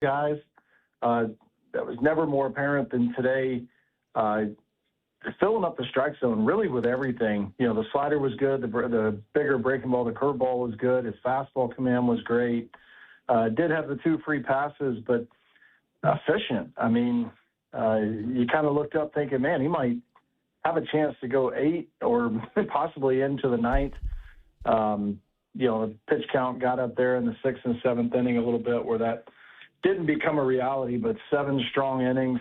guys. That was never more apparent than today. Filling up the strike zone really with everything. You know, the slider was good. The bigger breaking ball, the curveball was good. His fastball command was great. Did have the 2 free passes, but efficient. I mean, you kind of looked up thinking, man, he might have a chance to go 8 or possibly into the 9th. You know, the pitch count got up there in the 6th and 7th inning a little bit where that didn't become a reality, but 7 strong innings.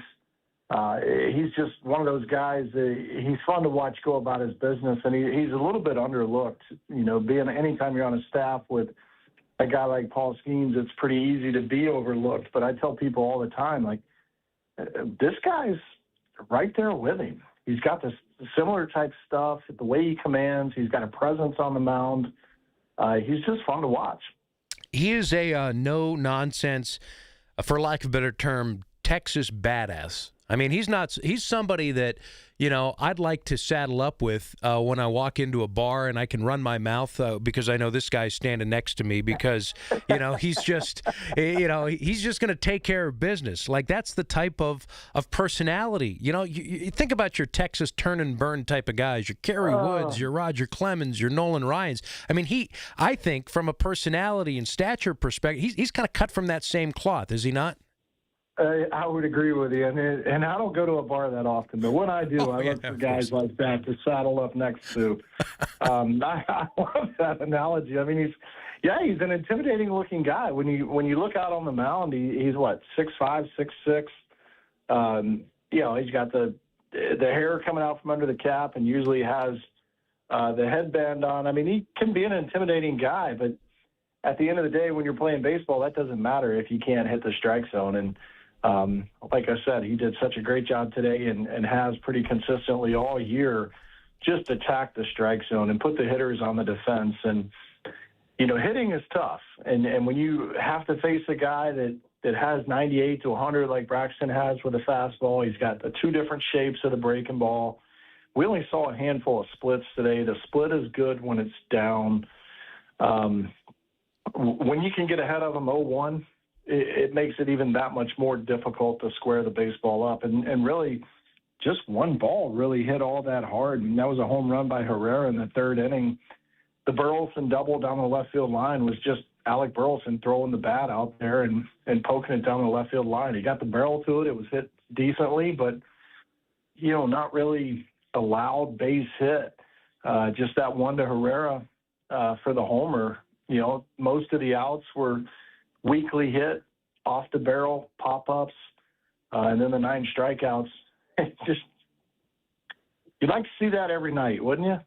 He's just one of those guys. He's fun to watch go about his business, and he's a little bit underlooked. You know, anytime you're on a staff with a guy like Paul Skeens, it's pretty easy to be overlooked. But I tell people all the time, like, this guy's right there with him. He's got this similar type stuff, the way he commands. He's got a presence on the mound. He's just fun to watch. He is a no-nonsense, for lack of a better term, Texas badass. I mean, he's somebody that, you know, I'd like to saddle up with when I walk into a bar and I can run my mouth because I know this guy's standing next to me because, you know, he's just going to take care of business. Like, that's the type of personality. You know, you think about your Texas turn and burn type of guys, your Kerry Woods, your Roger Clemens, your Nolan Ryans. I mean, I think from a personality and stature perspective, he's kind of cut from that same cloth, is he not? I would agree with you, and I don't go to a bar that often, but when I do, I look for guys like that to saddle up next to. I love that analogy. I mean, he's an intimidating-looking guy. When you look out on the mound, he's what, 6'5", 6'6". You know, he's got the hair coming out from under the cap, and usually has the headband on. I mean, he can be an intimidating guy, but at the end of the day, when you're playing baseball, that doesn't matter if you can't hit the strike zone. And like I said, he did such a great job today and has pretty consistently all year just attack the strike zone and put the hitters on the defense. And, you know, hitting is tough. And when you have to face a guy that has 98 to 100 like Braxton has with a fastball, he's got the 2 different shapes of the breaking ball. We only saw a handful of splits today. The split is good when it's down. When you can get ahead of them 0-1, it makes it even that much more difficult to square the baseball up. And really, just one ball really hit all that hard. And that was a home run by Herrera in the 3rd inning. The Burleson double down the left field line was just Alec Burleson throwing the bat out there and poking it down the left field line. He got the barrel to it. It was hit decently, but, you know, not really a loud base hit. Just that one to Herrera for the homer. You know, most of the outs were weakly hit, off the barrel, pop-ups, and then the 9 strikeouts. Just, you'd like to see that every night, wouldn't you?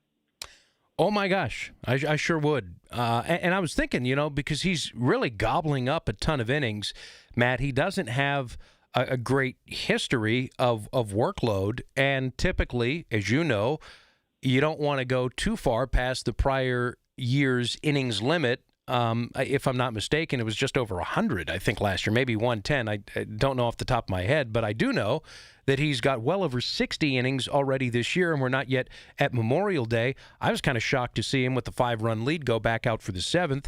Oh, my gosh. I sure would. And I was thinking, you know, because he's really gobbling up a ton of innings, Matt, he doesn't have a great history of workload. And typically, as you know, you don't want to go too far past the prior year's innings limit. If I'm not mistaken, it was just over 100, I think, last year, maybe 110. I don't know off the top of my head, but I do know that he's got well over 60 innings already this year, and we're not yet at Memorial Day. I was kind of shocked to see him with the 5-run lead go back out for the 7th,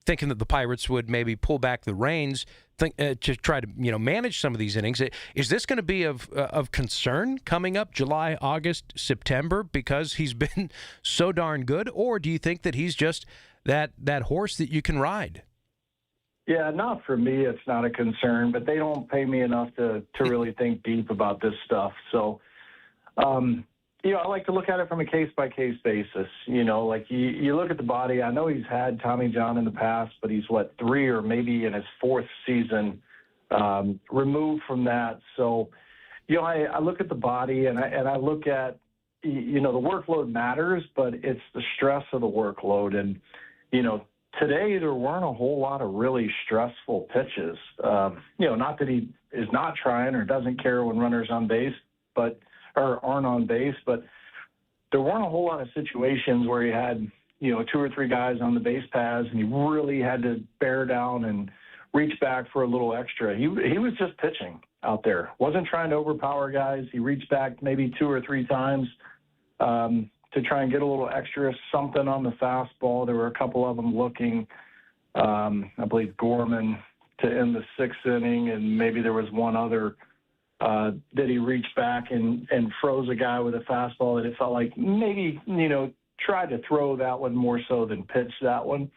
thinking that the Pirates would maybe pull back the reins to try to, you know, manage some of these innings. Is this going to be of concern coming up July, August, September because he's been so darn good, or do you think that he's just that horse that you can ride? Yeah, not for me. It's not a concern, but they don't pay me enough to really think deep about this stuff. So, you know, I like to look at it from a case-by-case basis. You know, like you look at the body. I know he's had Tommy John in the past, but he's, 3 or maybe in his 4th season removed from that. So, you know, I look at the body and I look at, you know, the workload matters, but it's the stress of the workload. And, you know, today there weren't a whole lot of really stressful pitches. You know, not that he is not trying or doesn't care when runners on base, or aren't on base, but there weren't a whole lot of situations where he had, you know, 2 or 3 guys on the base paths and he really had to bear down and reach back for a little extra. He was just pitching out there. Wasn't trying to overpower guys. He reached back maybe 2 or 3 times to try and get a little extra something on the fastball. There were a couple of them looking. I believe Gorman to end the sixth inning, and maybe there was one other that he reached back and froze a guy with a fastball that it felt like maybe, tried to throw that one more so than pitch that one.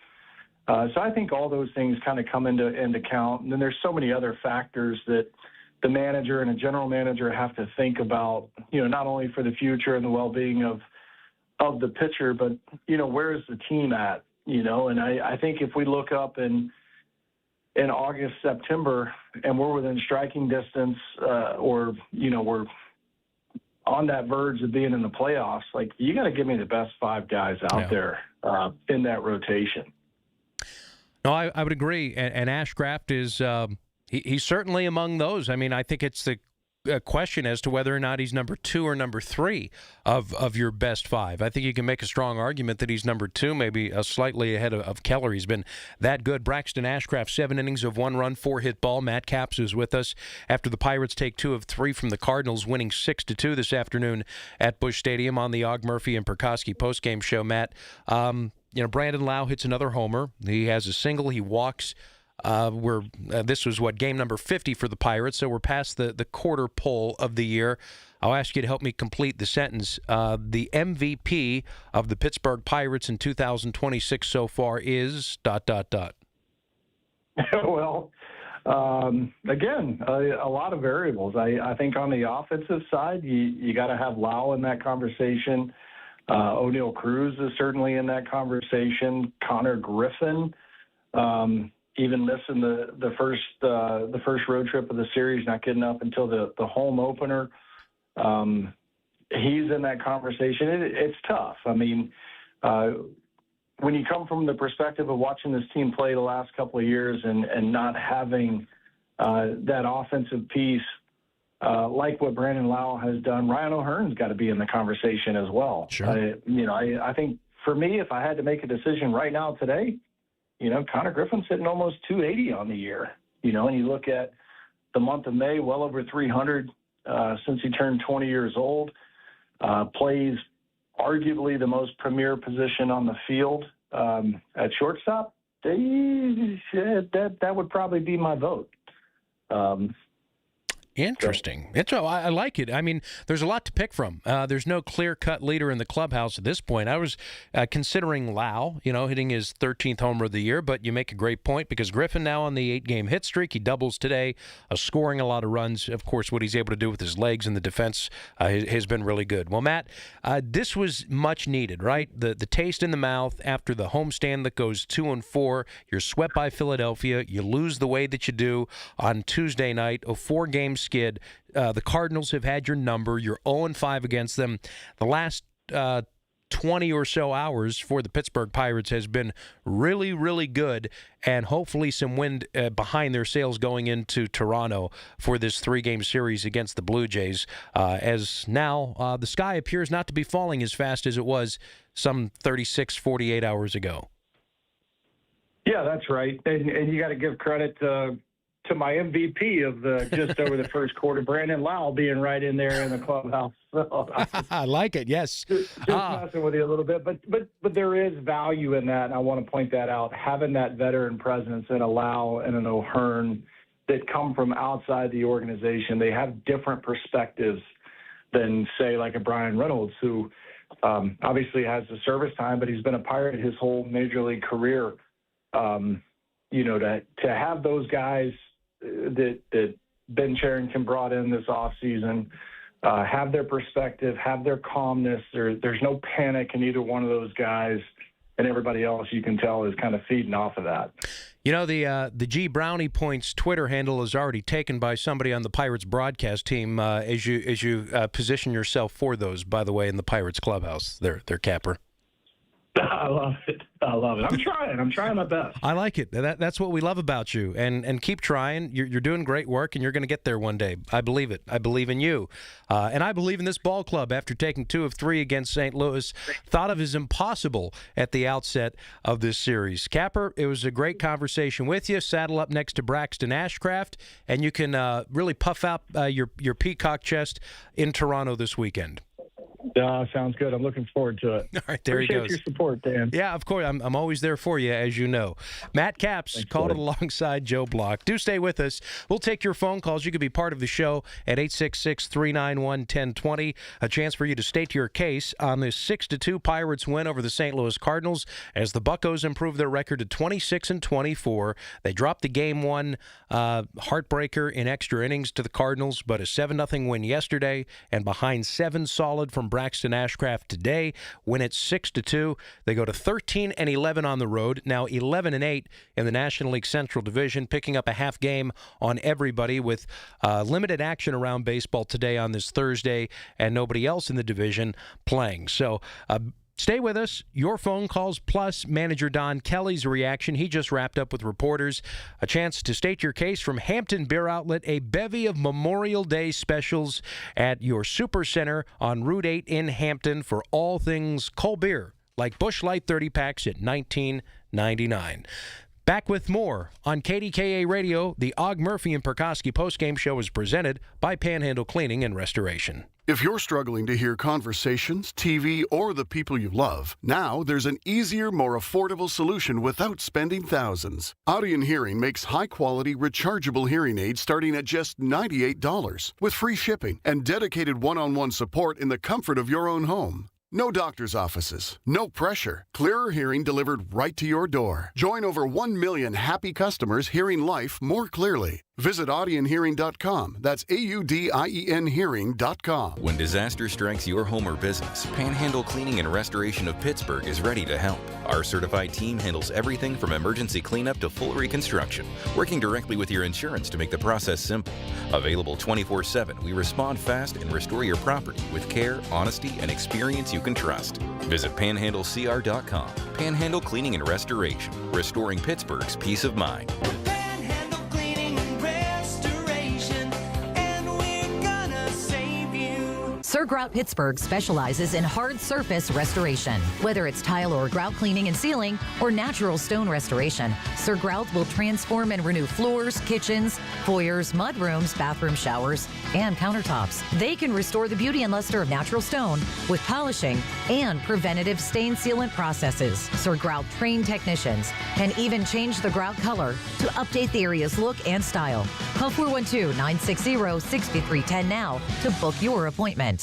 So I think all those things kind of come into account. And then there's so many other factors that the manager and a general manager have to think about, not only for the future and the well-being of the pitcher, but, where is the team at, and I think if we look up in August, September, and we're within striking distance or, we're on that verge of being in the playoffs, like you got to give me the best five guys out there in that rotation. No, I would agree. And Ashcraft is he's certainly among those. I mean, I think it's the question as to whether or not he's number 2 or number 3 of your best 5. I think you can make a strong argument that he's number 2, maybe slightly ahead of Keller. He's been that good. Braxton Ashcraft, 7 innings of 1 run, 4 hit ball. Matt Capps is with us after the Pirates take 2 of 3 from the Cardinals, winning 6-2 this afternoon at Busch Stadium on the Og Murphy and Perkowski postgame show. Matt, Brandon Lau hits another homer. He has a single. He walks. This was game number 50 for the Pirates, so we're past the quarter pole of the year. I'll ask you to help me complete the sentence. The MVP of the Pittsburgh Pirates in 2026 so far is ... Well, again, a lot of variables. I think on the offensive side, you got to have Lau in that conversation. O'Neal Cruz is certainly in that conversation. Connor Griffin, even missing the first road trip of the series, not getting up until the home opener. He's in that conversation. It's tough. I mean, when you come from the perspective of watching this team play the last couple of years and not having that offensive piece, like what Brandon Lau has done, Ryan O'Hearn's got to be in the conversation as well. Sure. I think for me, if I had to make a decision right now today, Connor Griffin's sitting almost 280 on the year, and you look at the month of May, well over 300 since he turned 20 years old, plays arguably the most premier position on the field at shortstop. That would probably be my vote. Interesting. I like it. I mean, there's a lot to pick from. There's no clear-cut leader in the clubhouse at this point. I was considering Lau, hitting his 13th homer of the year, but you make a great point because Griffin now on the 8-game hit streak. He doubles today, scoring a lot of runs. Of course, what he's able to do with his legs and the defense has been really good. Well, Matt, this was much needed, right? The taste in the mouth after the homestand that goes 2-4. You're swept by Philadelphia. You lose the way that you do on Tuesday night, a 4-game skid. The Cardinals have had your number. You're 0-5 against them. The last 20 or so hours for the Pittsburgh Pirates has been really, really good, and hopefully some wind behind their sails going into Toronto for this 3-game series against the Blue Jays, as now the sky appears not to be falling as fast as it was some 36, 48 hours ago. Yeah, that's right. And you got to give credit to my MVP of just over the first quarter, Brandon Lau, being right in there in the clubhouse. So I like it. Yes, just messing with you a little bit, but there is value in that, and I want to point that out. Having that veteran presence in a Lau and an O'Hearn that come from outside the organization, they have different perspectives than, say, like a Brian Reynolds, who obviously has the service time, but he's been a Pirate his whole major league career. To have those guys that Ben Cherington brought in this offseason, have their perspective, have their calmness. There's no panic in either one of those guys, and everybody else, you can tell, is kind of feeding off of that. The G Brownie Points Twitter handle is already taken by somebody on the Pirates broadcast team as you position yourself for those, by the way, in the Pirates clubhouse, their capper. I love it. I'm trying my best. I like it. That's what we love about you. And keep trying. You're doing great work, and you're going to get there one day. I believe it. I believe in you. And I believe in this ball club after taking 2 of 3 against St. Louis. Thought of as impossible at the outset of this series. Capper, it was a great conversation with you. Saddle up next to Braxton Ashcraft, and you can really puff out your peacock chest in Toronto this weekend. Sounds good. I'm looking forward to it. All right, there Appreciate he goes. your support, Dan. Yeah, of course. I'm always there for you, as you know. Matt Capps Thanks, called it buddy. alongside Joe Block. Do stay with us. We'll take your phone calls. You could be part of the show at 866-391-1020. A chance for you to state your case on this 6-2 Pirates win over the St. Louis Cardinals as the Buccos improve their record to 26-24. They dropped the Game 1 heartbreaker in extra innings to the Cardinals, but a 7-0 win yesterday and behind 7 solid from Braxton Ashcraft today. Win it 6-2. They go to 13-11 on the road, now 11-8 in the National League Central Division, picking up a half game on everybody with limited action around baseball today on this Thursday and nobody else in the division playing. So stay with us. Your phone calls plus manager Don Kelly's reaction. He just wrapped up with reporters. A chance to state your case from Hampton Beer Outlet, a bevy of Memorial Day specials at your Super Center on Route 8 in Hampton for all things cold beer, like Busch Light 30 packs at $19.99. Back with more on KDKA Radio. The Og Murphy and Perkoski postgame show is presented by Panhandle Cleaning and Restoration. If you're struggling to hear conversations, TV, or the people you love, now there's an easier, more affordable solution without spending thousands. Audion Hearing makes high-quality, rechargeable hearing aids starting at just $98 with free shipping and dedicated one-on-one support in the comfort of your own home. No doctor's offices, no pressure. Clearer hearing delivered right to your door. Join over 1 million happy customers hearing life more clearly. Visit audionhearing.com. That's AUDIEN hearing.com. When disaster strikes your home or business, Panhandle Cleaning and Restoration of Pittsburgh is ready to help. Our certified team handles everything from emergency cleanup to full reconstruction, working directly with your insurance to make the process simple. Available 24/7, we respond fast and restore your property with care, honesty, and experience you can trust. Visit panhandlecr.com. Panhandle Cleaning and Restoration, restoring Pittsburgh's peace of mind. Sir Grout Pittsburgh specializes in hard surface restoration. Whether it's tile or grout cleaning and sealing or natural stone restoration, Sir Grout will transform and renew floors, kitchens, foyers, mudrooms, bathroom showers, and countertops. They can restore the beauty and luster of natural stone with polishing and preventative stain sealant processes. Sir Grout trained technicians can even change the grout color to update the area's look and style. Call 412-960-6310 now to book your appointment.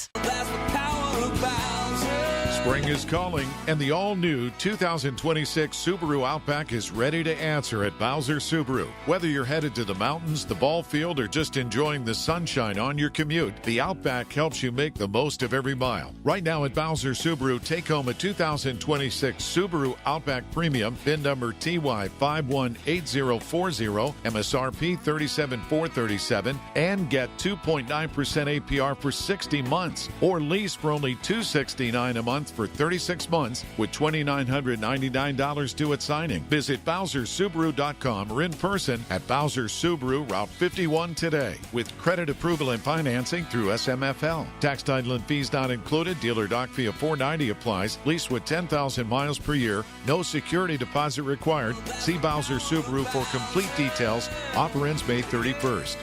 Spring is calling, and the all-new 2026 Subaru Outback is ready to answer at Bowser Subaru. Whether you're headed to the mountains, the ball field, or just enjoying the sunshine on your commute, the Outback helps you make the most of every mile. Right now at Bowser Subaru, take home a 2026 Subaru Outback Premium, VIN number TY518040, MSRP $37,437, and get 2.9% APR for 60 months, or lease for only $269 a month for 36 months with $2,999 due at signing. Visit BowserSubaru.com or in person at Bowser Subaru, Route 51 today. With credit approval and financing through SMFL. Tax, title, and fees not included. Dealer doc fee of $490 applies. Lease with 10,000 miles per year. No security deposit required. See Bowser Subaru for complete details. Offer ends May 31st.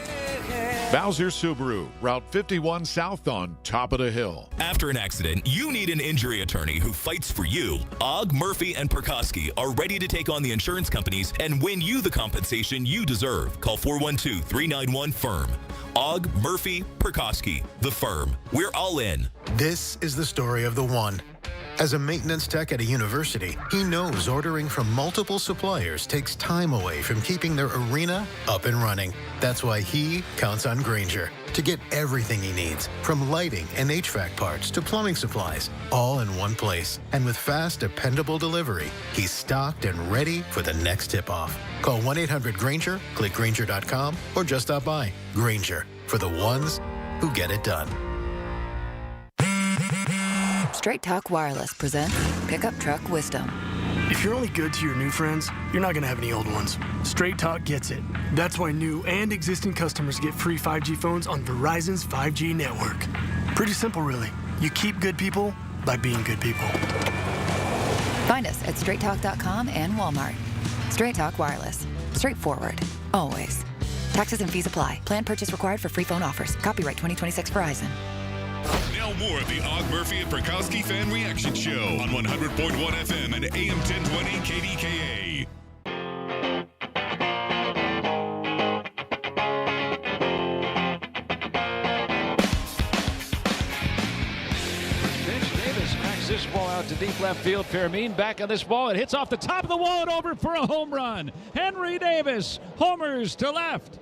Bowser Subaru, Route 51 South on top of the hill. After an accident, you need an injury attorney who fights for you. Og, Murphy, and Perkoski are ready to take on the insurance companies and win you the compensation you deserve. Call 412-391-FIRM. Og, Murphy, Perkoski, the firm. We're all in. This is the story of the one. As a maintenance tech at a university, he knows ordering from multiple suppliers takes time away from keeping their arena up and running. That's why he counts on Grainger to get everything he needs, from lighting and HVAC parts to plumbing supplies, all in one place. And with fast, dependable delivery, he's stocked and ready for the next tip-off. Call 1-800-GRAINGER, click Grainger.com, or just stop by. Grainger, for the ones who get it done. Straight Talk Wireless presents Pickup Truck Wisdom. If you're only good to your new friends, you're not going to have any old ones. Straight Talk gets it. That's why new and existing customers get free 5G phones on Verizon's 5G network. Pretty simple, really. You keep good people by being good people. Find us at straighttalk.com and Walmart. Straight Talk Wireless. Straightforward. Always. Taxes and fees apply. Plan purchase required for free phone offers. Copyright 2026 Verizon. Now more of the Og Murphy and Prokowski Fan Reaction Show on 100.1 FM and AM 1020 KDKA. This ball out to deep left field. Fermin back on this ball. It hits off the top of the wall and over for a home run. Henry Davis homers to left.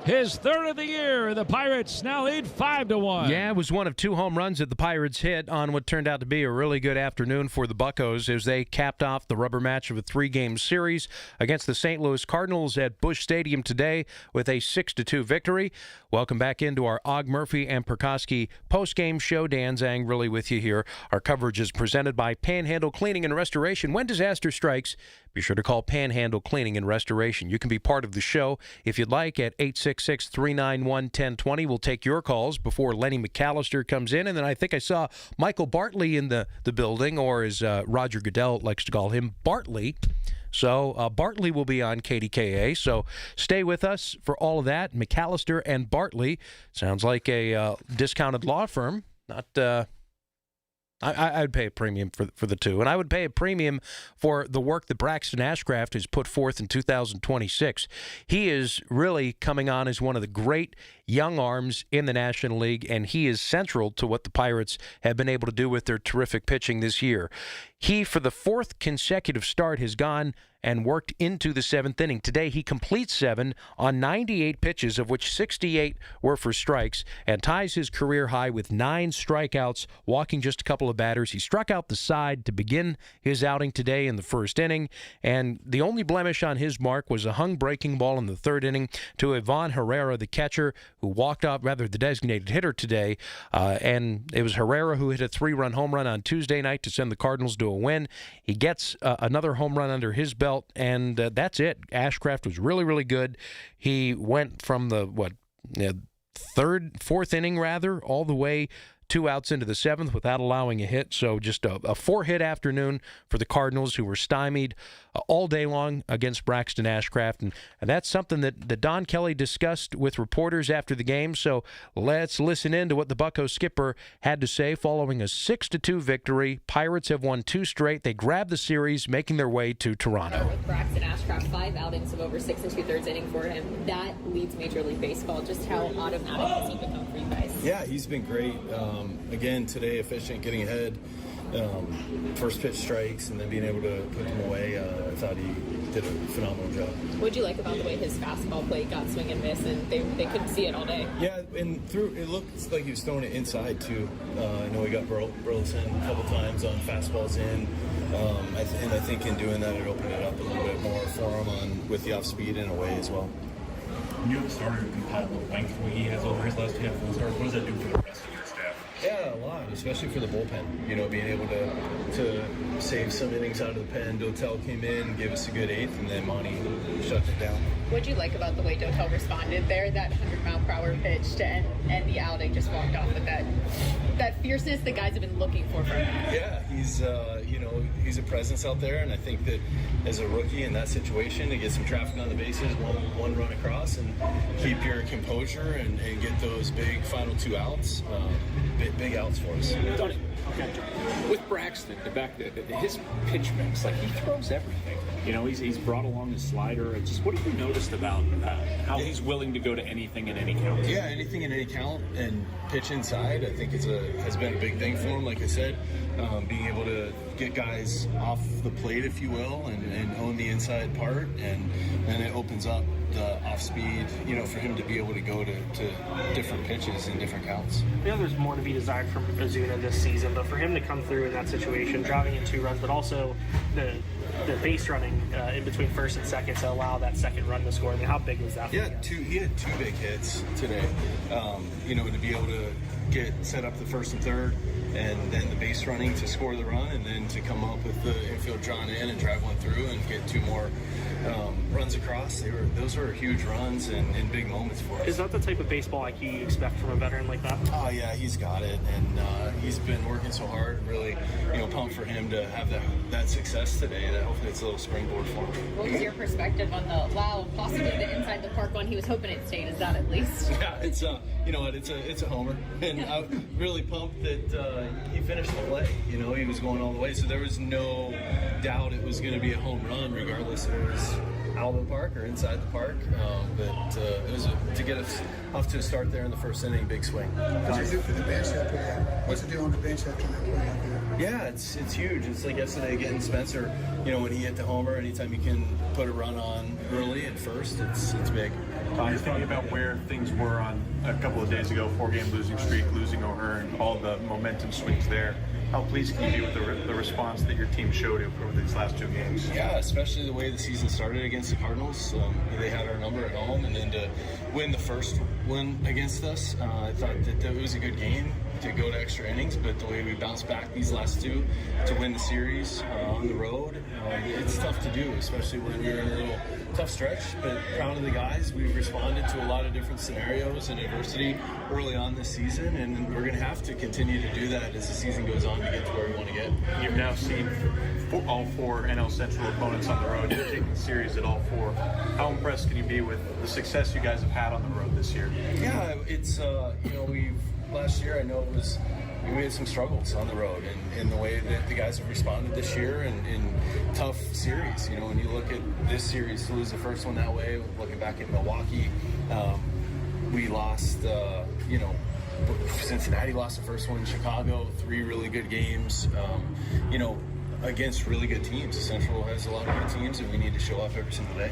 His third of the year. The Pirates now lead 5-1. Yeah, it was one of 2 home runs that the Pirates hit on what turned out to be a really good afternoon for the Buccos as they capped off the rubber match of a 3-game series against the St. Louis Cardinals at Busch Stadium today with a 6-2 victory. Welcome back into our Og Murphy and Prokowski post-game show. Dan Zang really with you here. Our coverage is presented by Panhandle Cleaning and Restoration. When disaster strikes, be sure to call Panhandle Cleaning and Restoration. You can be part of the show if you'd like at 866-391-1020. We'll take your calls before Lenny McAllister comes in. And then I think I saw Michael Bartley in the building, or as Roger Goodell likes to call him, Bartley. So Bartley will be on KDKA. So stay with us for all of that. McAllister and Bartley. Sounds like a discounted law firm. Not... I would pay a premium for the two. And I would pay a premium for the work that Braxton Ashcraft has put forth in 2026. He is really coming on as one of the great young arms in the National League, and he is central to what the Pirates have been able to do with their terrific pitching this year. He, for the 4th consecutive start, has gone and worked into the 7th inning. Today, he completes 7 on 98 pitches, of which 68 were for strikes, and ties his career high with 9 strikeouts, walking just a couple of batters. He struck out the side to begin his outing today in the 1st inning, and the only blemish on his mark was a hung breaking ball in the 3rd inning to Ivan Herrera, the catcher, who walked off, rather the designated hitter today, and it was Herrera who hit a 3-run home run on Tuesday night to send the Cardinals to a win. He gets another home run under his belt, and that's it. Ashcraft was really, really good. He went from the, 4th inning, all the way 2 outs into the 7th without allowing a hit. So just a 4-hit afternoon for the Cardinals, who were stymied all day long against Braxton Ashcraft. And that's something that Don Kelly discussed with reporters after the game. So let's listen in to what the Buccos skipper had to say following a 6-2 victory. Pirates have won 2 straight. They grabbed the series, making their way to Toronto. With Braxton Ashcraft, 5 outings of over 6 2/3 inning for him. That leads Major League Baseball. Just how automatic has he become for you guys? Yeah, he's been great. Again, today, efficient, getting ahead. First pitch strikes, and then being able to put them away. I thought he did a phenomenal job. What did you like about the way his fastball plate got swing and miss, and they couldn't see it all day? Yeah, and it looked like he was throwing it inside too. I know he got Burleson a couple times on fastballs in, and I think in doing that it opened it up a little bit more for him with the off speed in a way as well. You have the starter compatible length when he has over his last handful of starts. What does that do for the rest of your staff? Yeah, a lot, especially for the bullpen. Being able to save some innings out of the pen. Dotel came in, gave us a good 8th, and then Monty shut it down. What did you like about the way Dotel responded there? That 100-mile-per-hour pitch to end the outing, just walked off with that fierceness the guys have been looking for from him. Yeah, he's a presence out there, and I think that as a rookie in that situation, to get some traffic on the bases, one run across, and keep your composure and get those big final 2 outs. Big outs for us. Okay. With Braxton, his pitch mix, he throws everything. He's brought along his slider. Just what have you noticed about how he's willing to go to anything in any count? Yeah, anything in any count and pitch inside. I think has been a big thing for him. Like I said, being able to get guys off the plate, if you will, and own the inside part, and then it opens up the off speed, for him to be able to go to different pitches and different counts. There's more to be desired from Ozuna this season, but for him to come through in that situation, driving in 2 runs, but also the base running in between first and second to allow that second run to score. I mean, how big was that? Yeah, he had 2 big hits today. To be able to get set up the first and third, and then the base running to score the run, and then to come up with the infield drawn in and drive one through and get 2 more runs across. Those were huge runs and big moments for us. Is that the type of baseball IQ you expect from a veteran like that? Oh yeah, he's got it, and he's been working so hard. Really, pumped for him to have that success today. That hopefully it's a little springboard for him. What was your perspective on possibly the inside the park one? He was hoping it stayed. Is that at least? Yeah, it's it's a homer, and really pumped that he finished the play. You know, he was going all the way, so there was no doubt it was going to be a home run, regardless if it was out of the park or inside the park. But it was to get us off to a start there in the first inning, big swing. What'd you do for the bench after that? What's it do on the bench after that play like that? Yeah, it's huge. It's like yesterday getting Spencer. You know, when he hit the homer, anytime you can put a run on early at first, it's big. Just thinking about where things were on a couple of days ago, 4-game losing streak, losing O'Hearn, all the momentum swings there. How pleased can you be with the response that your team showed over these last 2 games? Yeah, especially the way the season started against the Cardinals. They had our number at home, and then to win the first one against us, I thought that it was a good game to go to extra innings, but the way we bounced back these last 2 to win the series on the road, it's tough to do, especially when you're in a little tough stretch, but proud of the guys. We've responded to a lot of different scenarios and adversity early on this season, and we're going to have to continue to do that as the season goes on to get to where we want to get. You've now seen all 4 NL Central opponents on the road. You're taking the series at all 4. How impressed can you be with the success you guys have had on the road this year? Yeah, it's, last year I know we had some struggles on the road, and the way that the guys have responded this year in tough series. You know, when you look at this series, to lose the first one that way, looking back at Milwaukee, we lost, Cincinnati lost the first one in Chicago, 3 really good games, against really good teams. Central has a lot of good teams, and we need to show up every single day.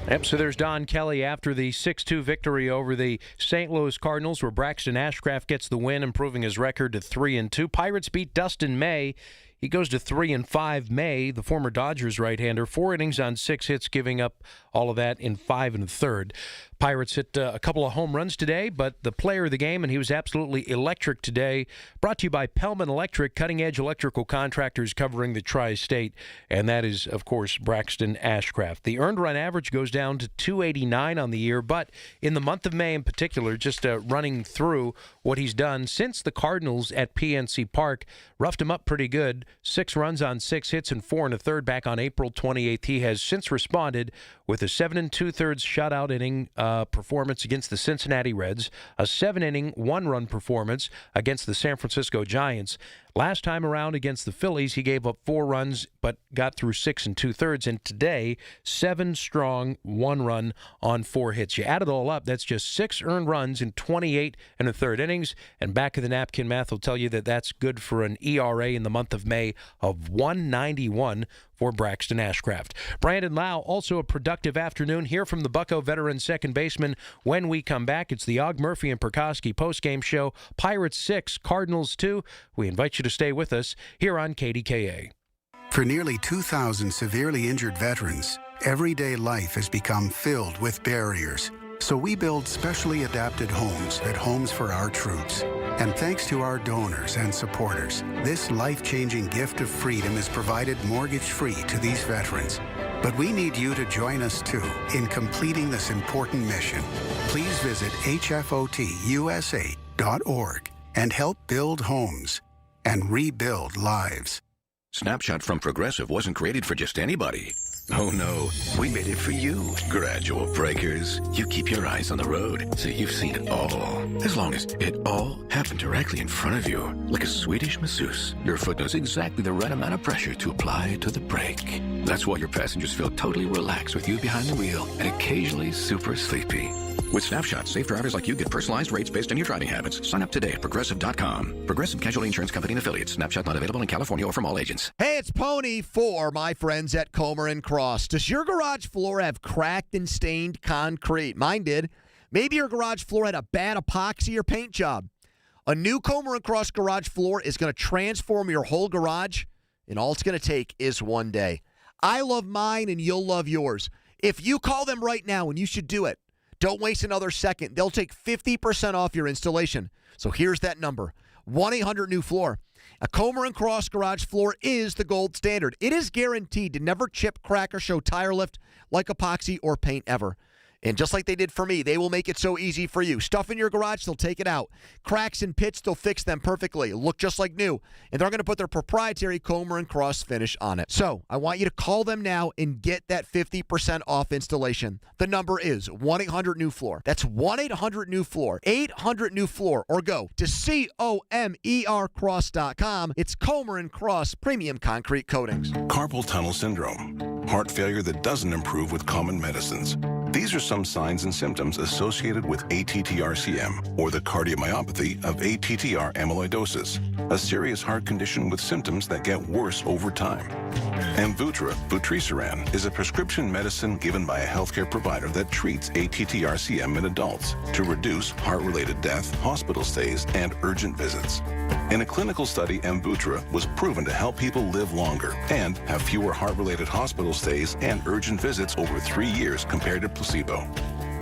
Yep, so there's Don Kelly after the 6-2 victory over the St. Louis Cardinals, where Braxton Ashcraft gets the win, improving his record to 3-2. Pirates beat Dustin May. He goes to 3-5. May, the former Dodgers right-hander, 4 innings on 6 hits, giving up all of that in 5 1/3. Pirates hit a couple of home runs today, but the player of the game, and he was absolutely electric today, brought to you by Pellman Electric, cutting-edge electrical contractors covering the tri-state, and that is, of course, Braxton Ashcraft. The earned run average goes down to 289 on the year, but in the month of May in particular, just running through what he's done since the Cardinals at PNC Park, roughed him up pretty good, 6 runs on 6 hits and 4 1/3 back on April 28th. He has since responded with a 7 2/3 shutout inning performance against the Cincinnati Reds, a 7-inning 1-run performance against the San Francisco Giants. Last time around against the Phillies, he gave up 4 runs but got through 6 2/3, and today 7 strong 1-run on 4 hits. You add it all up, that's just 6 earned runs in 28 1/3 innings, and back of the napkin math will tell you that that's good for an ERA in the month of May of 191 for Braxton Ashcraft. Brandon Lau, also a productive afternoon. Hear from the Bucco veteran second baseman when we come back. It's the Og Murphy and Perkowski postgame show. Pirates 6, Cardinals 2. We invite you to stay with us here on KDKA. For nearly 2,000 severely injured veterans, everyday life has become filled with barriers. So we build specially adapted homes at Homes for Our Troops. And thanks to our donors and supporters, this life-changing gift of freedom is provided mortgage-free to these veterans. But we need you to join us, too, in completing this important mission. Please visit hfotusa.org and help build homes and rebuild lives. Snapshot from Progressive wasn't created for just anybody. Oh no, we made it for you. Gradual breakers. You keep your eyes on the road, so you've seen it all. As long as it all happened directly in front of you, like a Swedish masseuse, your foot knows exactly the right amount of pressure to apply to the brake. That's why your passengers feel totally relaxed with you behind the wheel and occasionally super sleepy. With Snapshot, safe drivers like you get personalized rates based on your driving habits. Sign up today at Progressive.com. Progressive Casualty Insurance Company and Affiliates. Snapshot not available in California or from all agents. Hey, it's Pony for my friends at Comer and Cross. Does your garage floor have cracked and stained concrete? Mine did. Maybe your garage floor had a bad epoxy or paint job. A new Comer and Cross garage floor is going to transform your whole garage, and all it's going to take is one day. I love mine, and you'll love yours. If you call them right now, and you should do it, don't waste another second. They'll take 50% off your installation. So here's that number, 1-800-NEW-FLOOR. A Comer and Cross garage floor is the gold standard. It is guaranteed to never chip, crack, or show tire lift like epoxy or paint ever. And just like they did for me, they will make it so easy for you. Stuff in your garage, they'll take it out. Cracks and pits, they'll fix them perfectly. Look just like new. And they're going to put their proprietary Comer and Cross finish on it. So I want you to call them now and get that 50% off installation. The number is 1-800-NEW-FLOOR. That's 1-800-NEW-FLOOR. 800-NEW-FLOOR. Or go to COMERCross.com. It's Comer and Cross Premium Concrete Coatings. Carpal tunnel syndrome, heart failure that doesn't improve with common medicines. These are some signs and symptoms associated with ATTR-CM, or the cardiomyopathy of ATTR amyloidosis, a serious heart condition with symptoms that get worse over time. Amvuttra, vutrisiran, is a prescription medicine given by a healthcare provider that treats ATTR-CM in adults to reduce heart-related death, hospital stays, and urgent visits. In a clinical study, Amvuttra was proven to help people live longer and have fewer heart-related hospital stays and urgent visits over 3 years compared to placebo.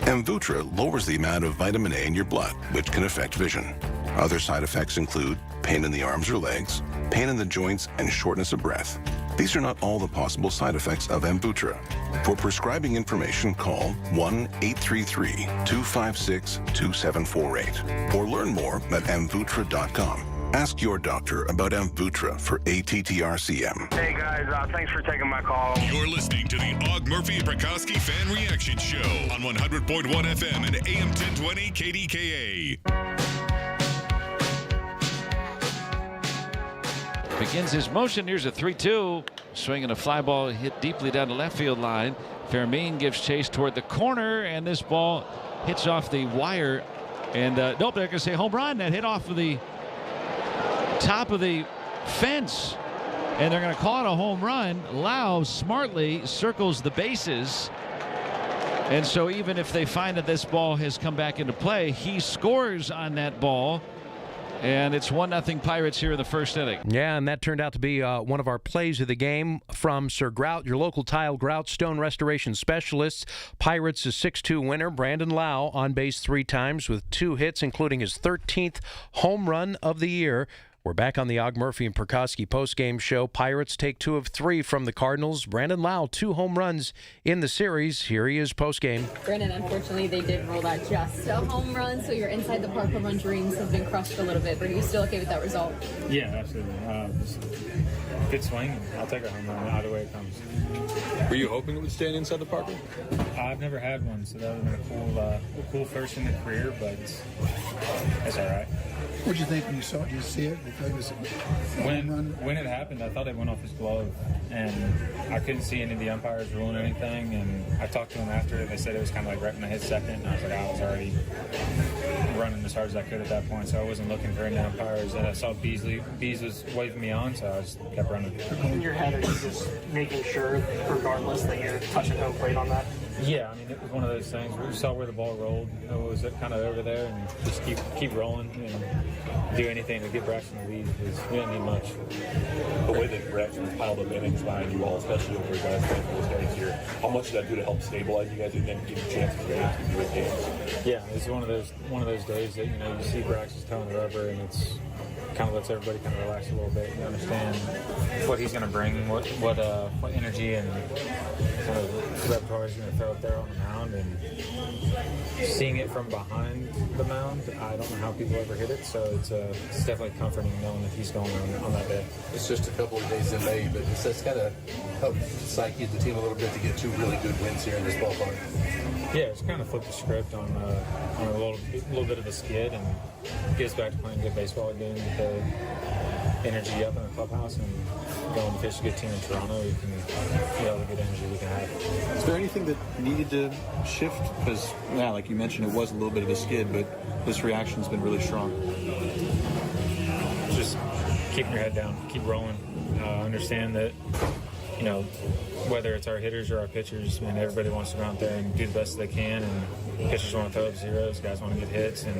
Amvuttra lowers the amount of vitamin A in your blood, which can affect vision. Other side effects include pain in the arms or legs, pain in the joints, and shortness of breath. These are not all the possible side effects of Amvuttra. For prescribing information, call 1-833-256-2748 or learn more at amvuttra.com. Ask your doctor about Amvuttra for ATTR-CM. Hey guys, thanks for taking my call. You're listening to the Og Murphy and Prikoski Fan Reaction Show on 100.1 FM and AM 1020 KDKA. Begins his motion. Here's a 3-2. Swinging a fly ball hit deeply down the left field line. Fermin gives chase toward the corner, and this ball hits off the wire. And nope, they're going to say home run. That hit off of the top of the fence, and they're going to call it a home run. Lau smartly circles the bases, and so even if they find that this ball has come back into play, he scores on that ball, and it's 1-0 Pirates here in the first inning. Yeah, and that turned out to be one of our plays of the game from Sir Grout, your local tile grout stone restoration specialists. Pirates a 6-2 winner. Brandon Lau on base 3 times with 2 hits, including his 13th home run of the year. We're back on the Og Murphy and Prikoski postgame show. Pirates take 2 of 3 from the Cardinals. Brandon Lau, 2 home runs in the series. Here he is postgame. Brandon, unfortunately, they did rule that just a home run, so your inside the park home run dreams have been crushed a little bit, but are you still okay with that result? Yeah, absolutely. Good swing. I'll take a home run either way it comes. Were you hoping it would stand inside the park? I've never had one, so that would have been a cool first in the career, but it's all right. What did you think when you saw it? Did you see it? When it happened, I thought it went off his glove, and I couldn't see any of the umpires ruling anything. And I talked to them after it. They said it was kind of like right when I hit second. And I was like, I was already running as hard as I could at that point, so I wasn't looking for any umpires. And I saw Bees was waving me on, so I just kept running. In your head, are you just making sure, regardless, that you're touching home plate on that? Yeah, I mean, it was one of those things. We saw where the ball rolled. It was kind of over there, and just keep rolling and do anything to get Braxton the lead because we don't need much. The way that Braxton piled up innings behind you all, especially over guys like those guys here, how much did that do to help stabilize you guys and then give you chances to get into good games? Yeah, it's one of those days that you see Braxton's towing the rubber, and it's kind of lets everybody kind of relax a little bit. You understand what he's going to bring, what energy and kind of repertoire he's going to throw up there on the mound, and seeing it from behind the mound, I don't know how people ever hit it, so it's definitely comforting knowing that he's going on that day. It's just a couple of days in May, but it's got to help psyche the team a little bit to get 2 really good wins here in this ballpark. Yeah, it's kind of flipped the script on a little bit of a skid and get us back to playing good baseball again, get the energy up in the clubhouse and go and fish a good team in Toronto. We can get all the good energy we can have. Is there anything that needed to shift? Because, like you mentioned, it was a little bit of a skid, but this reaction's been really strong. Just keeping your head down, keep rolling. Understand that, whether it's our hitters or our pitchers, everybody wants to go out there and do the best they can, and pitchers want to throw up zeros, guys want to get hits, and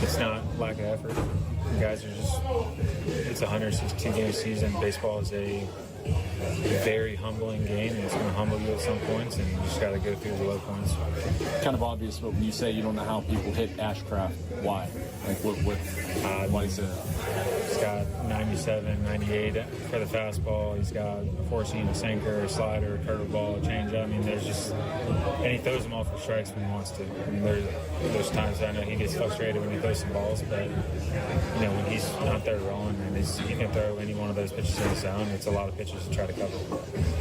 it's not lack of effort. Guys are just, it's a 162-game season. Baseball is a very humbling game, and it's going to humble you at some points, and you just got to go through the low points. Kind of obvious, but when you say you don't know how people hit Ashcraft, why? Like, why is it? He's got 97, 98 for the fastball. He's got a four-seam, a sinker, a slider, a curveball, a changeup. I mean, there's just, and he throws them all for strikes when he wants to. I mean, there's times I know he gets frustrated when he throws some balls, but when he's not there rolling, and he can throw any one of those pitches in the zone. It's a lot of pitches to try to cover.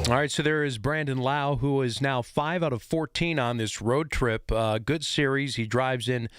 All right, so there is Brandon Lau, who is now 5 out of 14 on this road trip. Good series. He drives in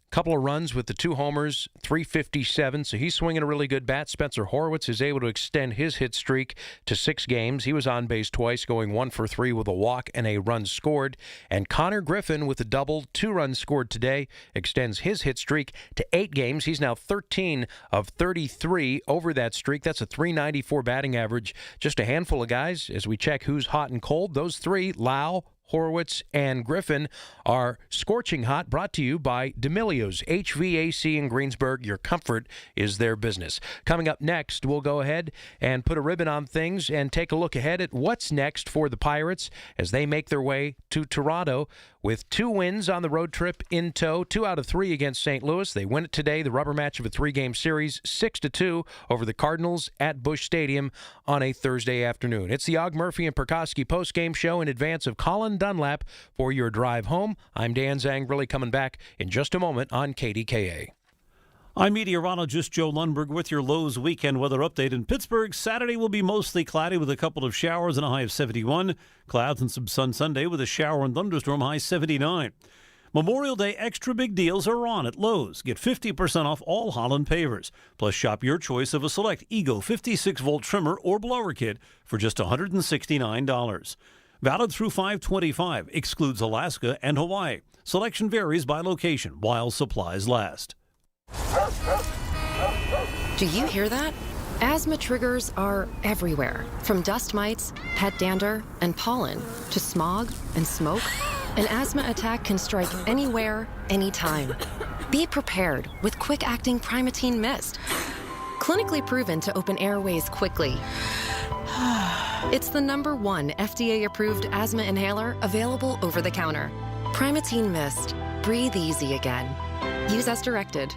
couple of runs with the 2 homers, 357, so he's swinging a really good bat. Spencer Horwitz is able to extend his hit streak to 6 games. He was on base twice, going 1 for 3 with a walk and a run scored. And Connor Griffin with a double, 2 runs scored today, extends his hit streak to 8 games. He's now 13 of 33 over that streak. That's a 394 batting average. Just a handful of guys as we check who's hot and cold. Those 3, Lau, Horwitz, and Griffin, are scorching hot, brought to you by D'Amelio's HVAC in Greensburg. Your comfort is their business. Coming up next, we'll go ahead and put a ribbon on things and take a look ahead at what's next for the Pirates as they make their way to Toronto with 2 wins on the road trip in tow, 2 out of 3 against St. Louis. They win it today, the rubber match of a 3-game series, 6-2 over the Cardinals at Busch Stadium on a Thursday afternoon. It's the Og Murphy and Perkowski postgame show in advance of Colin Dunlap for your drive home. I'm Dan Zangrilli, coming back in just a moment on KDKA. I'm meteorologist Joe Lundberg with your Lowe's weekend weather update. In Pittsburgh, Saturday will be mostly cloudy with a couple of showers and a high of 71. Clouds and some sun Sunday with a shower and thunderstorm, high 79. Memorial Day extra big deals are on at Lowe's. Get 50% off all Holland pavers. Plus, shop your choice of a select Ego 56-volt trimmer or blower kit for just $169. Valid through 5/25. Excludes Alaska and Hawaii. Selection varies by location while supplies last. Do you hear that? Asthma triggers are everywhere, from dust mites, pet dander, and pollen, to smog and smoke. An asthma attack can strike anywhere, anytime. Be prepared with quick-acting Primatene Mist. Clinically proven to open airways quickly. It's the #1 FDA-approved asthma inhaler available over the counter. Primatene Mist. Breathe easy again. Use as directed.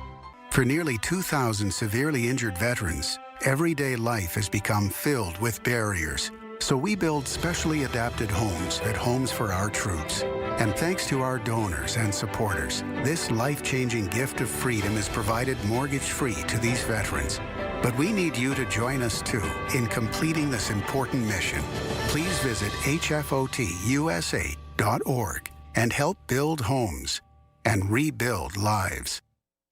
For nearly 2,000 severely injured veterans, everyday life has become filled with barriers. So we build specially adapted homes at Homes for Our Troops. And thanks to our donors and supporters, this life-changing gift of freedom is provided mortgage-free to these veterans. But we need you to join us, too, in completing this important mission. Please visit hfotusa.org and help build homes and rebuild lives.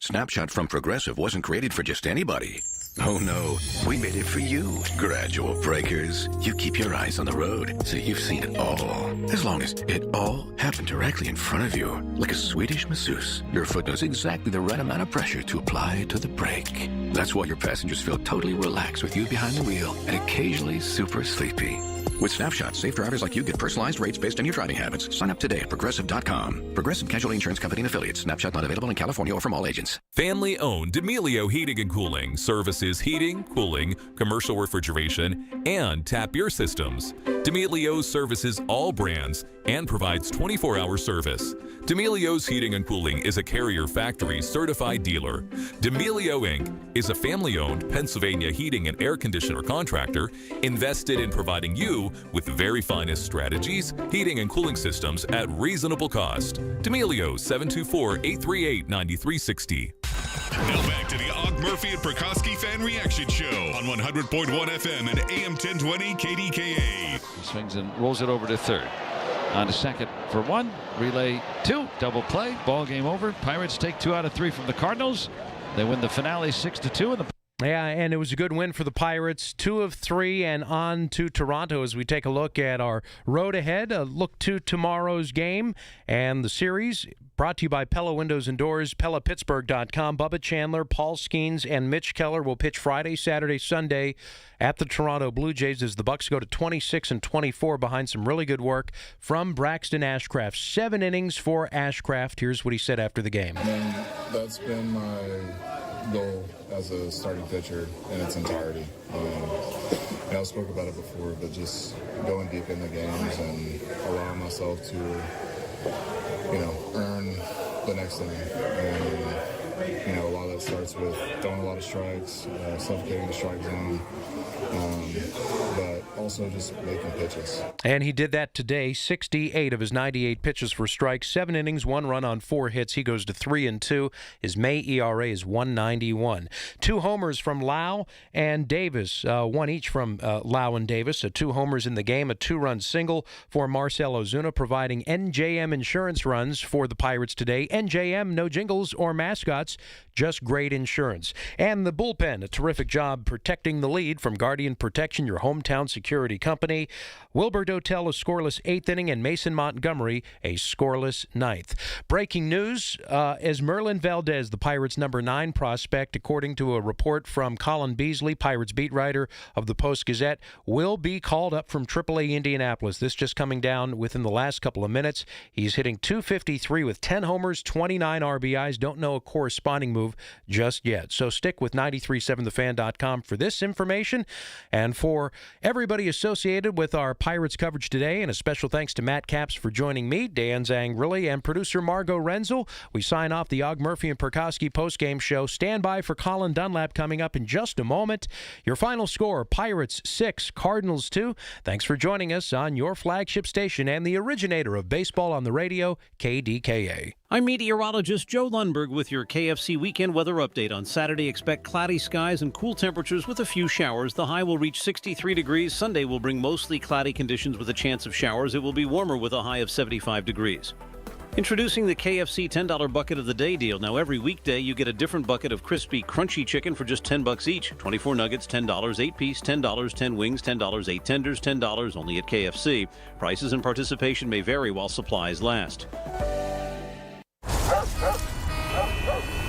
Snapshot from Progressive wasn't created for just anybody. Oh no, we made it for you, gradual breakers. You keep your eyes on the road, so you've seen it all. As long as it all happened directly in front of you, like a Swedish masseuse, your foot knows exactly the right amount of pressure to apply to the brake. That's why your passengers feel totally relaxed with you behind the wheel and occasionally super sleepy. With Snapshot, safe drivers like you get personalized rates based on your driving habits. Sign up today at Progressive.com. Progressive Casualty Insurance Company and Affiliates. Snapshot not available in California or from all agents. Family-owned D'Amelio Heating and Cooling services heating, cooling, commercial refrigeration, and tap beer systems. D'Amelio services all brands and provides 24-hour service. D'Amelio's Heating and Cooling is a Carrier Factory certified dealer. D'Amelio Inc. is a family-owned Pennsylvania heating and air conditioner contractor invested in providing you with the very finest strategies, heating and cooling systems at reasonable cost. D'Amelio 724-838-9360. Now back to the Og Murphy and Perkowski Fan Reaction Show on 100.1 FM and AM 1020 KDKA. He swings and rolls it over to third. On to second for 1, relay 2, double play, ball game over. Pirates take 2 out of 3 from the Cardinals. They win the finale 6-2. Yeah, and it was a good win for the Pirates, 2 of 3, and on to Toronto as we take a look at our road ahead, a look to tomorrow's game and the series. Brought to you by Pella Windows and Doors, PellaPittsburgh.com. Bubba Chandler, Paul Skeens, and Mitch Keller will pitch Friday, Saturday, Sunday at the Toronto Blue Jays as the Bucks go to 26-24 behind some really good work from Braxton Ashcraft. 7 innings for Ashcraft. Here's what he said after the game. That's been my goal as a starting pitcher in its entirety. I spoke about it before, but just going deep in the games and allowing myself to, earn the next inning. And, a lot of that starts with throwing a lot of strikes, suffocating the strike zone, but also just making pitches. And he did that today. 68 of his 98 pitches for strikes, 7 innings, 1 run on 4 hits. He goes to 3-2. His May ERA is 1.91. 2 homers from Lau and Davis, 1 each from Lau and Davis. 2 homers in the game, a 2-run single for Marcell Ozuna, providing NJM insurance runs for the Pirates today. NJM, no jingles or mascots, just great insurance. And the bullpen, a terrific job protecting the lead from Guardian Protection, your hometown security company. Wilbur Dotel a scoreless 8th inning, and Mason Montgomery a scoreless 9th. Breaking news, as Merlin Valdez, the Pirates' number 9 prospect, according to a report from Colin Beasley, Pirates beat writer of the Post-Gazette, will be called up from AAA Indianapolis. This just coming down within the last couple of minutes. He's hitting .253 with 10 homers, 29 RBIs. Don't know a corresponding move just yet. So stick with 937thefan.com for this information. And for everybody associated with our Pirates coverage today, and a special thanks to Matt Capps for joining me, Dan Zangrilli, and producer Margot Renzel, we sign off the Og Murphy and Perkowski postgame show. Stand by for Colin Dunlap coming up in just a moment. Your final score, Pirates 6, Cardinals 2. Thanks for joining us on your flagship station and the originator of baseball on the radio, KDKA. I'm meteorologist Joe Lundberg with your KFC weekend weather update. On Saturday, expect cloudy skies and cool temperatures with a few showers. The high will reach 63 degrees. Sunday will bring mostly cloudy conditions with a chance of showers. It will be warmer with a high of 75 degrees. Introducing the KFC $10 bucket of the day deal. Now, every weekday, you get a different bucket of crispy, crunchy chicken for just $10 each. 24 nuggets, $10, 8 piece, $10, 10 wings, $10, 8 tenders, $10, only at KFC. Prices and participation may vary while supplies last.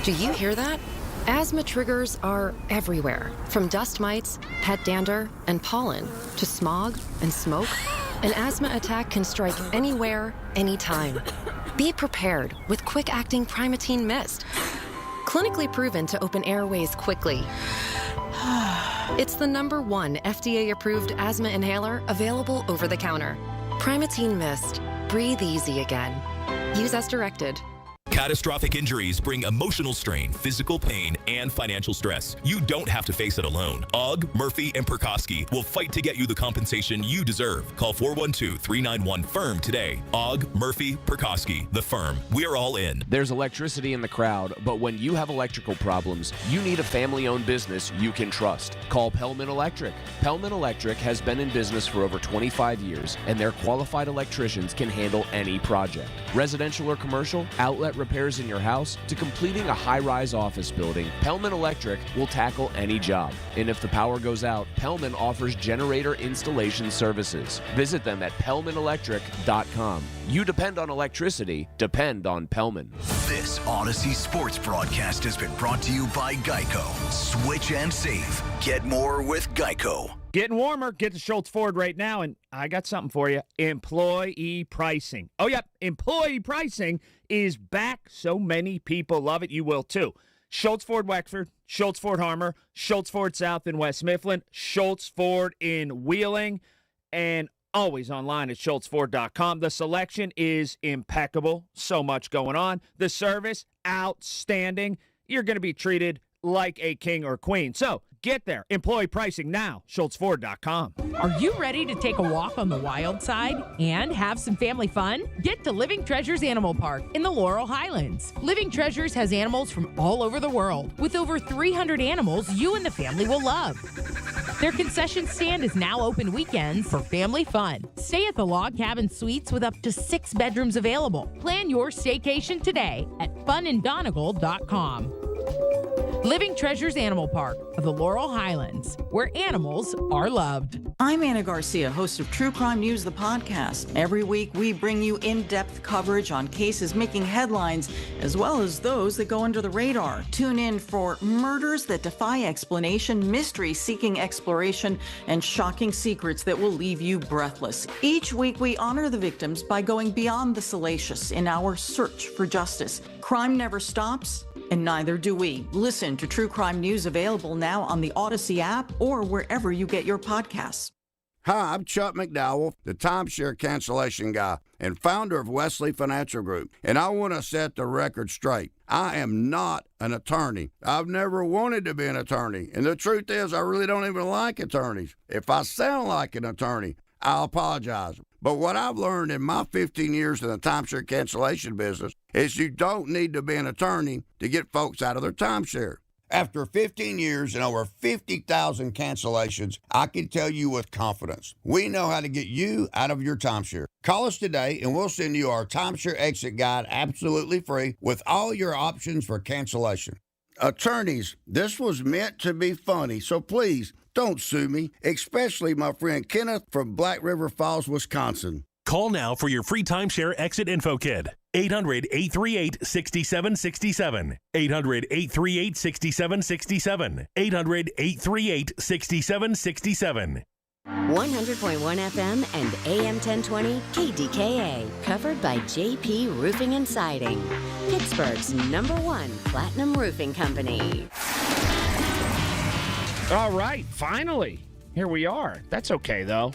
Do you hear that? Asthma triggers are everywhere, from dust mites, pet dander, and pollen, to smog and smoke. An asthma attack can strike anywhere, anytime. Be prepared with quick-acting Primatene Mist. Clinically proven to open airways quickly. It's the #1 FDA-approved asthma inhaler available over the counter. Primatene Mist. Breathe easy again. Use as directed. Catastrophic injuries bring emotional strain, physical pain, and financial stress. You don't have to face it alone. Og, Murphy, and Perkowski will fight to get you the compensation you deserve. Call 412-391-FIRM today. Og, Murphy, Perkowski, the firm. We're all in. There's electricity in the crowd, but when you have electrical problems, you need a family-owned business you can trust. Call Pellman Electric. Pellman Electric has been in business for over 25 years, and their qualified electricians can handle any project. Residential or commercial, outlet repairs in your house, to completing a high-rise office building, Pellman Electric will tackle any job. And if the power goes out, Pellman offers generator installation services. Visit them at PellmanElectric.com. You depend on electricity, depend on Pellman. This Odyssey Sports broadcast has been brought to you by Geico. Switch and save. Get more with Geico. Getting warmer. Get to Schultz Ford right now, and I got something for you. Employee pricing. Oh, yep. Employee pricing is back. So many people love it. You will, too. Schultz Ford Wexford, Schultz Ford Harmer, Schultz Ford South in West Mifflin, Schultz Ford in Wheeling, and always online at schultzford.com. The selection is impeccable. So much going on. The service, outstanding. You're going to be treated like a king or queen. So get there. Employee pricing now. schultzford.com. Are you ready to take a walk on the wild side and have some family fun? Get to Living Treasures Animal Park in the Laurel Highlands. Living Treasures has animals from all over the world. With over 300 animals you and the family will love. Their concession stand is now open weekends for family fun. Stay at the Log Cabin Suites with up to 6 bedrooms available. Plan your staycation today at funanddonegal.com. Living Treasures Animal Park of the Laurel Highlands, where animals are loved. I'm Anna Garcia, host of True Crime News, the podcast. Every week, we bring you in-depth coverage on cases making headlines, as well as those that go under the radar. Tune in for murders that defy explanation, mysteries seeking exploration, and shocking secrets that will leave you breathless. Each week, we honor the victims by going beyond the salacious in our search for justice. Crime never stops, and neither do we. Listen to True Crime News available now on the Odyssey app or wherever you get your podcasts. Hi, I'm Chuck McDowell, the timeshare cancellation guy and founder of Wesley Financial Group, and I want to set the record straight. I am not an attorney. I've never wanted to be an attorney, and the truth is I really don't even like attorneys. If I sound like an attorney, I'll apologize. But what I've learned in my 15 years in the timeshare cancellation business is you don't need to be an attorney to get folks out of their timeshare. After 15 years and over 50,000 cancellations, I can tell you with confidence, we know how to get you out of your timeshare. Call us today and we'll send you our timeshare exit guide absolutely free with all your options for cancellation. Attorneys, this was meant to be funny, so please don't sue me, especially my friend Kenneth from Black River Falls, Wisconsin. Call now for your free timeshare exit info kit. 800-838-6767. 800-838-6767. 800-838-6767. 100.1 FM and AM 1020 KDKA. Covered by JP Roofing and Siding. Pittsburgh's #1 platinum roofing company. All right, finally. Here we are. That's okay, though.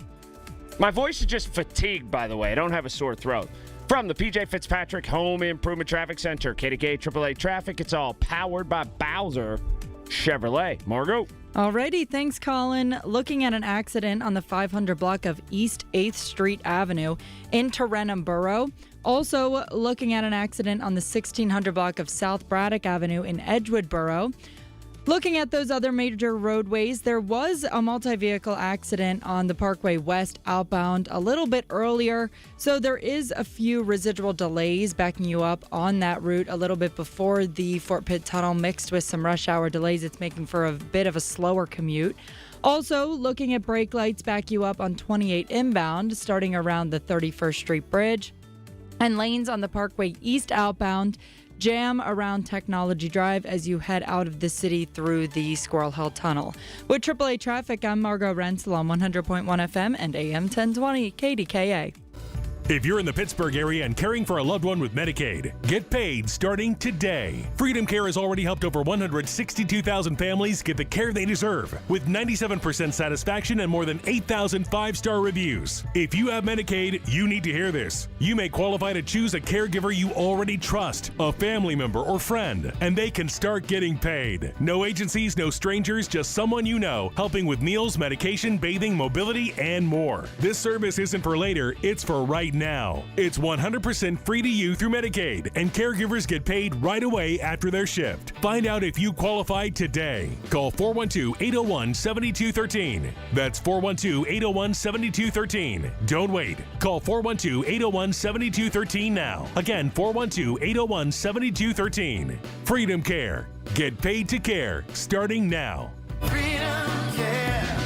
My voice is just fatigued, by the way. I don't have a sore throat. From the PJ Fitzpatrick Home Improvement Traffic Center, KDKA AAA Traffic, it's all powered by Bowser Chevrolet. Margo. Alrighty, thanks, Colin. Looking at an accident on the 500 block of East 8th Street Avenue in Tarentum Borough. Also looking at an accident on the 1600 block of South Braddock Avenue in Edgewood Borough. Looking at those other major roadways, there was a multi-vehicle accident on the Parkway West outbound a little bit earlier, so there is a few residual delays backing you up on that route a little bit before the Fort Pitt Tunnel, mixed with some rush hour delays. It's making for a bit of a slower commute. Also, looking at brake lights back you up on 28 inbound, starting around the 31st Street Bridge, and lanes on the Parkway East outbound jam around Technology Drive as you head out of the city through the Squirrel Hill Tunnel. With AAA Traffic, I'm Margo Rensel on 100.1 FM and AM 1020 KDKA. If you're in the Pittsburgh area and caring for a loved one with Medicaid, get paid starting today. Freedom Care has already helped over 162,000 families get the care they deserve, with 97% satisfaction and more than 8,000 five-star reviews. If you have Medicaid, you need to hear this. You may qualify to choose a caregiver you already trust, a family member or friend, and they can start getting paid. No agencies, no strangers, just someone you know, helping with meals, medication, bathing, mobility, and more. This service isn't for later, it's for right now. It's 100% free to you through Medicaid, and caregivers get paid right away after their shift. Find out if you qualify today. Call 412-801-7213. That's 412-801-7213. Don't wait. Call 412-801-7213 now. Again, 412-801-7213. Freedom Care. Get paid to care starting now. Freedom Care.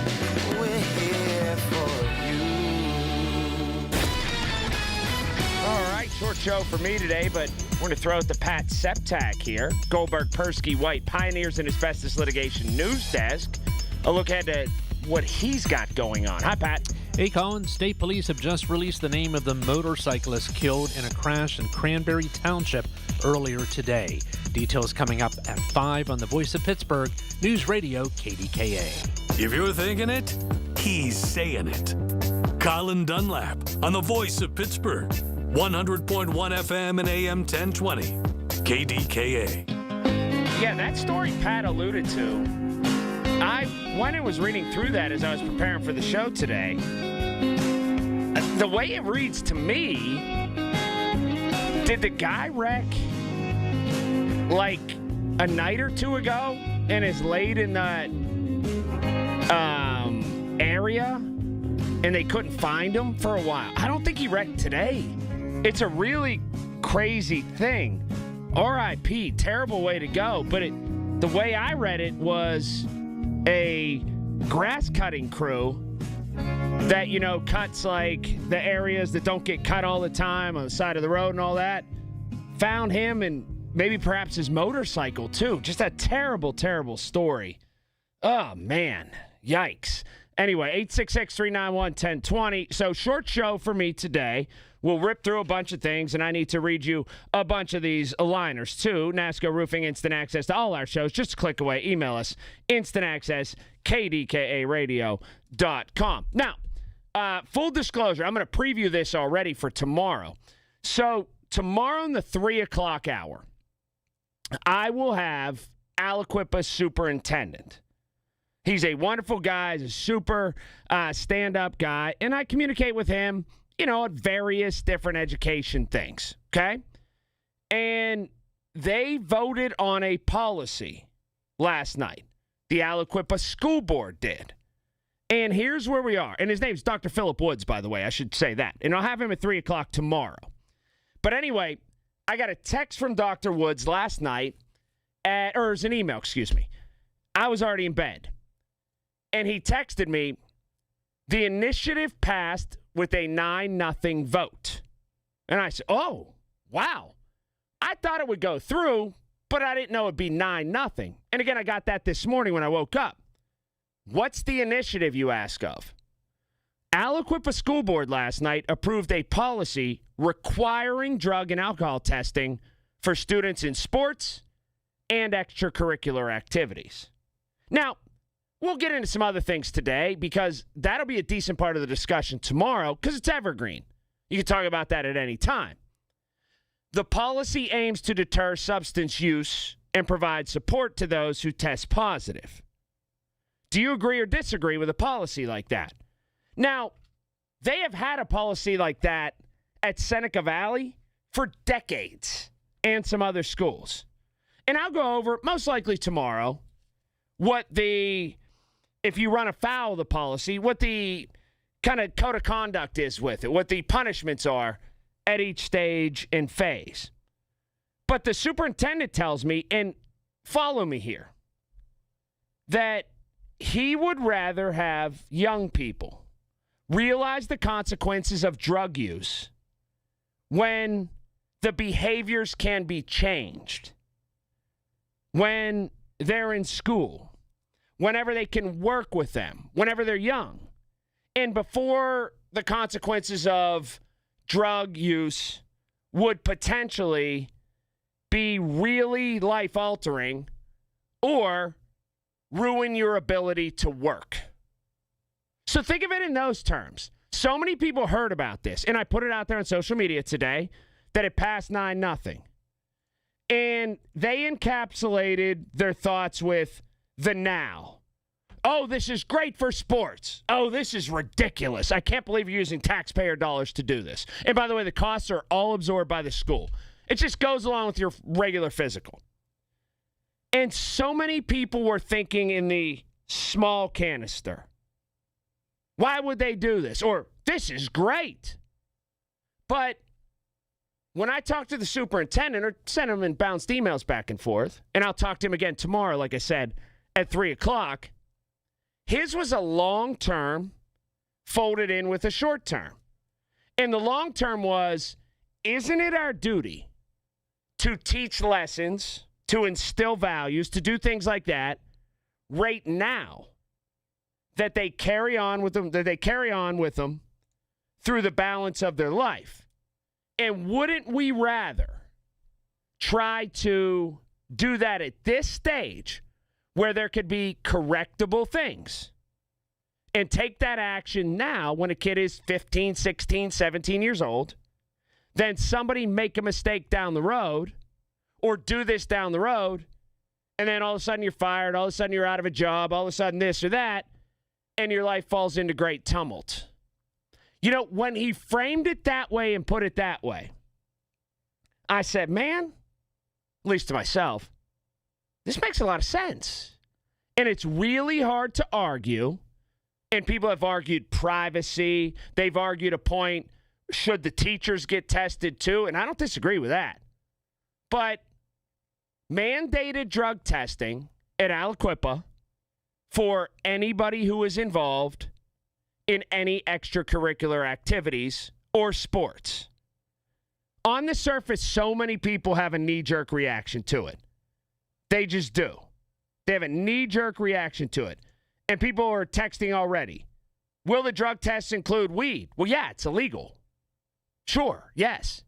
We're here for you. All right, short show for me today, but we're going to throw out the Pat Septak here. Goldberg, Persky, White, Pioneers and Asbestos Litigation News Desk. A look ahead to what he's got going on. Hi, Pat. Hey, Colin. State police have just released the name of the motorcyclist killed in a crash in Cranberry Township earlier today. Details coming up at 5 on the Voice of Pittsburgh, News Radio KDKA. If you're thinking it, he's saying it. Colin Dunlap on the Voice of Pittsburgh, 100.1 FM and AM 1020, KDKA. Yeah, that story Pat alluded to, when I was reading through that as I was preparing for the show today, the way it reads to me, did the guy wreck like a night or two ago and is laid in that area and they couldn't find him for a while? I don't think he wrecked today. It's a really crazy thing. R.I.P. Terrible way to go. But the way I read it was a grass cutting crew that, cuts like the areas that don't get cut all the time on the side of the road and all that. Found him and maybe perhaps his motorcycle too. Just a terrible, terrible story. Oh, man. Yikes. Anyway, 866-391-1020. So short show for me today. we'll rip through a bunch of things, and I need to read you a bunch of these liners, too. NASCO Roofing, instant access to all our shows. Just a click away. Email us, instanaccess@kdkaradio.com. Now, full disclosure, I'm going to preview this already for tomorrow. So, tomorrow in the 3 o'clock hour, I will have Aliquippa's superintendent. He's a wonderful guy. He's a super stand-up guy. And I communicate with him, at various different education things, okay? And they voted on a policy last night. The Aliquippa School Board did. And here's where we are. And his name's Dr. Philip Woods, by the way. I should say that. And I'll have him at 3 o'clock tomorrow. But anyway, I got a text from Dr. Woods last night, or it was an email, excuse me. I was already in bed. And he texted me, the initiative passed with a 9-0 vote. And I said, oh, wow. I thought it would go through, but I didn't know it'd be 9-0. And again, I got that this morning when I woke up. What's the initiative, you ask of? Aliquippa School Board last night approved a policy requiring drug and alcohol testing for students in sports and extracurricular activities. Now, we'll get into some other things today because that'll be a decent part of the discussion tomorrow because it's evergreen. You can talk about that at any time. The policy aims to deter substance use and provide support to those who test positive. Do you agree or disagree with a policy like that? Now, they have had a policy like that at Seneca Valley for decades and some other schools. And I'll go over, most likely tomorrow, if you run afoul of the policy, what the kind of code of conduct is with it, what the punishments are at each stage and phase. But the superintendent tells me, and follow me here, that he would rather have young people realize the consequences of drug use when the behaviors can be changed, when they're in school, whenever they can work with them, whenever they're young, and before the consequences of drug use would potentially be really life-altering or ruin your ability to work. So think of it in those terms. So many people heard about this, and I put it out there on social media today, that it passed 9-0. And they encapsulated their thoughts with the now. Oh, this is great for sports. Oh, this is ridiculous. I can't believe you're using taxpayer dollars to do this. And by the way, the costs are all absorbed by the school. It just goes along with your regular physical. And so many people were thinking in the small canister. Why would they do this? Or, this is great. But when I talked to the superintendent, or sent him in bounced emails back and forth, and I'll talk to him again tomorrow, like I said, at 3 o'clock, his was a long-term folded in with a short-term. And the long-term was, isn't it our duty to teach lessons, to instill values, to do things like that right now, that they carry on with them, through the balance of their life? And wouldn't we rather try to do that at this stage where there could be correctable things and take that action now when a kid is 15, 16, 17 years old, than somebody make a mistake down the road or do this down the road, and then all of a sudden you're fired, all of a sudden you're out of a job, all of a sudden this or that, and your life falls into great tumult. You know, when he framed it that way and put it that way, I said, man, at least to myself, this makes a lot of sense. And it's really hard to argue. And people have argued privacy. They've argued a point, should the teachers get tested too? And I don't disagree with that. But mandated drug testing at Aliquippa for anybody who is involved in any extracurricular activities or sports. On the surface, so many people have a knee-jerk reaction to it. They just do. They have a knee-jerk reaction to it. And people are texting already. Will the drug tests include weed? Well, yeah, it's illegal. Sure, yes.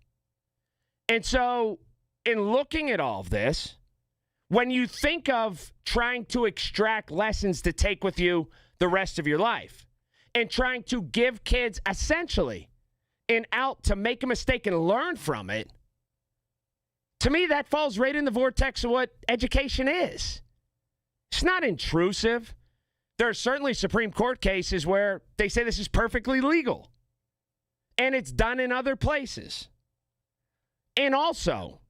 And so, in looking at all of this, when you think of trying to extract lessons to take with you the rest of your life and trying to give kids essentially an out to make a mistake and learn from it, to me, that falls right in the vortex of what education is. It's not intrusive. There are certainly Supreme Court cases where they say this is perfectly legal. And it's done in other places. And also,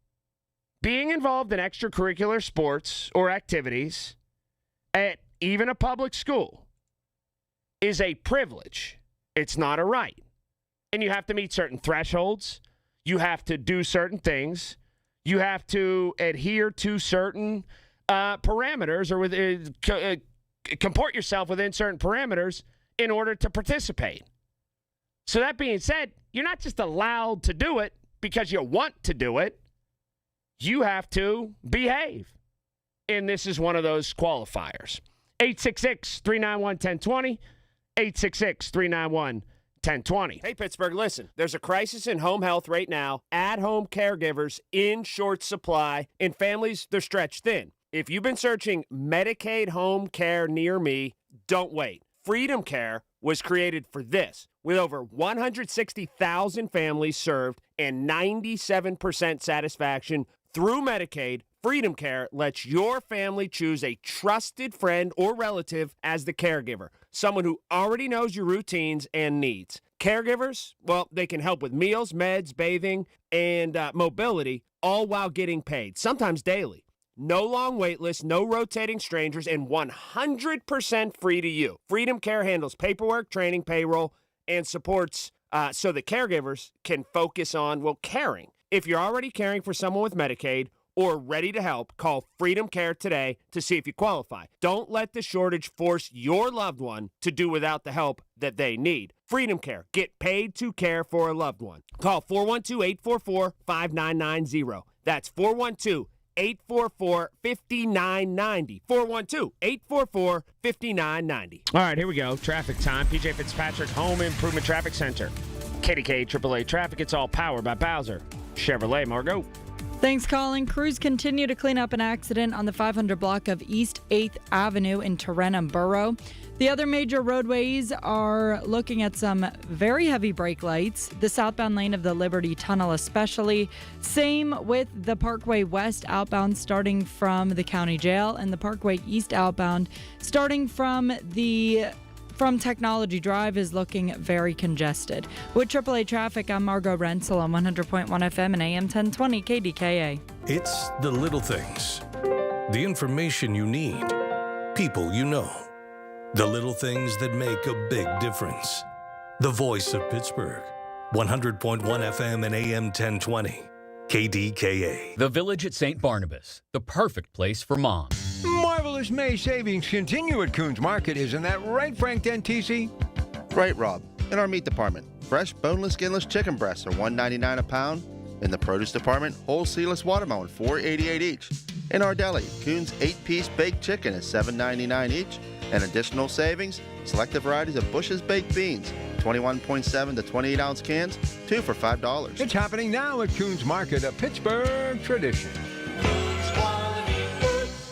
being involved in extracurricular sports or activities at even a public school is a privilege. It's not a right. And you have to meet certain thresholds. You have to do certain things. You have to adhere to certain parameters or comport yourself within certain parameters in order to participate. So that being said, you're not just allowed to do it because you want to do it. You have to behave. And this is one of those qualifiers. 866-391-1020. 866-391-1020. Hey, Pittsburgh, listen. There's a crisis in home health right now. At-home caregivers in short supply, and families, they're stretched thin. If you've been searching Medicaid home care near me, don't wait. Freedom Care was created for this. With over 160,000 families served and 97% satisfaction through Medicaid, Freedom Care lets your family choose a trusted friend or relative as the caregiver, someone who already knows your routines and needs. Caregivers, well, they can help with meals, meds, bathing, and mobility, all while getting paid, sometimes daily. No long wait lists, no rotating strangers, and 100% free to you. Freedom Care handles paperwork, training, payroll, and supports so the caregivers can focus on, well, caring. If you're already caring for someone with Medicaid or ready to help, call Freedom Care today to see if you qualify. Don't let the shortage force your loved one to do without the help that they need. Freedom Care. Get paid to care for a loved one. Call 412-844-5990. That's 412-844-5990. 412-844-5990. All right, here we go. Traffic time. PJ Fitzpatrick Home Improvement Traffic Center. KDKA AAA Traffic. It's all powered by Bowser Chevrolet. Margot. Thanks, Colin. Crews continue to clean up an accident on the 500 block of East 8th Avenue in Tarentum Borough. The other major roadways are looking at some very heavy brake lights. The southbound lane of the Liberty Tunnel especially. Same with the Parkway West outbound starting from the county jail, and the Parkway East outbound starting from Technology Drive is looking very congested. With AAA Traffic, I'm Margot Rensel on 100.1 FM and AM 1020 KDKA. It's the little things. The information you need. People you know. The little things that make a big difference. The voice of Pittsburgh. 100.1 FM and AM 1020 KDKA. The Village at St. Barnabas. The perfect place for moms. Marvelous May savings continue at Coons Market. Isn't that right, Frank Dentisi? Right, Rob. In our meat department, fresh, boneless, skinless chicken breasts are $1.99 a pound. In the produce department, whole seedless watermelon, $4.88 each. In our deli, Coons 8-piece baked chicken is $7.99 each. And additional savings, selected varieties of Bush's baked beans, 21.7 to 28-ounce cans, 2 for $5. It's happening now at Coons Market, a Pittsburgh tradition.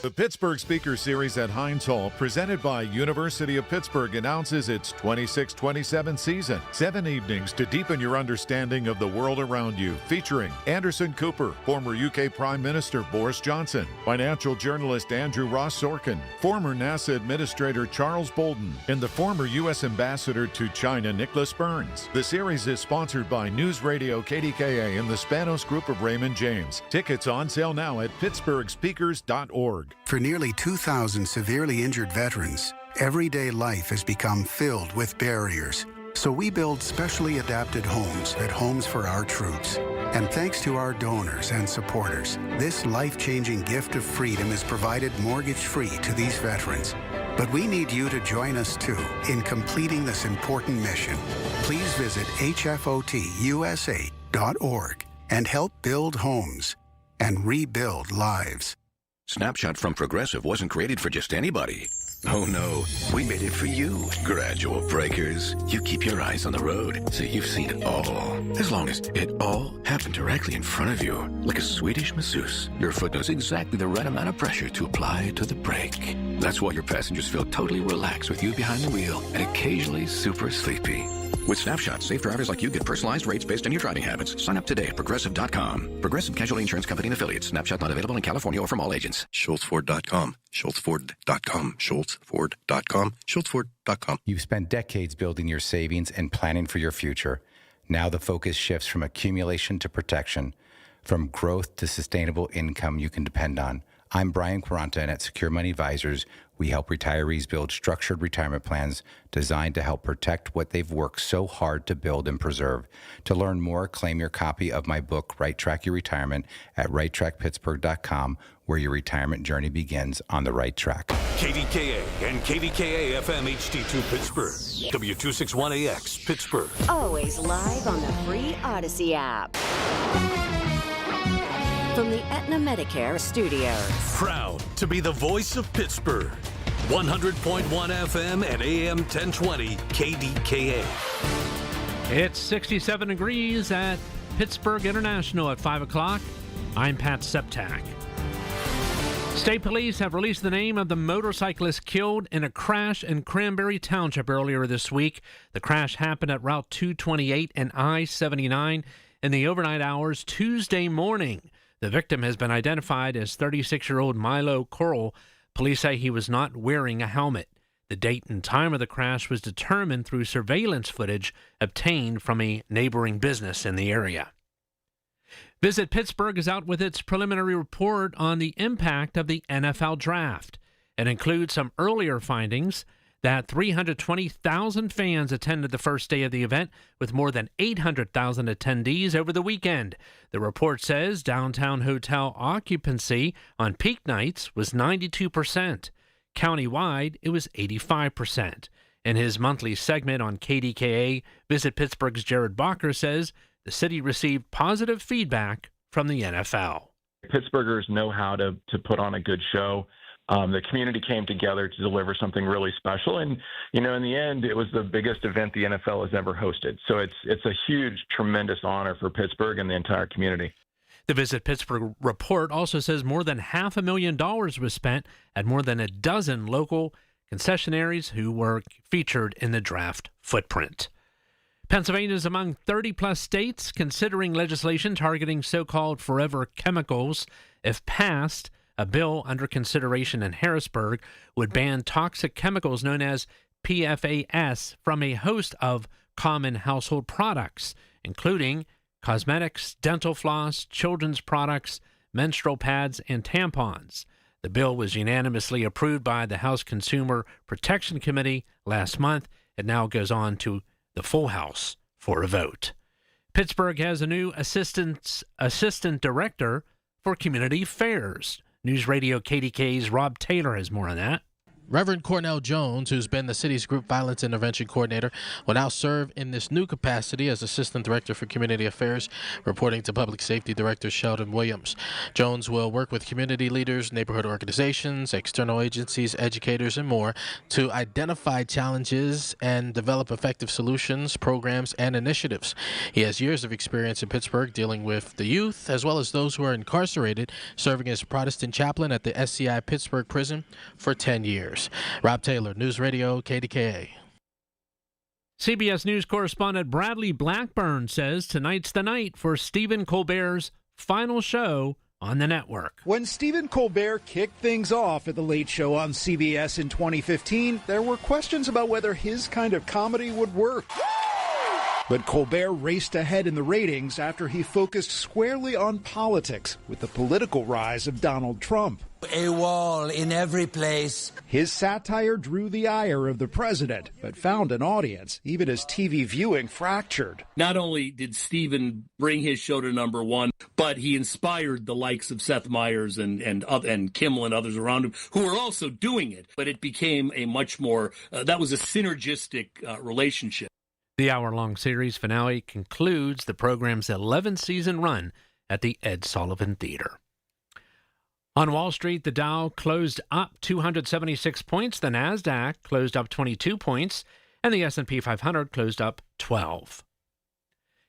The Pittsburgh Speaker Series at Heinz Hall, presented by University of Pittsburgh, announces its 26-27 season. 7 evenings to deepen your understanding of the world around you, featuring Anderson Cooper, former UK Prime Minister Boris Johnson, financial journalist Andrew Ross Sorkin, former NASA Administrator Charles Bolden, and the former U.S. Ambassador to China Nicholas Burns. The series is sponsored by News Radio KDKA and the Spanos Group of Raymond James. Tickets on sale now at pittsburghspeakers.org. For nearly 2,000 severely injured veterans, everyday life has become filled with barriers. So we build specially adapted homes at Homes for Our Troops. And thanks to our donors and supporters, this life-changing gift of freedom is provided mortgage-free to these veterans. But we need you to join us, too, in completing this important mission. Please visit hfotusa.org and help build homes and rebuild lives. Snapshot from Progressive wasn't created for just anybody. Oh no, we made it for you, gradual breakers. You keep your eyes on the road, so you've seen it all. As long as it all happened directly in front of you, like a Swedish masseuse, your foot knows exactly the right amount of pressure to apply to the brake. That's why your passengers feel totally relaxed with you behind the wheel and occasionally super sleepy. With Snapshot, safe drivers like you get personalized rates based on your driving habits. Sign up today at Progressive.com. Progressive Casualty Insurance Company and Affiliates. Snapshot not available in California or from all agents. SchultzFord.com. SchultzFord.com. SchultzFord.com. SchultzFord.com. You've spent decades building your savings and planning for your future. Now the focus shifts from accumulation to protection, from growth to sustainable income you can depend on. I'm Brian Quaranta, and at Secure Money Advisors, we help retirees build structured retirement plans designed to help protect what they've worked so hard to build and preserve. To learn more, claim your copy of my book, Right Track Your Retirement, at righttrackpittsburgh.com, where your retirement journey begins on the right track. KDKA and KDKA-FM HD2 Pittsburgh. W261AX Pittsburgh. Always live on the free Odyssey app. From the Aetna Medicare studios. Proud to be the voice of Pittsburgh. 100.1 FM and AM 1020 KDKA. It's 67 degrees at Pittsburgh International at 5 o'clock. I'm Pat Septak. State police have released the name of the motorcyclist killed in a crash in Cranberry Township earlier this week. The crash happened at Route 228 and I-79 in the overnight hours Tuesday morning. The victim has been identified as 36-year-old Milo Coral. Police say he was not wearing a helmet. The date and time of the crash was determined through surveillance footage obtained from a neighboring business in the area. Visit Pittsburgh is out with its preliminary report on the impact of the NFL Draft. It includes some earlier findings that 320,000 fans attended the first day of the event, with more than 800,000 attendees over the weekend. The report says downtown hotel occupancy on peak nights was 92%. Countywide, it was 85%. In his monthly segment on KDKA, Visit Pittsburgh's Jared Bacher says the city received positive feedback from the NFL. Pittsburghers know how to put on a good show. The community came together to deliver something really special. And, in the end, it was the biggest event the NFL has ever hosted. So it's a huge, tremendous honor for Pittsburgh and the entire community. The Visit Pittsburgh report also says more than $500,000 was spent at more than a dozen local concessionaires who were featured in the draft footprint. Pennsylvania is among 30-plus states considering legislation targeting so-called forever chemicals. If passed, a bill under consideration in Harrisburg would ban toxic chemicals known as PFAS from a host of common household products, including cosmetics, dental floss, children's products, menstrual pads, and tampons. The bill was unanimously approved by the House Consumer Protection Committee last month. It now goes on to the full House for a vote. Pittsburgh has a new assistant director for community affairs. News Radio KDK's Rob Taylor has more on that. Reverend Cornell Jones, who's been the city's group violence intervention coordinator, will now serve in this new capacity as Assistant Director for Community Affairs, reporting to Public Safety Director Sheldon Williams. Jones will work with community leaders, neighborhood organizations, external agencies, educators, and more to identify challenges and develop effective solutions, programs, and initiatives. He has years of experience in Pittsburgh dealing with the youth as well as those who are incarcerated, serving as Protestant chaplain at the SCI Pittsburgh Prison for 10 years. Rob Taylor, News Radio, KDKA. CBS News correspondent Bradley Blackburn says tonight's the night for Stephen Colbert's final show on the network. When Stephen Colbert kicked things off at The Late Show on CBS in 2015, there were questions about whether his kind of comedy would work. But Colbert raced ahead in the ratings after he focused squarely on politics with the political rise of Donald Trump. A wall in every place. His satire drew the ire of the president, but found an audience, even as TV viewing fractured. Not only did Stephen bring his show to number one, but he inspired the likes of Seth Meyers and Kimmel and others around him who were also doing it. But it became a much more, that was a synergistic relationship. The hour-long series finale concludes the program's 11-season run at the Ed Sullivan Theater. On Wall Street, the Dow closed up 276 points. The Nasdaq closed up 22 points, and the S&P 500 closed up 12.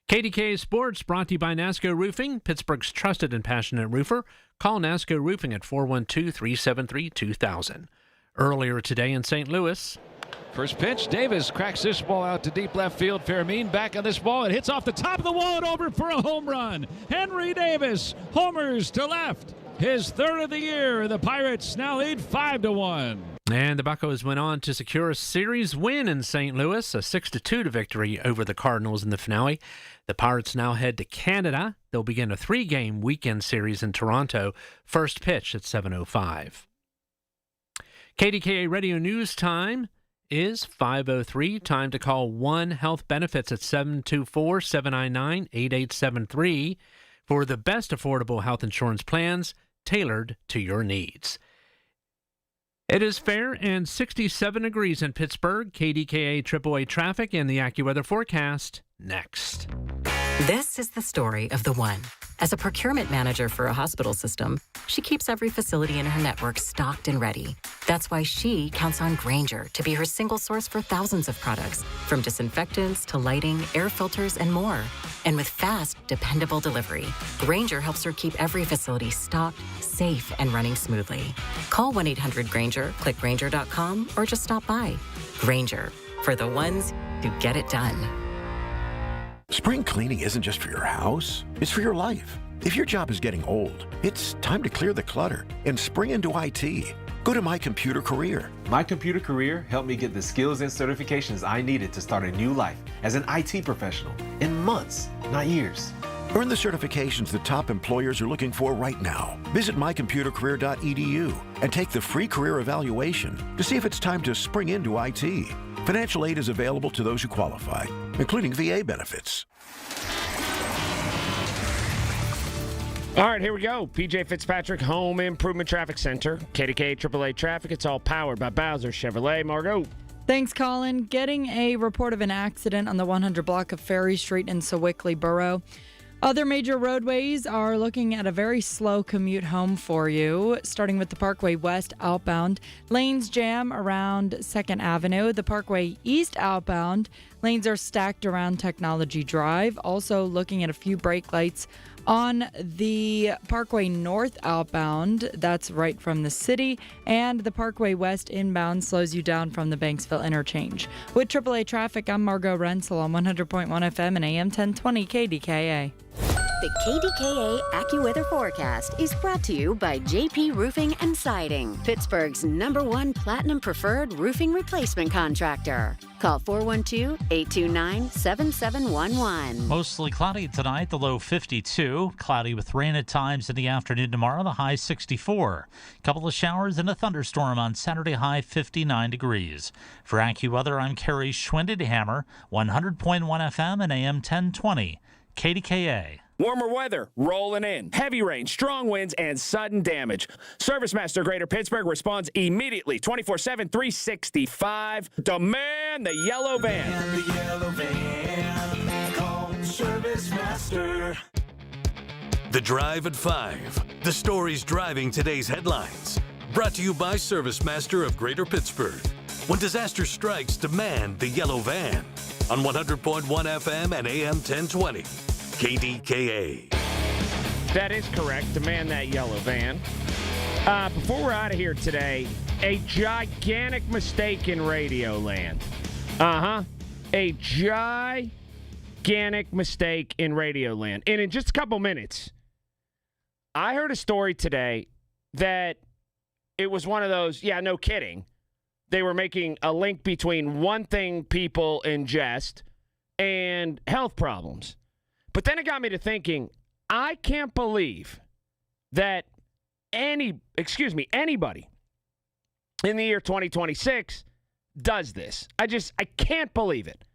KDKA Sports brought to you by NASCO Roofing, Pittsburgh's trusted and passionate roofer. Call NASCO Roofing at 412-373-2000. Earlier today in St. Louis. First pitch, Davis cracks this ball out to deep left field. Fermin back on this ball. It hits off the top of the wall and over for a home run. Henry Davis homers to left. His third of the year. The Pirates now lead 5-1. And the Buccos went on to secure a series win in St. Louis, a 6-2 victory over the Cardinals in the finale. The Pirates now head to Canada. They'll begin a 3-game weekend series in Toronto. First pitch at 7:05. KDKA Radio News time is 5:03. Time to call One Health Benefits at 724-799-8873 for the best affordable health insurance plans tailored to your needs. It is fair and 67 degrees in Pittsburgh. KDKA AAA traffic and the AccuWeather forecast next. This is the story of the One. As a procurement manager for a hospital system, she keeps every facility in her network stocked and ready. That's why she counts on Grainger to be her single source for thousands of products, from disinfectants to lighting, air filters, and more. And with fast, dependable delivery, Grainger helps her keep every facility stocked, safe, and running smoothly. Call 1-800-GRAINGER, click Grainger.com, or just stop by. Grainger, for the ones who get it done. Spring cleaning isn't just for your house, it's for your life. If your job is getting old, it's time to clear the clutter and spring into IT. Go to My Computer Career. My Computer Career helped me get the skills and certifications I needed to start a new life as an IT professional in months, not years. Earn the certifications the top employers are looking for right now. Visit mycomputercareer.edu and take the free career evaluation to see if it's time to spring into IT. Financial aid is available to those who qualify, including VA benefits. All right, here we go. PJ Fitzpatrick Home Improvement Traffic Center. KDKA AAA Traffic. It's all powered by Bowser Chevrolet. Margot. Thanks, Colin. Getting a report of an accident on the 100 block of Ferry Street in Sewickley Borough. Other major roadways are looking at a very slow commute home for you, starting with the Parkway West outbound. Lanes jam around 2nd Avenue. The Parkway East outbound, lanes are stacked around Technology Drive. Also looking at a few brake lights on the Parkway North outbound. That's right from the city. And the Parkway West inbound slows you down from the Banksville interchange. With AAA traffic, I'm Margot Rensel on 100.1 FM and AM 1020 KDKA. The KDKA AccuWeather forecast is brought to you by JP Roofing and Siding, Pittsburgh's #1 Platinum Preferred Roofing Replacement Contractor. Call 412-829-7711. Mostly cloudy tonight, the low 52. Cloudy with rain at times in the afternoon tomorrow, the high 64. Couple of showers and a thunderstorm on Saturday, high 59 degrees. For AccuWeather, I'm Kerry Schwindenhammer, 100.1 FM and AM 1020. KDKA. Warmer weather rolling in. Heavy rain, strong winds, and sudden damage. Service Master Greater Pittsburgh responds immediately, 24/7, 365. Demand the yellow van. The yellow van. Call Service Master. The Drive at 5. The stories driving today's headlines. Brought to you by Service Master of Greater Pittsburgh. When disaster strikes, demand the yellow van. On 100.1 FM and AM 1020. KDKA. That is correct. Demand that yellow van. Before we're out of here today, a gigantic mistake in Radio Land. A gigantic mistake in Radio Land. And in just a couple minutes, I heard a story today that it was one of those, yeah, no kidding. They were making a link between one thing people ingest and health problems. But then it got me to thinking, I can't believe that anybody in the year 2026 does this. I can't believe it.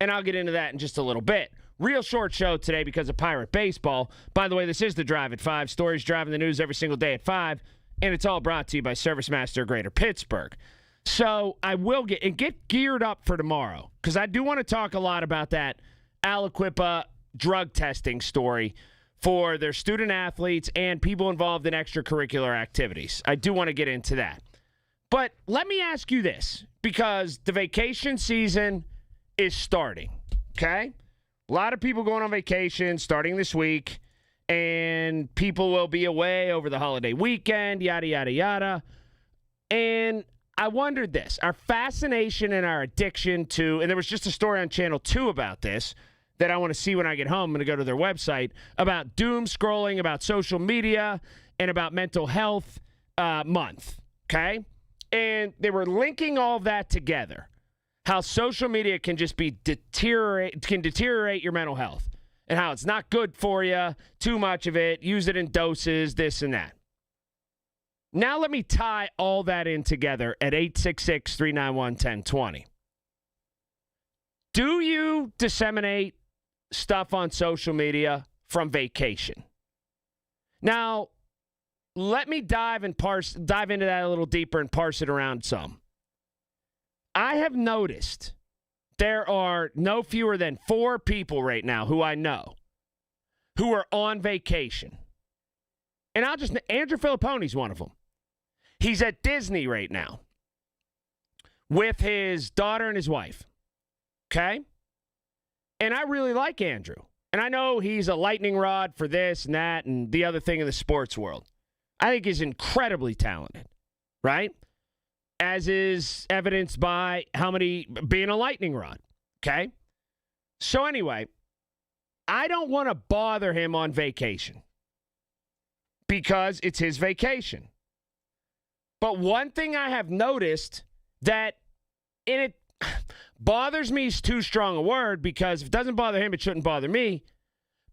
And I'll get into that in just a little bit. Real short show today because of Pirate Baseball. By the way, this is the Drive at 5. Stories driving the news every single day at 5. And it's all brought to you by Service Master Greater Pittsburgh. So I will get geared up for tomorrow because I do want to talk a lot about that Aliquippa drug testing story for their student athletes and people involved in extracurricular activities. I do want to get into that. But let me ask you this, because the vacation season is starting, okay? A lot of people going on vacation starting this week, and people will be away over the holiday weekend, yada, yada, yada. And I wondered this, our fascination and our addiction to, and there was just a story on Channel 2 about this that I want to see when I get home. I'm going to go to their website, about doom scrolling, about social media, and about mental health month, okay? And they were linking all of that together, how social media can just be deteriorate your mental health, and how it's not good for you, too much of it, use it in doses, this and that. Now let me tie all that in together at 866-391-1020. Do you disseminate stuff on social media from vacation? Now, let me dive into that a little deeper and parse it around some. I have noticed there are no fewer than 4 people right now who I know who are on vacation. And Andrew Filippone's one of them. He's at Disney right now with his daughter and his wife. Okay? And I really like Andrew. And I know he's a lightning rod for this and that and the other thing in the sports world. I think he's incredibly talented, right? As is evidenced by being a lightning rod, okay? So anyway, I don't want to bother him on vacation because it's his vacation. But one thing I have noticed that, and it bothers me is too strong a word, because if it doesn't bother him, it shouldn't bother me.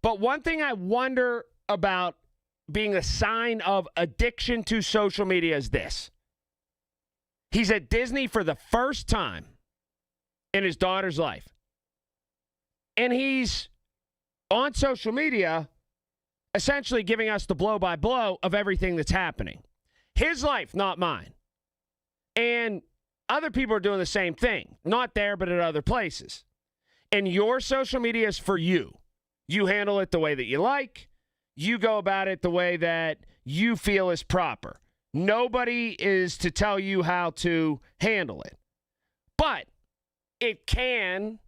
But one thing I wonder about being a sign of addiction to social media is this. He's at Disney for the first time in his daughter's life. And he's on social media essentially giving us the blow-by-blow of everything that's happening. His life, not mine. And other people are doing the same thing. Not there, but at other places. And your social media is for you. You handle it the way that you like. You go about it the way that you feel is proper. Nobody is to tell you how to handle it. But it can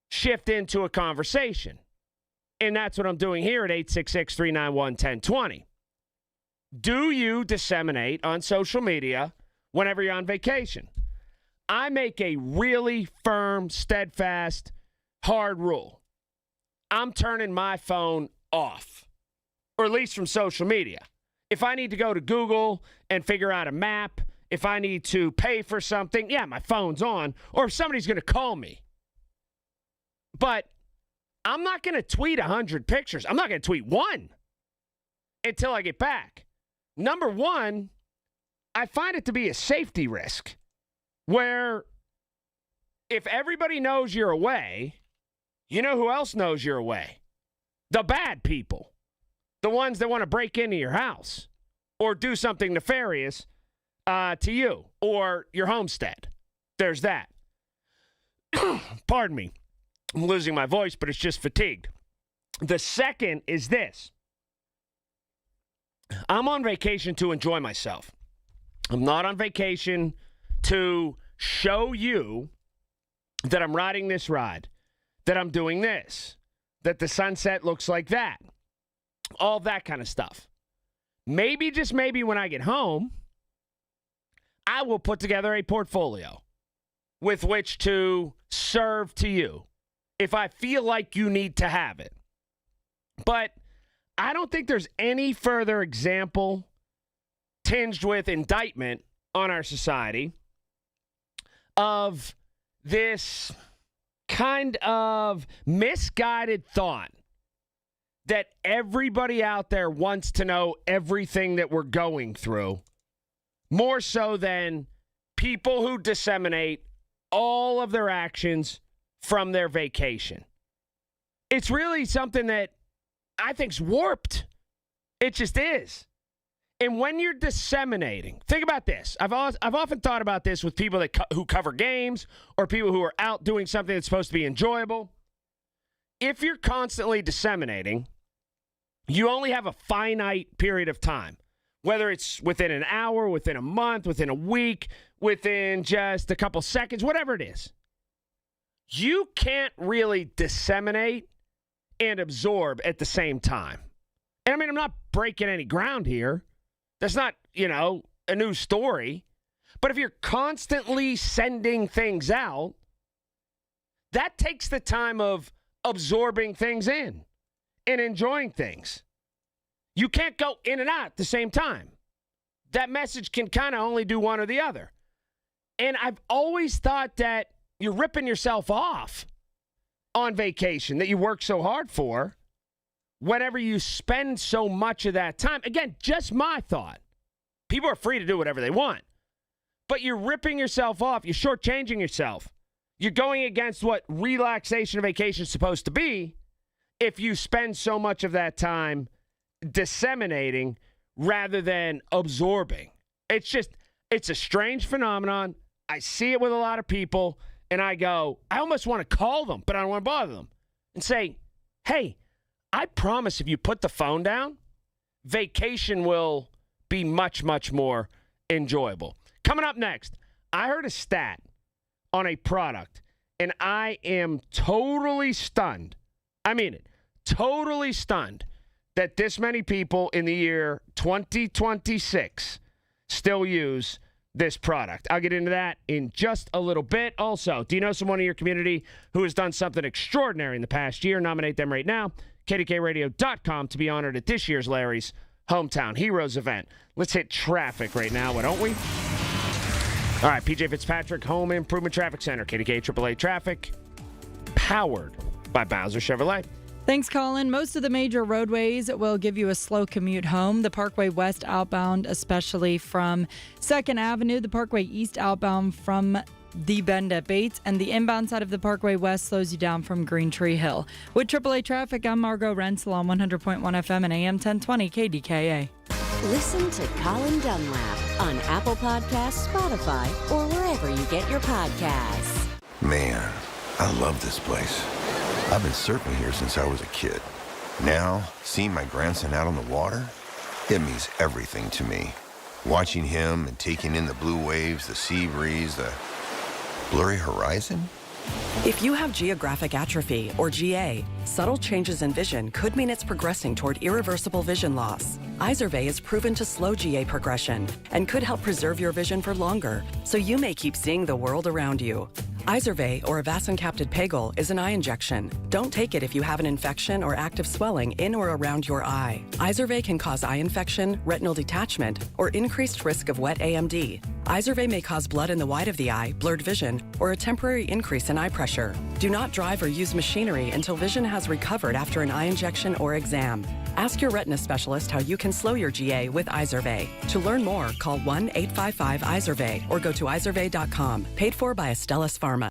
shift into a conversation. And that's what I'm doing here at 866-391-1020. Do you disseminate on social media whenever you're on vacation? I make a really firm, steadfast, hard rule. I'm turning my phone off. Or at least from social media. If I need to go to Google and figure out a map, if I need to pay for something, yeah, my phone's on. Or if somebody's going to call me. But I'm not going to tweet 100 pictures. I'm not going to tweet one until I get back. Number one, I find it to be a safety risk where if everybody knows you're away, you know who else knows you're away? The bad people. The ones that want to break into your house or do something nefarious to you or your homestead. There's that. Pardon me. I'm losing my voice, but it's just fatigued. The second is this. I'm on vacation to enjoy myself. I'm not on vacation to show you that I'm riding this ride, that I'm doing this, that the sunset looks like that. All that kind of stuff. Maybe, just maybe, when I get home, I will put together a portfolio with which to serve to you if I feel like you need to have it. But I don't think there's any further example tinged with indictment on our society of this kind of misguided thought that everybody out there wants to know everything that we're going through, more so than people who disseminate all of their actions from their vacation. It's really something that I think's warped. It just is. And when you're disseminating, think about this. I've often thought about this with people who cover games or people who are out doing something that's supposed to be enjoyable. If you're constantly disseminating, You only have a finite period of time, whether it's within an hour, within a month, within a week, within just a couple seconds, whatever it is. You can't really disseminate and absorb at the same time. And I mean, I'm not breaking any ground here. That's not, a new story. But if you're constantly sending things out, that takes the time of absorbing things in and enjoying things. You can't go in and out at the same time. That message can kind of only do one or the other. And I've always thought that you're ripping yourself off on vacation that you work so hard for whenever you spend so much of that time. Again, just my thought. People are free to do whatever they want. But you're ripping yourself off. You're shortchanging yourself. You're going against what relaxation of vacation is supposed to be if you spend so much of that time disseminating rather than absorbing. It's a strange phenomenon. I see it with a lot of people, and I almost want to call them, but I don't want to bother them, and say, hey, I promise if you put the phone down, vacation will be much, much more enjoyable. Coming up next, I heard a stat on a product, and I am totally stunned. I mean it, totally stunned that this many people in the year 2026 still use this product. I'll get into that in just a little bit. Also, do you know someone in your community who has done something extraordinary in the past year? Nominate them right now. KDKARadio.com to be honored at this year's Larry's Hometown Heroes event. Let's hit traffic right now, why don't we? All right, PJ Fitzpatrick, Home Improvement Traffic Center, KDKA AAA Traffic, powered by Bowser Chevrolet. Thanks, Colin. Most of the major roadways will give you a slow commute home. The Parkway West outbound, especially from 2nd Avenue, the Parkway East outbound from the bend at Bates, and the inbound side of the Parkway West slows you down from Green Tree Hill. With AAA Traffic, I'm Margot Rensel on 100.1 FM and AM 1020 KDKA. Listen to Colin Dunlap on Apple Podcasts, Spotify, or wherever you get your podcasts. Man, I love this place. I've been surfing here since I was a kid. Now, seeing my grandson out on the water, it means everything to me. Watching him and taking in the blue waves, the sea breeze, the blurry horizon. If you have geographic atrophy, or GA, subtle changes in vision could mean it's progressing toward irreversible vision loss. Izervay is proven to slow GA progression and could help preserve your vision for longer, so you may keep seeing the world around you. Izervay, or avacincaptad pegol, is an eye injection. Don't take it if you have an infection or active swelling in or around your eye. Izervay can cause eye infection, retinal detachment, or increased risk of wet AMD. Izervay may cause blood in the white of the eye, blurred vision, or a temporary increase in eye pressure. Do not drive or use machinery until vision has recovered after an eye injection or exam. Ask your retina specialist how you can slow your GA with Izervay. To learn more, call 1-855-IZERVAY or go to izervay.com. Paid for by Astellas Pharma.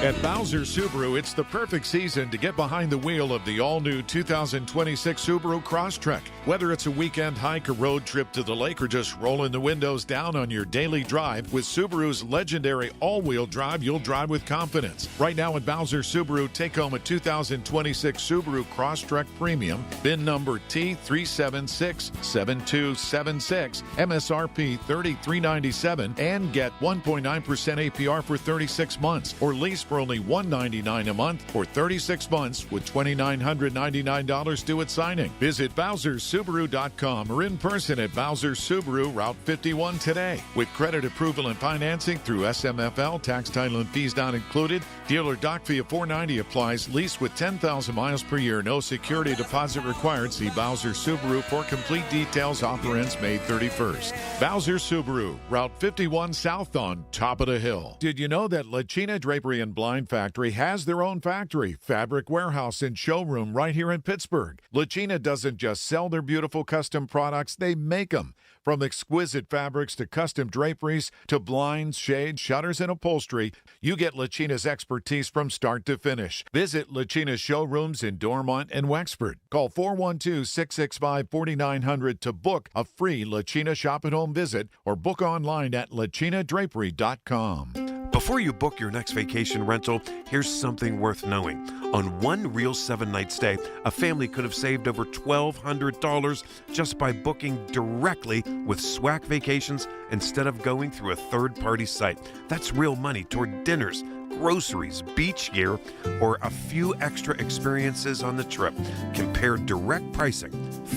At Bowser Subaru, it's the perfect season to get behind the wheel of the all-new 2026 Subaru Crosstrek. Whether it's a weekend hike, a road trip to the lake, or just rolling the windows down on your daily drive, with Subaru's legendary all-wheel drive, you'll drive with confidence. Right now at Bowser Subaru, take home a 2026 Subaru Crosstrek Premium, VIN number T3767276, MSRP $33.97, and get 1.9% APR for 36 months, or lease for only $199 a month for 36 months with $2,999 due at signing. Visit BowserSubaru.com or in person at Bowser Subaru, Route 51 today. With credit approval and financing through SMFL, tax, title, and fees not included. Dealer doc fee of $490 applies. Lease with 10,000 miles per year. No security deposit required. See Bowser Subaru for complete details. Offer ends May 31st. Bowser Subaru, Route 51 South on top of the hill. Did you know that Lachina Drapery and Blind Factory has their own factory, fabric warehouse, and showroom right here in Pittsburgh? Lachina doesn't just sell their beautiful custom products, they make them. From exquisite fabrics to custom draperies to blinds, shades, shutters, and upholstery, you get Lachina's expertise from start to finish. Visit Lachina's showrooms in Dormont and Wexford. Call 412-665-4900 to book a free Lachina shop at home visit or book online at lachinadrapery.com. Before you book your next vacation rental, here's something worth knowing. On one real 7-night stay, a family could have saved over $1,200 just by booking directly with SWAC Vacations instead of going through a third-party site. That's real money toward dinners, groceries, beach gear, or a few extra experiences on the trip. Compare direct pricing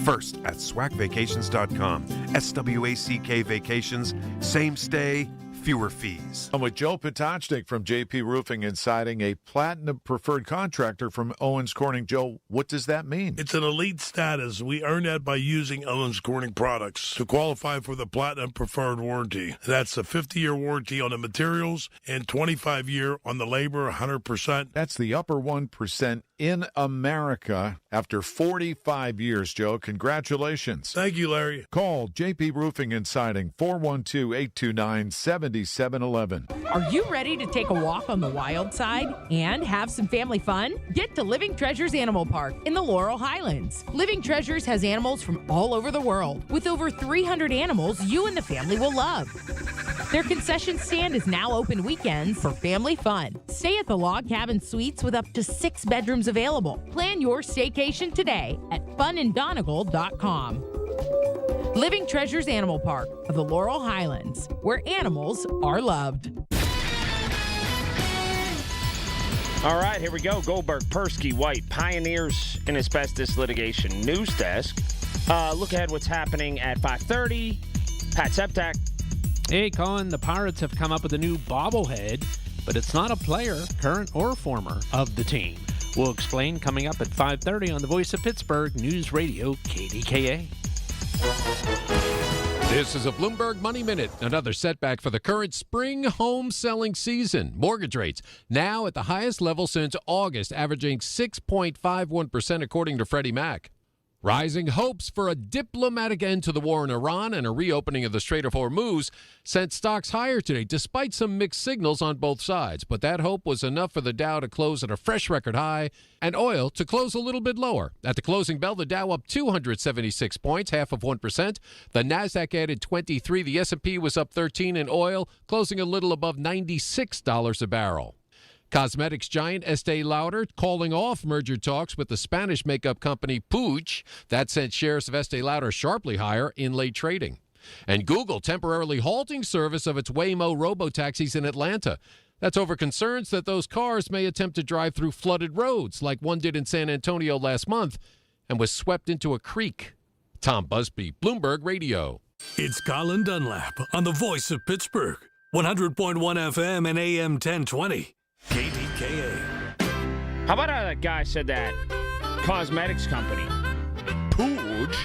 first at swacvacations.com. SWACK Vacations, same stay, fewer fees. I'm with Joe Potachnik from JP Roofing and Siding, a platinum preferred contractor from Owens Corning. Joe, what does that mean? It's an elite status. We earn that by using Owens Corning products to qualify for the platinum preferred warranty. That's a 50-year warranty on the materials and 25-year on the labor, 100%. That's the upper 1% in America after 45 years, Joe. Congratulations. Thank you, Larry. Call JP Roofing and Siding, 412-829-7711. Are you ready to take a walk on the wild side and have some family fun? Get to Living Treasures Animal Park in the Laurel Highlands. Living Treasures has animals from all over the world. With over 300 animals you and the family will love. Their concession stand is now open weekends for family fun. Stay at the Log Cabin Suites with up to 6 bedrooms available. Plan your staycation today at funanddonegal.com. Living Treasures Animal Park of the Laurel Highlands, where animals are loved. All right, here we go. Goldberg, Persky, White, Pioneers in Asbestos Litigation News Desk. Look ahead what's happening at 5:30. Pat Septak. Hey, Colin, the Pirates have come up with a new bobblehead, but it's not a player, current or former, of the team. We'll explain coming up at 5:30 on the Voice of Pittsburgh News Radio KDKA. This is a Bloomberg Money Minute. Another setback for the current spring home selling season. Mortgage rates now at the highest level since August, averaging 6.51% according to Freddie Mac. Rising hopes for a diplomatic end to the war in Iran and a reopening of the Strait of Hormuz sent stocks higher today, despite some mixed signals on both sides. But that hope was enough for the Dow to close at a fresh record high and oil to close a little bit lower. At the closing bell, the Dow up 276 points, 0.5%. The Nasdaq added 23. The S&P was up 13, and oil closing a little above $96 a barrel. Cosmetics giant Estee Lauder calling off merger talks with the Spanish makeup company Puig. That sent shares of Estee Lauder sharply higher in late trading. And Google temporarily halting service of its Waymo robotaxis in Atlanta. That's over concerns that those cars may attempt to drive through flooded roads like one did in San Antonio last month and was swept into a creek. Tom Busby, Bloomberg Radio. It's Colin Dunlap on the Voice of Pittsburgh, 100.1 FM and AM 1020. KDKA. How about how that guy said that cosmetics company? Puig.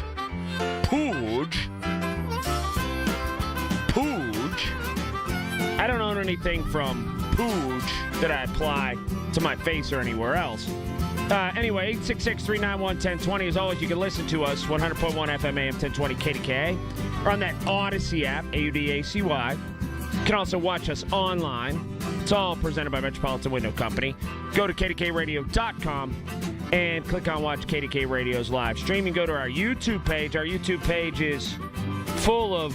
I don't own anything from Puig that I apply to my face or anywhere else. Anyway, 866-391-1020. As always, you can listen to us, 100.1 FM, AM 1020, KDKA, or on that Odyssey app, AUDACY. You can also watch us online. It's all presented by Metropolitan Window Company. Go to KDKRadio.com and click on Watch KDK Radio's live stream. And go to our YouTube page. Our YouTube page is full of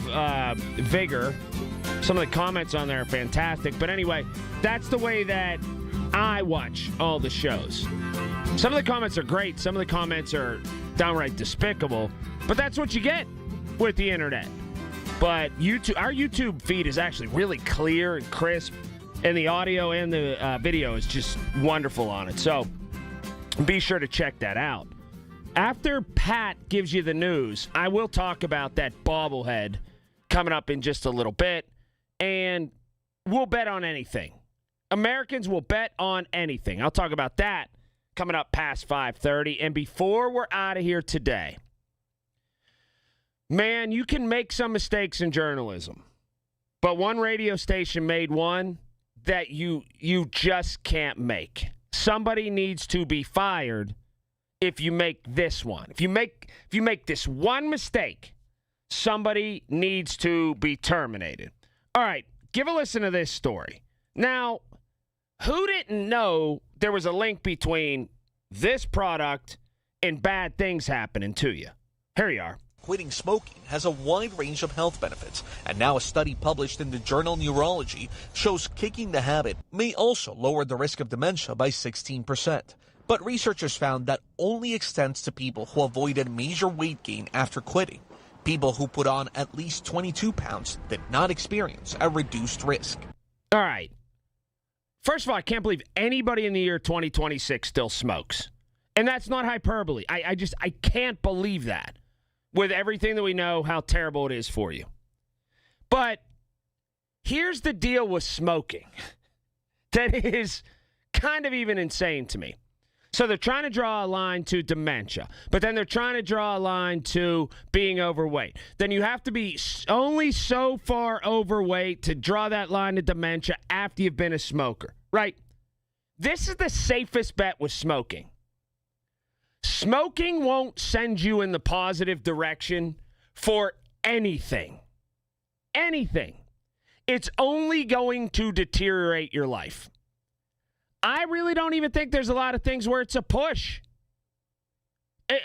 vigor. Some of the comments on there are fantastic. But anyway, that's the way that I watch all the shows. Some of the comments are great. Some of the comments are downright despicable. But that's what you get with the internet. But our YouTube feed is actually really clear and crisp, and the audio and the video is just wonderful on it. So be sure to check that out. After Pat gives you the news, I will talk about that bobblehead coming up in just a little bit, and we'll bet on anything. Americans will bet on anything. I'll talk about that coming up past 5:30. And before we're out of here today, man, you can make some mistakes in journalism, but one radio station made one that you just can't make. Somebody needs to be fired if you make this one. If you make this one mistake, somebody needs to be terminated. All right, give a listen to this story. Now, who didn't know there was a link between this product and bad things happening to you? Here you are. quitting smoking has a wide range of health benefits, and now a study published in the journal Neurology shows kicking the habit may also lower the risk of dementia by 16%. But researchers found that only extends to people who avoided major weight gain after quitting. People who put on at least 22 pounds did not experience a reduced risk. All right. First of all, I can't believe anybody in the year 2026 still smokes. And that's not hyperbole. I can't believe that with everything that we know how terrible it is for you. But here's the deal with smoking that is kind of even insane to me. So they're trying to draw a line to dementia, but then they're trying to draw a line to being overweight. Then you have to be only so far overweight to draw that line to dementia after you've been a smoker, right? This is the safest bet with smoking. Smoking won't send you in the positive direction for anything. Anything. It's only going to deteriorate your life. I really don't even think there's a lot of things where it's a push.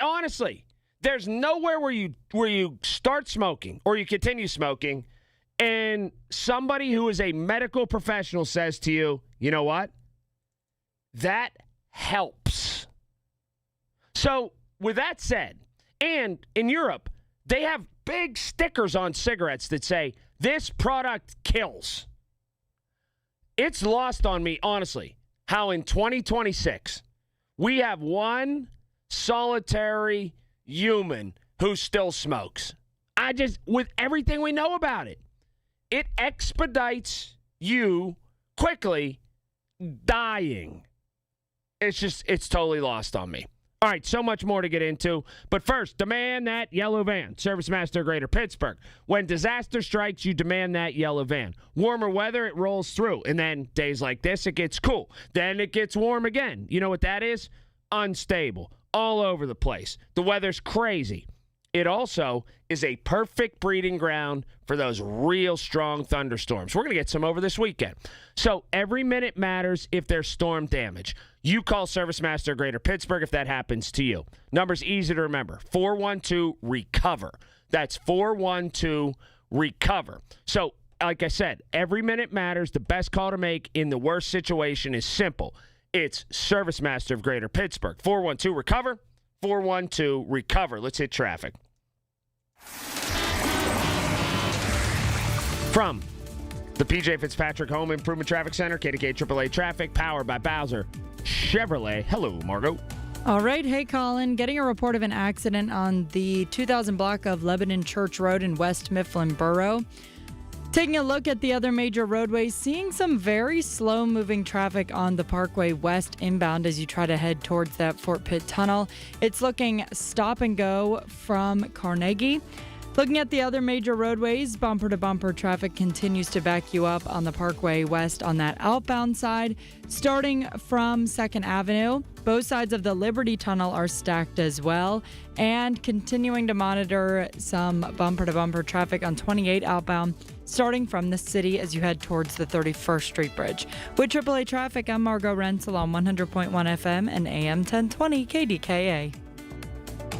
Honestly, there's nowhere where you start smoking or you continue smoking and somebody who is a medical professional says to you, you know what? That helps. So with that said, and in Europe, they have big stickers on cigarettes that say, this product kills. It's lost on me, honestly, how in 2026, we have one solitary human who still smokes. With everything we know about it, it expedites you quickly dying. It's totally lost on me. All right, so much more to get into. But first, demand that yellow van. ServiceMaster Greater Pittsburgh. When disaster strikes, you demand that yellow van. Warmer weather, it rolls through. And then days like this, it gets cool. Then it gets warm again. You know what that is? Unstable. All over the place. The weather's crazy. It also is a perfect breeding ground for those real strong thunderstorms. We're going to get some over this weekend. So every minute matters if there's storm damage. You call ServiceMaster Greater Pittsburgh if that happens to you. Number's easy to remember. 412-RECOVER. That's 412-RECOVER. So, like I said, every minute matters. The best call to make in the worst situation is simple. It's ServiceMaster of Greater Pittsburgh. 412-RECOVER. 412-RECOVER. Let's hit traffic. From the P.J. Fitzpatrick Home Improvement Traffic Center, KDKA AAA Traffic, powered by Bowser Chevrolet. Hello, Margot. All right. Hey, Colin. Getting a report of an accident on the 2000 block of Lebanon Church Road in West Mifflin Borough. Taking a look at the other major roadways, seeing some very slow-moving traffic on the Parkway West inbound as you try to head towards that Fort Pitt Tunnel. It's looking stop and go from Carnegie. Looking at the other major roadways, bumper-to-bumper traffic continues to back you up on the Parkway West on that outbound side. Starting from 2nd Avenue, both sides of the Liberty Tunnel are stacked as well. And continuing to monitor some bumper-to-bumper traffic on 28 outbound, starting from the city as you head towards the 31st Street Bridge. With AAA Traffic, I'm Margot Renzel on 100.1 FM and AM 1020 KDKA.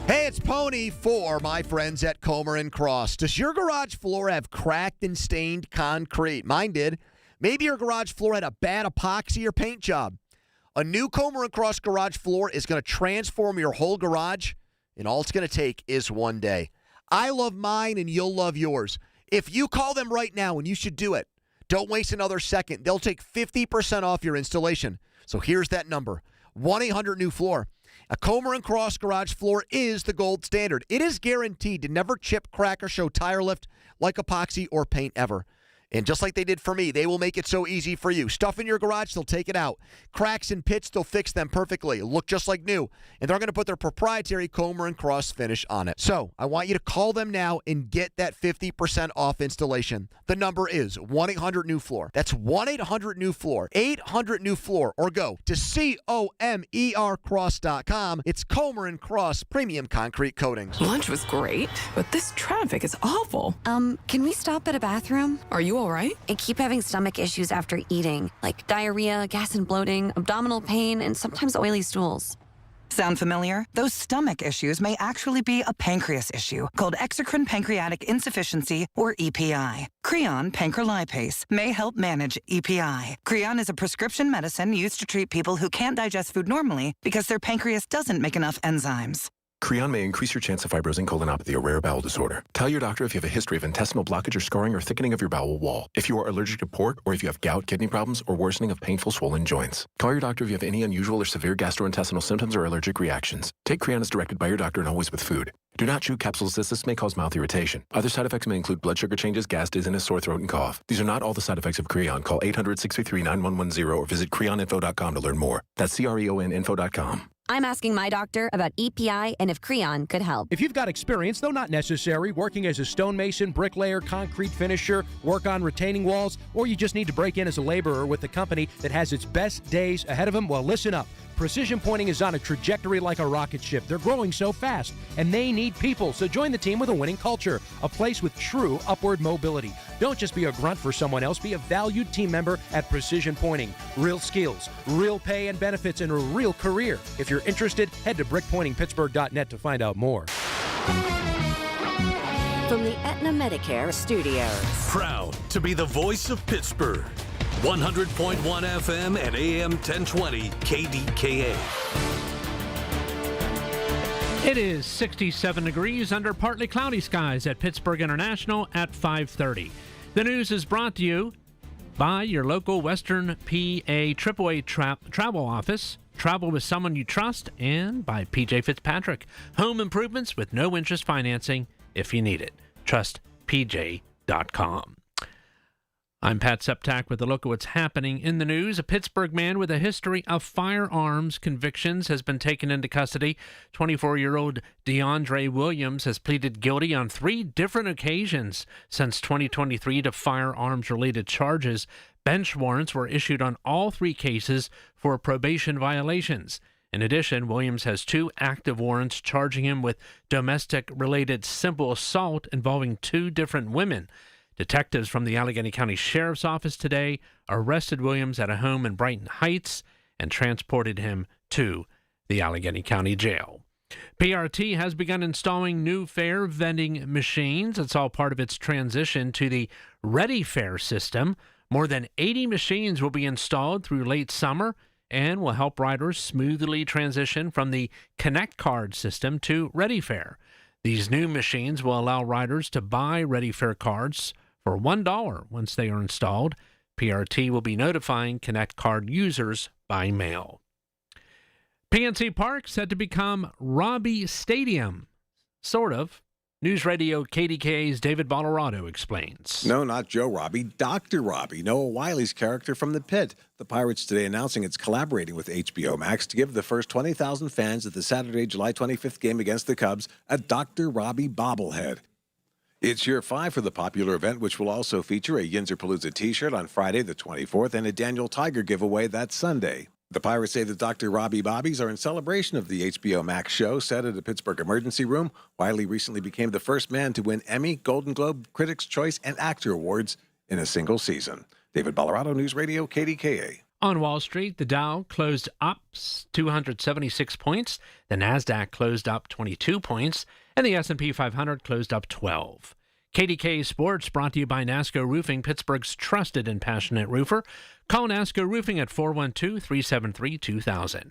Hey, it's Pony for my friends at Comer & Cross. Does your garage floor have cracked and stained concrete? Mine did. Maybe your garage floor had a bad epoxy or paint job. A new Comer & Cross garage floor is going to transform your whole garage, and all it's going to take is one day. I love mine, and you'll love yours. If you call them right now, and you should do it, don't waste another second. They'll take 50% off your installation. So here's that number, 1-800-NEW-FLOOR. A Comer & Cross garage floor is the gold standard. It is guaranteed to never chip, crack, or show tire lift like epoxy or paint ever. And just like they did for me, they will make it so easy for you. Stuff in your garage, they'll take it out. Cracks and pits, they'll fix them perfectly. Look just like new. And they're going to put their proprietary Comer & Cross finish on it. So I want you to call them now and get that 50% off installation. The number is 1-800-NEW-FLOOR. That's 1-800-NEW-FLOOR. 800-NEW-FLOOR. Or go to COMERcross.com. It's Comer & Cross Premium Concrete Coatings. Lunch was great, but this traffic is awful. Can we stop at a bathroom? Are you all right? I keep having stomach issues after eating, like diarrhea, gas and bloating, abdominal pain, and sometimes oily stools. Sound familiar? Those stomach issues may actually be a pancreas issue called exocrine pancreatic insufficiency, or EPI. Creon pancrelipase may help manage EPI. Creon is a prescription medicine used to treat people who can't digest food normally because their pancreas doesn't make enough enzymes. Creon may increase your chance of fibrosing colonopathy, a rare bowel disorder. Tell your doctor if you have a history of intestinal blockage or scarring or thickening of your bowel wall, if you are allergic to pork, or if you have gout, kidney problems, or worsening of painful swollen joints. Call your doctor if you have any unusual or severe gastrointestinal symptoms or allergic reactions. Take Creon as directed by your doctor and always with food. Do not chew capsules as this may cause mouth irritation. Other side effects may include blood sugar changes, gas, dizziness, sore throat, and cough. These are not all the side effects of Creon. Call 800-633-9110 or visit creoninfo.com to learn more. That's CREONinfo.com. I'm asking my doctor about EPI and if Creon could help. If you've got experience, though not necessary, working as a stonemason, bricklayer, concrete finisher, work on retaining walls, or you just need to break in as a laborer with a company that has its best days ahead of them, well, listen up. Precision Pointing is on a trajectory like a rocket ship. They're growing so fast, and they need people. So join the team with a winning culture, a place with true upward mobility. Don't just be a grunt for someone else. Be a valued team member at Precision Pointing. Real skills, real pay and benefits, and a real career. If you're interested, head to brickpointingpittsburgh.net to find out more. From the Aetna Medicare Studios. Proud to be the voice of Pittsburgh. 100.1 FM and AM 1020 KDKA. It is 67 degrees under partly cloudy skies at Pittsburgh International at 5:30. The news is brought to you by your local Western PA AAA travel office. Travel with someone you trust, and by PJ Fitzpatrick. Home improvements with no interest financing if you need it. Trust PJ.com. I'm Pat Septak with a look at what's happening in the news. A Pittsburgh man with a history of firearms convictions has been taken into custody. 24-year-old DeAndre Williams has pleaded guilty on 3 different occasions since 2023 to firearms-related charges. Bench warrants were issued on all 3 cases for probation violations. In addition, Williams has 2 active warrants charging him with domestic-related simple assault involving 2 different women. Detectives from the Allegheny County Sheriff's Office today arrested Williams at a home in Brighton Heights and transported him to the Allegheny County Jail. PRT has begun installing new fare vending machines. It's all part of its transition to the Ready Fare system. More than 80 machines will be installed through late summer and will help riders smoothly transition from the Connect Card system to Ready Fare. These new machines will allow riders to buy Ready Fare cards for $1 once they are installed. PRT will be notifying Connect Card users by mail. PNC Park set to become Robbie Stadium. Sort of. News Radio KDKA's David Ballarado explains. No, not Joe Robbie, Dr. Robbie, Noah Wiley's character from The Pit. The Pirates today announcing it's collaborating with HBO Max to give the first 20,000 fans at the Saturday, July 25th game against the Cubs a Dr. Robbie bobblehead. It's year 5 for the popular event, which will also feature a Yinzerpalooza t-shirt on Friday the 24th and a Daniel Tiger giveaway that Sunday. The Pirates say the Dr. Robbie Bobbies are in celebration of the HBO Max show set at the Pittsburgh Emergency Room. Wiley recently became the first man to win Emmy, Golden Globe, Critics' Choice, and Actor Awards in a single season. David Ballarado, News Radio, KDKA. On Wall Street, the Dow closed up 276 points, the Nasdaq closed up 22 points, and the S&P 500 closed up 12. KDKA Sports brought to you by NASCO Roofing, Pittsburgh's trusted and passionate roofer. Call NASCO Roofing at 412-373-2000.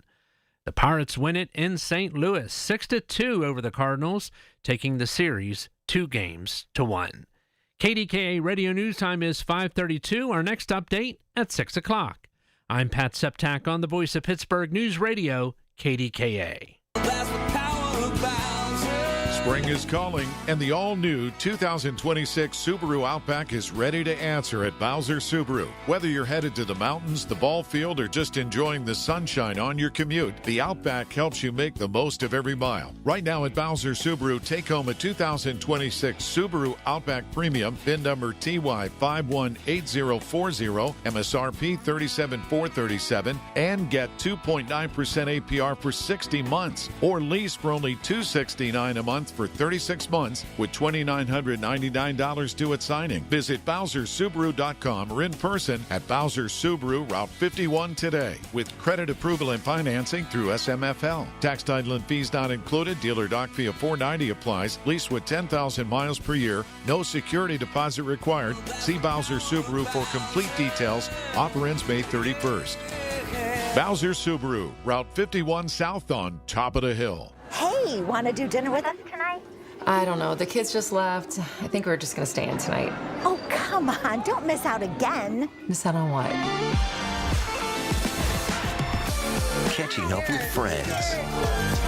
The Pirates win it in St. Louis, 6-2 over the Cardinals, taking the series 2-1. KDKA Radio News Time is 5:32. Our next update at 6 o'clock. I'm Pat Septak on the Voice of Pittsburgh News Radio, KDKA. Spring is calling, and the all-new 2026 Subaru Outback is ready to answer at Bowser Subaru. Whether you're headed to the mountains, the ball field, or just enjoying the sunshine on your commute, the Outback helps you make the most of every mile. Right now at Bowser Subaru, take home a 2026 Subaru Outback Premium, VIN number TY518040, MSRP $37,437, and get 2.9% APR for 60 months, or lease for only $269 a month for 36 months with $2,999 due at signing. Visit BowserSubaru.com or in person at Bowser Subaru, Route 51 today with credit approval and financing through SMFL. Tax, title, and fees not included. Dealer doc fee of $490 applies. Lease with 10,000 miles per year. No security deposit required. See Bowser Subaru for complete details. Offer ends May 31st. Bowser Subaru, Route 51 South on top of the hill. Hey, want to do dinner with us tonight? I don't know. The kids just left. I think we're just going to stay in tonight. Oh, come on. Don't miss out again. Miss out on what? Catching up with friends.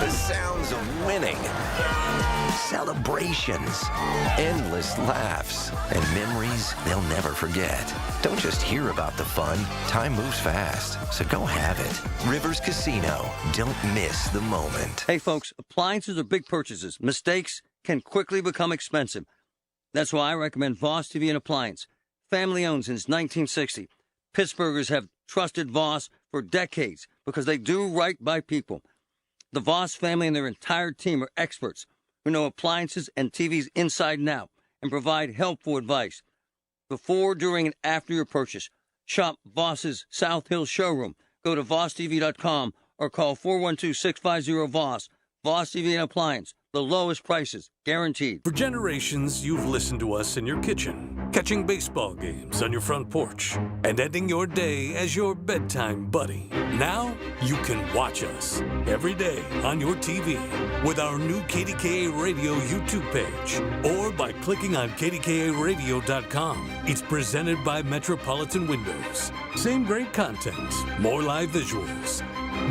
The sounds of winning. Celebrations. Endless laughs. And memories they'll never forget. Don't just hear about the fun. Time moves fast, so go have it. Rivers Casino. Don't miss the moment. Hey, folks, appliances are big purchases. Mistakes can quickly become expensive. That's why I recommend Voss TV and Appliance. Family-owned since 1960. Pittsburghers have trusted Voss for decades because they do right by people. The Voss family and their entire team are experts who know appliances and TVs inside and out and provide helpful advice. Before, during, and after your purchase, shop Voss's South Hill showroom. Go to VossTV.com or call 412-650-VOSS. Voss TV and Appliance. The lowest prices, guaranteed. For generations, you've listened to us in your kitchen, catching baseball games on your front porch, and ending your day as your bedtime buddy. Now, you can watch us every day on your TV with our new KDKA Radio YouTube page or by clicking on KDKARadio.com. It's presented by Metropolitan Windows. Same great content, more live visuals.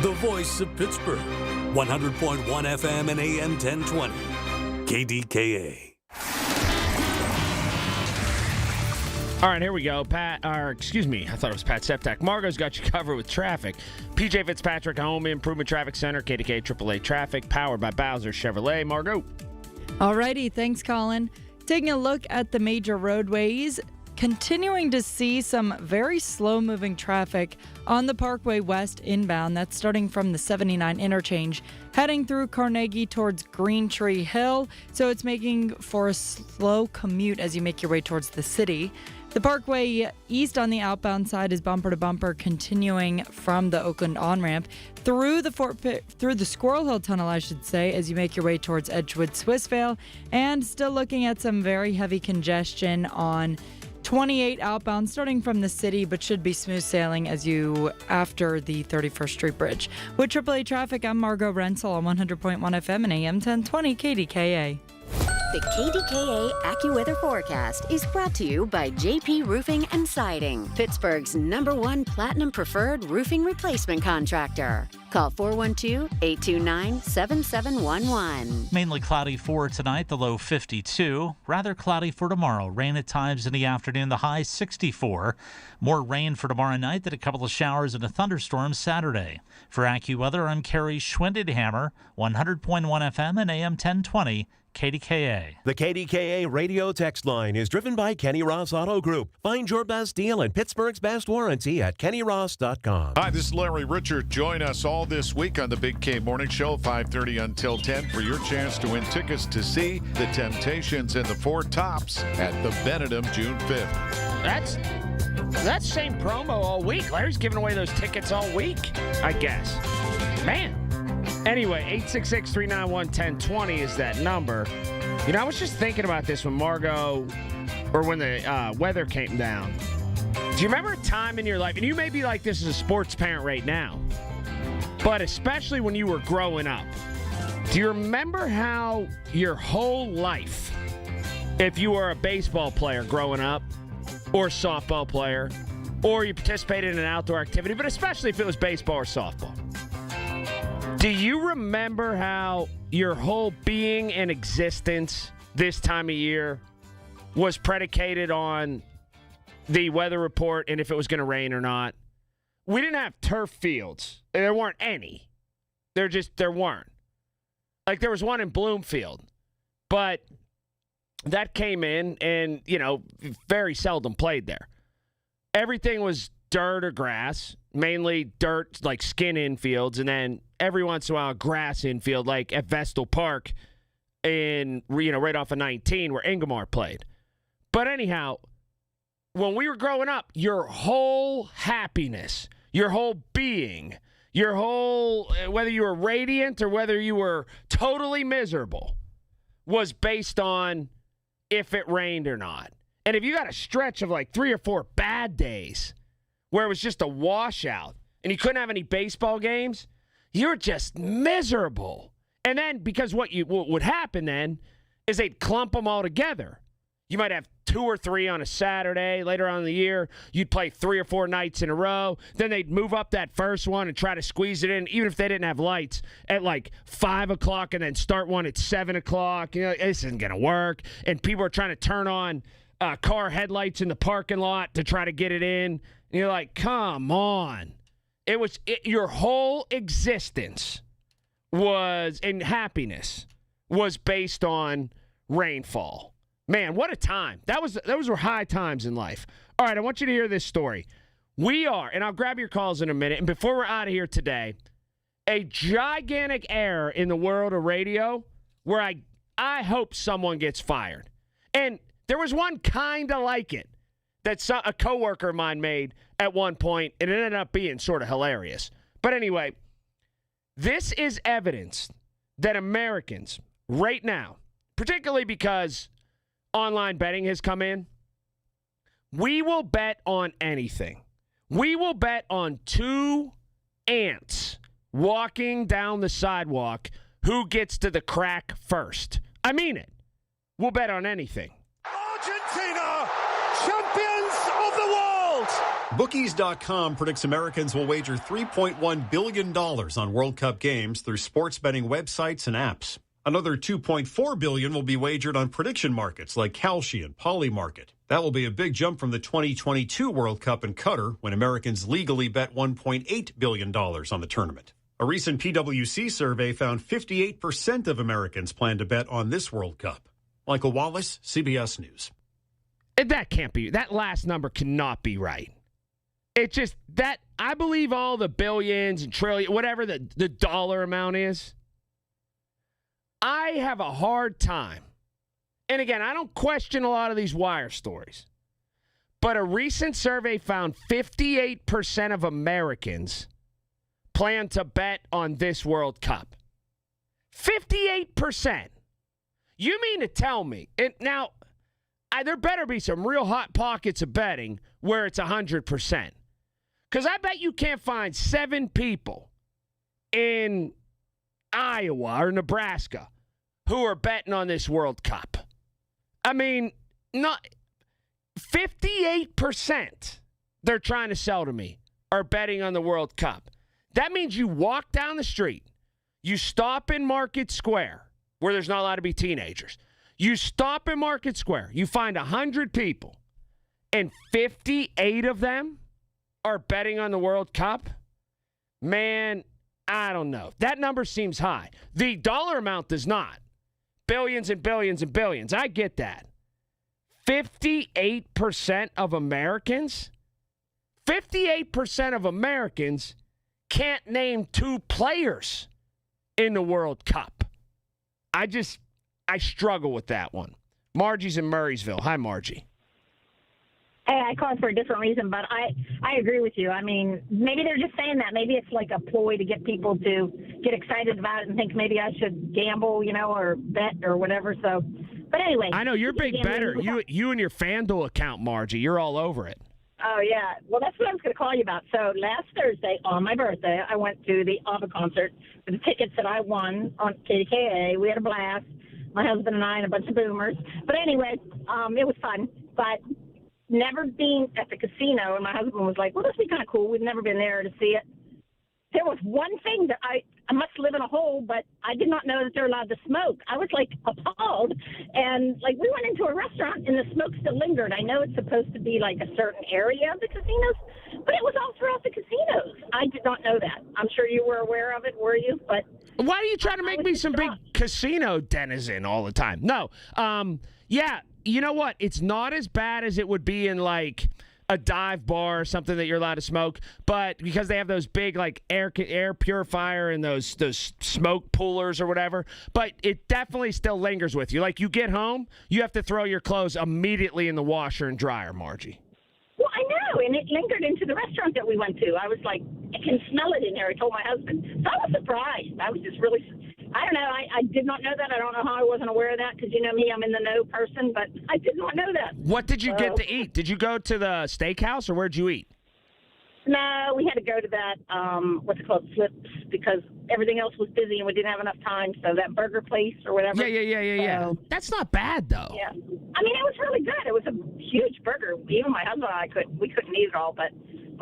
The voice of Pittsburgh. 100.1 FM and AM 1020. KDKA. All right, here we go. I thought it was Pat Septak. Margot's got you covered with traffic. PJ Fitzpatrick Home Improvement Traffic Center, KDKA AAA Traffic, powered by Bowser Chevrolet. Margot. All righty, thanks, Colin. Taking a look at the major roadways, continuing to see some very slow-moving traffic on the Parkway West inbound. That's starting from the 79 interchange, heading through Carnegie towards Green Tree Hill. So it's making for a slow commute as you make your way towards the city. The Parkway East on the outbound side is bumper to bumper, continuing from the Oakland on-ramp through the Squirrel Hill Tunnel, I should say, as you make your way towards Edgewood Swissvale, and still looking at some very heavy congestion on 28 outbound starting from the city, but should be smooth sailing as you after the 31st Street Bridge. With AAA Traffic, I'm Margot Rensel on 100.1 FM and AM 1020 KDKA. The KDKA AccuWeather forecast is brought to you by JP Roofing and Siding, Pittsburgh's #1 Platinum Preferred Roofing Replacement Contractor. Call 412-829-7711. Mainly cloudy for tonight, the low 52. Rather cloudy for tomorrow. Rain at times in the afternoon, the high 64. More rain for tomorrow night, then a couple of showers and a thunderstorm Saturday. For AccuWeather, I'm Kerry Schwindenhammer, 100.1 FM and AM 1020. KDKA. The KDKA radio text line is driven by Kenny Ross Auto Group. Find your best deal and Pittsburgh's best warranty at kennyross.com. Hi, this is Larry Richard. Join us all this week on the Big K Morning Show, 5:30 until 10, for your chance to win tickets to see the Temptations and the Four Tops at the Benedum June 5th. That's the same promo all week. Larry's giving away those tickets all week, I guess. Man. Anyway, 866-391-1020 is that number. You know, I was just thinking about this when the weather came down. Do you remember a time in your life, and you may be like this as a sports parent right now, but especially when you were growing up, do you remember how your whole life, if you were a baseball player growing up, or a softball player, or you participated in an outdoor activity, but especially if it was baseball or softball, do you remember how your whole being and existence this time of year was predicated on the weather report and if it was going to rain or not? We didn't have turf fields. There weren't any. There weren't. Like, there was one in Bloomfield, but that came in and, very seldom played there. Everything was dirt or grass, mainly dirt, like skin infields, and then every once in a while grass infield, like at Vestal Park right off of 19 where Ingomar played. But anyhow, when we were growing up, your whole happiness, your whole being, your whole, whether you were radiant or whether you were totally miserable, was based on if it rained or not. And if you got a stretch of like 3 or 4 bad days where it was just a washout and you couldn't have any baseball games, you're just miserable. And then, because what would happen then is they'd clump them all together. You might have 2 or 3 on a Saturday. Later on in the year, you'd play 3 or 4 nights in a row. Then they'd move up that first one and try to squeeze it in, even if they didn't have lights, at like 5 o'clock and then start one at 7 o'clock. This isn't going to work. And people are trying to turn on car headlights in the parking lot to try to get it in. And you're like, come on. Your whole existence and happiness was based on rainfall. Man, what a time. Those were high times in life. All right, I want you to hear this story. We are, and I'll grab your calls in a minute, and before we're out of here today, a gigantic error in the world of radio where I hope someone gets fired. And there was one kind of like it that a coworker of mine made at one point, and it ended up being sort of hilarious. But anyway, this is evidence that Americans right now, particularly because online betting has come in, we will bet on anything. We will bet on 2 ants walking down the sidewalk who gets to the crack first. I mean it. We'll bet on anything. Argentina, champions of the world! Bookies.com predicts Americans will wager $3.1 billion on World Cup games through sports betting websites and apps. Another $2.4 billion will be wagered on prediction markets like Kalshi and Polymarket. That will be a big jump from the 2022 World Cup in Qatar, when Americans legally bet $1.8 billion on the tournament. A recent PwC survey found 58% of Americans plan to bet on this World Cup. Michael Wallace, CBS News. That can't be. That last number cannot be right. It's just that I believe all the billions and trillions, whatever the dollar amount is. I have a hard time. And again, I don't question a lot of these wire stories. But a recent survey found 58% of Americans plan to bet on this World Cup. 58%. You mean to tell me, and now, there better be some real hot pockets of betting where it's 100%. Because I bet you can't find 7 people in Iowa or Nebraska who are betting on this World Cup. I mean, not 58% they're trying to sell to me are betting on the World Cup. That means you walk down the street, you stop in Market Square, where there's not allowed to be teenagers. You stop in Market Square, you find 100 people, and 58 of them are betting on the World Cup. Man, I don't know. That number seems high. The dollar amount does not. Billions and billions and billions. I get that. 58% of Americans? 58% of Americans can't name 2 players in the World Cup. I struggle with that one. Margie's in Murraysville. Hi, Margie. Hey, I called for a different reason, but I agree with you. I mean, maybe they're just saying that. Maybe it's like a ploy to get people to get excited about it and think maybe I should gamble, or bet or whatever. So, but anyway. I know, you're a big bettor. You and your FanDuel account, Margie, you're all over it. Oh, yeah. Well, that's what I was going to call you about. So last Thursday, on my birthday, I went to the ABBA concert with the tickets that I won on KDKA. We had a blast. My husband and I and a bunch of boomers. But anyway, it was fun. But never been at the casino, and my husband was like, well, this would be kind of cool. We've never been there to see it. There was one thing that I must live in a hole, but I did not know that they're allowed to smoke. I was, appalled. And, we went into a restaurant, and the smoke still lingered. I know it's supposed to be, a certain area of the casinos, but it was all throughout the casinos. I did not know that. I'm sure you were aware of it, were you? But why are you trying to make me some big casino denizen all the time? No. Yeah, you know what? It's not as bad as it would be in, a dive bar or something that you're allowed to smoke, but because they have those big like air purifier and those smoke pullers or whatever, but it definitely still lingers with you. Like you get home, you have to throw your clothes immediately in the washer and dryer, Margie. Well, I know, and it lingered into the restaurant that we went to. I was like, I can smell it in there. I told my husband. So I was surprised. I was just really, I don't know. I did not know that. I don't know how I wasn't aware of that because, you know me, I'm in the know person, but I did not know that. What did you get to eat? Did you go to the steakhouse or where'd you eat? No, we had to go to that, what's it called, Flips, because everything else was busy and we didn't have enough time. So that burger place or whatever. Yeah. That's not bad, though. Yeah. I mean, it was really good. It was a huge burger. Even my husband and I we couldn't eat it all, but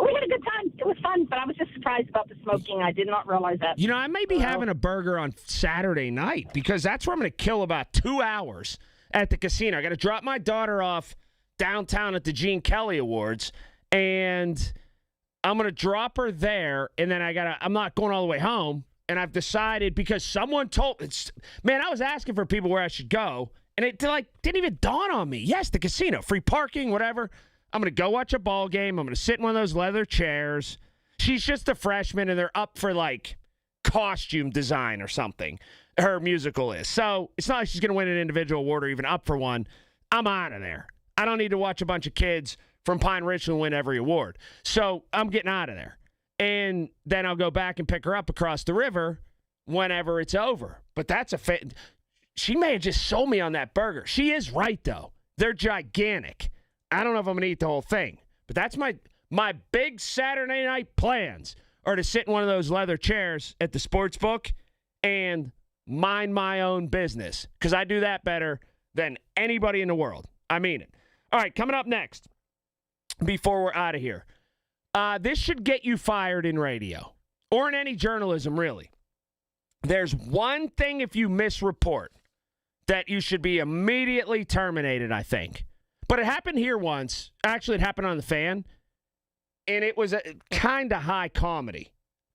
we had a good time. It was fun, but I was just surprised about the smoking. I did not realize that. You know, I may be having a burger on Saturday night because that's where I'm going to kill about 2 hours at the casino. I got to drop my daughter off downtown at the Gene Kelly Awards, and I'm going to drop her there, and then I'm not going all the way home, and I've decided because someone man, I was asking for people where I should go, and it didn't even dawn on me. Yes, the casino, free parking, whatever. I'm going to go watch a ball game. I'm going to sit in one of those leather chairs. She's just a freshman, and they're up for, like, costume design or something. Her musical is. So it's not like she's going to win an individual award or even up for one. I'm out of there. I don't need to watch a bunch of kids from Pine Richland win every award. So I'm getting out of there. And then I'll go back and pick her up across the river whenever it's over. But that's she may have just sold me on that burger. She is right, though. They're gigantic. I don't know if I'm going to eat the whole thing. But that's my big Saturday night plans are to sit in one of those leather chairs at the sports book and mind my own business. Because I do that better than anybody in the world. I mean it. All right, coming up next, before we're out of here. This should get you fired in radio or in any journalism, really. There's one thing if you misreport that you should be immediately terminated, I think. But it happened here once. Actually, it happened on The Fan, and it was a kind of high comedy.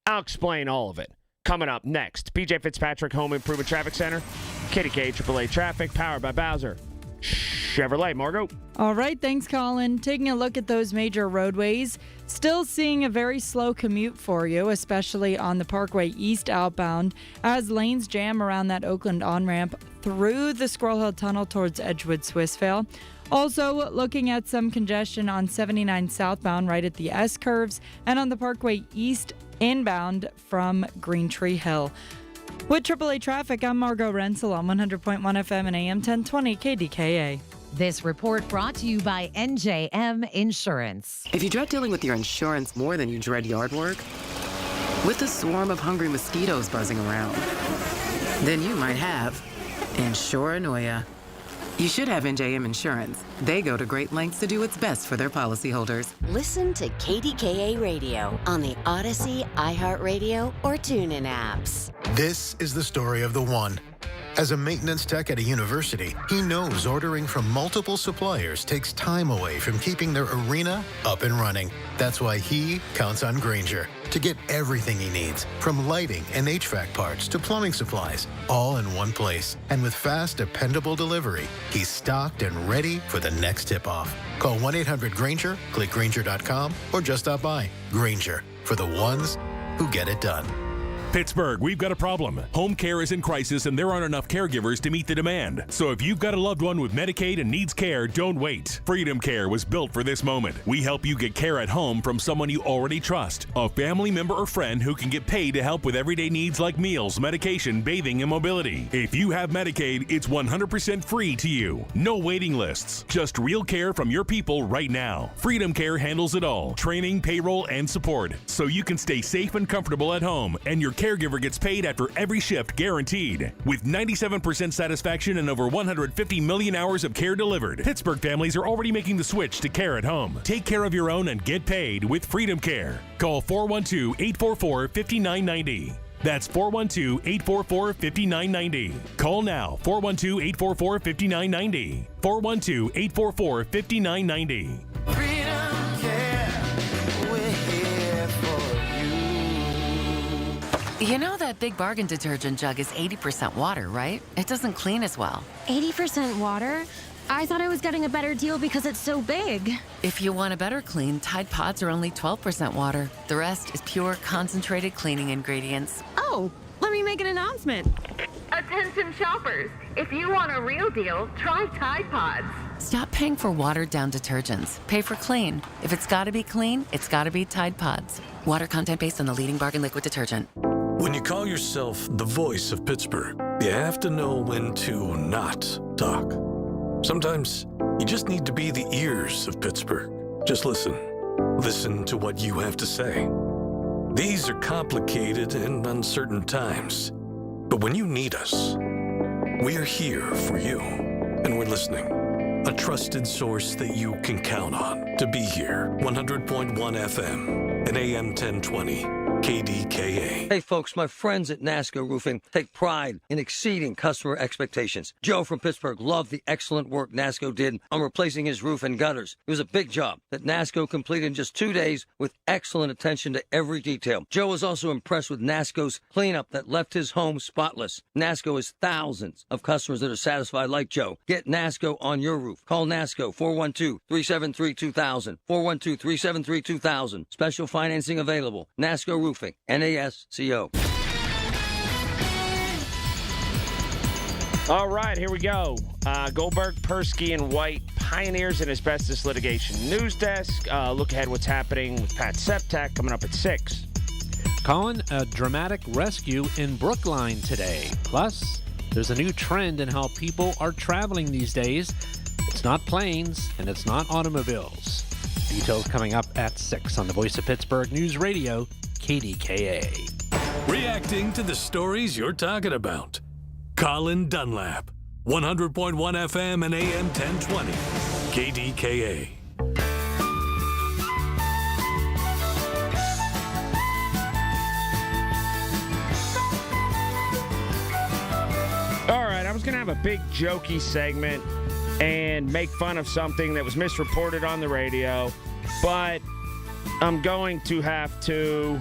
I'll explain all of it coming up next. BJ Fitzpatrick Home Improvement Traffic Center, KDKA AAA Traffic, powered by Bowser Chevrolet. Margo. All right, thanks, Colin. Taking a look at those major roadways, still seeing a very slow commute for you, especially on the Parkway East outbound, as lanes jam around that Oakland on-ramp through the Squirrel Hill Tunnel towards Edgewood Swissvale. Also looking at some congestion on 79 southbound right at the S-curves and on the Parkway East inbound from Green Tree Hill. With AAA Traffic, I'm Margo Rensel on 100.1 FM and AM 1020 KDKA. This report brought to you by NJM Insurance. If you dread dealing with your insurance more than you dread yard work, with a swarm of hungry mosquitoes buzzing around, then you might have Insuranoia. You should have NJM Insurance. They go to great lengths to do what's best for their policyholders. Listen to KDKA Radio on the Odyssey, iHeartRadio, or TuneIn apps. This is the story of the one. As a maintenance tech at a university, he knows ordering from multiple suppliers takes time away from keeping their arena up and running. That's why he counts on Grainger to get everything he needs, from lighting and HVAC parts to plumbing supplies, all in one place. And with fast, dependable delivery, he's stocked and ready for the next tip-off. Call 1-800-GRAINGER, click Grainger.com, or just stop by. Grainger, for the ones who get it done. Pittsburgh, we've got a problem. Home care is in crisis and there aren't enough caregivers to meet the demand. So if you've got a loved one with Medicaid and needs care, don't wait. Freedom Care was built for this moment. We help you get care at home from someone you already trust. A family member or friend who can get paid to help with everyday needs like meals, medication, bathing, and mobility. If you have Medicaid, it's 100% free to you. No waiting lists. Just real care from your people right now. Freedom Care handles it all. Training, payroll, and support. So you can stay safe and comfortable at home and your caregiver gets paid after every shift guaranteed. With 97% satisfaction and over 150 million hours of care delivered, Pittsburgh families are already making the switch to care at home. Take care of your own and get paid with Freedom Care. Call 412-844-5990. That's 412-844-5990. Call now, 412-844-5990. 412-844-5990. You know that Big Bargain detergent jug is 80% water, right? It doesn't clean as well. 80% water? I thought I was getting a better deal because it's so big. If you want a better clean, Tide Pods are only 12% water. The rest is pure, concentrated cleaning ingredients. Oh, let me make an announcement. Attention shoppers, if you want a real deal, try Tide Pods. Stop paying for watered-down detergents. Pay for clean. If it's gotta be clean, it's gotta be Tide Pods. Water content based on the leading bargain liquid detergent. When you call yourself the voice of Pittsburgh, you have to know when to not talk. Sometimes you just need to be the ears of Pittsburgh. Just listen. Listen to what you have to say. These are complicated and uncertain times. But when you need us, we're here for you. And we're listening. A trusted source that you can count on to be here. 100.1 FM and AM 1020. KDKA. Hey folks, my friends at NASCO Roofing take pride in exceeding customer expectations. Joe from Pittsburgh loved the excellent work NASCO did on replacing his roof and gutters. It was a big job that NASCO completed in just 2 days with excellent attention to every detail. Joe was also impressed with NASCO's cleanup that left his home spotless. NASCO has thousands of customers that are satisfied like Joe. Get NASCO on your roof. Call NASCO 412-373-2000. 412-373-2000. Special financing available. NASCO Roofing. NASCO. All right, here we go. Goldberg, Persky, and White, pioneers in asbestos litigation. News desk, look ahead what's happening with Pat Septak coming up at 6. Colin, a dramatic rescue in Brookline today. Plus, there's a new trend in how people are traveling these days. It's not planes and it's not automobiles. Details coming up at 6 on the Voice of Pittsburgh News Radio, KDKA. Reacting to the stories you're talking about. Colin Dunlap, 100.1 FM and AM 1020, KDKA. All right, I was going to have a big jokey segment and make fun of something that was misreported on the radio, but I'm going to have to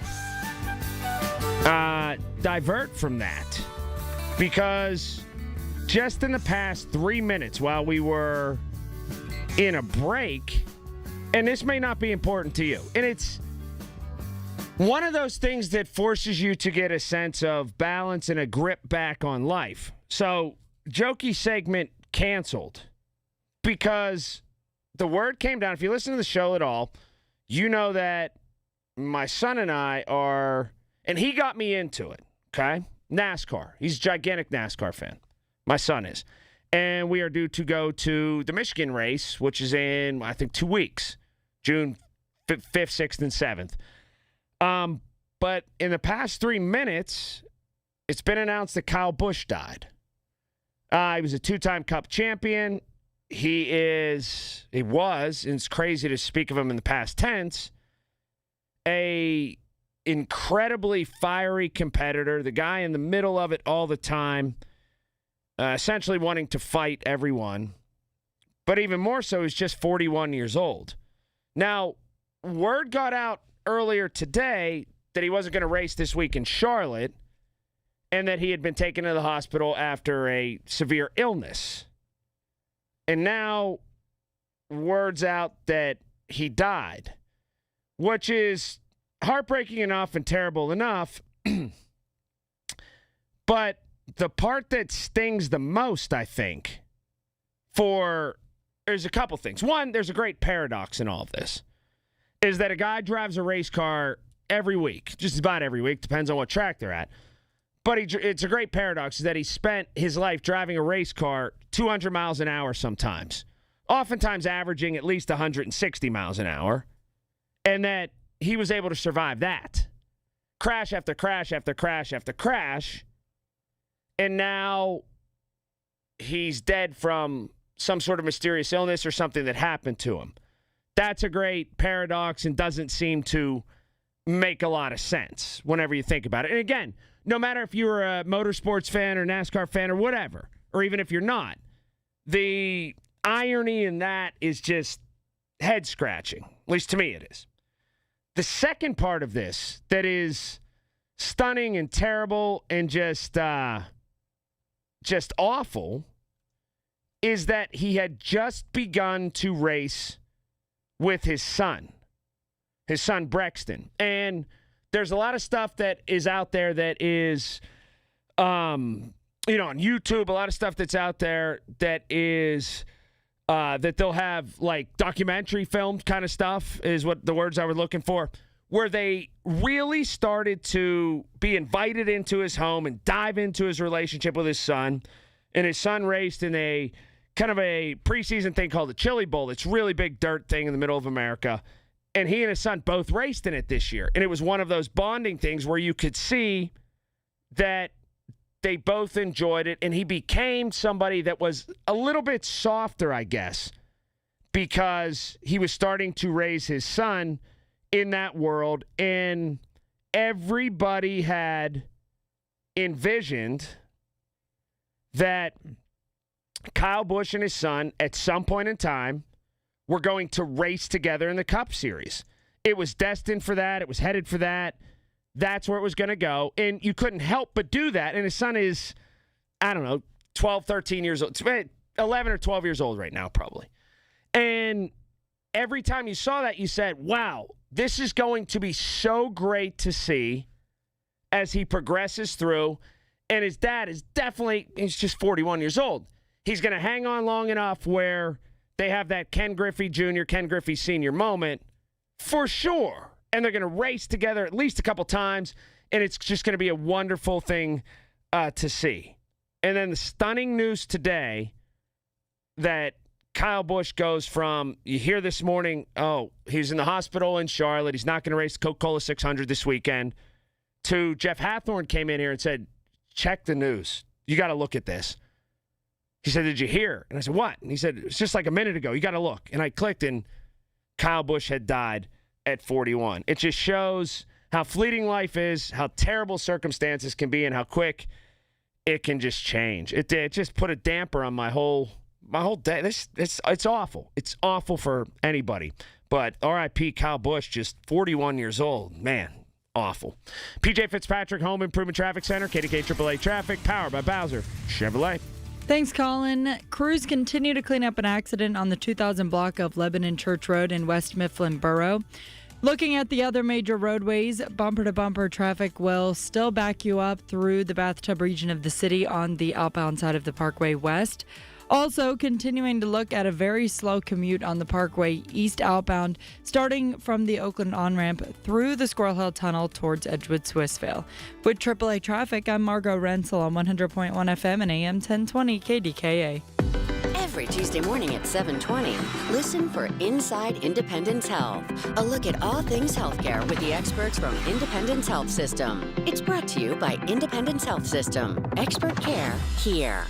divert from that because just in the past 3 minutes while we were in a break, and this may not be important to you, and it's one of those things that forces you to get a sense of balance and a grip back on life. So, jokey segment canceled because the word came down. If you listen to the show at all, you know that my son and I are, and he got me into it, okay? NASCAR. He's a gigantic NASCAR fan. My son is. And we are due to go to the Michigan race, which is in, I think, 2 weeks, June 5th, 6th, and 7th. But in the past 3 minutes, it's been announced that Kyle Busch died. He was a two-time Cup champion. He was, and it's crazy to speak of him in the past tense, a incredibly fiery competitor, the guy in the middle of it all the time, essentially wanting to fight everyone. But even more so, he's just 41 years old. Now, word got out earlier today that he wasn't going to race this week in Charlotte and that he had been taken to the hospital after a severe illness. And now, word's out that he died, which is heartbreaking enough and terrible enough. But the part that stings the most, I think, there's a couple things. One, there's a great paradox in all of this, is that a guy drives a race car every week, just about every week, depends on what track they're at. But it's a great paradox is that he spent his life driving a race car 200 miles an hour sometimes, oftentimes averaging at least 160 miles an hour, and that he was able to survive that. Crash after crash after crash after crash, and now he's dead from some sort of mysterious illness or something that happened to him. That's a great paradox and doesn't seem to make a lot of sense whenever you think about it. And again, no matter if you're a motorsports fan or NASCAR fan or whatever, or even if you're not, the irony in that is just head-scratching. At least to me it is. The second part of this that is stunning and terrible and just awful is that he had just begun to race with his son Brexton. And there's a lot of stuff that is out there that is, on YouTube, a lot of stuff that's out there that is, that they'll have like documentary filmed kind of stuff is what the words I was looking for, where they really started to be invited into his home and dive into his relationship with his son. And his son raced in a kind of a preseason thing called the Chili Bowl. It's a really big dirt thing in the middle of America. And he and his son both raced in it this year. And it was one of those bonding things where you could see that they both enjoyed it. And he became somebody that was a little bit softer, I guess, because he was starting to raise his son in that world. And everybody had envisioned that Kyle Busch and his son, at some point in time, were going to race together in the Cup Series. It was destined for that. It was headed for that. That's where it was going to go. And you couldn't help but do that. And his son is, 12, 13 years old. 11 or 12 years old right now, probably. And every time you saw that, you said, wow, this is going to be so great to see as he progresses through. And his dad is he's just 41 years old. He's going to hang on long enough where they have that Ken Griffey Jr., Ken Griffey Sr. moment for sure. And they're going to race together at least a couple times, and it's just going to be a wonderful thing to see. And then the stunning news today that Kyle Busch goes from, you hear this morning, he's in the hospital in Charlotte, he's not going to race the Coca-Cola 600 this weekend, to Jeff Hathorn came in here and said, check the news. You got to look at this. He said, did you hear? And I said, what? And he said, it's just like a minute ago. You got to look. And I clicked, and Kyle Busch had died at 41. It just shows how fleeting life is, how terrible circumstances can be, and how quick it can just change. It just put a damper on my whole day. It's awful. It's awful for anybody. But R.I.P. Kyle Busch, just 41 years old. Man, awful. PJ Fitzpatrick, Home Improvement Traffic Center, KDKA AAA Traffic, powered by Bowser Chevrolet. Thanks, Colin. Crews continue to clean up an accident on the 2000 block of Lebanon Church Road in West Mifflin Borough. Looking at the other major roadways, bumper-to-bumper traffic will still back you up through the Bathtub region of the city on the outbound side of the Parkway West. Also, continuing to look at a very slow commute on the Parkway East outbound, starting from the Oakland on-ramp through the Squirrel Hill Tunnel towards Edgewood Swissvale. With AAA Traffic, I'm Margot Rensel on 100.1 FM and AM 1020 KDKA. Every Tuesday morning at 7:20, listen for Inside Independence Health, a look at all things healthcare with the experts from Independence Health System. It's brought to you by Independence Health System. Expert care here.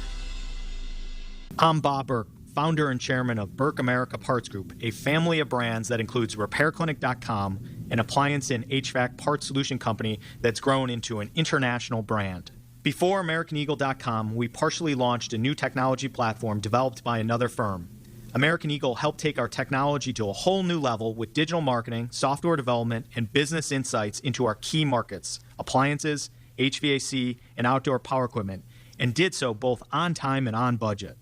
I'm Bob Burke, founder and chairman of Burke America Parts Group, a family of brands that includes RepairClinic.com, an appliance and HVAC parts solution company that's grown into an international brand. Before AmericanEagle.com, we partially launched a new technology platform developed by another firm. American Eagle helped take our technology to a whole new level with digital marketing, software development, and business insights into our key markets, appliances, HVAC, and outdoor power equipment, and did so both on time and on budget.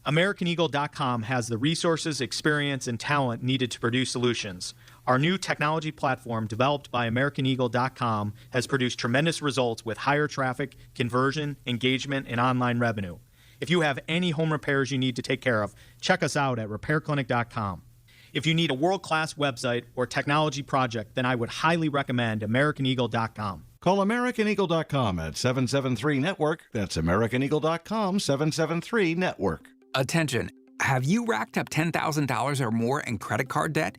AmericanEagle.com has the resources, experience, and talent needed to produce solutions. Our new technology platform, developed by AmericanEagle.com, has produced tremendous results with higher traffic, conversion, engagement, and online revenue. If you have any home repairs you need to take care of, check us out at RepairClinic.com. If you need a world-class website or technology project, then I would highly recommend AmericanEagle.com. Call AmericanEagle.com at 773-NETWORK. That's AmericanEagle.com, 773-NETWORK. Attention, have you racked up $10,000 or more in credit card debt?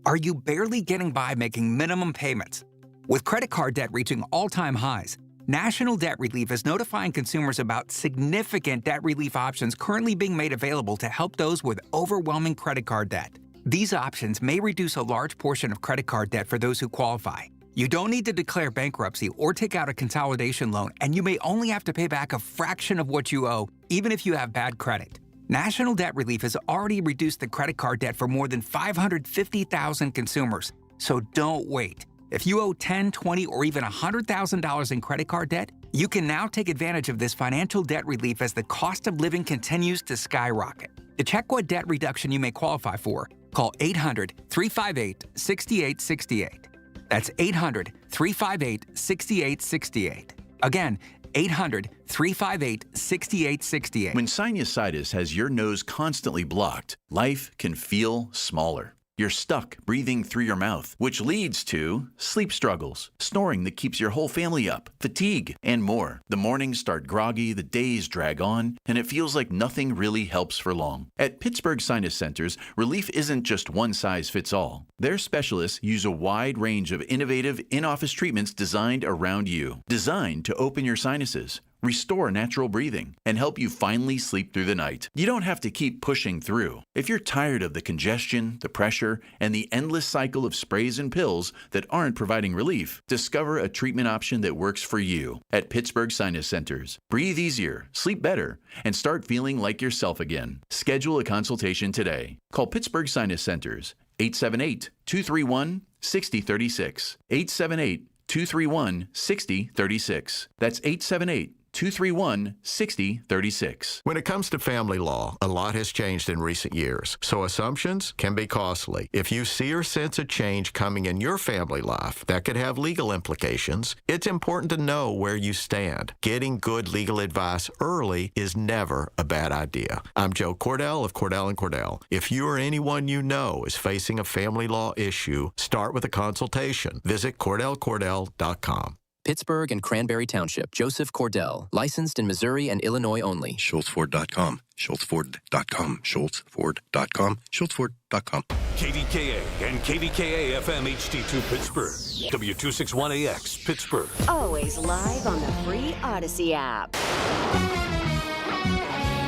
Are you barely getting by making minimum payments? With credit card debt reaching all-time highs, National Debt Relief is notifying consumers about significant debt relief options currently being made available to help those with overwhelming credit card debt. These options may reduce a large portion of credit card debt for those who qualify. You don't need to declare bankruptcy or take out a consolidation loan, and you may only have to pay back a fraction of what you owe, even if you have bad credit. National Debt Relief has already reduced the credit card debt for more than 550,000 consumers. So don't wait. If you owe $10,000, $20,000, or even $100,000 in credit card debt, You can now take advantage of this financial debt relief as the cost of living continues to skyrocket. To check what debt reduction you may qualify for, call 800-358-6868. That's 800-358-6868. Again, 800-358-6868. When sinusitis has your nose constantly blocked, life can feel smaller. You're stuck breathing through your mouth, which leads to sleep struggles, snoring that keeps your whole family up, fatigue, and more. The mornings start groggy, the days drag on, and it feels like nothing really helps for long. At Pittsburgh Sinus Centers, relief isn't just one size fits all. Their specialists use a wide range of innovative in-office treatments designed around you, designed to open your sinuses, restore natural breathing, and help you finally sleep through the night. You don't have to keep pushing through. If you're tired of the congestion, the pressure, and the endless cycle of sprays and pills that aren't providing relief, discover a treatment option that works for you at Pittsburgh Sinus Centers. Breathe easier, sleep better, and start feeling like yourself again. Schedule a consultation today. Call Pittsburgh Sinus Centers, 878-231-6036. 878-231-6036. That's 878-231-6036. When it comes to family law, a lot has changed in recent years, so assumptions can be costly. If you see or sense a change coming in your family life that could have legal implications, it's important to know where you stand. Getting good legal advice early is never a bad idea. I'm Joe Cordell of Cordell & Cordell. If you or anyone you know is facing a family law issue, start with a consultation. Visit CordellCordell.com. Pittsburgh and Cranberry Township. Joseph Cordell. Licensed in Missouri and Illinois only. SchultzFord.com. SchultzFord.com. SchultzFord.com. SchultzFord.com. KDKA and KDKA-FM HD2 Pittsburgh. W261AX Pittsburgh. Always live on the free Odyssey app.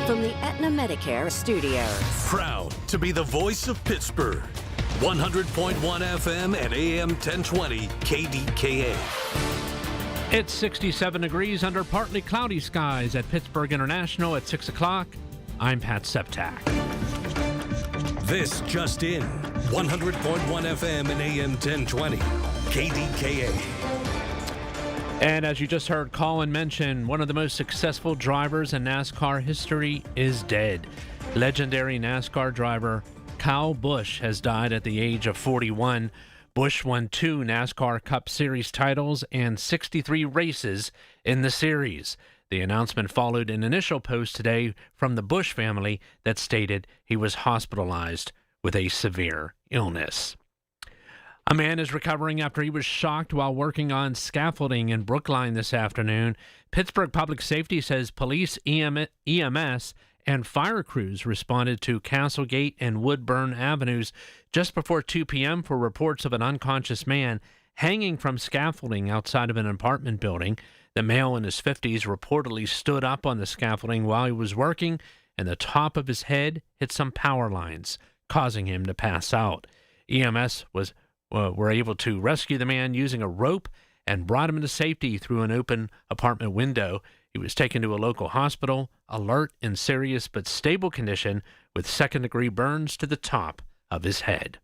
From the Aetna Medicare studios. Proud to be the voice of Pittsburgh. 100.1 FM and AM 1020 KDKA. It's 67 degrees under partly cloudy skies at Pittsburgh International at 6 o'clock. I'm Pat Septak. This just in. 100.1 FM and AM 1020 KDKA. And as you just heard Colin mention, one of the most successful drivers in NASCAR history is dead. Legendary NASCAR driver Kyle Busch has died at the age of 41. Busch won 2 NASCAR Cup Series titles and 63 races in the series. The announcement followed an initial post today from the Busch family that stated he was hospitalized with a severe illness. A man is recovering after he was shocked while working on scaffolding in Brookline this afternoon. Pittsburgh Public Safety says police, EMS, and fire crews responded to Castlegate and Woodburn Avenues just before 2 p.m. for reports of an unconscious man hanging from scaffolding outside of an apartment building. The male in his 50s reportedly stood up on the scaffolding while he was working, and the top of his head hit some power lines, causing him to pass out. EMS were able to rescue the man using a rope and brought him into safety through an open apartment window. He was taken to a local hospital, alert in serious but stable condition, with second-degree burns to the top of his head.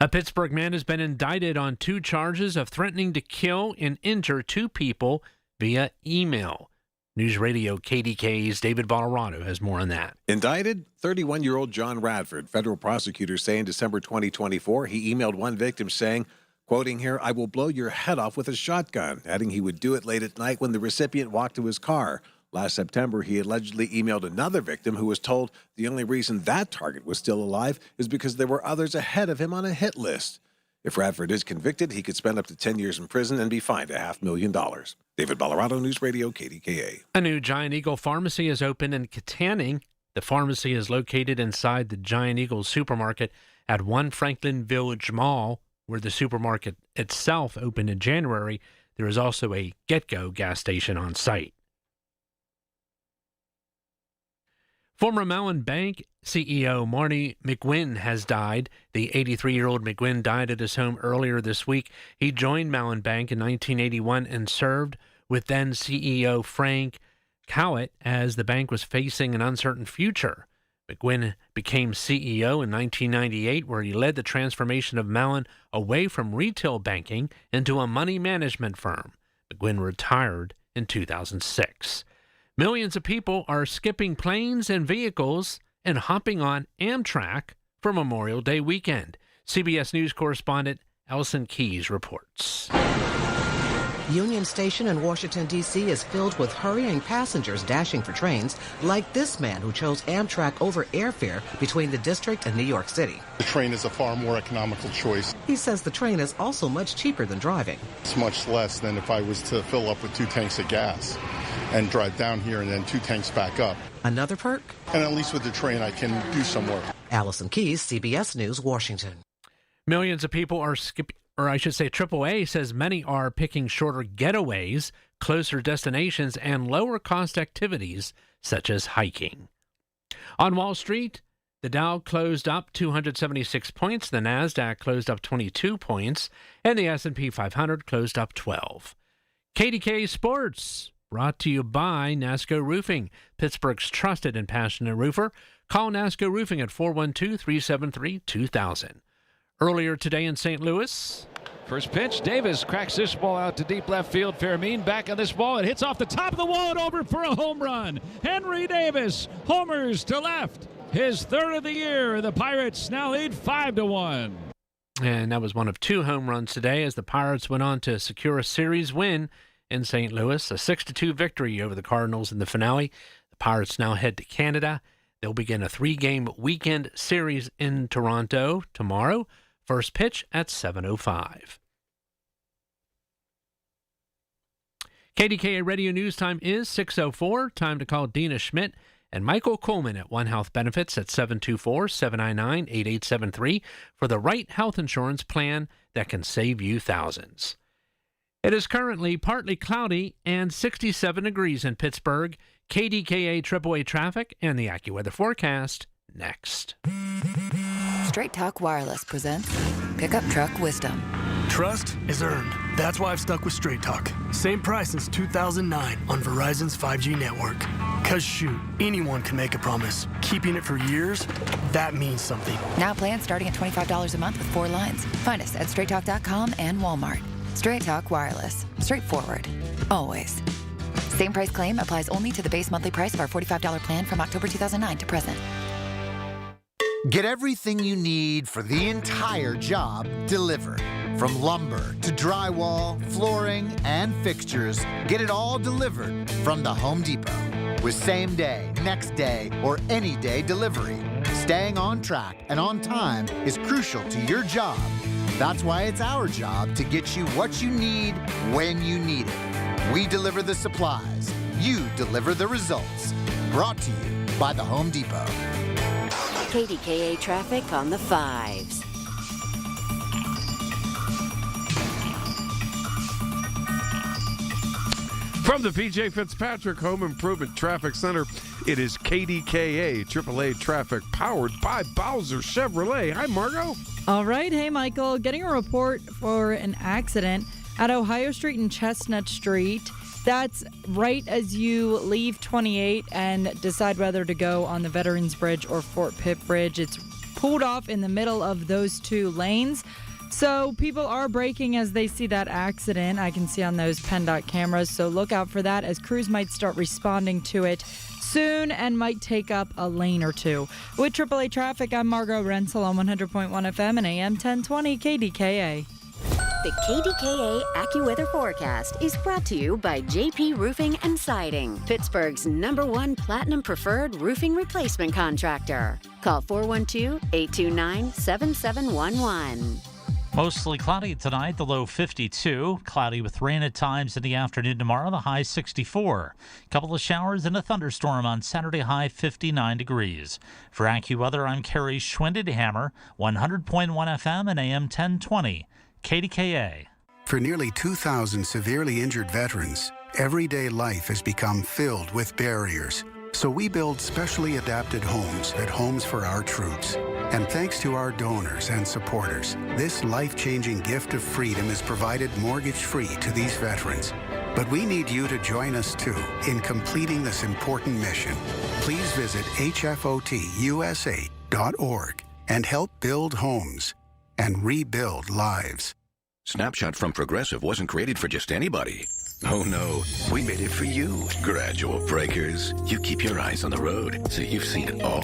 A Pittsburgh man has been indicted on 2 charges of threatening to kill and injure 2 people via email. News Radio KDKA's David Vallarado has more on that. Indicted, 31-year-old John Radford. Federal prosecutors say in December 2024, he emailed one victim saying, quoting here, "I will blow your head off with a shotgun," adding he would do it late at night when the recipient walked to his car. Last September, he allegedly emailed another victim who was told the only reason that target was still alive is because there were others ahead of him on a hit list. If Radford is convicted, he could spend up to 10 years in prison and be fined $500,000. David Vallarado, News Radio, KDKA. A new Giant Eagle pharmacy is open in Katanning. The pharmacy is located inside the Giant Eagle supermarket at 1 Franklin Village Mall, where the supermarket itself opened in January. There is also a Get-Go gas station on site. Former Mellon Bank CEO Marty McGuinn has died. The 83-year-old McGuinn died at his home earlier this week. He joined Mellon Bank in 1981 and served with then CEO Frank Cowett as the bank was facing an uncertain future. McGuinn became CEO in 1998, where he led the transformation of Mellon away from retail banking into a money management firm. McGuinn retired in 2006. Millions of people are skipping planes and vehicles and hopping on Amtrak for Memorial Day weekend. CBS News correspondent Allison Keyes reports. Union Station in Washington, D.C. is filled with hurrying passengers dashing for trains, like this man who chose Amtrak over airfare between the district and New York City. The train is a far more economical choice. He says the train is also much cheaper than driving. It's much less than if I was to fill up with 2 tanks of gas and drive down here and then 2 tanks back up. Another perk? And at least with the train, I can do some work. Allison Keyes, CBS News, Washington. Millions of people are skipping, or I should say AAA says many are picking shorter getaways, closer destinations, and lower cost activities such as hiking. On Wall Street, the Dow closed up 276 points, the Nasdaq closed up 22 points, and the S&P 500 closed up 12. KDKA Sports, brought to you by NASCO Roofing, Pittsburgh's trusted and passionate roofer. Call NASCO Roofing at 412-373-2000. Earlier today in St. Louis. First pitch, Davis cracks this ball out to deep left field. Fermin back on this ball. It hits off the top of the wall and over for a home run. Henry Davis homers to left. His third of the year. The Pirates now lead 5-1. And that was one of 2 home runs today as the Pirates went on to secure a series win in St. Louis, a 6-2 victory over the Cardinals in the finale. The Pirates now head to Canada. They'll begin a 3-game weekend series in Toronto tomorrow. First pitch at 7:05. KDKA Radio News time is 6:04. Time to call Dina Schmidt and Michael Coleman at One Health Benefits at 724-799-8873 for the right health insurance plan that can save you thousands. It is currently partly cloudy and 67 degrees in Pittsburgh. KDKA AAA traffic and the AccuWeather forecast next. Straight Talk Wireless presents Pickup Truck Wisdom. Trust is earned. That's why I've stuck with Straight Talk. Same price since 2009 on Verizon's 5G network. Cause shoot, anyone can make a promise. Keeping it for years, that means something. Now plans starting at $25 a month with 4 lines. Find us at straighttalk.com and Walmart. Straight Talk Wireless. Straightforward. Always. Same price claim applies only to the base monthly price of our $45 plan from October 2009 to present. Get everything you need for the entire job delivered. From lumber to drywall, flooring, and fixtures, get it all delivered from the Home Depot. With same day, next day, or any day delivery, staying on track and on time is crucial to your job. That's why it's our job to get you what you need when you need it. We deliver the supplies. You deliver the results. Brought to you by the Home Depot. KDKA traffic on the 5s. From the P.J. Fitzpatrick Home Improvement Traffic Center, it is KDKA AAA traffic powered by Bowser Chevrolet. Hi, Margo. All right. Hey, Michael. Getting a report for an accident at Ohio Street and Chestnut Street. That's right as you leave 28 and decide whether to go on the Veterans Bridge or Fort Pitt Bridge. It's pulled off in the middle of those 2 lanes. So people are braking as they see that accident. I can see on those PennDOT cameras. So look out for that as crews might start responding to it soon and might take up a lane or 2. With AAA Traffic, I'm Margo Rensel on 100.1 FM and AM 1020 KDKA. The KDKA AccuWeather forecast is brought to you by JP Roofing and Siding, Pittsburgh's #1 Platinum Preferred Roofing Replacement Contractor. Call 412-829-7711. Mostly cloudy tonight, the low 52. Cloudy with rain at times in the afternoon tomorrow, the high 64. Couple of showers and a thunderstorm on Saturday, high 59 degrees. For AccuWeather, I'm Kerry Schwindenhammer, 100.1 FM and AM 1020. KDKA. For nearly 2,000 severely injured veterans, everyday life has become filled with barriers. So we build specially adapted homes at Homes for Our Troops. And thanks to our donors and supporters, this life-changing gift of freedom is provided mortgage-free to these veterans. But we need you to join us, too, in completing this important mission. Please visit hfotusa.org and help build homes and rebuild lives. Snapshot from Progressive wasn't created for just anybody. Oh no, we made it for you. Gradual breakers. You keep your eyes on the road, so you've seen it all.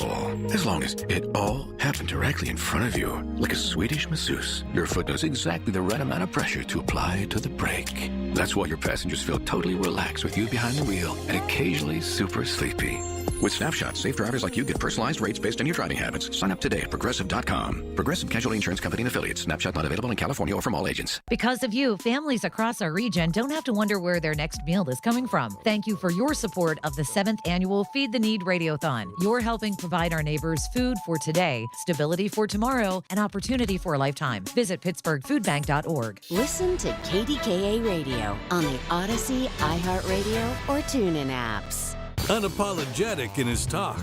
As long as it all happened directly in front of you, like a Swedish masseuse, your foot knows exactly the right amount of pressure to apply to the brake. That's why your passengers feel totally relaxed with you behind the wheel and occasionally super sleepy. With Snapshot, safe drivers like you get personalized rates based on your driving habits. Sign up today at Progressive.com. Progressive Casualty Insurance Company and Affiliates. Snapshot not available in California or from all agents. Because of you, families across our region don't have to wonder where their next meal is coming from. Thank you for your support of the 7th annual Feed the Need Radiothon. You're helping provide our neighbors food for today, stability for tomorrow, and opportunity for a lifetime. Visit PittsburghFoodBank.org. Listen to KDKA Radio on the Odyssey, iHeartRadio, or TuneIn apps. Unapologetic in his talk.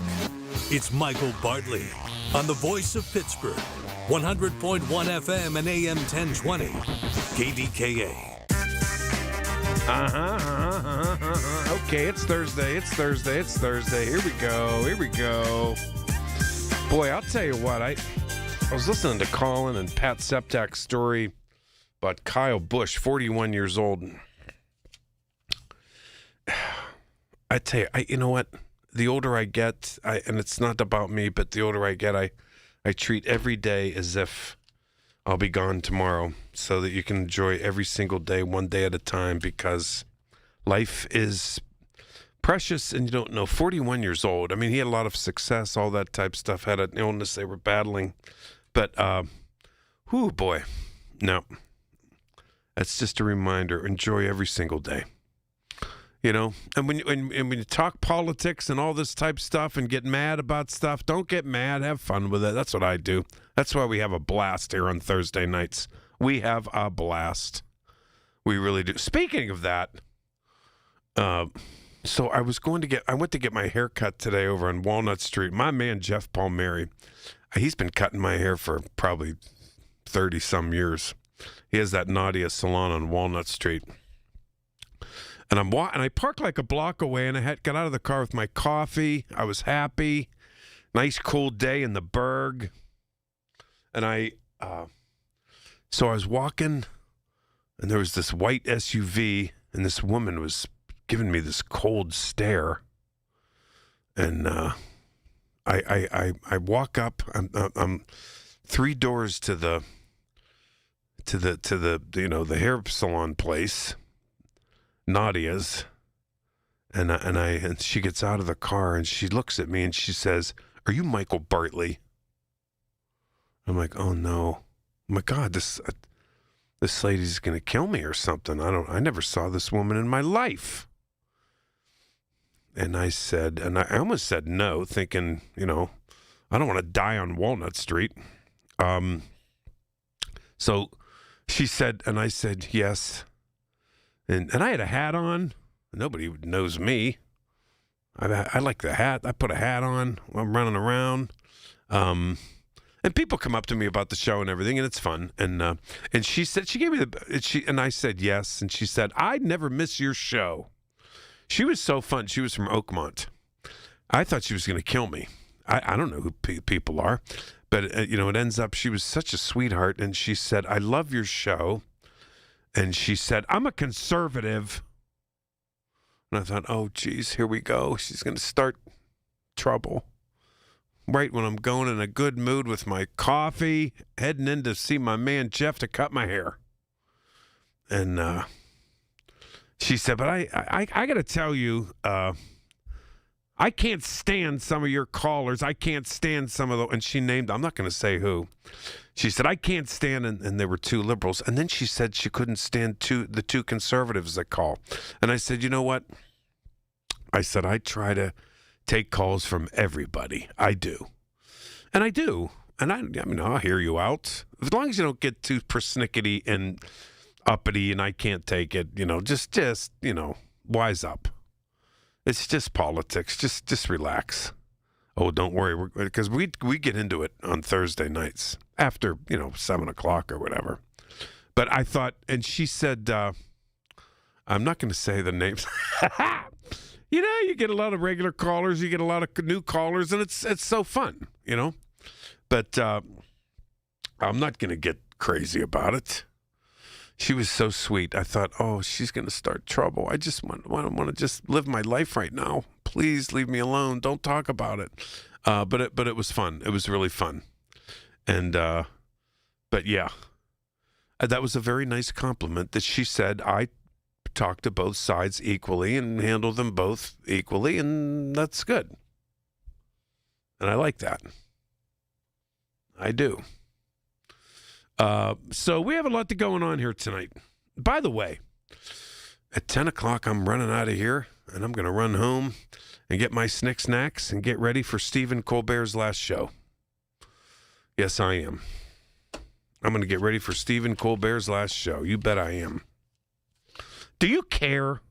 It's Michael Bartley on the Voice of Pittsburgh, 100.1 FM and AM 1020, KDKA. Okay, it's Thursday. Here we go. Boy, I'll tell you what, I was listening to Colin and Pat Septak's story about Kyle Busch, 41 years old. I tell you, you know what? The older I get, and it's not about me, but the older I get, I treat every day as if I'll be gone tomorrow, so that you can enjoy every single day, one day at a time, because life is precious and you don't know. 41 years old. I mean, he had a lot of success, all that type of stuff, had an illness they were battling. But, boy. No. That's just a reminder. Enjoy every single day. You know, and when you talk politics and all this type of stuff and get mad about stuff, don't get mad. Have fun with it. That's what I do. That's why we have a blast here on Thursday nights. We have a blast. We really do. Speaking of that, so I went to get my hair cut today over on Walnut Street. My man, Jeff Palmieri, he's been cutting my hair for probably 30-some years. He has that Nadia salon on Walnut Street. And I parked like a block away, and I got out of the car with my coffee. I was happy. Nice cool day in the Berg. And so I was walking, and there was this white SUV, and this woman was giving me this cold stare. And I walk up. I'm 3 doors to the the hair salon place, Nadia's, and she gets out of the car and she looks at me and she says, "Are you Michael Bartley?" I'm like, "Oh no, oh my God, this lady's gonna kill me or something. I never saw this woman in my life." And I said, and I almost said no, thinking, I don't want to die on Walnut Street. So she said, and I said yes. And I had a hat on. Nobody knows me. I like the hat. I put a hat on. I'm running around. And people come up to me about the show and everything, and it's fun. And she said, she gave me and I said yes. And she said, "I'd never miss your show." She was so fun. She was from Oakmont. I thought she was going to kill me. I don't know who people are. But, it ends up, she was such a sweetheart. And she said, "I love your show." And she said, "I'm a conservative." And I thought, oh, geez, here we go. She's going to start trouble. Right when I'm going in a good mood with my coffee, heading in to see my man Jeff to cut my hair. And she said, "But I got to tell you, I can't stand some of your callers. I can't stand some of the," and she named, I'm not going to say who. She said, "I can't stand," and there were 2 liberals. And then she said she couldn't stand the 2 conservatives that call. And I said, "You know what?" I said, "I try to take calls from everybody. I do. And I do. And I mean, I'll hear you out. As long as you don't get too persnickety and uppity and I can't take it, just wise up. It's just politics. Just relax. Oh, don't worry, because we get into it on Thursday nights after 7 o'clock or whatever." But I thought, and she said, I'm not going to say the names. You get a lot of regular callers, you get a lot of new callers, and it's so fun, But I'm not going to get crazy about it. She was so sweet. I thought, oh, she's going to start trouble. I just want to just live my life right now. Please leave me alone. Don't talk about it. But it was fun. It was really fun. And but yeah, that was a very nice compliment that she said I talk to both sides equally and handle them both equally, and that's good. And I like that. I do. So we have a lot going on here tonight. By the way, at 10 o'clock, I'm running out of here, and I'm going to run home and get my snacks and get ready for Stephen Colbert's last show. Yes, I am. I'm going to get ready for Stephen Colbert's last show. You bet I am. Do you care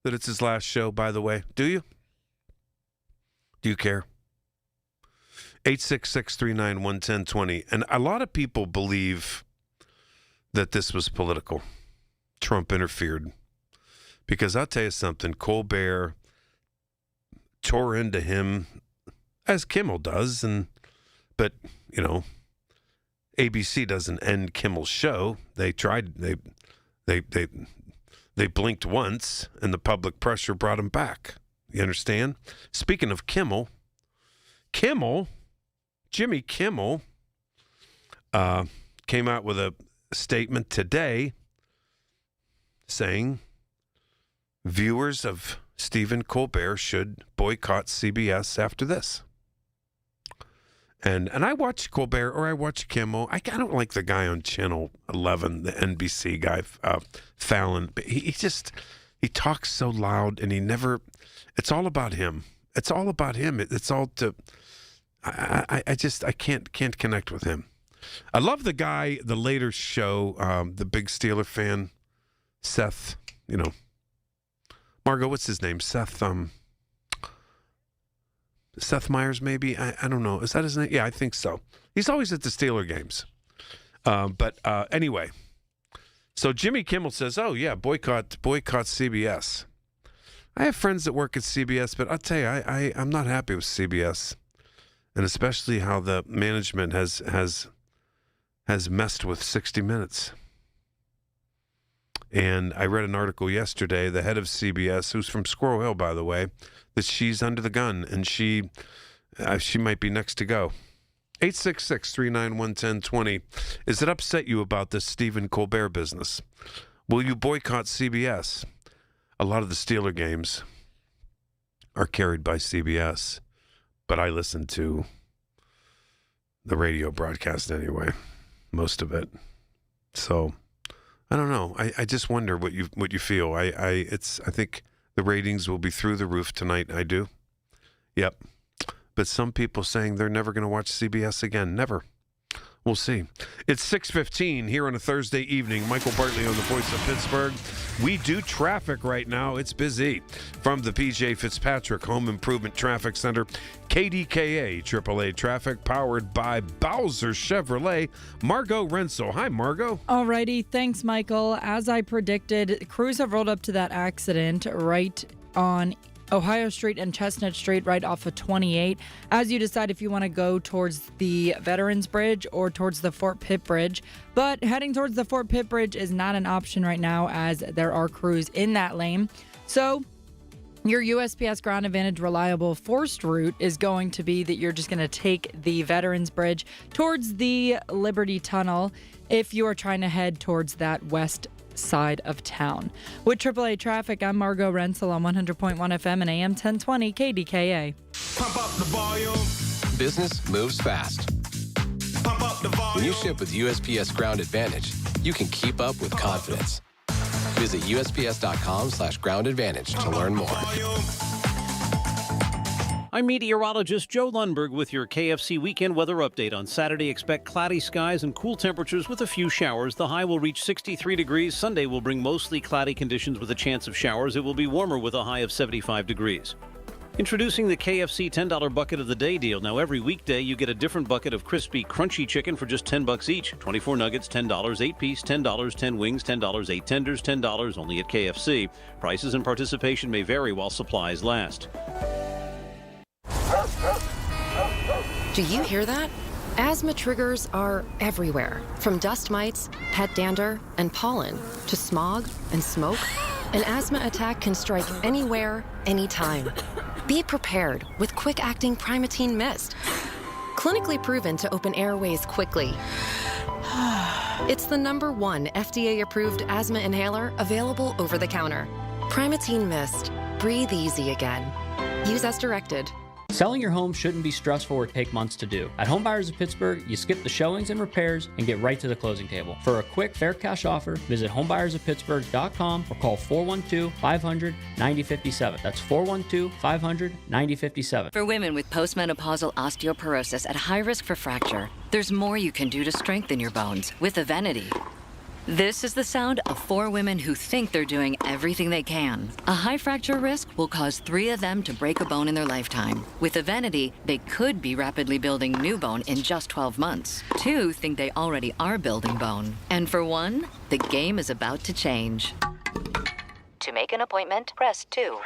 that it's his last show, by the way? Do you? Do you care? 866-391-1020. And a lot of people believe that this was political. Trump interfered. Because I'll tell you something, Colbert tore into him, as Kimmel does, but, you know, ABC doesn't end Kimmel's show. They tried, they blinked once, and the public pressure brought him back. You understand? Speaking of Kimmel, Jimmy Kimmel came out with a statement today saying viewers of Stephen Colbert should boycott CBS after this. And I watch Colbert or I watch Kimmel. I don't like the guy on Channel 11, the NBC guy, Fallon. But he talks so loud, and it's all about him. It's all about him. It's all to... I can't connect with him. I love the guy, the later show, the big Steeler fan, Seth, Margo, what's his name? Seth Meyers, maybe? I don't know. Is that his name? Yeah, I think so. He's always at the Steeler games. But anyway, so Jimmy Kimmel says, oh, yeah, boycott CBS. I have friends that work at CBS, but I'll tell you, I'm not happy with CBS. And especially how the management has messed with 60 Minutes. And I read an article yesterday, the head of CBS, who's from Squirrel Hill, by the way, that she's under the gun, and she might be next to go. 866-391-1020. Is it upset you about this Stephen Colbert business? Will you boycott CBS? A lot of the Steeler games are carried by CBS. But I listen to the radio broadcast anyway, most of it. So I don't know. I just wonder what you feel. I think the ratings will be through the roof tonight. I do. Yep. But some people saying they're never going to watch CBS again. Never. We'll see. It's 6:15 here on a Thursday evening. Michael Bartley on the Voice of Pittsburgh. We do traffic right now. It's busy. From the P.J. Fitzpatrick Home Improvement Traffic Center, KDKA AAA traffic powered by Bowser Chevrolet. Margo Rensel. Hi, Margo. Alrighty. Thanks, Michael. As I predicted, crews have rolled up to that accident right on Ohio Street and Chestnut Street right off of 28 as you decide if you want to go towards the Veterans Bridge or towards the Fort Pitt Bridge. But heading towards the Fort Pitt Bridge is not an option right now as there are crews in that lane. So your USPS Ground Advantage reliable forced route is going to be that you're just going to take the Veterans Bridge towards the Liberty Tunnel if you are trying to head towards that west side of town. With AAA traffic, I'm Margo Rensel on 100.1 FM and AM 1020 KDKA. Pump up the volume. Business moves fast. Pump up the volume. When you ship with USPS Ground Advantage, you can keep up with confidence. Visit USPS.com/Ground Advantage to learn more. I'm meteorologist Joe Lundberg with your KFC weekend weather update. On Saturday, expect cloudy skies and cool temperatures with a few showers. The high will reach 63 degrees. Sunday will bring mostly cloudy conditions with a chance of showers. It will be warmer with a high of 75 degrees. Introducing the KFC $10 bucket of the day deal. Now every weekday you get a different bucket of crispy, crunchy chicken for just $10 each. 24 nuggets, $10, 8 piece, $10, 10 wings, $10, 8 tenders, $10 only at KFC. Prices and participation may vary while supplies last. Do you hear that? Asthma triggers are everywhere, from dust mites, pet dander, and pollen, to smog and smoke. An asthma attack can strike anywhere, anytime. Be prepared with quick-acting Primatene Mist. Clinically proven to open airways quickly. It's the #1 FDA-approved asthma inhaler available over the counter. Primatene Mist. Breathe easy again. Use as directed. Selling your home shouldn't be stressful or take months to do. At Home Buyers of Pittsburgh, you skip the showings and repairs and get right to the closing table. For a quick, fair cash offer, visit homebuyersoftpittsburgh.com or call 412-500-9057. That's 412-500-9057. For women with postmenopausal osteoporosis at high risk for fracture, there's more you can do to strengthen your bones with Evenity. This is the sound of 4 women who think they're doing everything they can. A high fracture risk will cause 3 of them to break a bone in their lifetime. With Evenity, they could be rapidly building new bone in just 12 months. 2 think they already are building bone. And for 1, the game is about to change. To make an appointment, press 2.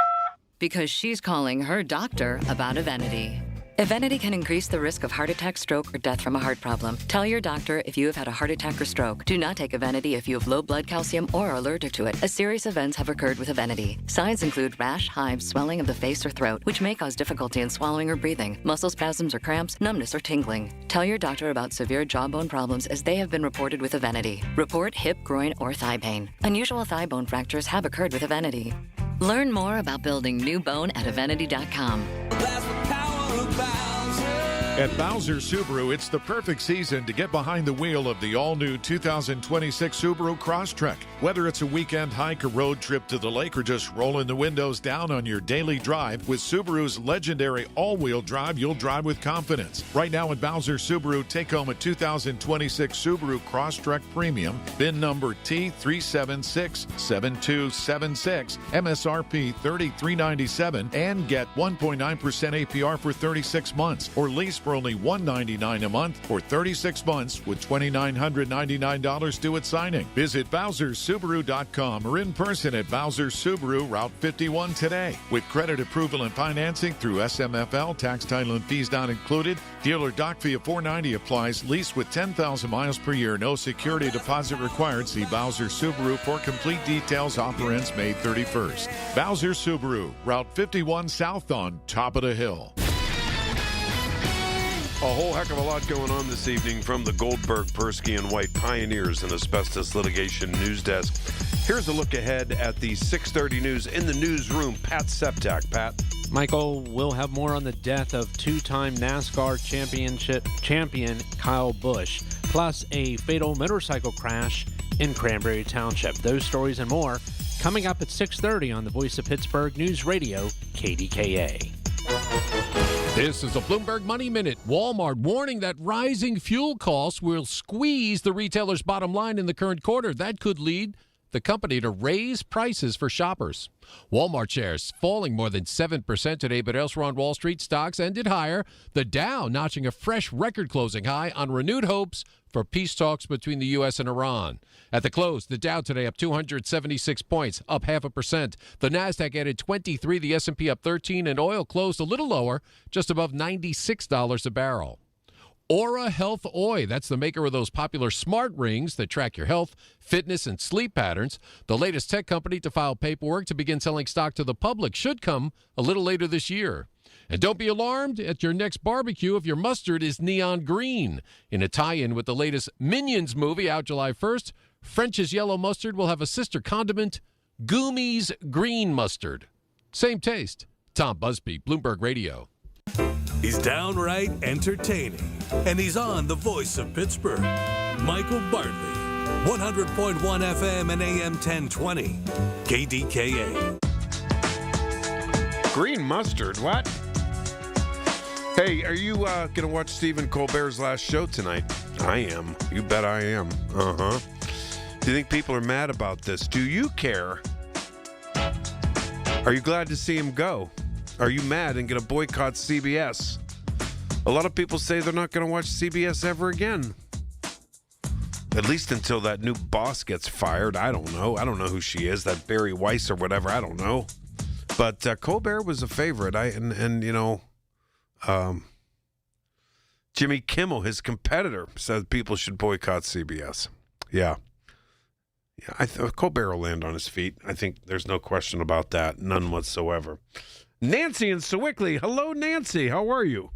Because she's calling her doctor about Evenity. Evenity can increase the risk of heart attack, stroke, or death from a heart problem. Tell your doctor if you have had a heart attack or stroke. Do not take Evenity if you have low blood calcium or are allergic to it, as serious events have occurred with Evenity. Signs include rash, hives, swelling of the face or throat, which may cause difficulty in swallowing or breathing, muscle spasms or cramps, numbness or tingling. Tell your doctor about severe jawbone problems as they have been reported with Evenity. Report hip, groin, or thigh pain. Unusual thigh bone fractures have occurred with Evenity. Learn more about building new bone at Evenity.com. At Bowser Subaru, it's the perfect season to get behind the wheel of the all-new 2026 Subaru Crosstrek. Whether it's a weekend hike, a road trip to the lake, or just rolling the windows down on your daily drive, with Subaru's legendary all-wheel drive, you'll drive with confidence. Right now at Bowser Subaru, take home a 2026 Subaru Crosstrek Premium, VIN number T3767276, MSRP $33.97, and get 1.9% APR for 36 months, or lease for only $199 a month for 36 months with $2,999 due at signing. Visit BowserSubaru.com or in person at Bowser Subaru, Route 51 today. With credit approval and financing through SMFL, tax, title, and fees not included. Dealer doc fee of $490 applies. Lease with 10,000 miles per year. No security deposit required. See Bowser Subaru for complete details. Offer ends May 31st. Bowser Subaru, Route 51 South on top of the hill. A whole heck of a lot going on this evening from the Goldberg, Persky, and White Pioneers and Asbestos Litigation News Desk. Here's a look ahead at the 6:30 news in the newsroom. Pat Septak. Pat. Michael, we'll have more on the death of two-time NASCAR championship champion Kyle Busch, plus a fatal motorcycle crash in Cranberry Township. Those stories and more coming up at 6:30 on the Voice of Pittsburgh News Radio, KDKA. This is a Bloomberg Money Minute. Walmart warning that rising fuel costs will squeeze the retailer's bottom line in the current quarter. That could lead the company to raise prices for shoppers. Walmart shares falling more than 7% today, but elsewhere on Wall Street, stocks ended higher. The Dow notching a fresh record-closing high on renewed hopes for peace talks between the U.S. and Iran. At the close, the Dow today up 276 points, up 0.5%. The Nasdaq added 23, the S&P up 13, and oil closed a little lower, just above $96 a barrel. Aura Health Oy, that's the maker of those popular smart rings that track your health, fitness, and sleep patterns. The latest tech company to file paperwork to begin selling stock to the public should come a little later this year. And don't be alarmed at your next barbecue if your mustard is neon green. In a tie-in with the latest Minions movie out July 1st, French's yellow mustard will have a sister condiment, Goomy's green mustard. Same taste. Tom Busby, Bloomberg Radio. He's downright entertaining, and he's on the Voice of Pittsburgh. Michael Bartley, 100.1 FM and AM 1020, KDKA. Green mustard, what? Hey, are you going to watch Stephen Colbert's last show tonight? I am. You bet I am. Uh-huh. Do you think people are mad about this? Do you care? Are you glad to see him go? Are you mad and going to boycott CBS? A lot of people say they're not going to watch CBS ever again. At least until that new boss gets fired. I don't know. I don't know who she is, that Barry Weiss or whatever. I don't know. But Colbert was a favorite. Jimmy Kimmel, his competitor, said people should boycott CBS. Yeah. Yeah, Colbert will land on his feet. I think there's no question about that. None whatsoever. Nancy in Sewickley. Hello, Nancy. How are you?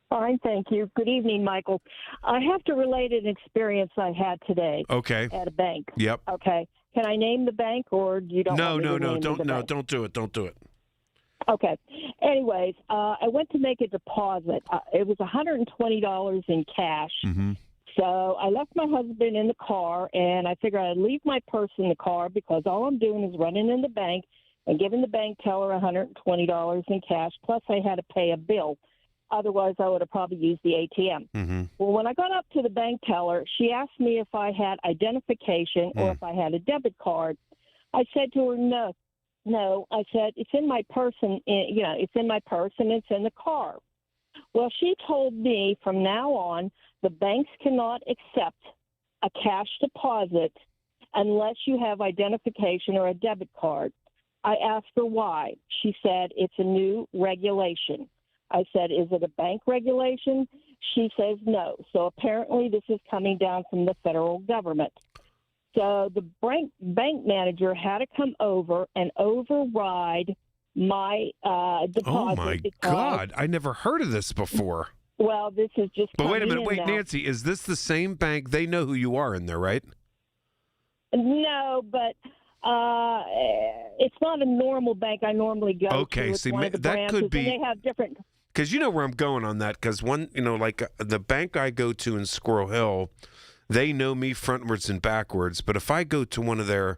Fine, thank you. Good evening, Michael. I have to relate an experience I had today. Okay. At a bank. Yep. Okay. Can I name the bank, or you don't? No, want me to name don't the bank? don't do it. Don't do it. Okay. Anyways, I went to make a deposit. It was $120 in cash. Mm-hmm. So I left my husband in the car, and I figured I'd leave my purse in the car because all I'm doing is running in the bank and giving the bank teller $120 in cash. Plus, I had to pay a bill. Otherwise, I would have probably used the ATM. Mm-hmm. Well, when I got up to the bank teller, she asked me if I had identification or if I had a debit card. I said to her, no. I said, it's in my purse, and it's in my purse, and it's in the car. Well, she told me from now on, the banks cannot accept a cash deposit unless you have identification or a debit card. I asked her why. She said, it's a new regulation. I said, is it a bank regulation? She says no. So apparently this is coming down from the federal government. So the bank manager had to come over and override my deposit. Oh, my God. I never heard of this before. Well, this is just But wait a minute. coming in Wait, now. Nancy, is this the same bank? They know who you are in there, right? No, but it's not a normal bank I normally go Okay, to. It's see, one of the that branches, could be- and they have different. Because you know where I'm going on that. Because one, like the bank I go to in Squirrel Hill, they know me frontwards and backwards. But if I go to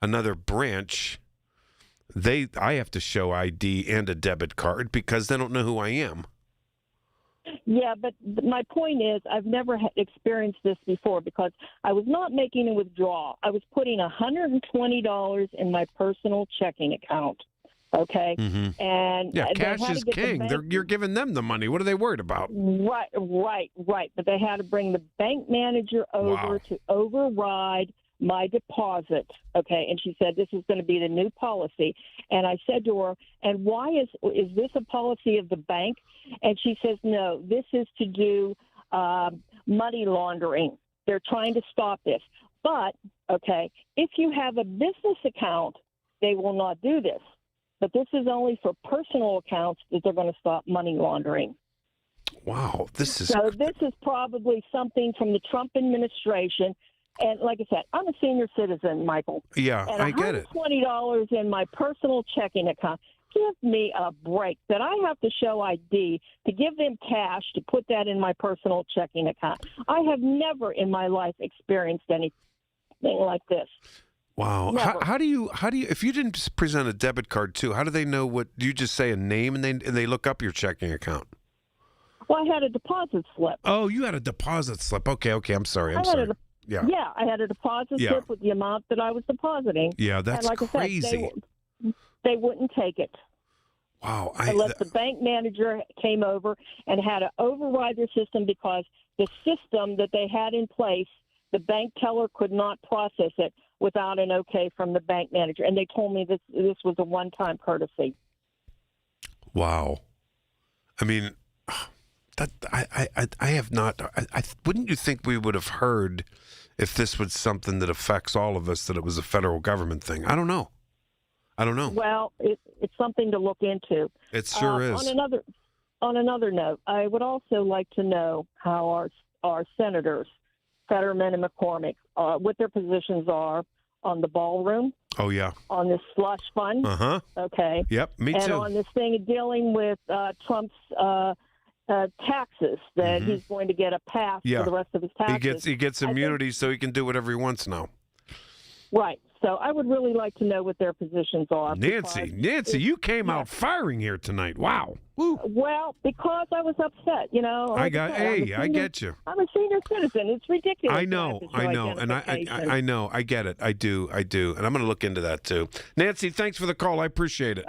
another branch, I have to show ID and a debit card because they don't know who I am. Yeah, but my point is I've never experienced this before because I was not making a withdrawal. I was putting $120 in my personal checking account. Okay, and Yeah, they cash had to is get the king. bank- You're giving them the money. What are they worried about? Right. But they had to bring the bank manager over to override my deposit. Okay, and she said this is going to be the new policy. And I said to her, "And why is this a policy of the bank?" And she says, "No, this is to do money laundering. They're trying to stop this. But okay, if you have a business account, they will not do this." But this is only for personal accounts that they're going to stop money laundering. Wow, this is So this is probably something from the Trump administration. And like I said, I'm a senior citizen, Michael. Yeah, and I get it. $120 in my personal checking account. Give me a break that I have to show ID to give them cash to put that in my personal checking account. I have never in my life experienced anything like this. Wow. Never. How do you if you didn't present a debit card too, how do they know what you just say a name and they look up your checking account? Well, I had a deposit slip. Oh, you had a deposit slip. Okay, I'm sorry. I'm I had sorry. Yeah, I had a deposit Yeah. slip with the amount that I was depositing. Yeah, that's and like crazy. I said, they wouldn't take it. Wow. Unless the bank manager came over and had to override their system because the system that they had in place, the bank teller could not process it without an okay from the bank manager. And they told me this was a one-time courtesy. Wow. I mean, that I have not. I wouldn't you think we would have heard if this was something that affects all of us that it was a federal government thing? I don't know. Well, it's something to look into. It sure is. On another note, I would also like to know how our senators, Fetterman and McCormick, what their positions are on the ballroom. Oh yeah. On this slush fund. Uh-huh. Okay. Yep. Me and too. on this thing of dealing with Trump's taxes, that he's going to get a pass for the rest of his taxes. He gets immunity, so he can do whatever he wants now. Right. So I would really like to know what their positions are. Nancy, you came out firing here tonight. Wow. Woo. Well, because I was upset, I get you. I'm a senior citizen. It's ridiculous. I know, and I know, I get it. I do, and I'm going to look into that too. Nancy, thanks for the call. I appreciate it.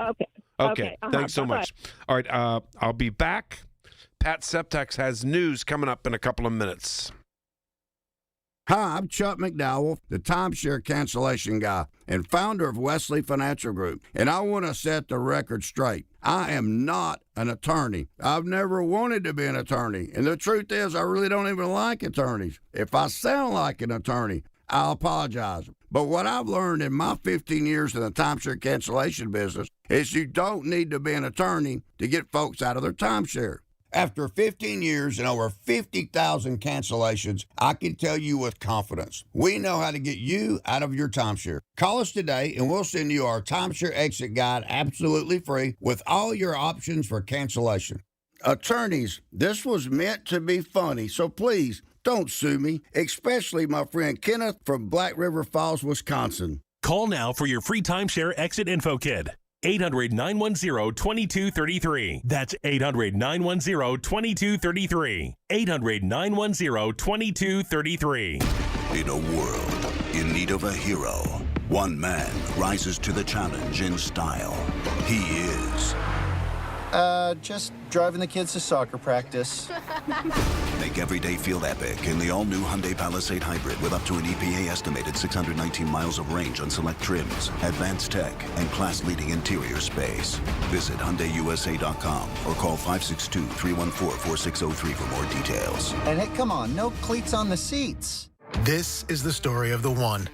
Okay. Thanks so Bye-bye. much. All right, I'll be back. Pat Septex has news coming up in a couple of minutes. Hi, I'm Chuck McDowell, the timeshare cancellation guy and founder of Wesley Financial Group, and I want to set the record straight. I am not an attorney. I've never wanted to be an attorney, and the truth is I really don't even like attorneys. If I sound like an attorney, I'll apologize. But what I've learned in my 15 years in the timeshare cancellation business is you don't need to be an attorney to get folks out of their timeshare. After 15 years and over 50,000 cancellations, I can tell you with confidence, we know how to get you out of your timeshare. Call us today and we'll send you our timeshare exit guide absolutely free with all your options for cancellation. Attorneys, this was meant to be funny, so please don't sue me, especially my friend Kenneth from Black River Falls, Wisconsin. Call now for your free timeshare exit info kit. 800-910-2233. That's 800-910-2233. 800-910-2233. In a world in need of a hero, one man rises to the challenge in style. He is... just driving the kids to soccer practice. Make every day feel epic in the all-new Hyundai Palisade Hybrid with up to an EPA-estimated 619 miles of range on select trims, advanced tech, and class-leading interior space. Visit HyundaiUSA.com or call 562-314-4603 for more details. And hey, come on, no cleats on the seats. This is the story of the one.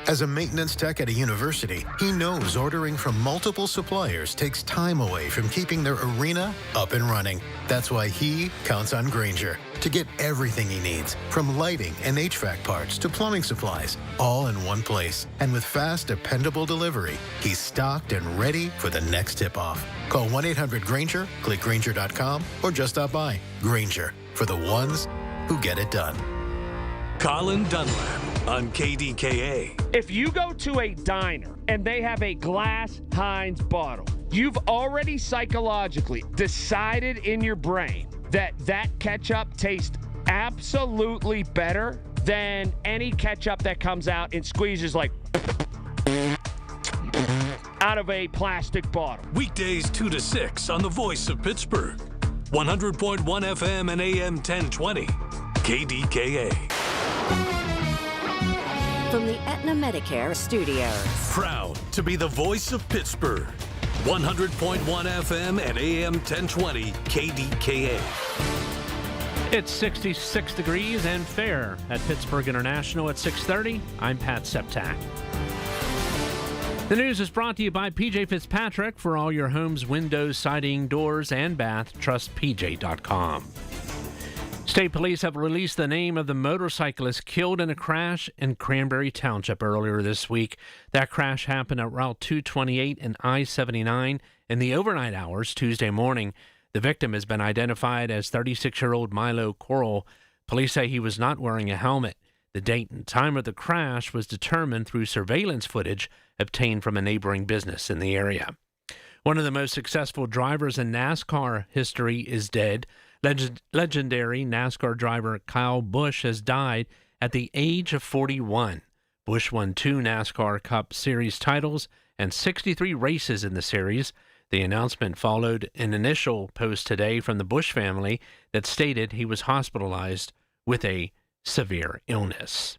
As a maintenance tech at a university, he knows ordering from multiple suppliers takes time away from keeping their arena up and running. That's why he counts on Grainger to get everything he needs, from lighting and HVAC parts to plumbing supplies, all in one place. And with fast, dependable delivery, he's stocked and ready for the next tip-off. Call 1-800-GRAINGER, click Grainger.com, or just stop by. Grainger, for the ones who get it done. Colin Dunlap on KDKA. If you go to a diner and they have a glass Heinz bottle, you've already psychologically decided in your brain that that ketchup tastes absolutely better than any ketchup that comes out and squeezes like out of a plastic bottle. Weekdays 2 to 6 on the Voice of Pittsburgh. 100.1 FM and AM 1020. KDKA. From the Aetna Medicare Studios. Proud to be the voice of Pittsburgh. 100.1 FM and AM 1020 KDKA. It's 66 degrees and fair at Pittsburgh International at 6:30. I'm Pat Septak. The news is brought to you by PJ Fitzpatrick. For all your home's windows, siding, doors, and bath, trust PJ.com. State police have released the name of the motorcyclist killed in a crash in Cranberry Township earlier this week. That crash happened at Route 228 and I-79 in the overnight hours Tuesday morning. The victim has been identified as 36-year-old Milo Coral. Police say he was not wearing a helmet. The date and time of the crash was determined through surveillance footage obtained from a neighboring business in the area. One of the most successful drivers in NASCAR history is dead. Legendary NASCAR driver Kyle Busch has died at the age of 41. Busch won 2 NASCAR Cup Series titles and 63 races in the series. The announcement followed an initial post today from the Busch family that stated he was hospitalized with a severe illness.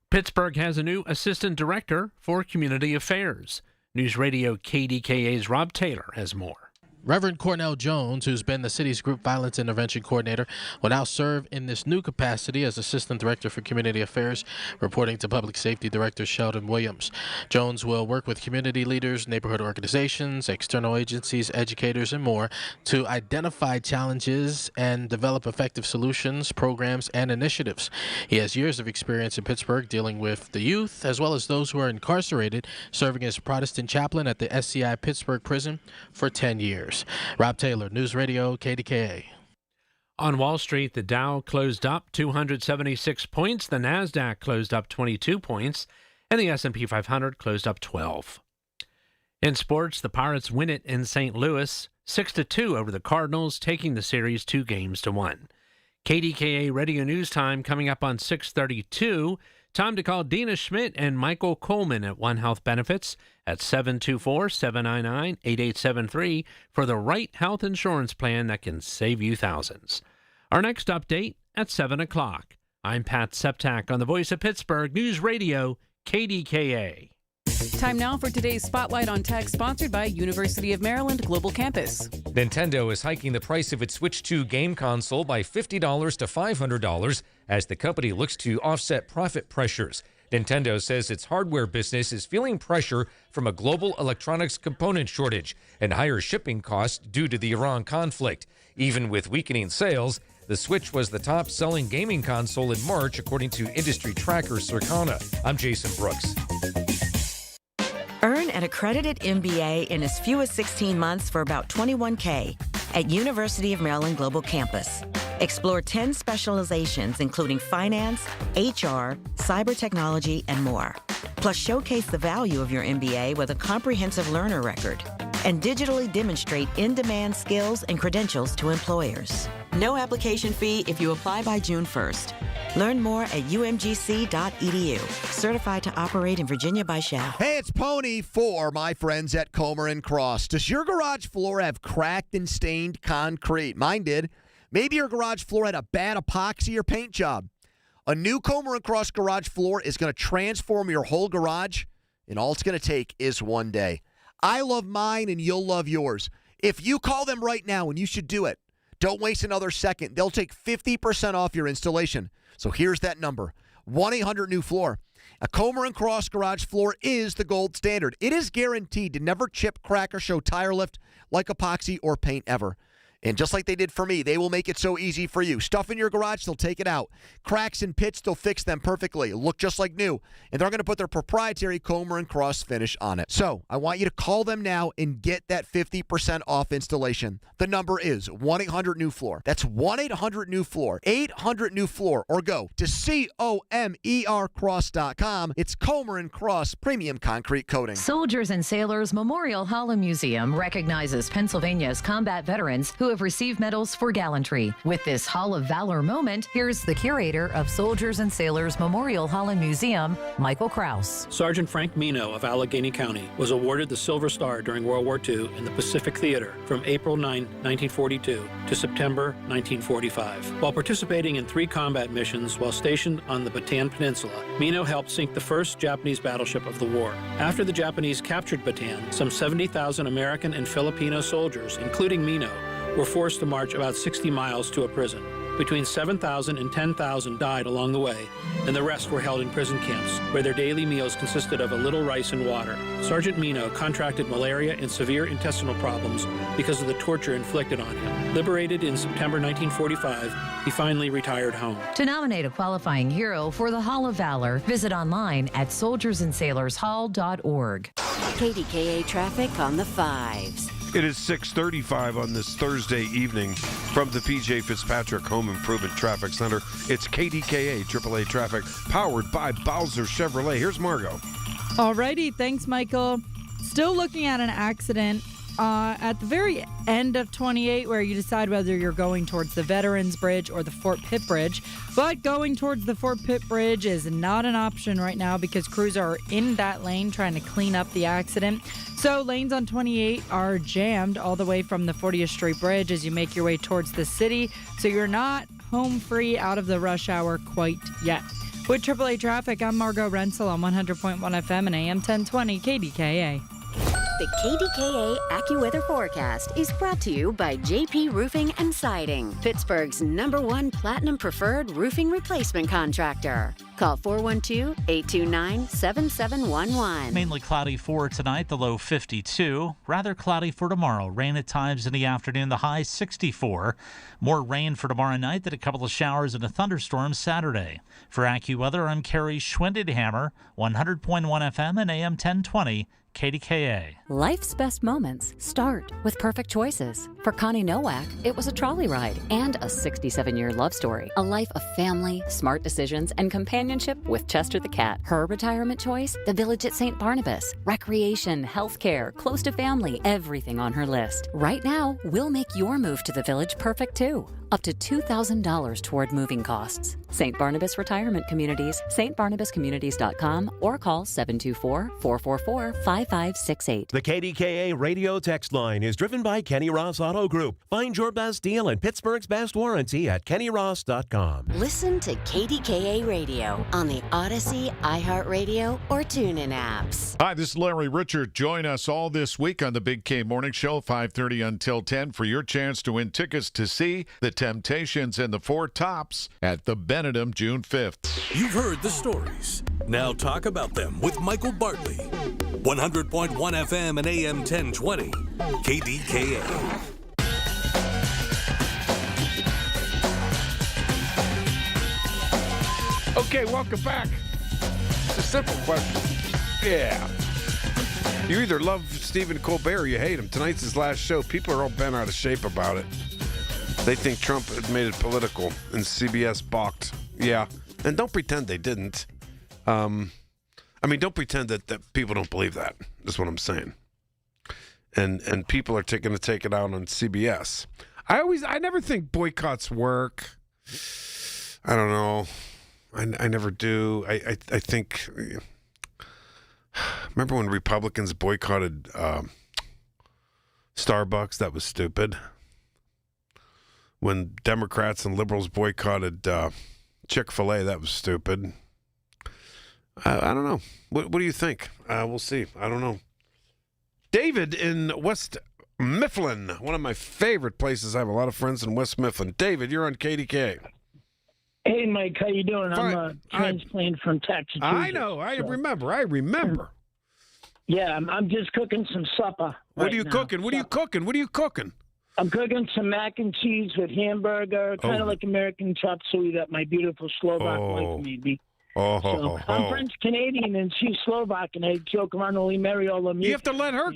Pittsburgh has a new assistant director for community affairs. News Radio KDKA's Rob Taylor has more. Reverend Cornell Jones, who's been the city's group violence intervention coordinator, will now serve in this new capacity as Assistant Director for Community Affairs, reporting to Public Safety Director Sheldon Williams. Jones will work with community leaders, neighborhood organizations, external agencies, educators, and more to identify challenges and develop effective solutions, programs, and initiatives. He has years of experience in Pittsburgh dealing with the youth as well as those who are incarcerated, serving as Protestant chaplain at the SCI Pittsburgh Prison for 10 years. Rob Taylor, News Radio, KDKA. On Wall Street, the Dow closed up 276 points, the NASDAQ closed up 22 points, and the S&P 500 closed up 12. In sports, the Pirates win it in St. Louis, 6-2 over the Cardinals, taking the series 2-1. KDKA Radio News Time coming up on 6:32. Time to call Dina Schmidt and Michael Coleman at One Health Benefits at 724-799-8873 for the right health insurance plan that can save you thousands. Our next update at 7 o'clock. I'm Pat Septak on the Voice of Pittsburgh News Radio, KDKA. Time now for today's Spotlight on Tech, sponsored by University of Maryland Global Campus. Nintendo is hiking the price of its Switch 2 game console by $50 to $500 as the company looks to offset profit pressures. Nintendo says its hardware business is feeling pressure from a global electronics component shortage and higher shipping costs due to the Iran conflict. Even with weakening sales, the Switch was the top-selling gaming console in March, according to industry tracker Circana. I'm Jason Brooks. Earn an accredited MBA in as few as 16 months for about $21K at University of Maryland Global Campus. Explore 10 specializations, including finance, HR, cyber technology, and more. Plus, showcase the value of your MBA with a comprehensive learner record and digitally demonstrate in-demand skills and credentials to employers. No application fee if you apply by June 1st. Learn more at umgc.edu. Certified to operate in Virginia by Shell. Hey, it's Pony for my friends at Comer & Cross. Does your garage floor have cracked and stained concrete? Mine did. Maybe your garage floor had a bad epoxy or paint job. A new Comer & Cross garage floor is going to transform your whole garage, and all it's going to take is one day. I love mine, and you'll love yours. If you call them right now, and you should do it, don't waste another second. They'll take 50% off your installation. So here's that number, 1-800-NEW-FLOOR. A Comer & Cross garage floor is the gold standard. It is guaranteed to never chip, crack, or show tire lift like epoxy or paint ever. And just like they did for me, they will make it so easy for you. Stuff in your garage, they'll take it out. Cracks and pits, they'll fix them perfectly. Look just like new. And they're going to put their proprietary Comer & Cross finish on it. So I want you to call them now and get that 50% off installation. The number is 1-800-NEW-FLOOR. That's 1-800-NEW-FLOOR. 800-NEW-FLOOR. Or go to COMERcross.com. It's Comer & Cross Premium Concrete Coating. Soldiers and Sailors Memorial Hall and Museum recognizes Pennsylvania's combat veterans who have received medals for gallantry. With this Hall of Valor moment, here's the curator of Soldiers and Sailors Memorial Hall and Museum, Michael Krause. Sergeant Frank Mino of Allegheny County was awarded the Silver Star during World War II in the Pacific Theater from April 9, 1942 to September 1945. While participating in 3 combat missions while stationed on the Bataan Peninsula, Mino helped sink the first Japanese battleship of the war. After the Japanese captured Bataan, some 70,000 American and Filipino soldiers, including Mino, were forced to march about 60 miles to a prison. Between 7,000 and 10,000 died along the way, and the rest were held in prison camps, where their daily meals consisted of a little rice and water. Sergeant Mino contracted malaria and severe intestinal problems because of the torture inflicted on him. Liberated in September 1945, he finally retired home. To nominate a qualifying hero for the Hall of Valor, visit online at soldiersandsailorshall.org. KDKA traffic on the 5s. It is 6:35 on this Thursday evening from the P.J. Fitzpatrick Home Improvement Traffic Center. It's KDKA AAA traffic powered by Bowser Chevrolet. Here's Margot. Alrighty, thanks, Michael. Still looking at an accident at the very end of 28 where you decide whether you're going towards the Veterans Bridge or the Fort Pitt Bridge. But going towards the Fort Pitt Bridge is not an option right now because crews are in that lane trying to clean up the accident. So lanes on 28 are jammed all the way from the 40th Street Bridge as you make your way towards the city. So you're not home free out of the rush hour quite yet. With AAA traffic, I'm Margot Rensel on 100.1 FM and AM 1020 KDKA. The KDKA AccuWeather forecast is brought to you by JP Roofing and Siding, Pittsburgh's #1 Platinum Preferred Roofing Replacement Contractor. Call 412-829-7711. Mainly cloudy for tonight, the low 52. Rather cloudy for tomorrow. Rain at times in the afternoon, the high 64. More rain for tomorrow night, then a couple of showers and a thunderstorm Saturday. For AccuWeather, I'm Kerry Schwindenhammer, 100.1 FM and AM 1020. KDKA. Life's best moments start with perfect choices. For Connie Nowak, it was a trolley ride and a 67-year love story. A life of family, smart decisions, and companionship with Chester the cat. Her retirement choice? The Village at St. Barnabas. Recreation, healthcare, close to family, everything on her list. Right now, we'll make your move to the Village perfect too. Up to $2,000 toward moving costs. St. Barnabas Retirement Communities, stbarnabascommunities.com, or call 724-444-5555. 5568. The KDKA radio text line is driven by Kenny Ross Auto Group. Find your best deal and Pittsburgh's best warranty at kennyross.com. Listen to KDKA Radio on the Odyssey, iHeartRadio, or TuneIn apps. Hi, this is Larry Richard. Join us all this week on the Big K Morning Show, 5:30 until 10, for your chance to win tickets to see the Temptations and the Four Tops at the Benedum June 5th. You've heard the stories. Now talk about them with Michael Bartley. 100.1 FM and AM 1020. KDKA. Okay, welcome back. It's a simple question. Yeah. You either love Stephen Colbert or you hate him. Tonight's his last show. People are all bent out of shape about it. They think Trump had made it political and CBS balked. Yeah. And don't pretend they didn't. Don't pretend that people don't believe that. That's what I'm saying. And people are going to take it out on CBS. I never think boycotts work. I don't know. I never do. I think. Remember when Republicans boycotted Starbucks? That was stupid. When Democrats and liberals boycotted Chick-fil-A, that was stupid. I don't know. What do you think? We'll see. I don't know. David in West Mifflin, one of my favorite places. I have a lot of friends in West Mifflin. David, you're on KDK. Hey, Mike, how you doing? Fine. I'm a transplant from Texas. I know. I remember. Yeah, I'm just cooking some supper. What are you cooking? What are you cooking? I'm cooking some mac and cheese with hamburger, kind of like American chop suey that my beautiful Slovak wife made me. I'm French Canadian and she's Slovak, and I joke around only marry all of them. You have to let her.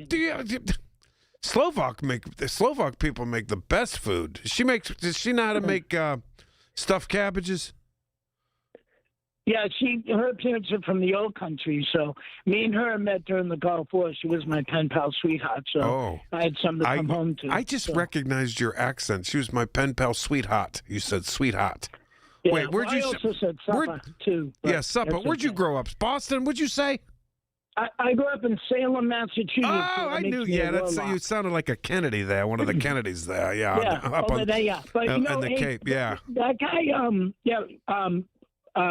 Slovak people make the best food. Does she know how to make stuffed cabbages? Yeah, her parents are from the old country, so me and her met during the Gulf War. She was my pen pal sweetheart, so I had something to come home to. I just recognized your accent. She was my pen pal sweetheart. You said sweetheart. Yeah, wait, where'd you? I also said supper too. Yeah, supper. Where'd you grow up? Boston? What'd you say? I grew up in Salem, Massachusetts. Oh, I knew. Yeah, you sounded like a Kennedy there. One of the Kennedys there. Yeah, up over there. Yeah, but in the Cape. Yeah, that guy.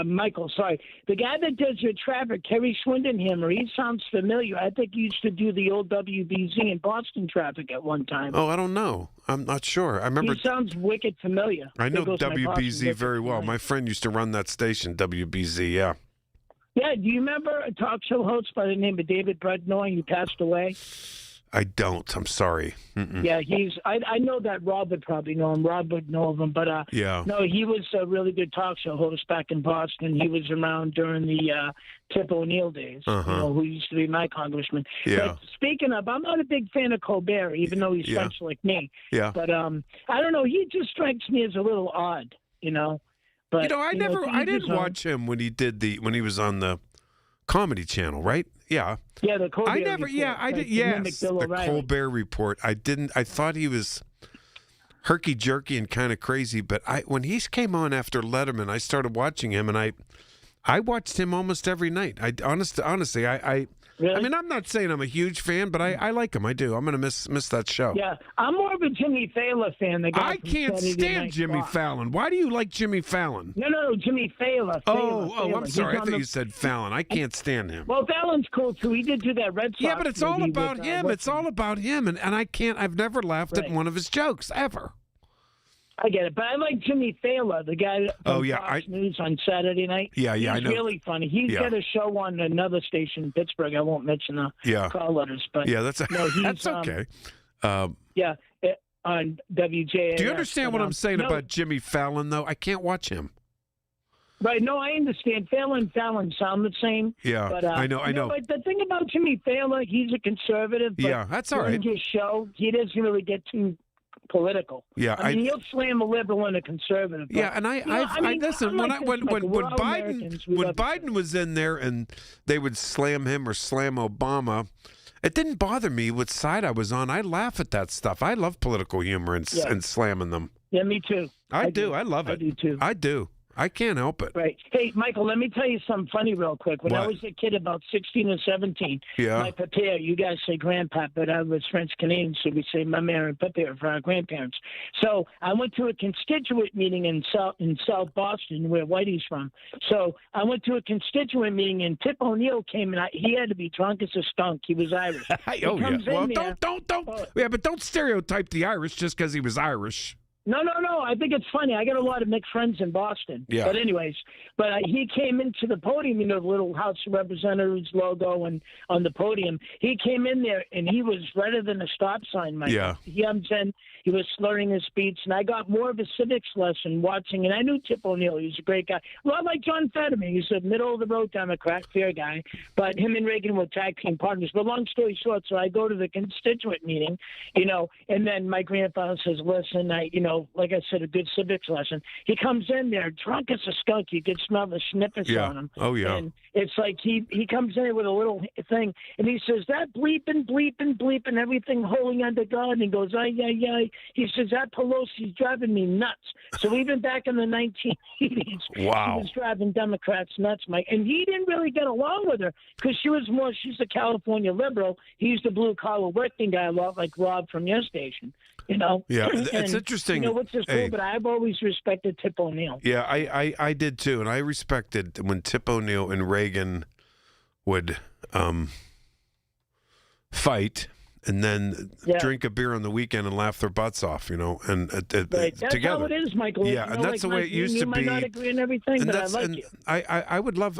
Michael, sorry. The guy that does your traffic, Kerry Swindenhammer, he sounds familiar. I think he used to do the old WBZ in Boston traffic at one time. Oh, I don't know. I'm not sure. I remember. He sounds wicked familiar. I know WBZ very well. My friend used to run that station, WBZ, yeah. Yeah, do you remember a talk show host by the name of David Brednoy who passed away? I don't. I'm sorry. Mm-mm. Yeah, I know that Rob would probably know him. Rob would know of him, but no, he was a really good talk show host back in Boston. He was around during the Tip O'Neill days, who used to be my congressman. Yeah. But speaking of, I'm not a big fan of Colbert, even though he's French like me. Yeah. But I don't know. He just strikes me as a little odd, But I didn't watch him when he was on the Comedy Channel, right? Yeah. Yeah, the Colbert Report. The Colbert Report. I didn't. I thought he was herky jerky and kind of crazy, but when he came on after Letterman, I started watching him, and I watched him almost every night. Honestly, Really? I mean, I'm not saying I'm a huge fan, but I like him. I do. I'm going to miss that show. Yeah, I'm more of a Jimmy Fallon fan. I can't stand Jimmy Fallon. Why do you like Jimmy Fallon? No, Jimmy Fallon. Oh, I'm sorry. I thought you said Fallon. I can't stand him. Well, Fallon's cool too. He did do that Red Sox. Yeah, but it's all about him. It's all about him, and I can't. I've never laughed at one of his jokes ever. I get it, but I like Jimmy Fallon, the guy from Fox News on Saturday night. Yeah, He's I know. Really funny. He's got a show on another station in Pittsburgh. I won't mention the call letters, but that's okay. On WJAS. Do you understand what I'm saying about Jimmy Fallon, though? I can't watch him. Right, no, I understand. Fallon sound the same. Yeah, but, I know. But the thing about Jimmy Fallon, he's a conservative. But that's all right. During his show, he doesn't really get too political. Yeah, I mean, he'll slam a liberal and a conservative. But, and I listen, when Biden was in there and they would slam him or slam Obama, it didn't bother me what side I was on. I laugh at that stuff. I love political humor and slamming them. Yeah, me too. I do. I love it. I do too. I do. I can't help it. Right. Hey, Michael, let me tell you something funny real quick. When I was a kid, about 16 or 17, my papa, you guys say grandpa, but I was French-Canadian, so we say my mère and papa for our grandparents. So I went to a constituent meeting in South Boston, where Whitey's from. So I went to a constituent meeting, and Tip O'Neill came, and he had to be drunk as a skunk. He was Irish. Well, but don't stereotype the Irish just because he was Irish. No. I think it's funny. I got a lot of Mick friends in Boston. Yeah. But anyways, he came into the podium, the little House of Representatives logo and on the podium. He came in there, and he was redder than a stop sign, Mike. Yeah. He was slurring his speech, and I got more of a civics lesson watching. And I knew Tip O'Neill. He was a great guy. A lot like John Fetterman. He's a middle-of-the-road Democrat, fair guy. But him and Reagan were tag team partners. But long story short, so I go to the constituent meeting, and then my grandfather says, listen, like I said, a good civics lesson. He comes in there drunk as a skunk. You could smell the sniffers on him. Oh, yeah. And it's like he comes in with a little thing, and he says, that bleeping, everything holding under God. And he goes, ay. He says, that Pelosi's driving me nuts. So even back in the 1980s, she was driving Democrats nuts, Mike. And he didn't really get along with her because she's a California liberal. He's the blue-collar working guy, a lot like Rob from your station. Yeah, it's interesting. Which is cool, but I've always respected Tip O'Neill. Yeah, I did too, and I respected when Tip O'Neill and Reagan would fight and then drink a beer on the weekend and laugh their butts off, and That's together. How it is, Michael. Yeah, and that's the way it used to be. You might not agree on everything, but I like you. I would love,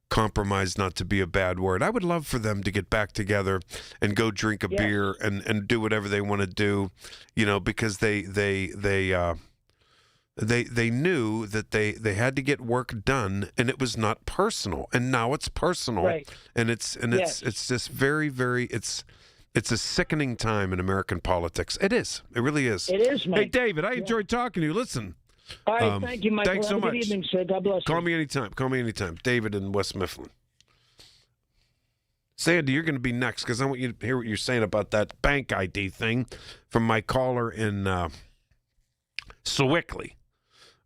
compromise not to be a bad word. I would love for them to get back together and go drink a beer and do whatever they want to do, because they knew that they had to get work done, and it was not personal. And now it's personal, and it's just very, very it's a sickening time in American politics. It is. It really is. It is, Mike. Hey, David, I enjoyed talking to you. Listen. All right, thank you, Michael. Thanks so much. Good evening, sir. God bless you. Call me anytime. David in West Mifflin. Sandy, you're going to be next because I want you to hear what you're saying about that bank ID thing from my caller in Sewickley.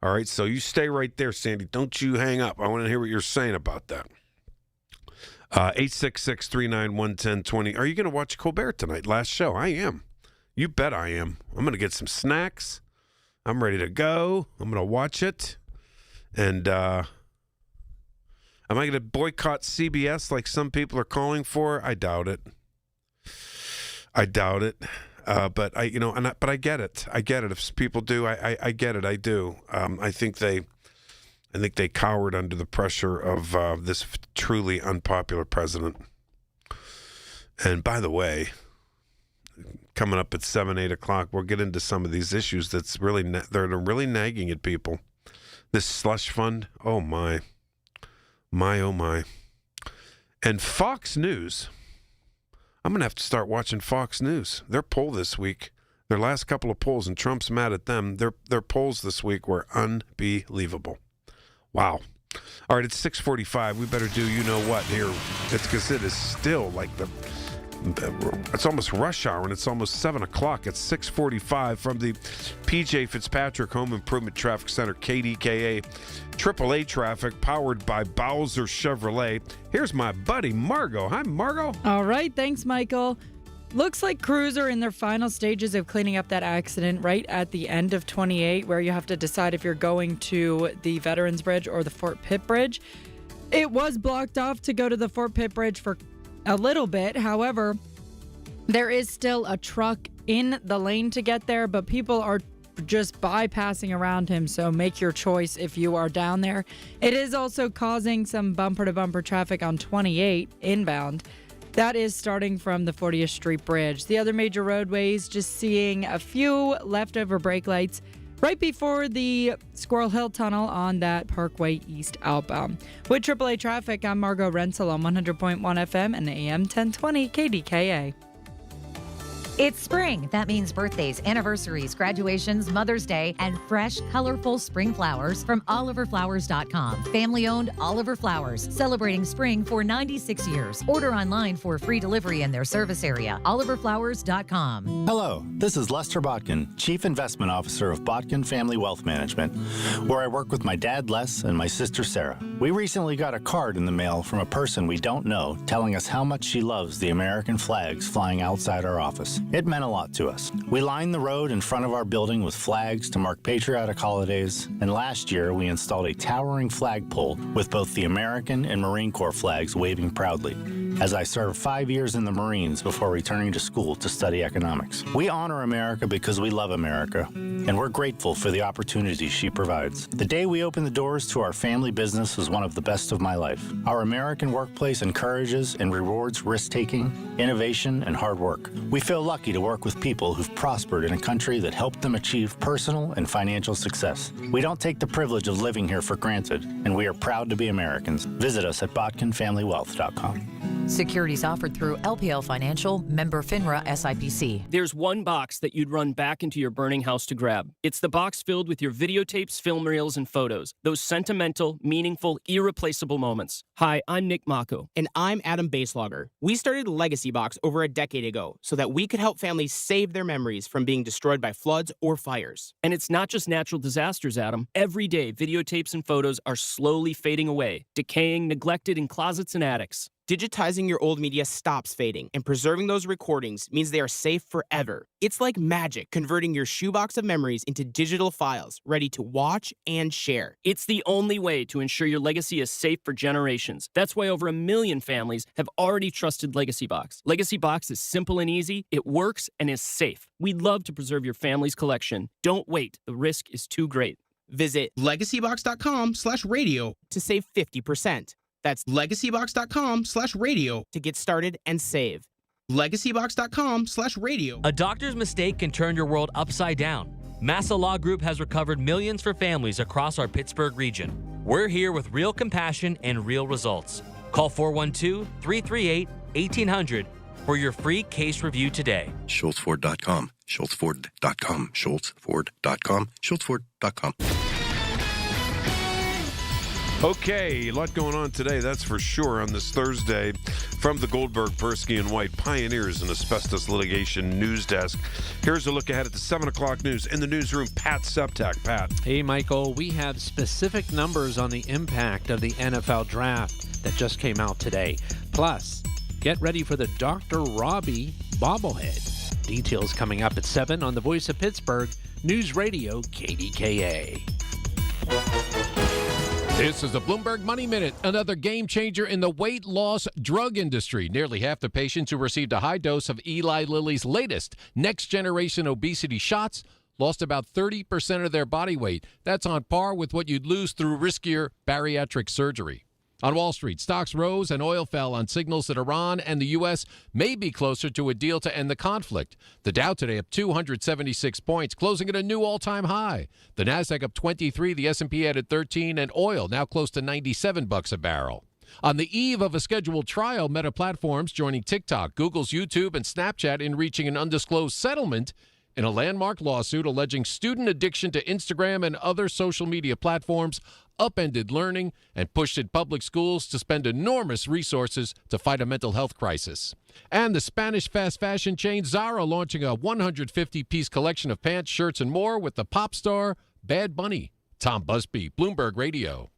All right, so you stay right there, Sandy. Don't you hang up. I want to hear what you're saying about that. 866-391-1020. Are you going to watch Colbert tonight? Last show. I am. You bet I am. I'm going to get some snacks. I'm ready to go. I'm going to watch it. And am I going to boycott CBS like some people are calling for? I doubt it. But I get it. I get it. If people do, I get it. I do. I think they cowered under the pressure of this truly unpopular president. And by the way, coming up at 7, 8 o'clock, we'll get into some of these issues they're really nagging at people. This slush fund, oh my. And Fox News, I'm going to have to start watching Fox News. Their poll this week, their last couple of polls, and Trump's mad at them, their polls this week were unbelievable. Wow. All right, it's 6:45. We better do you-know-what here. It's because it is still like it's almost rush hour, and it's almost 7 o'clock. It's 6:45 from the PJ Fitzpatrick Home Improvement Traffic Center, KDKA AAA traffic, powered by Bowser Chevrolet. Here's my buddy, Margot. Hi, Margot. All right. Thanks, Michael. Looks like crews are in their final stages of cleaning up that accident right at the end of 28, where you have to decide if you're going to the Veterans Bridge or the Fort Pitt Bridge. It was blocked off to go to the Fort Pitt Bridge for a little bit. However, there is still a truck in the lane to get there, but people are just bypassing around him, so make your choice if you are down there. It is also causing some bumper-to-bumper traffic on 28 inbound. That is starting from the 40th Street Bridge. The other major roadways, just seeing a few leftover brake lights right before the Squirrel Hill Tunnel on that Parkway East outbound. With AAA traffic, I'm Margot Rensel on 100.1 FM and AM 1020 KDKA. It's spring. That means birthdays, anniversaries, graduations, Mother's Day, and fresh, colorful spring flowers from OliverFlowers.com. Family-owned Oliver Flowers, celebrating spring for 96 years. Order online for free delivery in their service area. OliverFlowers.com. Hello, this is Lester Botkin, Chief Investment Officer of Botkin Family Wealth Management, where I work with my dad, Les, and my sister, Sarah. We recently got a card in the mail from a person we don't know telling us how much she loves the American flags flying outside our office. It meant a lot to us. We lined the road in front of our building with flags to mark patriotic holidays, and last year we installed a towering flagpole with both the American and Marine Corps flags waving proudly, as I served 5 years in the Marines before returning to school to study economics. We honor America because we love America, and we're grateful for the opportunities she provides. The day we opened the doors to our family business was one of the best of my life. Our American workplace encourages and rewards risk-taking, innovation, and hard work. We feel lucky to work with people who've prospered in a country that helped them achieve personal and financial success. We don't take the privilege of living here for granted, and we are proud to be Americans. Visit us at BotkinFamilyWealth.com. Securities offered through LPL Financial, member FINRA SIPC. There's one box that you'd run back into your burning house to grab. It's the box filled with your videotapes, film reels, and photos. Those sentimental, meaningful, irreplaceable moments. Hi, I'm Nick Mako. And I'm Adam Baselogger. We started Legacy Box over a decade ago so that we could help families save their memories from being destroyed by floods or fires. And it's not just natural disasters, Adam. Every day, videotapes and photos are slowly fading away, decaying, neglected in closets and attics. Digitizing your old media stops fading, and preserving those recordings means they are safe forever. It's like magic, converting your shoebox of memories into digital files, ready to watch and share. It's the only way to ensure your legacy is safe for generations. That's why over 1 million families have already trusted Legacy Box. Legacy Box is simple and easy, it works, and is safe. We'd love to preserve your family's collection. Don't wait, the risk is too great. Visit legacybox.com/radio to save 50%. That's legacybox.com/radio to get started and save. Legacybox.com/radio. A doctor's mistake can turn your world upside down. Massa Law Group has recovered millions for families across our Pittsburgh region. We're here with real compassion and real results. Call 412-338-1800 for your free case review today. SchultzFord.com, SchultzFord.com, SchultzFord.com, SchultzFord.com. Okay, a lot going on today, that's for sure, on this Thursday. From the Goldberg, Persky, and White Pioneers in Asbestos Litigation News Desk, here's a look ahead at the 7 o'clock news. In the newsroom, Pat Septak. Pat. Hey, Michael, we have specific numbers on the impact of the NFL draft that just came out today. Plus, get ready for the Dr. Robbie bobblehead. Details coming up at 7 on the Voice of Pittsburgh, News Radio KDKA. This is the Bloomberg Money Minute, another game changer in the weight loss drug industry. Nearly half the patients who received a high dose of Eli Lilly's latest next-generation obesity shots lost about 30% of their body weight. That's on par with what you'd lose through riskier bariatric surgery. On Wall Street, stocks rose and oil fell on signals that Iran and the U.S. may be closer to a deal to end the conflict. The Dow today up 276 points, closing at a new all-time high. The Nasdaq up 23, the S&P added 13, and oil now close to $97 a barrel. On the eve of a scheduled trial, Meta Platforms joining TikTok, Google's YouTube, and Snapchat in reaching an undisclosed settlement in a landmark lawsuit alleging student addiction to Instagram and other social media platforms upended learning and pushed in public schools to spend enormous resources to fight a mental health crisis. And the Spanish fast fashion chain Zara launching a 150-piece collection of pants, shirts, and more with the pop star Bad Bunny. Tom Busby, Bloomberg Radio.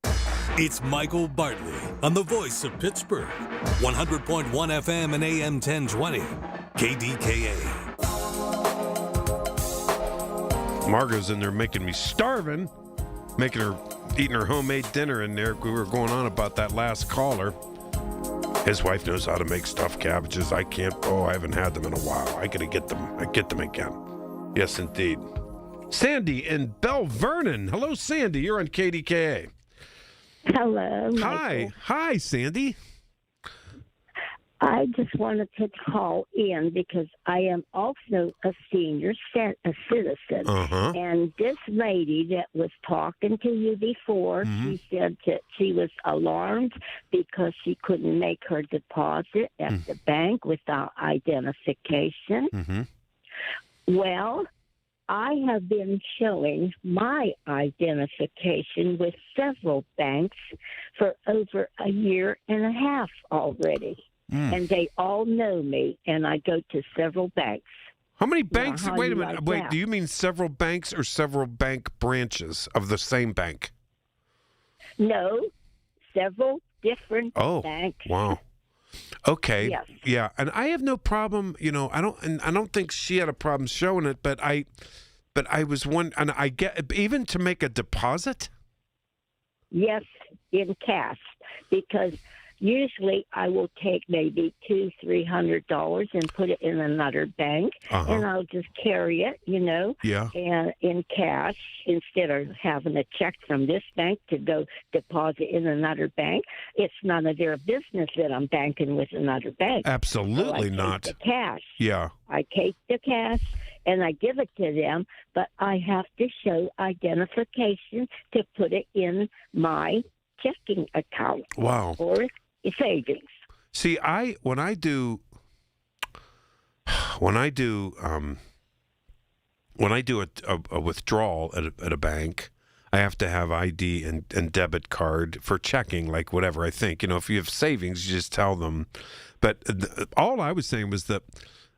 It's Michael Bartley on the Voice of Pittsburgh. 100.1 FM and AM 1020. KDKA. Margot's in there making me starving, eating her homemade dinner in there. We were going on about that last caller. His wife knows how to make stuffed cabbages. I can't. I haven't had them in a while. I gotta get them. I get them again. Yes, indeed. Sandy in Bell Vernon. Hello, Sandy. You're on KDKA. Hello, Michael. Hi, Sandy. I just wanted to call in because I am also a senior citizen. And this lady that was talking to you before, she said that she was alarmed because she couldn't make her deposit at the bank without identification. Well, I have been showing my identification with several banks for over a year and a half already. And they all know me, and I go to several banks. How many banks? Now, how wait a you minute. like Wait, that? do you mean several banks or several bank branches of the same bank? No, several different banks. Wow. Okay. Yes. Yeah, and I have no problem. I don't think she had a problem showing it, but I was one, and I get even to make a deposit. Yes, in cash, because usually I will take maybe $200-300 and put it in another bank, and I'll just carry it, Yeah. and in cash instead of having a check from this bank to go deposit in another bank. It's none of their business that I'm banking with another bank. Absolutely So I not. take the cash. Yeah. I take the cash and I give it to them, but I have to show identification to put it in my checking account. Wow. Or savings. See, when I do a withdrawal at a bank, I have to have ID and debit card for checking, like whatever I think. If you have savings, you just tell them. But all I was saying was that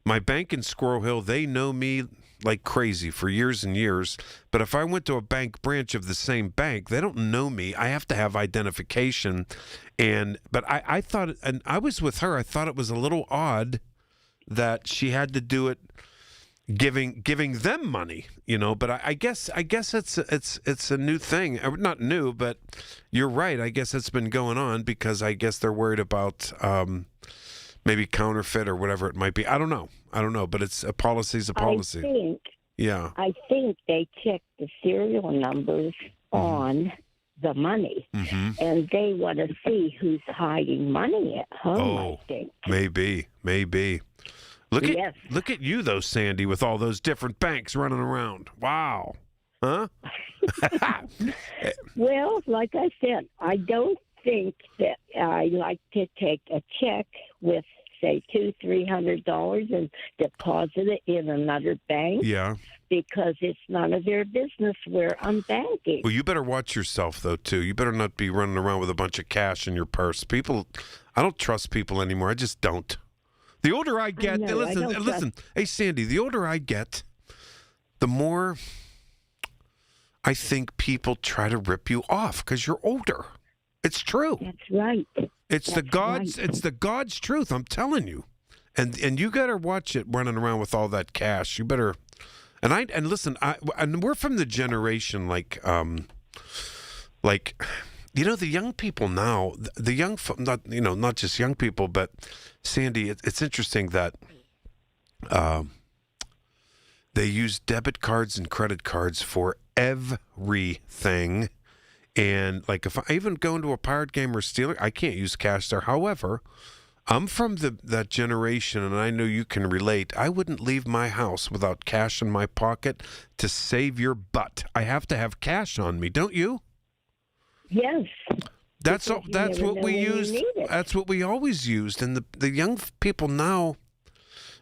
my bank in Squirrel Hill, they know me like crazy for years and years. But if I went to a bank branch of the same bank, they don't know me. I have to have identification. But I thought, and I was with her, I thought it was a little odd that she had to do it giving them money, but I guess it's a new thing. Not new, but you're right. I guess it's been going on because I guess they're worried about maybe counterfeit or whatever it might be. I don't know, but it's a policy's a policy. I think they check the serial numbers on the money, and they want to see who's hiding money at home, I think. Maybe. Look at you, though, Sandy, with all those different banks running around. Wow. Huh? Well, like I said, I don't think that I like to take a check with, say, $200-300 and deposit it in another bank. Yeah. Because it's none of their business where I'm banking. Well, you better watch yourself, though, too. You better not be running around with a bunch of cash in your purse. I don't trust people anymore. I just don't. The older I get, listen, hey, Sandy, the older I get, the more I think people try to rip you off because you're older. It's true. That's right. It's the God's truth. I'm telling you, and you gotta watch it running around with all that cash. You better, and listen. And we're from the generation like the young people now. The young, not just young people, but Sandy. It's interesting that they use debit cards and credit cards for everything. And like if I even go into a Pirate game or Steeler, I can't use cash there. However, I'm from that generation, and I know you can relate. I wouldn't leave my house without cash in my pocket to save your butt. I have to have cash on me, don't you? Yes. That's what we used. That's what we always used. And the young people now,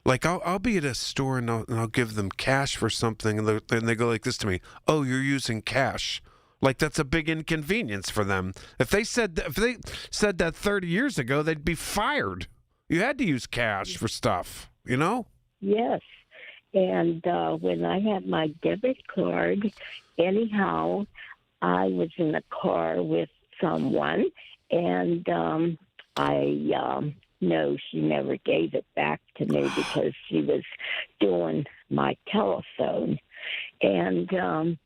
like I'll be at a store and I'll give them cash for something, and they go like this to me: "Oh, you're using cash." Like that's a big inconvenience for them. If they said that 30 years ago, they'd be fired. You had to use cash for stuff, Yes. And when I had my debit card, anyhow, I was in a car with someone, and no, she never gave it back to me because she was doing my telephone. And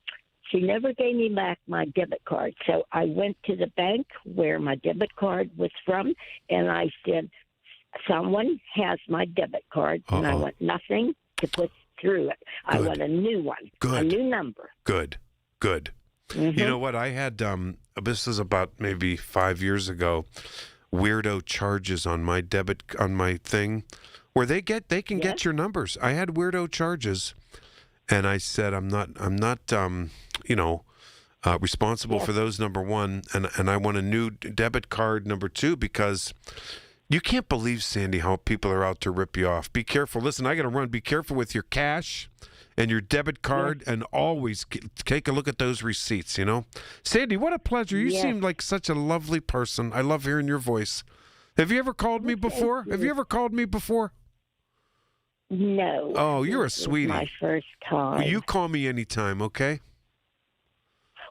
she never gave me back my debit card. So I went to the bank where my debit card was from, and I said, someone has my debit card, and I want nothing to put through it. I want a new one, a new number. Good. Mm-hmm. You know what? I had, this was about maybe 5 years ago, weirdo charges on my thing, where they can get your numbers. I had weirdo charges. And I said, I'm not, responsible for those, number one, and I want a new debit card, number two, because, You can't believe, Sandy, how people are out to rip you off. Be careful. Listen, I got to run. Be careful with your cash and your debit card, and always take a look at those receipts, you know? Sandy, what a pleasure. You seem like such a lovely person. I love hearing your voice. Have you ever called me before? Have you ever called me before? No. Oh, you're a sweetie. My first time. Well, you call me anytime, okay?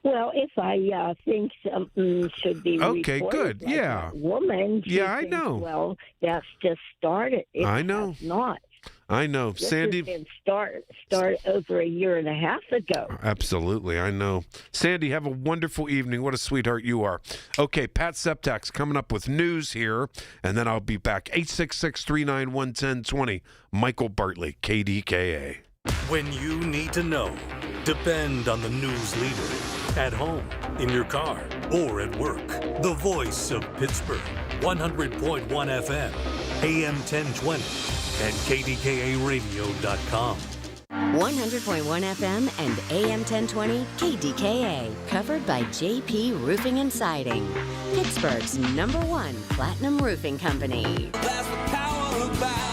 Well, if I think something should be okay, reported, good, like yeah, that woman. I thinks, know. Well, that's just started. I know. It's not. I know, This Sandy. has been start over a year and a half ago. Absolutely, I know. Sandy, have a wonderful evening. What a sweetheart you are. Okay, Pat Septak's coming up with news here, and then I'll be back. 866-391-1020. Michael Bartley, KDKA. When you need to know, depend on the news leader. At home, in your car, or at work. The voice of Pittsburgh. 100.1 FM, AM 1020, and KDKARadio.com. 100.1 FM and AM 1020 KDKA. Covered by JP Roofing and Siding. Pittsburgh's #1 platinum roofing company. That's the power of Bowser.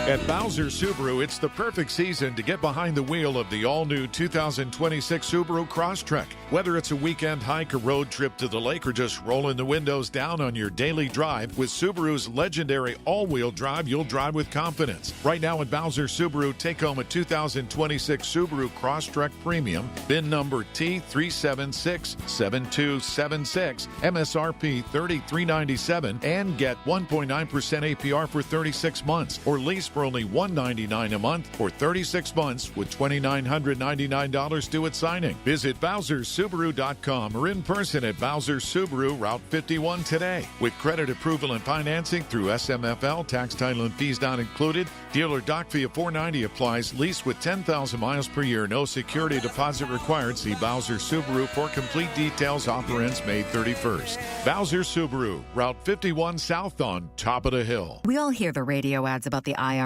At Bowser Subaru, it's the perfect season to get behind the wheel of the all-new 2026 Subaru Crosstrek. Whether it's a weekend hike, a road trip to the lake, or just rolling the windows down on your daily drive, with Subaru's legendary all-wheel drive, you'll drive with confidence. Right now at Bowser Subaru, take home a 2026 Subaru Crosstrek Premium, VIN number T3767276, MSRP $33.97, and get 1.9% APR for 36 months, or lease for only $199 a month for 36 months with $2,999 due at signing. Visit BowserSubaru.com or in person at Bowser Subaru, Route 51 today. With credit approval and financing through SMFL, tax, title, and fees not included. Dealer doc fee of $490 applies. Lease with 10,000 miles per year. No security deposit required. See Bowser Subaru for complete details. Offer ends May 31st. Bowser Subaru, Route 51 South on top of the hill. We all hear the radio ads about the IRS.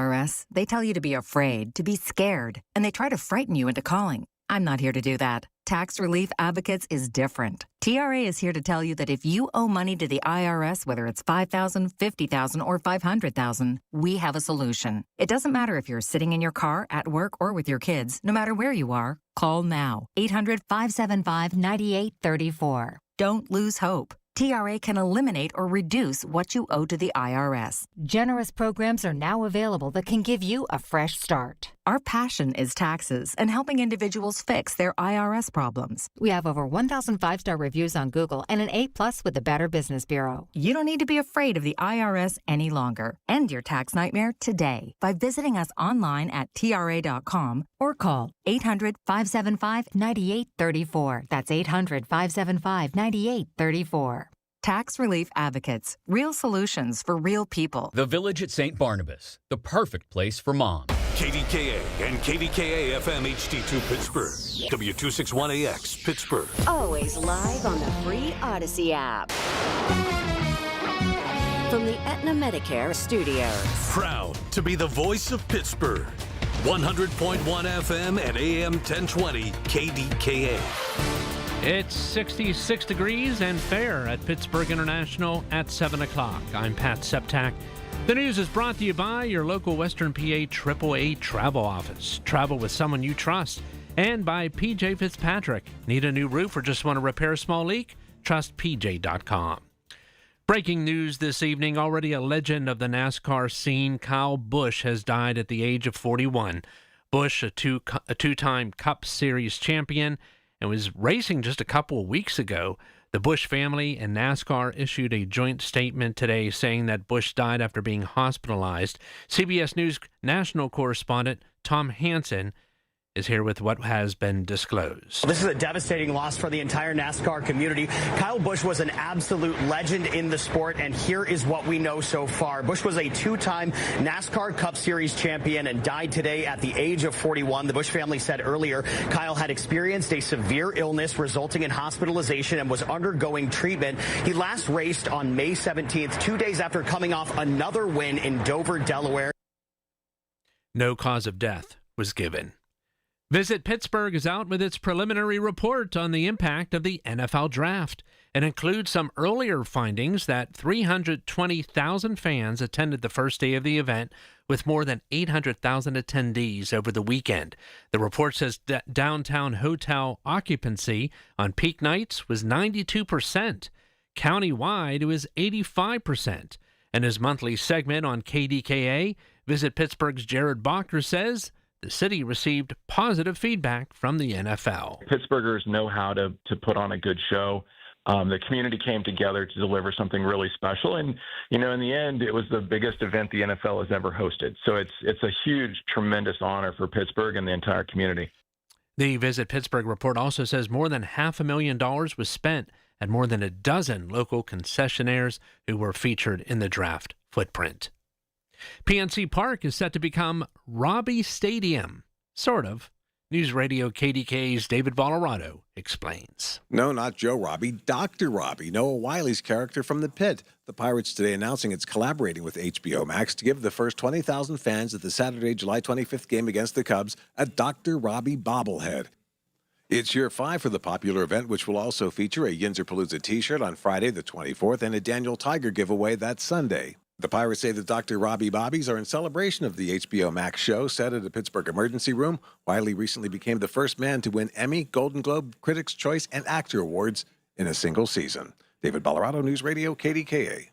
They tell you to be afraid, to be scared, and they try to frighten you into calling. I'm not here to do that. Tax Relief Advocates is different. TRA is here to tell you that if you owe money to the IRS, whether it's $5,000, $50,000, or $500,000, we have a solution. It doesn't matter if you're sitting in your car, at work, or with your kids. No matter where you are, call now. 800-575-9834. Don't lose hope. TRA can eliminate or reduce what you owe to the IRS. Generous programs are now available that can give you a fresh start. Our passion is taxes and helping individuals fix their IRS problems. We have over 1,000 5-star reviews on Google and an A+ with the Better Business Bureau. You don't need to be afraid of the IRS any longer. End your tax nightmare today by visiting us online at TRA.com or call 800-575-9834. That's 800-575-9834. Tax Relief Advocates. Real solutions for real people. The Village at St. Barnabas. The perfect place for mom. KDKA and KDKA-FM HD2 Pittsburgh. W261AX Pittsburgh. Always live on the free Odyssey app. From the Aetna Medicare studios. Proud to be the voice of Pittsburgh. 100.1 FM and AM 1020 KDKA. It's 66 degrees and fair at Pittsburgh International at 7 o'clock. I'm Pat Septak. The news is brought to you by your local Western PA AAA travel office. Travel with someone you trust. And by PJ Fitzpatrick. Need a new roof or just want to repair a small leak? Trust PJ.com. Breaking news this evening. Already a legend of the NASCAR scene, Kyle Busch has died at the age of 41. Busch, a two-time Cup Series champion, and was racing just a couple of weeks ago. The Busch family and NASCAR issued a joint statement today saying that Busch died after being hospitalized. CBS News national correspondent Tom Hansen is here with what has been disclosed. This is a devastating loss for the entire NASCAR community. Kyle Busch was an absolute legend in the sport, and here is what we know so far. Busch was a two-time NASCAR Cup Series champion and died today at the age of 41. The Busch family said earlier Kyle had experienced a severe illness resulting in hospitalization and was undergoing treatment. He last raced on May 17th, 2 days after coming off another win in Dover, Delaware. No cause of death was given. Visit Pittsburgh is out with its preliminary report on the impact of the NFL Draft. It includes some earlier findings that 320,000 fans attended the first day of the event, with more than 800,000 attendees over the weekend. The report says that downtown hotel occupancy on peak nights was 92%. Countywide, it was 85%. In his monthly segment on KDKA, Visit Pittsburgh's Jared Bacher says the city received positive feedback from the NFL. Pittsburghers know how to put on a good show. The community came together to deliver something really special. And, in the end, it was the biggest event the NFL has ever hosted. So it's a huge, tremendous honor for Pittsburgh and the entire community. The Visit Pittsburgh report also says more than $500,000 was spent at more than a dozen local concessionaires who were featured in the draft footprint. PNC Park is set to become Robbie Stadium. Sort of. News Radio KDKA's David Valorado explains. No, not Joe Robbie, Dr. Robbie, Noah Wiley's character from The Pit. The Pirates today announcing it's collaborating with HBO Max to give the first 20,000 fans at the Saturday, July 25th game against the Cubs a Dr. Robbie bobblehead. It's year 5 for the popular event, which will also feature a Yinzerpalooza t-shirt on Friday the 24th and a Daniel Tiger giveaway that Sunday. The Pirates say the Dr. Robbie Bobbies are in celebration of the HBO Max show set at a Pittsburgh emergency room. Wiley recently became the first man to win Emmy, Golden Globe, Critics' Choice, and Actor Awards in a single season. David Valorado, News Radio, KDKA.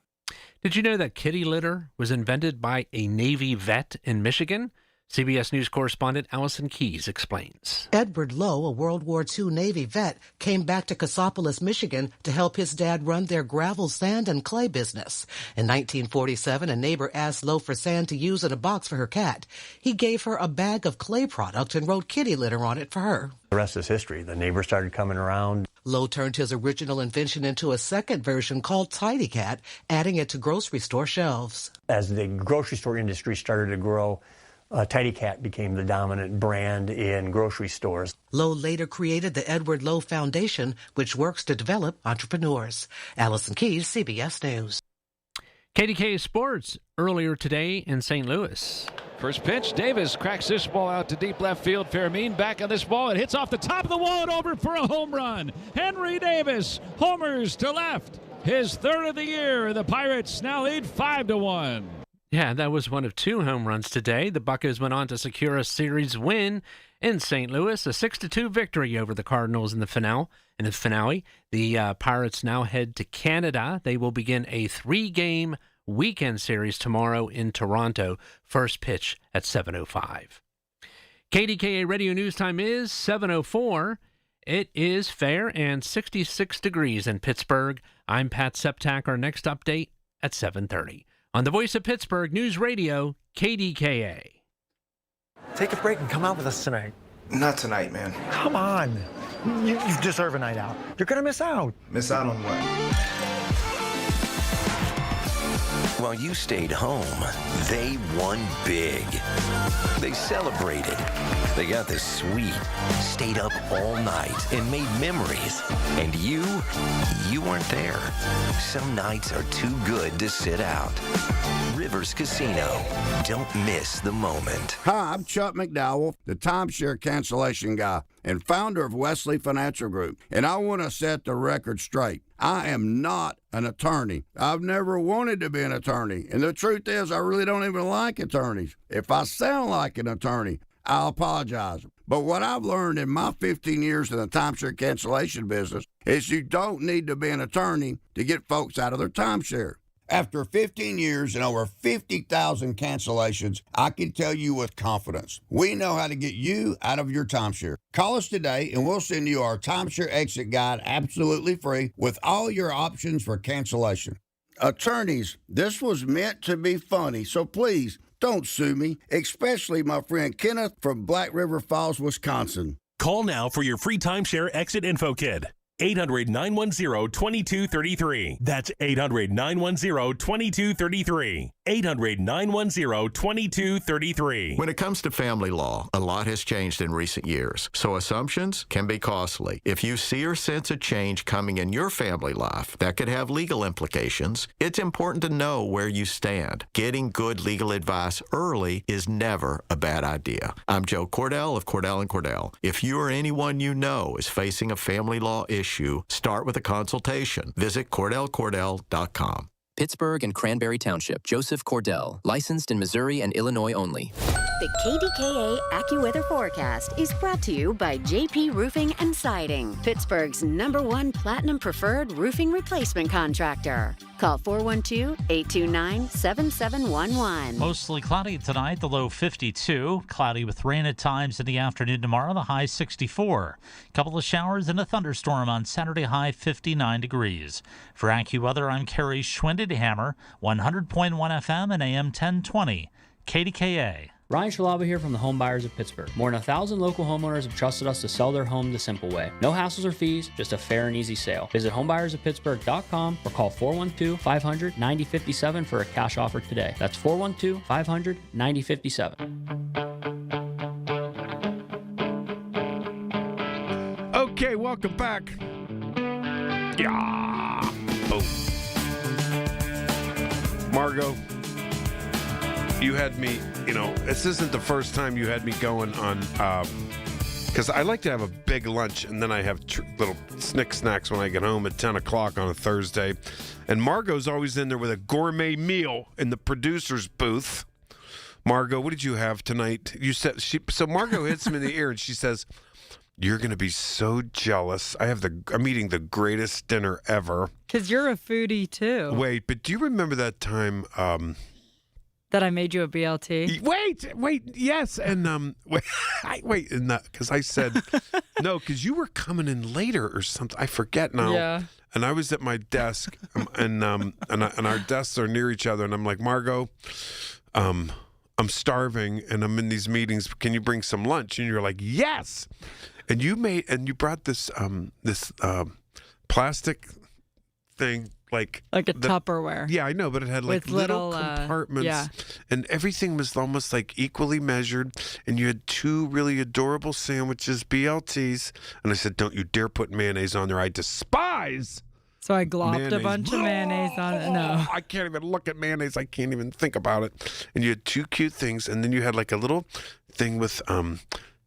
Did you know that kitty litter was invented by a Navy vet in Michigan? CBS News correspondent Allison Keyes explains. Edward Lowe, a World War II Navy vet, came back to Cassopolis, Michigan to help his dad run their gravel, sand, and clay business. In 1947, a neighbor asked Lowe for sand to use in a box for her cat. He gave her a bag of clay product and wrote kitty litter on it for her. The rest is history. The neighbors started coming around. Lowe turned his original invention into a second version called Tidy Cat, adding it to grocery store shelves. As the grocery store industry started to grow, Tidy Cat became the dominant brand in grocery stores. Lowe later created the Edward Lowe Foundation, which works to develop entrepreneurs. Allison Keyes, CBS News. KDKA Sports earlier today in St. Louis. First pitch, Davis cracks this ball out to deep left field. Fermin back on this ball. It hits off the top of the wall and over for a home run. Henry Davis homers to left. His third of the year. The Pirates now lead 5-1. Yeah, that was one of 2 home runs today. The Buccos went on to secure a series win in St. Louis, a 6-2 victory over the Cardinals in the finale. The Pirates now head to Canada. They will begin a 3-game weekend series tomorrow in Toronto. First pitch at 7:05. KDKA Radio News Time is 7:04. It is fair and 66 degrees in Pittsburgh. I'm Pat Septak. Our next update at 7:30. On the Voice of Pittsburgh News Radio, KDKA. Take a break and come out with us tonight. Not tonight, man. Come on. You deserve a night out. You're going to miss out. Miss out on what? While you stayed home, they won big. They celebrated. They got the suite, stayed up all night, and made memories. And you weren't there. Some nights are too good to sit out. Rivers Casino. Don't miss the moment. Hi, I'm Chuck McDowell, the timeshare cancellation guy and founder of Wesley Financial Group. And I want to set the record straight. I am not an attorney. I've never wanted to be an attorney. And the truth is, I really don't even like attorneys. If I sound like an attorney, I'll apologize. But what I've learned in my 15 years in the timeshare cancellation business is you don't need to be an attorney to get folks out of their timeshare. After 15 years and over 50,000 cancellations, I can tell you with confidence, we know how to get you out of your timeshare. Call us today and we'll send you our timeshare exit guide absolutely free with all your options for cancellation. Attorneys, this was meant to be funny, so please don't sue me, especially my friend Kenneth from Black River Falls, Wisconsin. Call now for your free timeshare exit info kit. 800-910-2233. That's 800-910-2233. 800-910-2233. When it comes to family law, a lot has changed in recent years, so assumptions can be costly. If you see or sense a change coming in your family life that could have legal implications, it's important to know where you stand. Getting good legal advice early is never a bad idea. I'm Joe Cordell of Cordell & Cordell. If you or anyone you know is facing a family law issue, start with a consultation. Visit CordellCordell.com. Pittsburgh and Cranberry Township. Joseph Cordell. Licensed in Missouri and Illinois only. The KDKA AccuWeather forecast is brought to you by JP Roofing and Siding, Pittsburgh's #1 Platinum Preferred roofing replacement contractor. Call 412-829-7711. Mostly cloudy tonight, the low 52. Cloudy with rain at times in the afternoon tomorrow, the high 64. Couple of showers and a thunderstorm on Saturday, high 59 degrees. For AccuWeather, I'm Kerry Schwindenhammer, 100.1 FM and AM 1020. KDKA. Ryan Shalaba here from the Home Buyers of Pittsburgh. More than 1,000 local homeowners have trusted us to sell their home the simple way. No hassles or fees, just a fair and easy sale. Visit homebuyersoftpittsburgh.com or call 412-500-9057 for a cash offer today. That's 412-500-9057. Okay, welcome back. Yeah. Oh. Margot, you had me, this isn't the first time you had me going on, because I like to have a big lunch and then I have little snacks when I get home at 10 o'clock on a Thursday. And Margot's always in there with a gourmet meal in the producer's booth. Margot, what did you have tonight? You said so Margot hits me in the ear and she says, "You're going to be so jealous. I'm eating the greatest dinner ever." Because you're a foodie too. Wait, but do you remember that time that I made you a BLT? Wait, yes, and wait, because I said no, because you were coming in later or something. I forget now. Yeah. And I was at my desk, and our desks are near each other, and I'm like, "Margot, I'm starving, and I'm in these meetings. Can you bring some lunch?" And you're like, "Yes." And you brought this plastic thing. Like a Tupperware. Yeah, I know, but it had like with little compartments. Yeah. And everything was almost like equally measured. And you had two really adorable sandwiches, BLTs. And I said, "Don't you dare put mayonnaise on there. I despise." So I glopped mayonnaise. a bunch of mayonnaise on it. No. I can't even look at mayonnaise. I can't even think about it. And you had two cute things. And then you had like a little thing with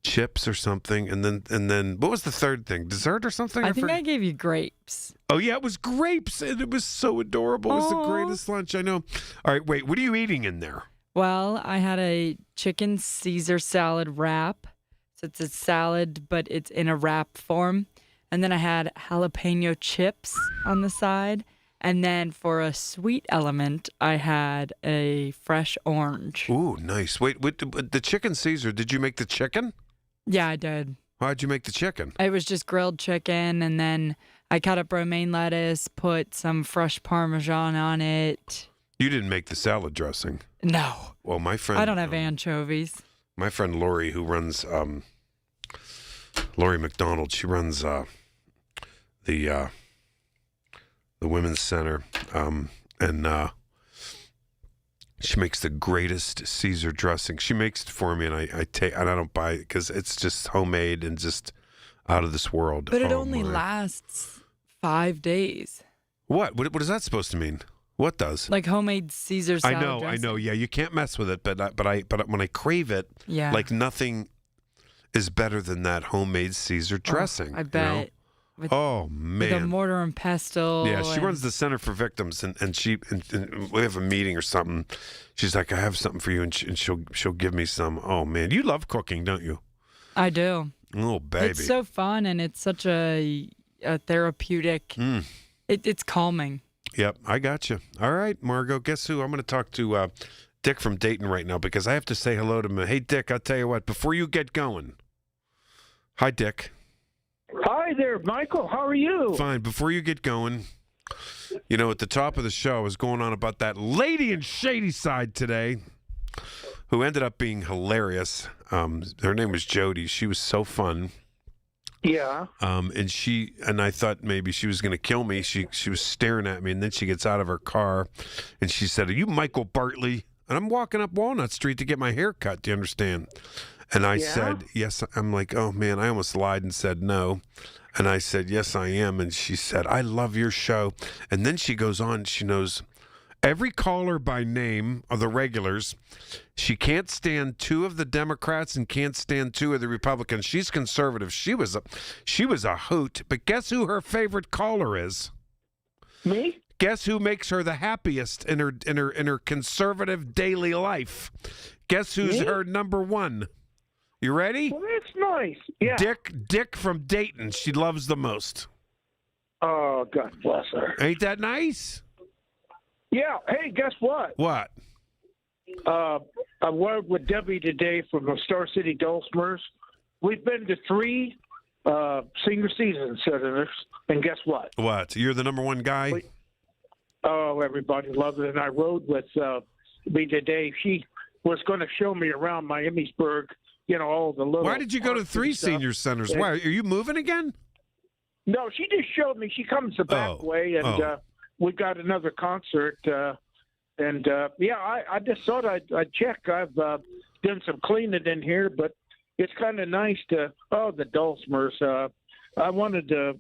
chips or something, and then what was the third thing? Dessert or something? I think I gave you grapes. Oh yeah, it was grapes, and it was so adorable. It was the greatest lunch I know. All right, wait, what are you eating in there? Well, I had a chicken Caesar salad wrap. So it's a salad, but it's in a wrap form. And then I had jalapeno chips on the side. And then for a sweet element, I had a fresh orange. Ooh, nice. Wait, the chicken Caesar, did you make the chicken? Yeah, I did. How'd you make the chicken? It was just grilled chicken, and then I cut up romaine lettuce, put some fresh Parmesan on it. You didn't make the salad dressing? No. Well, my friend... I don't have anchovies. My friend Lori, who runs... Lori McDonald, she runs the Women's Center, and she makes the greatest Caesar dressing. She makes it for me, and I don't buy it because it's just homemade and just out of this world. But it only lasts 5 days. What is that supposed to mean? What does? Like homemade Caesar salad dressing. I know. Yeah, you can't mess with it. But when I crave it, yeah, like nothing is better than that homemade Caesar dressing. I bet. With, oh man! With a mortar and pestle. Yeah, she runs the Center for Victims, and we have a meeting or something. She's like, "I have something for you," and she'll give me some. Oh man, you love cooking, don't you? I do. Oh baby, it's so fun, and it's such a therapeutic. It's calming. Yep, I got you. All right, Margot. Guess who? I'm going to talk to Dick from Dayton right now because I have to say hello to him. Hey, Dick, I'll tell you what. Before you get going, hi, Dick. Hi there, Michael. How are you? Fine. Before you get going, at the top of the show, I was going on about that lady in Shady Side today who ended up being hilarious. Her name was Jody. She was so fun. Yeah. And I thought maybe she was going to kill me. She was staring at me, and then she gets out of her car, and she said, "Are you Michael Bartley?" And I'm walking up Walnut Street to get my hair cut. Do you understand? And I said, "Yes." I'm like, "Oh man," I almost lied and said no. And I said, "Yes, I am." And she said, "I love your show." And then she goes on. She knows every caller by name of the regulars. She can't stand 2 of the Democrats and can't stand 2 of the Republicans. She's conservative. She was a hoot. But guess who her favorite caller is? Me? Guess who makes her the happiest in her conservative daily life? Guess who's her number 1? You ready? Well, that's nice. Yeah. Dick from Dayton. She loves the most. Oh, God bless her. Ain't that nice? Yeah. Hey, guess what? What? I worked with Debbie today from the Star City Dulcimers. We've been to 3 senior season centers, and guess what? What? You're the number 1 guy? Everybody loves it. And I rode with me today. She was going to show me around Miamisburg, all the little... Why did you go to 3 senior centers? Why? Are you moving again? No, she just showed me. She comes the back way, and we got another concert. I just thought I'd check. I've done some cleaning in here, but it's kind of nice to... Oh, the Dulcimers. I wanted to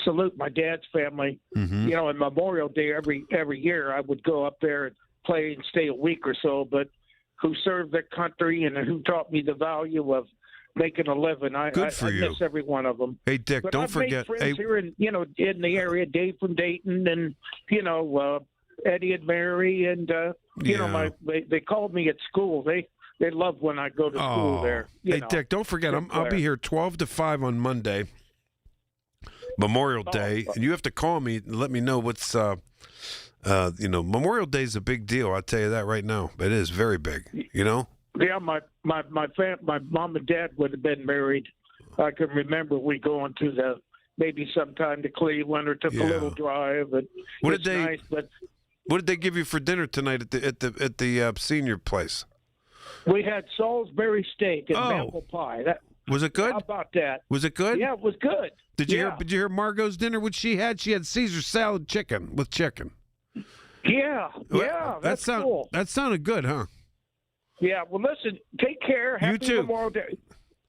salute my dad's family. Mm-hmm. On Memorial Day every year, I would go up there and play and stay a week or so, but who served their country and who taught me the value of making a living. Good for you. I miss every one of them. Hey, Dick, but don't I've forget. Made friends here in the area, Dave from Dayton, and Eddie and Mary, and they called me at school. They love when I go to school there. Hey, Dick, don't forget. I'll be here 12 to 5 on Monday, Memorial Day, and you have to call me and let me know what's. Memorial Day is a big deal. I'll tell you that right now. It is very big. Yeah, my mom and dad would have been married. I can remember we going to maybe sometime to Cleveland or took a little drive. And what did they give you for dinner tonight at the senior place? We had Salisbury steak and apple pie. Was it good? How about that? Was it good? Yeah, it was good. Did you hear Margot's dinner? What she had? She had Caesar salad chicken with chicken. Yeah, that's cool. That sounded good, huh? Yeah, well, listen, take care. Happy too. Memorial Day.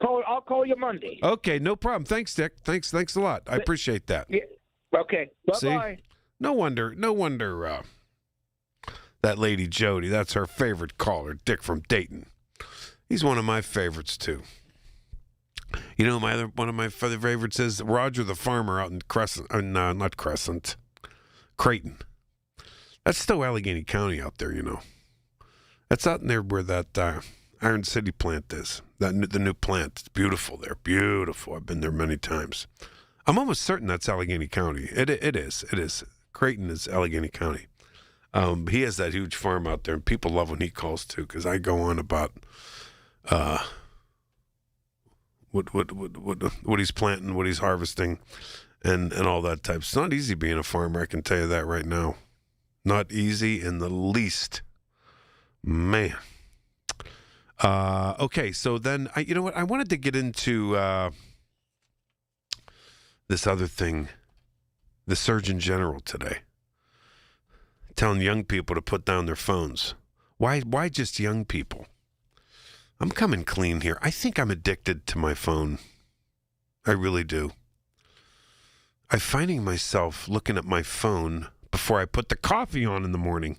I'll call you Monday. Okay, no problem. Thanks, Dick. Thanks a lot. I appreciate that. Yeah. Okay, bye-bye. See? No wonder that lady Jody, that's her favorite caller, Dick from Dayton. He's one of my favorites, too. You know, one of my other favorites is Roger the Farmer out in Creighton. That's still Allegheny County out there, That's out in there where that Iron City plant is. The new plant. It's beautiful there. Beautiful. I've been there many times. I'm almost certain that's Allegheny County. It is. Creighton is Allegheny County. He has that huge farm out there, and people love when he calls, too, because I go on about what he's planting, what he's harvesting, and all that type. It's not easy being a farmer, I can tell you that right now. Not easy in the least. Man. Okay, so then, you know what? I wanted to get into this other thing. The Surgeon General today. Telling young people to put down their phones. Why just young people? I'm coming clean here. I think I'm addicted to my phone. I really do. I'm finding myself looking at my phone before I put the coffee on in the morning.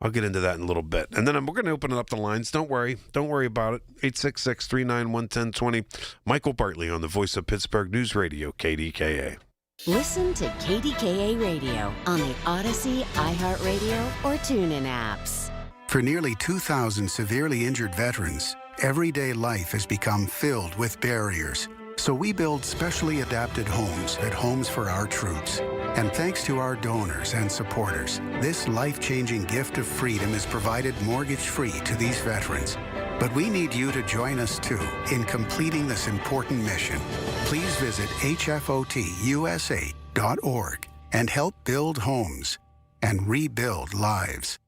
I'll get into that in a little bit. And then we're going to open up the lines. Don't worry. Don't worry about it. 866-391-1020. Michael Bartley on the Voice of Pittsburgh News Radio, KDKA. Listen to KDKA Radio on the Odyssey, iHeartRadio, or TuneIn apps. For nearly 2,000 severely injured veterans, everyday life has become filled with barriers. So we build specially adapted homes at Homes for Our Troops. And thanks to our donors and supporters, this life-changing gift of freedom is provided mortgage-free to these veterans. But we need you to join us, too, in completing this important mission. Please visit hfotusa.org and help build homes and rebuild lives.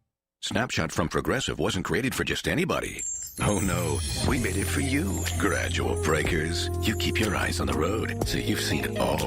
Snapshot from Progressive wasn't created for just anybody. Oh no, we made it for you. Gradual breakers. You keep your eyes on the road, so you've seen it all.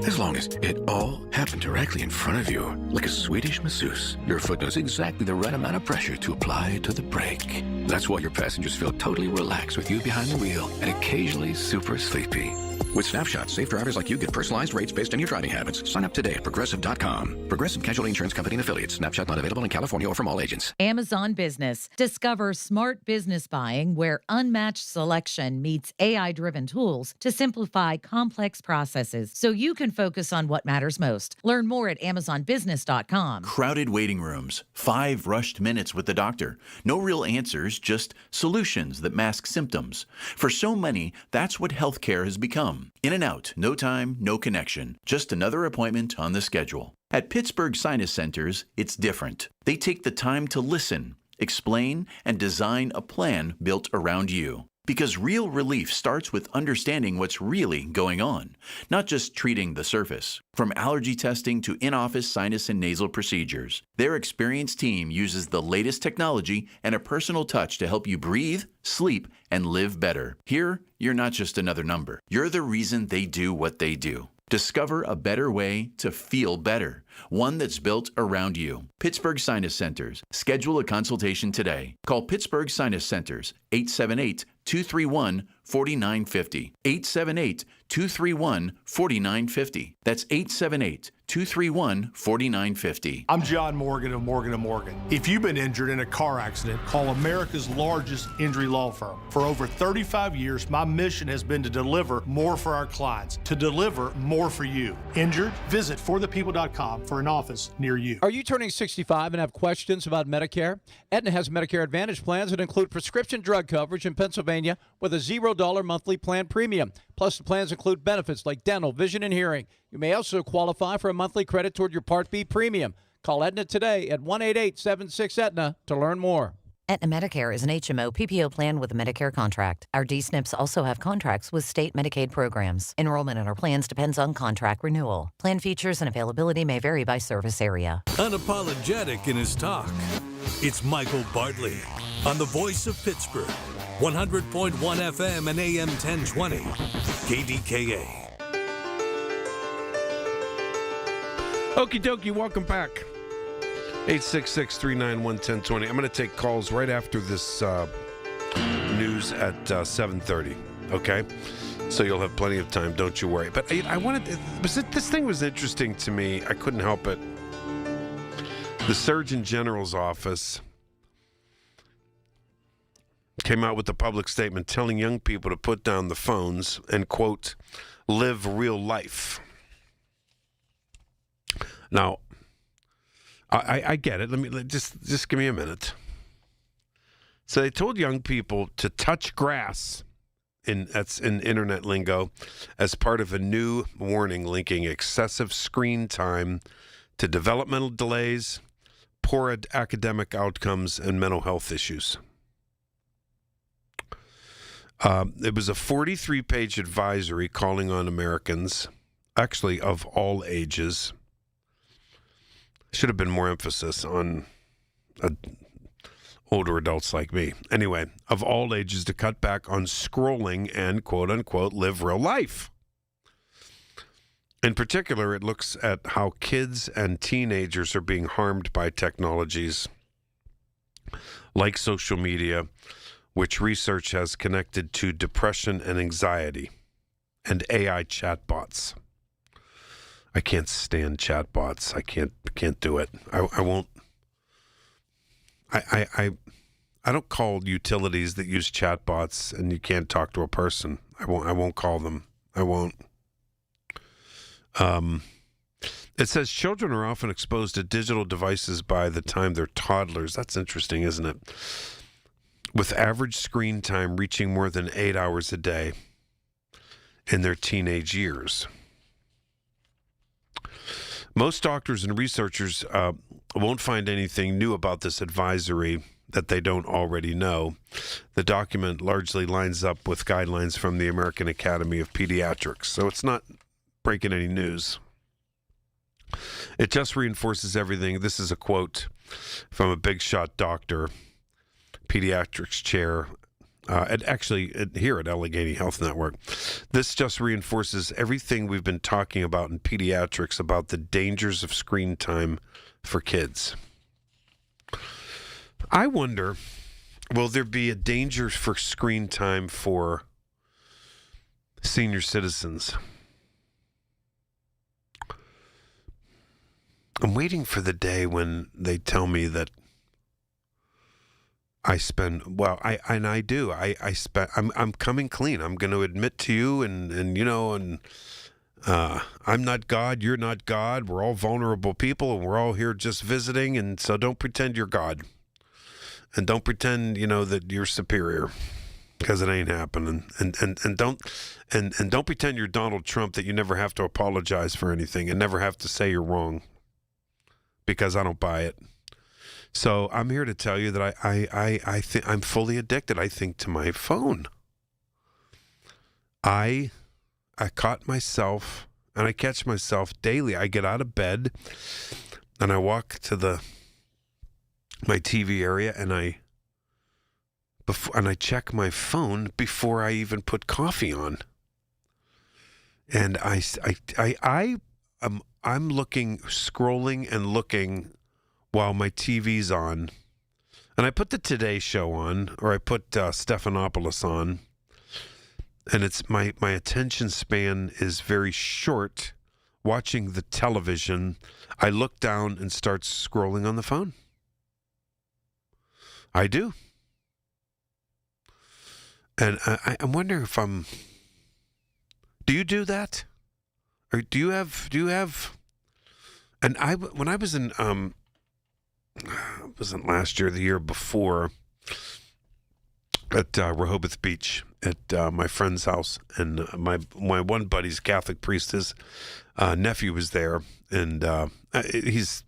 As long as it all happened directly in front of you, like a Swedish masseuse, your foot knows exactly the right amount of pressure to apply to the brake. That's why your passengers feel totally relaxed with you behind the wheel and occasionally super sleepy. With Snapshot, safe drivers like you get personalized rates based on your driving habits. Sign up today at Progressive.com. Progressive Casualty Insurance Company and Affiliates. Snapshot not available in California or from all agents. Amazon Business. Discover smart business buying where unmatched selection meets AI-driven tools to simplify complex processes so you can focus on what matters most. Learn more at AmazonBusiness.com. Crowded waiting rooms, 5 rushed minutes with the doctor. No real answers, just solutions that mask symptoms. For so many, that's what healthcare has become. In and out, no time, no connection. Just another appointment on the schedule. At Pittsburgh Sinus Centers, it's different. They take the time to listen, explain, and design a plan built around you. Because real relief starts with understanding what's really going on, not just treating the surface. From allergy testing to in-office sinus and nasal procedures, their experienced team uses the latest technology and a personal touch to help you breathe, sleep, and live better. Here, you're not just another number. You're the reason they do what they do. Discover a better way to feel better, one that's built around you. Pittsburgh Sinus Centers. Schedule a consultation today. Call Pittsburgh Sinus Centers, 878-231-4950. 878-231-4950. That's 878-231-4950. I'm John Morgan of Morgan & Morgan. If you've been injured in a car accident, call America's largest injury law firm. For over 35 years, my mission has been to deliver more for our clients, to deliver more for you. Injured? Visit forthepeople.com for an office near you. Are you turning 65 and have questions about Medicare? Aetna has Medicare Advantage plans that include prescription drug coverage in Pennsylvania with a $0 monthly plan premium. Plus, the plans include benefits like dental, vision, and hearing. You may also qualify for a monthly credit toward your Part B premium. Call Aetna today at 1-888-76-AETNA to learn more. Aetna Medicare is an HMO PPO plan with a Medicare contract. Our D-SNPs also have contracts with state Medicaid programs. Enrollment in our plans depends on contract renewal. Plan features and availability may vary by service area. Unapologetic in his talk. It's Michael Bartley on the Voice of Pittsburgh, 100.1 FM and AM 1020, KDKA. Okie dokie, welcome back. 866-391-1020. I'm going to take calls right after this news at 7:30, okay? So you'll have plenty of time, don't you worry. But I wanted, this thing was interesting to me. I couldn't help it. The Surgeon General's office came out with a public statement telling young people to put down the phones and, quote, live real life. Now, I get it. Let me just give me a minute. So they told young people to touch grass, that's in internet lingo, as part of a new warning linking excessive screen time to developmental delays, poor academic outcomes, and mental health issues. It was a 43-page advisory calling on Americans, actually of all ages. Should have been more emphasis on older adults like me. Anyway, of all ages to cut back on scrolling and, quote unquote, live real life. In particular, it looks at how kids and teenagers are being harmed by technologies like social media, which research has connected to depression and anxiety, and AI chatbots. I can't stand chatbots. I can't do it. I won't. I don't call utilities that use chatbots and you can't talk to a person. I won't call them. I won't. It says children are often exposed to digital devices by the time they're toddlers. That's interesting, isn't it? With average screen time reaching more than 8 hours a day in their teenage years. Most doctors and researchers won't find anything new about this advisory that they don't already know. The document largely lines up with guidelines from the American Academy of Pediatrics, so it's not breaking any news. It just reinforces everything. This is a quote from a big shot doctor, pediatrics chair here at Allegheny Health Network. This just reinforces everything we've been talking about in pediatrics about the dangers of screen time for kids. I wonder, will there be a danger for screen time for senior citizens? I'm waiting for the day when they tell me that I spend, I'm coming clean. I'm going to admit to you and I'm not God, you're not God. We're all vulnerable people and we're all here just visiting. And so don't pretend you're God. And don't pretend, that you're superior, because it ain't happening. And don't pretend you're Donald Trump, that you never have to apologize for anything and never have to say you're wrong, because I don't buy it. So I'm here to tell you that I think I'm fully addicted, I think, to my phone. I caught myself, and I catch myself daily. I get out of bed and I walk to my TV area and I check my phone before I even put coffee on. And I'm scrolling and looking while my TV's on. And I put the Today Show on, or I put Stephanopoulos on. And it's my attention span is very short. Watching the television, I look down and start scrolling on the phone. I do. And I'm wondering if do you do that? Or do you have, and when I was in, it wasn't last year, the year before, at Rehoboth Beach at my friend's house, and my one buddy's Catholic priest, his nephew was there, and he's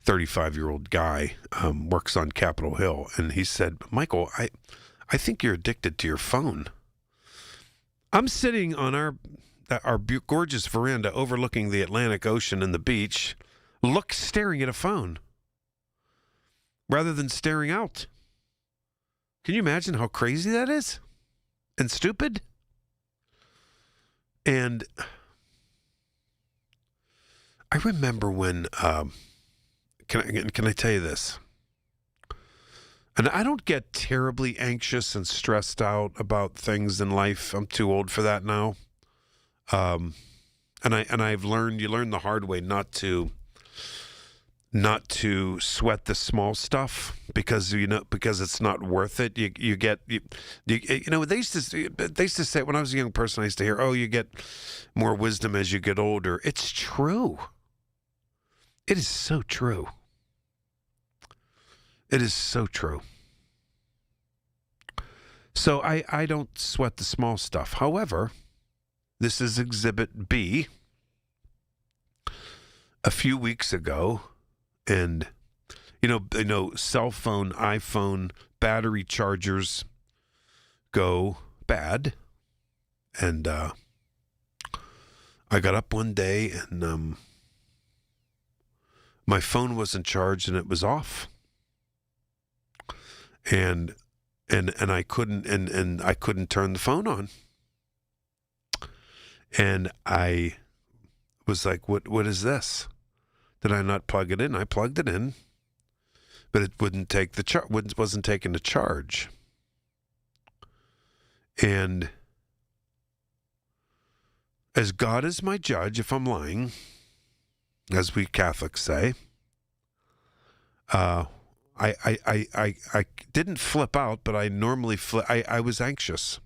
35-year-old guy, works on Capitol Hill, and he said, Michael, I think you're addicted to your phone. I'm sitting on our gorgeous veranda overlooking the Atlantic Ocean and the beach, staring at a phone rather than staring out. Can you imagine how crazy that is? And stupid? And I remember when, can I tell you this? And I don't get terribly anxious and stressed out about things in life. I'm too old for that now. And I've learned, you learn the hard way not to sweat the small stuff because it's not worth it. They used to say, when I was a young person, I used to hear, oh, you get more wisdom as you get older. It's true. It is so true. It is so true. So I don't sweat the small stuff. However, this is Exhibit B. A few weeks ago, and cell phone, iPhone, battery chargers go bad. And I got up one day and my phone wasn't charged and it was off. And I couldn't turn the phone on. And I was like, what is this? Did I not plug it in? I plugged it in, but it wouldn't take wasn't taking the charge. And as God is my judge, if I'm lying, as we Catholics say, I didn't flip out, but I normally I was anxious.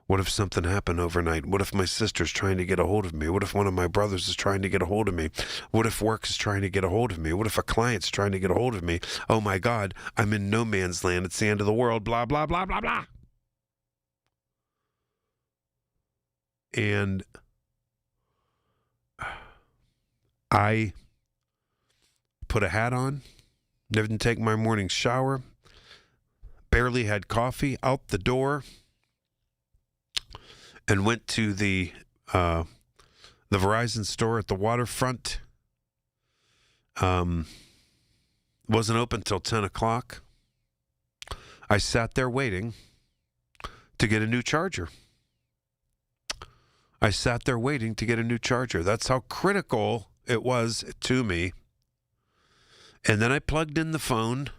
What if something happened overnight? What if my sister's trying to get a hold of me? What if one of my brothers is trying to get a hold of me? What if work is trying to get a hold of me? What if a client's trying to get a hold of me? Oh my God, I'm in no man's land. It's the end of the world, blah, blah, blah, blah, blah. And I put a hat on, didn't take my morning shower, barely had coffee, out the door, and went to the Verizon store at the waterfront. Wasn't open till 10 o'clock. I sat there waiting to get a new charger. I sat there waiting to get a new charger. That's how critical it was to me. And then I plugged in the phone.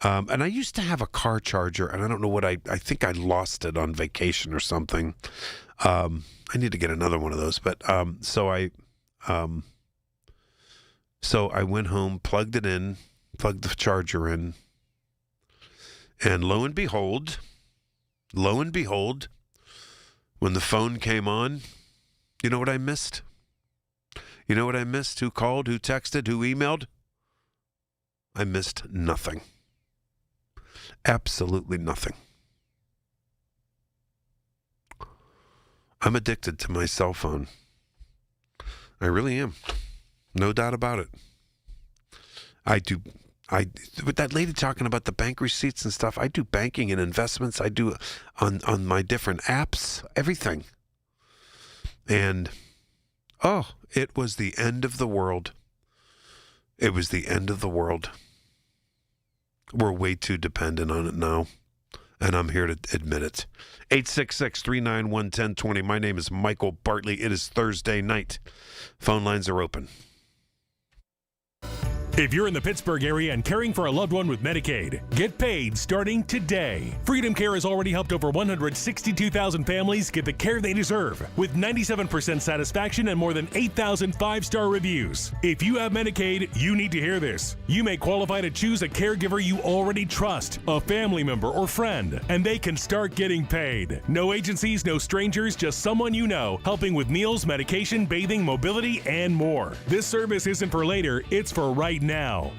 And I used to have a car charger, and I don't know what I think I lost it on vacation or something. I need to get another one of those. But so I went home, plugged it in, plugged the charger in, and lo and behold, when the phone came on, you know what I missed? You know what I missed? Who called? Who texted? Who emailed? I missed nothing. Absolutely nothing. I'm addicted to my cell phone. I really am. No doubt about it. With that lady talking about the bank receipts and stuff, I do banking and investments. I do on my different apps, everything. And, it was the end of the world. It was the end of the world. We're way too dependent on it now, and I'm here to admit it. 866-391-1020. My name is Michael Bartley. It is Thursday night. Phone lines are open. If you're in the Pittsburgh area and caring for a loved one with Medicaid, get paid starting today. Freedom Care has already helped over 162,000 families get the care they deserve, with 97% satisfaction and more than 8,000 five-star reviews. If you have Medicaid, you need to hear this. You may qualify to choose a caregiver you already trust, a family member or friend, and they can start getting paid. No agencies, no strangers, just someone you know, helping with meals, medication, bathing, mobility, and more. This service isn't for later, it's for right now.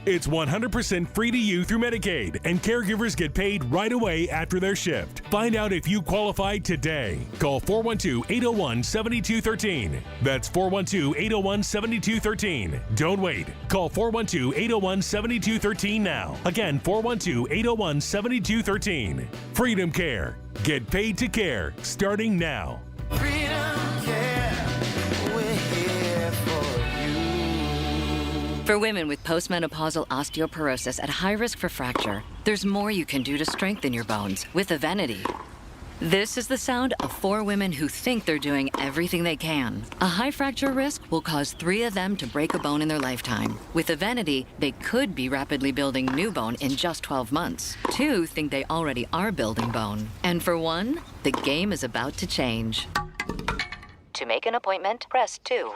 It's 100% free to you through Medicaid, and caregivers get paid right away after their shift. Find out if you qualify today. Call 412-801-7213. That's 412-801-7213. Don't wait. Call 412-801-7213 now. Again, 412-801-7213. Freedom Care. Get paid to care starting now. Freedom Care. We're here for you. For women with postmenopausal osteoporosis at high risk for fracture, there's more you can do to strengthen your bones with Evenity. This is the sound of 4 women who think they're doing everything they can. A high fracture risk will cause 3 of them to break a bone in their lifetime. With Evenity, they could be rapidly building new bone in just 12 months. 2 think they already are building bone. And for 1, the game is about to change. To make an appointment, press 2.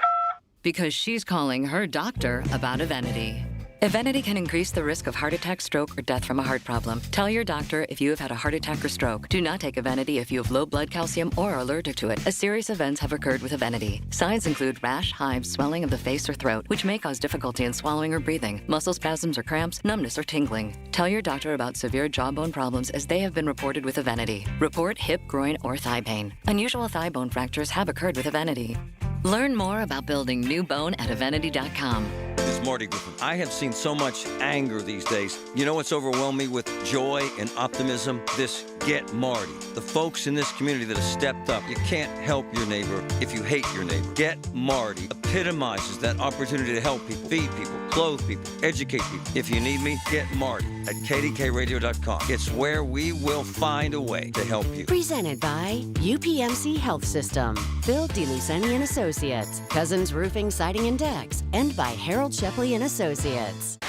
Because she's calling her doctor about Evenity. Evenity can increase the risk of heart attack, stroke, or death from a heart problem. Tell your doctor if you have had a heart attack or stroke. Do not take Evenity if you have low blood calcium or are allergic to it, as serious events have occurred with Evenity. Signs include rash, hives, swelling of the face or throat, which may cause difficulty in swallowing or breathing, muscle spasms or cramps, numbness or tingling. Tell your doctor about severe jawbone problems, as they have been reported with Evenity. Report hip, groin, or thigh pain. Unusual thigh bone fractures have occurred with Evenity. Learn more about building new bone at Evenity.com. This is Marty Griffin. I have seen so much anger these days. You know what's overwhelmed me with joy and optimism? This Get Marty. The folks in this community that have stepped up. You can't help your neighbor if you hate your neighbor. Get Marty epitomizes that opportunity to help people, feed people, clothe people, educate people. If you need me, get Marty at KDKRadio.com. It's where we will find a way to help you. Presented by UPMC Health System, Phil DeLuceni and Associates, Cousins Roofing, Siding and Decks, and by Harold Shepley and Associates.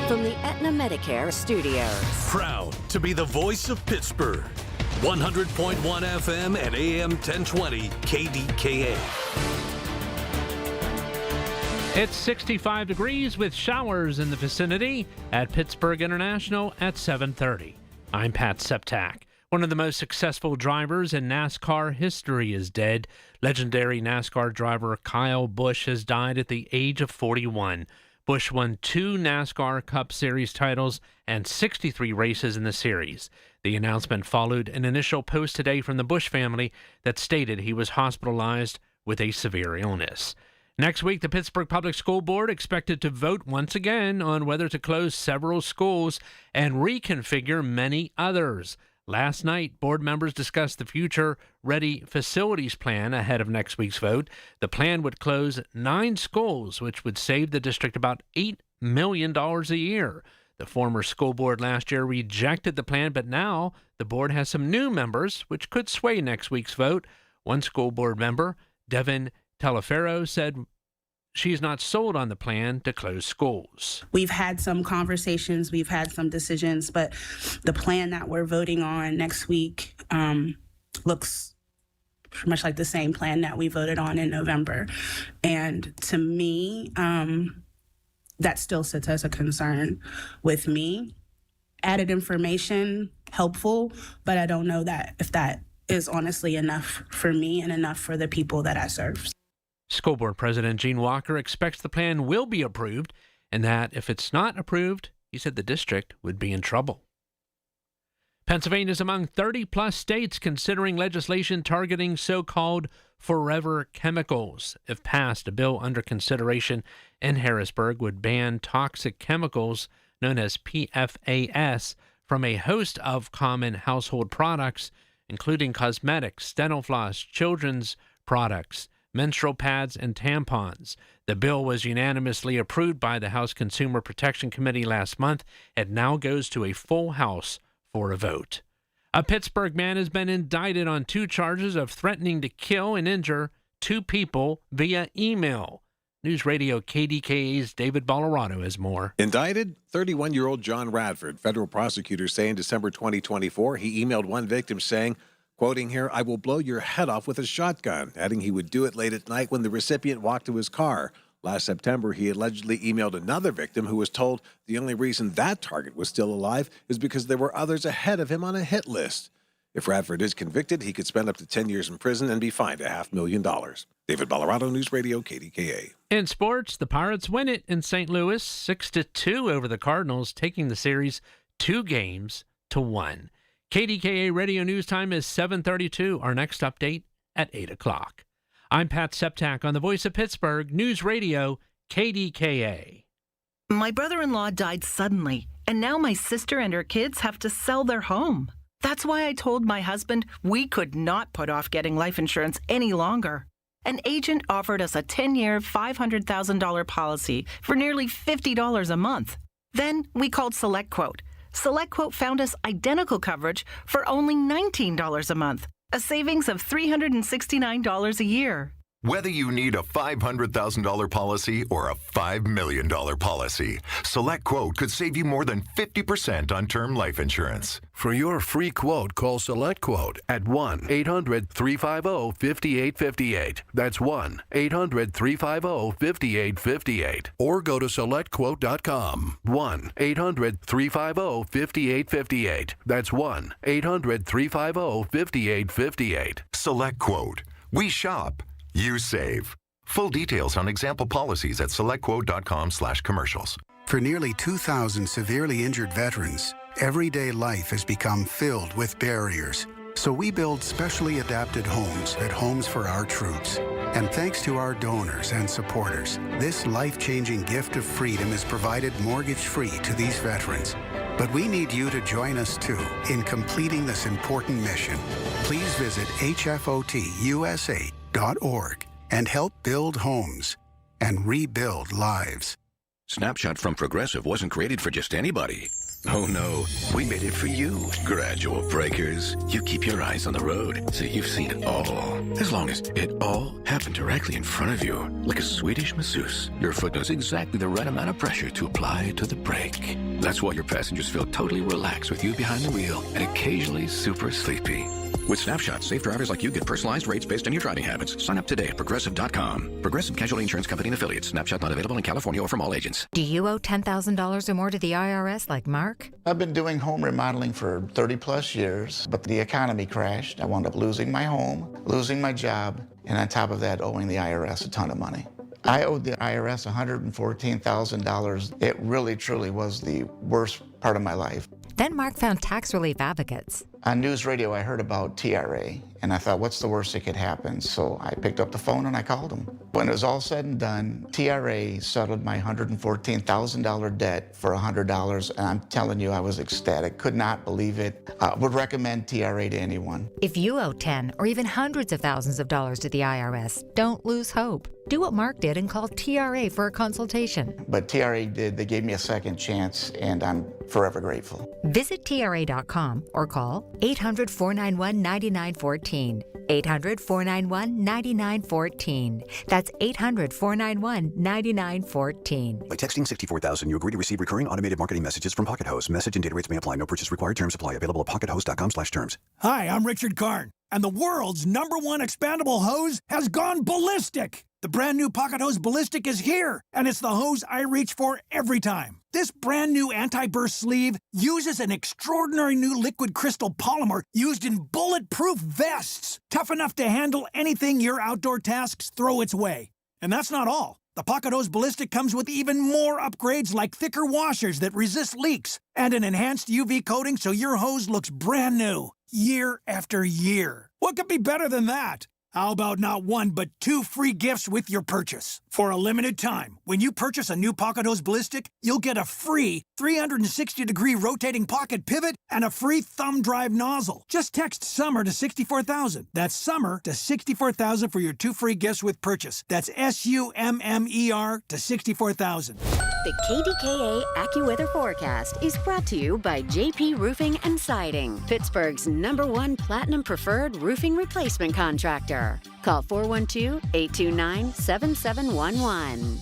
From the Aetna Medicare Studios. Proud to be the voice of Pittsburgh. 100.1 FM and AM 1020 KDKA. It's 65 degrees with showers in the vicinity at Pittsburgh International at 7:30. I'm Pat Septak. One of the most successful drivers in NASCAR history is dead. Legendary NASCAR driver Kyle Busch has died at the age of 41. Busch won 2 NASCAR Cup Series titles and 63 races in the series. The announcement followed an initial post today from the Busch family that stated he was hospitalized with a severe illness. Next week, the Pittsburgh Public School Board expected to vote once again on whether to close several schools and reconfigure many others. Last night, board members discussed the future Ready Facilities Plan ahead of next week's vote. The plan would close 9 schools, which would save the district about $8 million a year. The former school board last year rejected the plan, but now the board has some new members, which could sway next week's vote. One school board member, Devin Telefero, said she's not sold on the plan to close schools. We've had some conversations, we've had some decisions, but the plan that we're voting on next week looks pretty much like the same plan that we voted on in November. And to me, that still sits as a concern with me. Added information, helpful, but I don't know that if that is honestly enough for me and enough for the people that I serve. School Board President Gene Walker expects the plan will be approved, and that if it's not approved, he said the district would be in trouble. Pennsylvania is among 30-plus states considering legislation targeting so-called forever chemicals. If passed, a bill under consideration in Harrisburg would ban toxic chemicals known as PFAS from a host of common household products, including cosmetics, dental floss, children's products, menstrual pads, and tampons. The bill was unanimously approved by the House Consumer Protection Committee last month. It now goes to a full House for a vote. A Pittsburgh man has been indicted on 2 charges of threatening to kill and injure 2 people via email. News Radio KDKA's David Ballarado has more. Indicted, 31-year-old John Radford. Federal prosecutors say in December 2024, he emailed one victim saying, quoting here, "I will blow your head off with a shotgun," adding he would do it late at night when the recipient walked to his car. Last September, he allegedly emailed another victim who was told the only reason that target was still alive is because there were others ahead of him on a hit list. If Radford is convicted, he could spend up to 10 years in prison and be fined $500,000. David Ballarado, News Radio, KDKA. In sports, the Pirates win it in St. Louis, 6-2 over the Cardinals, taking the series 2 games to 1. KDKA Radio News Time is 7:32. Our next update at 8 o'clock. I'm Pat Septak on the Voice of Pittsburgh, News Radio, KDKA. My brother-in-law died suddenly, and now my sister and her kids have to sell their home. That's why I told my husband we could not put off getting life insurance any longer. An agent offered us a 10-year, $500,000 policy for nearly $50 a month. Then we called SelectQuote. SelectQuote found us identical coverage for only $19 a month, a savings of $369 a year. Whether you need a $500,000 policy or a $5 million policy, SelectQuote could save you more than 50% on term life insurance. For your free quote, call SelectQuote at 1-800-350-5858. That's 1-800-350-5858. Or go to SelectQuote.com. 1-800-350-5858. That's 1-800-350-5858. SelectQuote. We shop. You save. Full details on example policies at selectquote.com/commercials. For nearly 2,000 severely injured veterans, everyday life has become filled with barriers. So we build specially adapted homes at Homes for Our Troops. And thanks to our donors and supporters, this life-changing gift of freedom is provided mortgage-free to these veterans. But we need you to join us, too, in completing this important mission. Please visit hfotusa.org and help build homes and rebuild lives. Snapshot from Progressive wasn't created for just anybody. Oh no, we made it for you, gradual breakers. You keep your eyes on the road, so you've seen it all. As long as it all happened directly in front of you, like a Swedish masseuse, your foot knows exactly the right amount of pressure to apply to the brake. That's why your passengers feel totally relaxed with you behind the wheel and occasionally super sleepy. With Snapshot, safe drivers like you get personalized rates based on your driving habits. Sign up today at Progressive.com. Progressive Casualty Insurance Company and Affiliates. Snapshot not available in California or from all agents. Do you owe $10,000 or more to the IRS like Mark? I've been doing home remodeling for 30 plus years, but the economy crashed. I wound up losing my home, losing my job, and on top of that, owing the IRS a ton of money. I owed the IRS $114,000. It really, truly was the worst part of my life. Then Mark found tax relief advocates. On news radio, I heard about TRA, and I thought, what's the worst that could happen? So I picked up the phone and I called them. When it was all said and done, TRA settled my $114,000 debt for $100, and I'm telling you, I was ecstatic. Could not believe it. Would recommend TRA to anyone. If you owe 10 or even hundreds of thousands of dollars to the IRS, don't lose hope. Do what Mark did and call TRA for a consultation. But TRA did. They gave me a second chance, and I'm forever grateful. Visit TRA.com or call 800-491-9914. 800-491-9914. That's 800-491-9914. By texting 64,000, you agree to receive recurring automated marketing messages from Pocket Host. Message and data rates may apply. No purchase required. Terms apply. Available at pockethost.com/terms. Hi, I'm Richard Karn, and the world's #1 expandable hose has gone ballistic. The brand new Pocket Hose Ballistic is here, and it's the hose I reach for every time. This brand new anti-burst sleeve uses an extraordinary new liquid crystal polymer used in bulletproof vests, tough enough to handle anything your outdoor tasks throw its way. And that's not all. The Pocket Hose Ballistic comes with even more upgrades like thicker washers that resist leaks and an enhanced UV coating so your hose looks brand new year after year. What could be better than that? How about not one, but 2 free gifts with your purchase? For a limited time, when you purchase a new Pocket Hose Ballistic, you'll get a free 360-degree rotating pocket pivot and a free thumb drive nozzle. Just text SUMMER to 64,000. That's SUMMER to 64,000 for your 2 free gifts with purchase. That's SUMMER to 64,000. The KDKA AccuWeather forecast is brought to you by JP Roofing and Siding, Pittsburgh's #1 Platinum Preferred Roofing Replacement Contractor. Call 412-829-7711.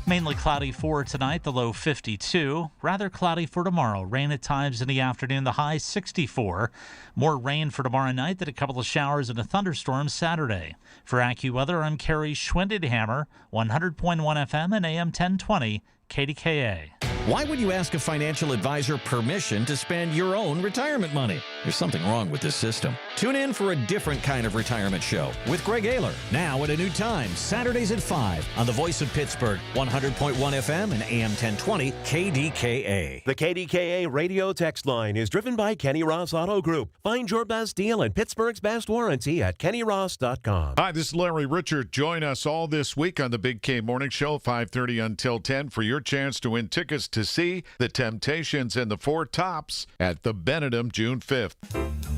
Mainly cloudy for tonight, the low 52. Rather cloudy for tomorrow. Rain at times in the afternoon, the high 64. More rain for tomorrow night, then a couple of showers and a thunderstorm Saturday. For AccuWeather, I'm Kerry Schwindenhammer, 100.1 FM and AM 1020, KDKA. Why would you ask a financial advisor permission to spend your own retirement money? There's something wrong with this system. Tune in for a different kind of retirement show with Greg Ayler. Now at a new time, Saturdays at 5 on the Voice of Pittsburgh, 100.1 FM and AM 1020 KDKA. The KDKA radio text line is driven by Kenny Ross Auto Group. Find your best deal and Pittsburgh's best warranty at kennyross.com. Hi, this is Larry Richard. Join us all this week on the Big K Morning Show, 5:30 until 10, for your chance to win tickets to see the Temptations and the Four Tops at the Benedum June 5th.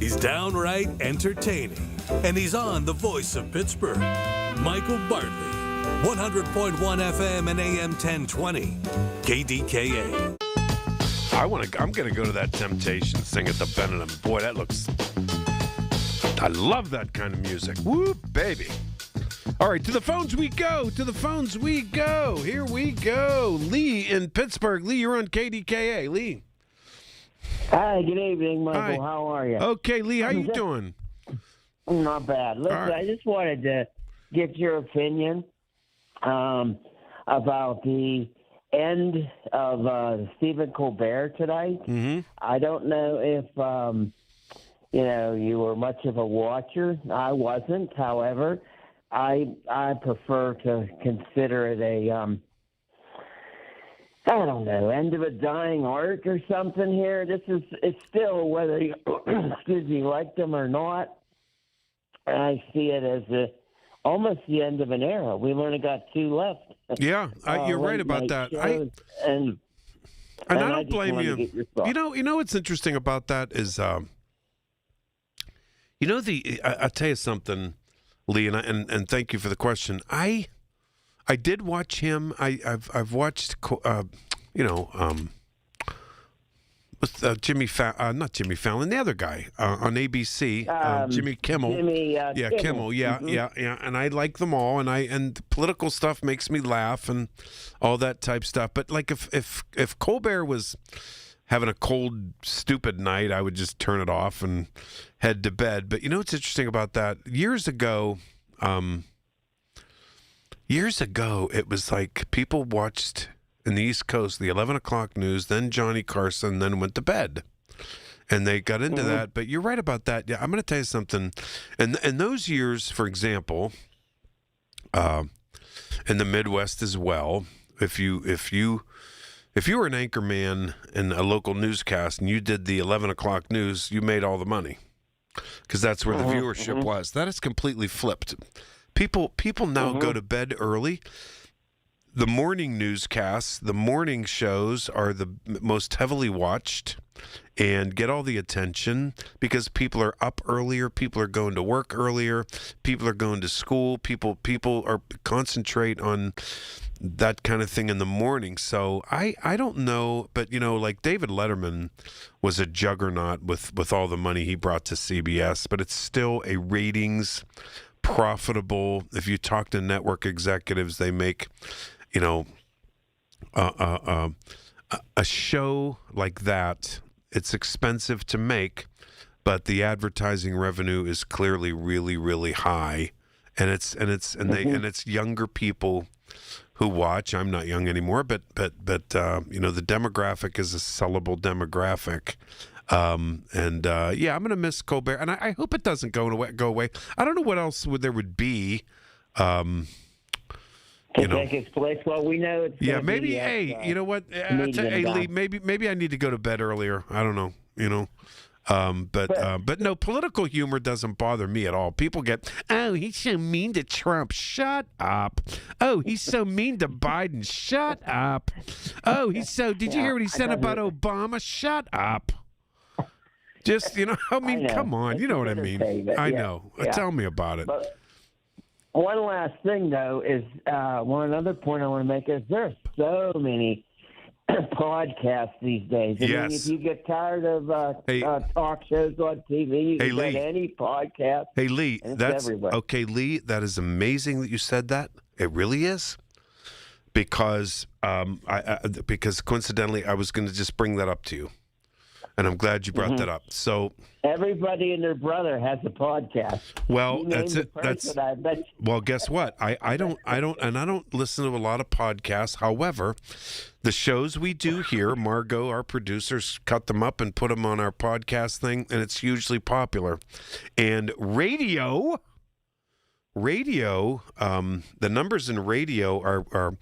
He's downright entertaining, and he's on the Voice of Pittsburgh. Michael Bartley, 100.1 FM and AM 1020, KDKA. I'm going to go to that Temptations thing at the Benedum. Boy, that looks... I love that kind of music. Woo, baby. All right, to the phones we go. To the phones we go. Here we go. Lee in Pittsburgh. Lee, you're on KDKA. Lee. Hi, good evening, Michael. Hi. How are you? Okay, Lee, how you doing? Not bad. Listen, right. I just wanted to get your opinion about the end of Stephen Colbert tonight. Mm-hmm. I don't know if you were much of a watcher. I wasn't. However, I prefer to consider it a I don't know, end of a dying arc or something here. It's still whether you like them or not. I see it as almost the end of an era. We've only got 2 left. Yeah, you're right about that. And I don't blame you. You know what's interesting about that is, I'll tell you something, Lee, and thank you for the question. I did watch him. I've watched, with Jimmy not Jimmy Fallon, the other guy on ABC, Jimmy Kimmel. Kimmel. Yeah. And I like them all, and the political stuff makes me laugh and all that type stuff. But like if Colbert was having a cold, stupid night, I would just turn it off and head to bed. But you know what's interesting about that? Years ago, it was like people watched in the East Coast the 11 o'clock news, then Johnny Carson, then went to bed. And they got into that. But you're right about that. Yeah, I'm going to tell you something. And those years, for example, in the Midwest as well, if you were an anchor man in a local newscast and you did the 11 o'clock news, you made all the money. because that's where the viewership was. That is completely flipped. People now go to bed early. The morning newscasts, the morning shows are the most heavily watched and get all the attention because people are up earlier, people are going to work earlier, people are going to school, people are concentrate on that kind of thing in the morning. So I don't know, but like David Letterman was a juggernaut with all the money he brought to CBS, but it's still a ratings profitable. If you talk to network executives, they make a show like that. It's expensive to make, but the advertising revenue is clearly really, really high, and it's younger people who watch. I'm not young anymore, but the demographic is a sellable demographic. I'm going to miss Colbert, and I hope it doesn't go away. I don't know what else there would be. Take its place. Well, we know it's maybe. Be you know what? Lee, maybe I need to go to bed earlier. I don't know. But no, political humor doesn't bother me at all. People get, oh, he's so mean to Trump. Shut up. Oh, he's so mean to Biden. Shut up. Oh, did you hear what he said about Obama? Shut up. Just, come on. You know what I mean. I know. Tell me about it. But one last thing, though, is one other point I want to make is there are so many podcasts these days. I mean, if you get tired of talk shows on TV, you can go to any podcast. Hey, Lee, that's everywhere. Okay, Lee, that is amazing that you said that. It really is. Because because coincidentally, I was going to just bring that up to you. And I'm glad you brought that up. So everybody and their brother has a podcast. Well, that's it. Well, guess what? I don't listen to a lot of podcasts. However, the shows we do here, Margot, our producers, cut them up and put them on our podcast thing, and it's hugely popular. And radio, the numbers in radio are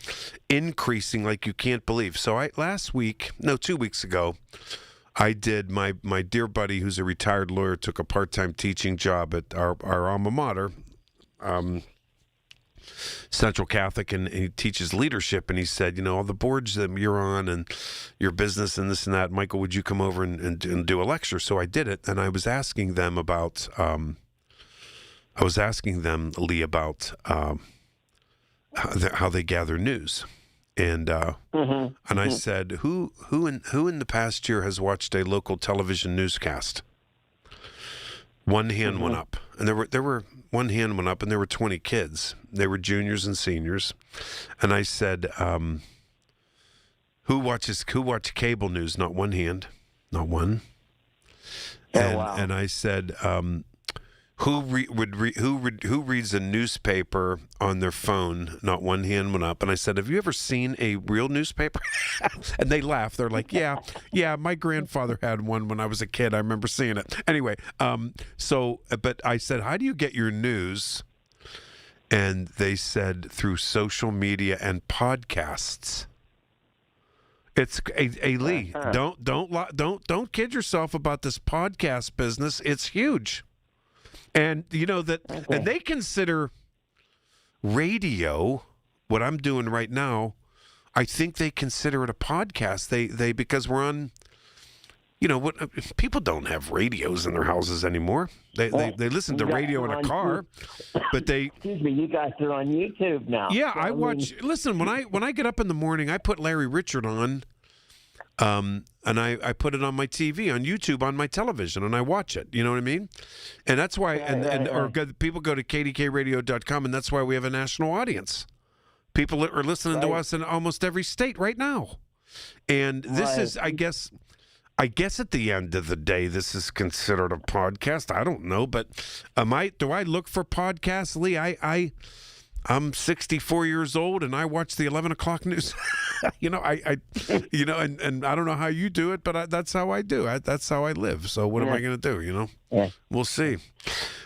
increasing like you can't believe. So 2 weeks ago, I did, my dear buddy who's a retired lawyer took a part-time teaching job at our alma mater, Central Catholic, and he teaches leadership. And he said, all the boards that you're on and your business and this and that, Michael, would you come over and do a lecture? So I did it, and I was asking them about, Lee, about how they gather news. And and I said, who in the past year has watched a local television newscast? One hand went up, and there were one hand went up, and there were 20 kids. They were juniors and seniors, and I said, who watch cable news? Not one hand, not one. And I said, who reads a newspaper on their phone? Not one hand went up. And I said, have you ever seen a real newspaper? And they laughed. They're like, yeah, my grandfather had one when I was a kid. I remember seeing it. Anyway, but I said, how do you get your news? And they said, through social media and podcasts. It's a Lee. Don't kid yourself about this podcast business. It's huge. And and they consider radio, what I'm doing right now, I think they consider it a podcast. They because we're on, what people don't have radios in their houses anymore. They listen to radio in a car, but they. Excuse me, you guys are on YouTube now. Yeah, so, I watch. Listen, when I get up in the morning, I put Larry Richard on. And I put it on my TV, on YouTube, on my television, and I watch it. You know what I mean? And that's why, people go to KDKA-Radio.com, and that's why we have a national audience. People are listening to us in almost every state right now. And this is, I guess at the end of the day, this is considered a podcast. I don't know, but do I look for podcasts, Lee? I'm 64 years old, and I watch the 11 o'clock news. And I don't know how you do it, but that's how I do. That's how I live. So what am I going to do? Yeah. We'll see.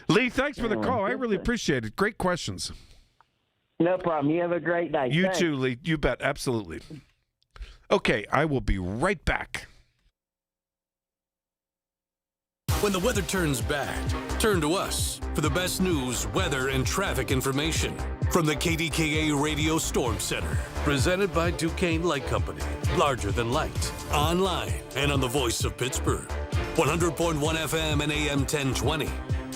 Lee, thanks for the call. I really appreciate it. Great questions. No problem. You have a great night. You too, Lee. You bet. Absolutely. Okay, I will be right back. When the weather turns bad, turn to us for the best news, weather, and traffic information from the KDKA Radio Storm Center. Presented by Duquesne Light Company. Larger than light. Online and on the voice of Pittsburgh. 100.1 FM and AM 1020.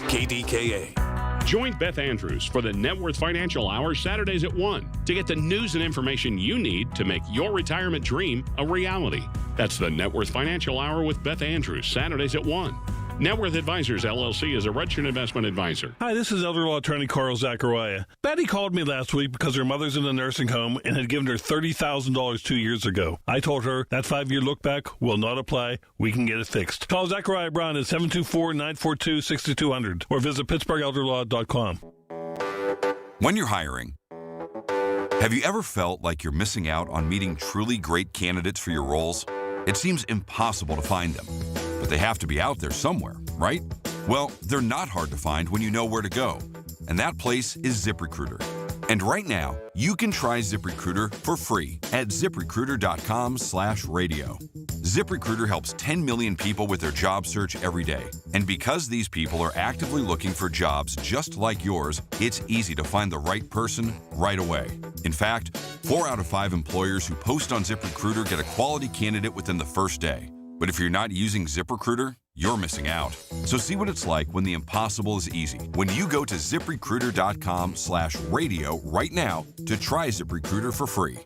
KDKA. Join Beth Andrews for the Net Worth Financial Hour Saturdays at 1 to get the news and information you need to make your retirement dream a reality. That's the Net Worth Financial Hour with Beth Andrews, Saturdays at 1. Net Worth Advisors, LLC is a registered investment advisor. Hi, this is elder law attorney Carl Zachariah. Betty called me last week because her mother's in a nursing home and had given her $30,000 2 years ago. I told her that 5-year look-back will not apply. We can get it fixed. Call Zachariah Brown at 724-942-6200 or visit PittsburghElderLaw.com. When you're hiring, have you ever felt like you're missing out on meeting truly great candidates for your roles? It seems impossible to find them. But they have to be out there somewhere, right? Well, they're not hard to find when you know where to go. And that place is ZipRecruiter. And right now, you can try ZipRecruiter for free at ZipRecruiter.com/radio. ZipRecruiter helps 10 million people with their job search every day. And because these people are actively looking for jobs just like yours, it's easy to find the right person right away. In fact, 4 out of 5 employers who post on ZipRecruiter get a quality candidate within the first day. But if you're not using ZipRecruiter, you're missing out. So see what it's like when the impossible is easy. When you go to ZipRecruiter.com/radio right now to try ZipRecruiter for free.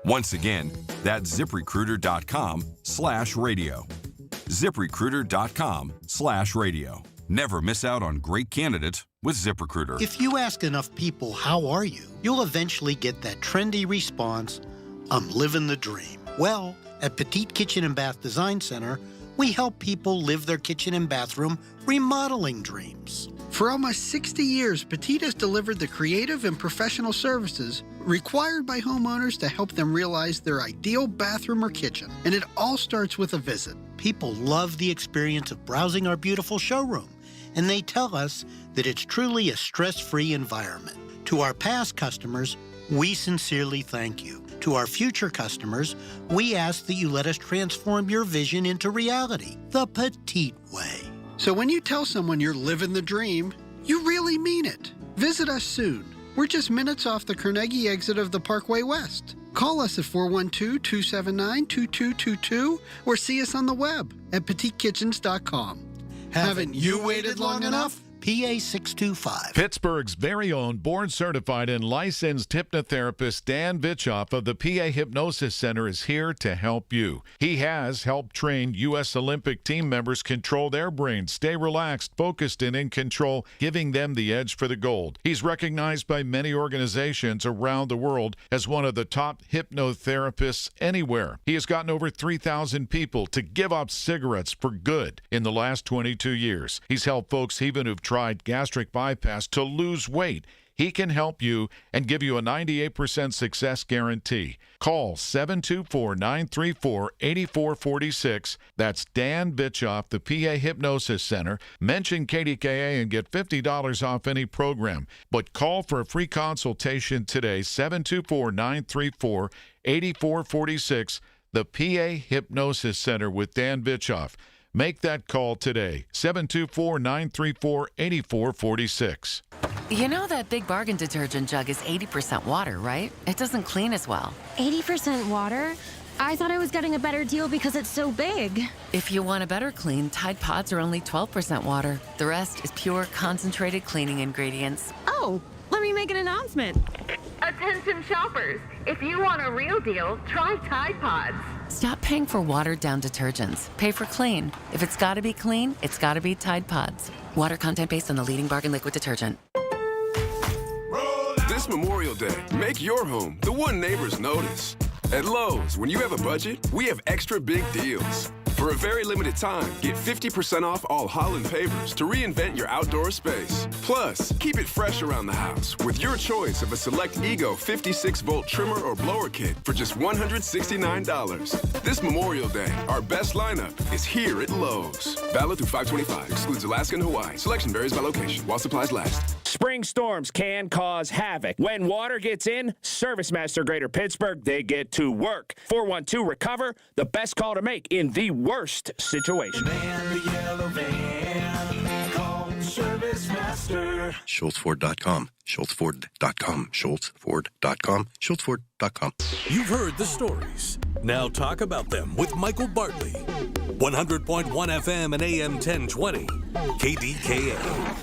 Once again, that's ZipRecruiter.com/radio. ZipRecruiter.com/radio. Never miss out on great candidates with ZipRecruiter. If you ask enough people, how are you? You'll eventually get that trendy response, I'm living the dream. Well, at Petite Kitchen and Bath Design Center, we help people live their kitchen and bathroom remodeling dreams. For almost 60 years, Petite has delivered the creative and professional services required by homeowners to help them realize their ideal bathroom or kitchen. And it all starts with a visit. People love the experience of browsing our beautiful showroom, and they tell us that it's truly a stress-free environment. To our past customers, we sincerely thank you. To our future customers, we ask that you let us transform your vision into reality, the Petite way. So when you tell someone you're living the dream, you really mean it. Visit us soon. We're just minutes off the Carnegie exit of the Parkway West. Call us at 412-279-2222 or see us on the web at PetiteKitchens.com. Haven't you waited long enough? PA 625. Pittsburgh's very own board-certified and licensed hypnotherapist Dan Vitchoff of the PA Hypnosis Center is here to help you. He has helped train U.S. Olympic team members control their brains, stay relaxed, focused, and in control, giving them the edge for the gold. He's recognized by many organizations around the world as one of the top hypnotherapists anywhere. He has gotten over 3,000 people to give up cigarettes for good in the last 22 years. He's helped folks even who've tried gastric bypass to lose weight. He can help you and give you a 98% success guarantee. Call 724-934-8446. That's Dan Vitchoff, the PA Hypnosis Center. Mention KDKA and get $50 off any program. But call for a free consultation today, 724-934-8446. The PA Hypnosis Center with Dan Vitchoff. Make that call today, 724-934-8446. You know that Big Bargain detergent jug is 80% water, right? It doesn't clean as well. 80% water? I thought I was getting a better deal because it's so big. If you want a better clean, Tide Pods are only 12% water. The rest is pure, concentrated cleaning ingredients. Oh, let me make an announcement. Attention shoppers, if you want a real deal, try Tide Pods. Stop paying for watered-down detergents. Pay for clean. If it's got to be clean, it's got to be Tide Pods. Water content based on the leading bargain liquid detergent. This Memorial Day, make your home the one neighbors notice. At Lowe's, when you have a budget, we have extra big deals. For a very limited time, get 50% off all Holland pavers to reinvent your outdoor space. Plus, keep it fresh around the house with your choice of a select Ego 56-volt trimmer or blower kit for just $169. This Memorial Day, our best lineup is here at Lowe's. Valid through 5/25. Excludes Alaska and Hawaii. Selection varies by location while supplies last. Spring storms can cause havoc. When water gets in, Service Master Greater Pittsburgh, they get to work. 412-RECOVER, the best call to make in the worst situation. The yellow van. ServiceMaster. SchultzFord.com. SchultzFord.com. SchultzFord.com. SchultzFord.com. You've heard the stories. Now talk about them with Michael Bartley. 100.1 FM and AM 1020. KDKA.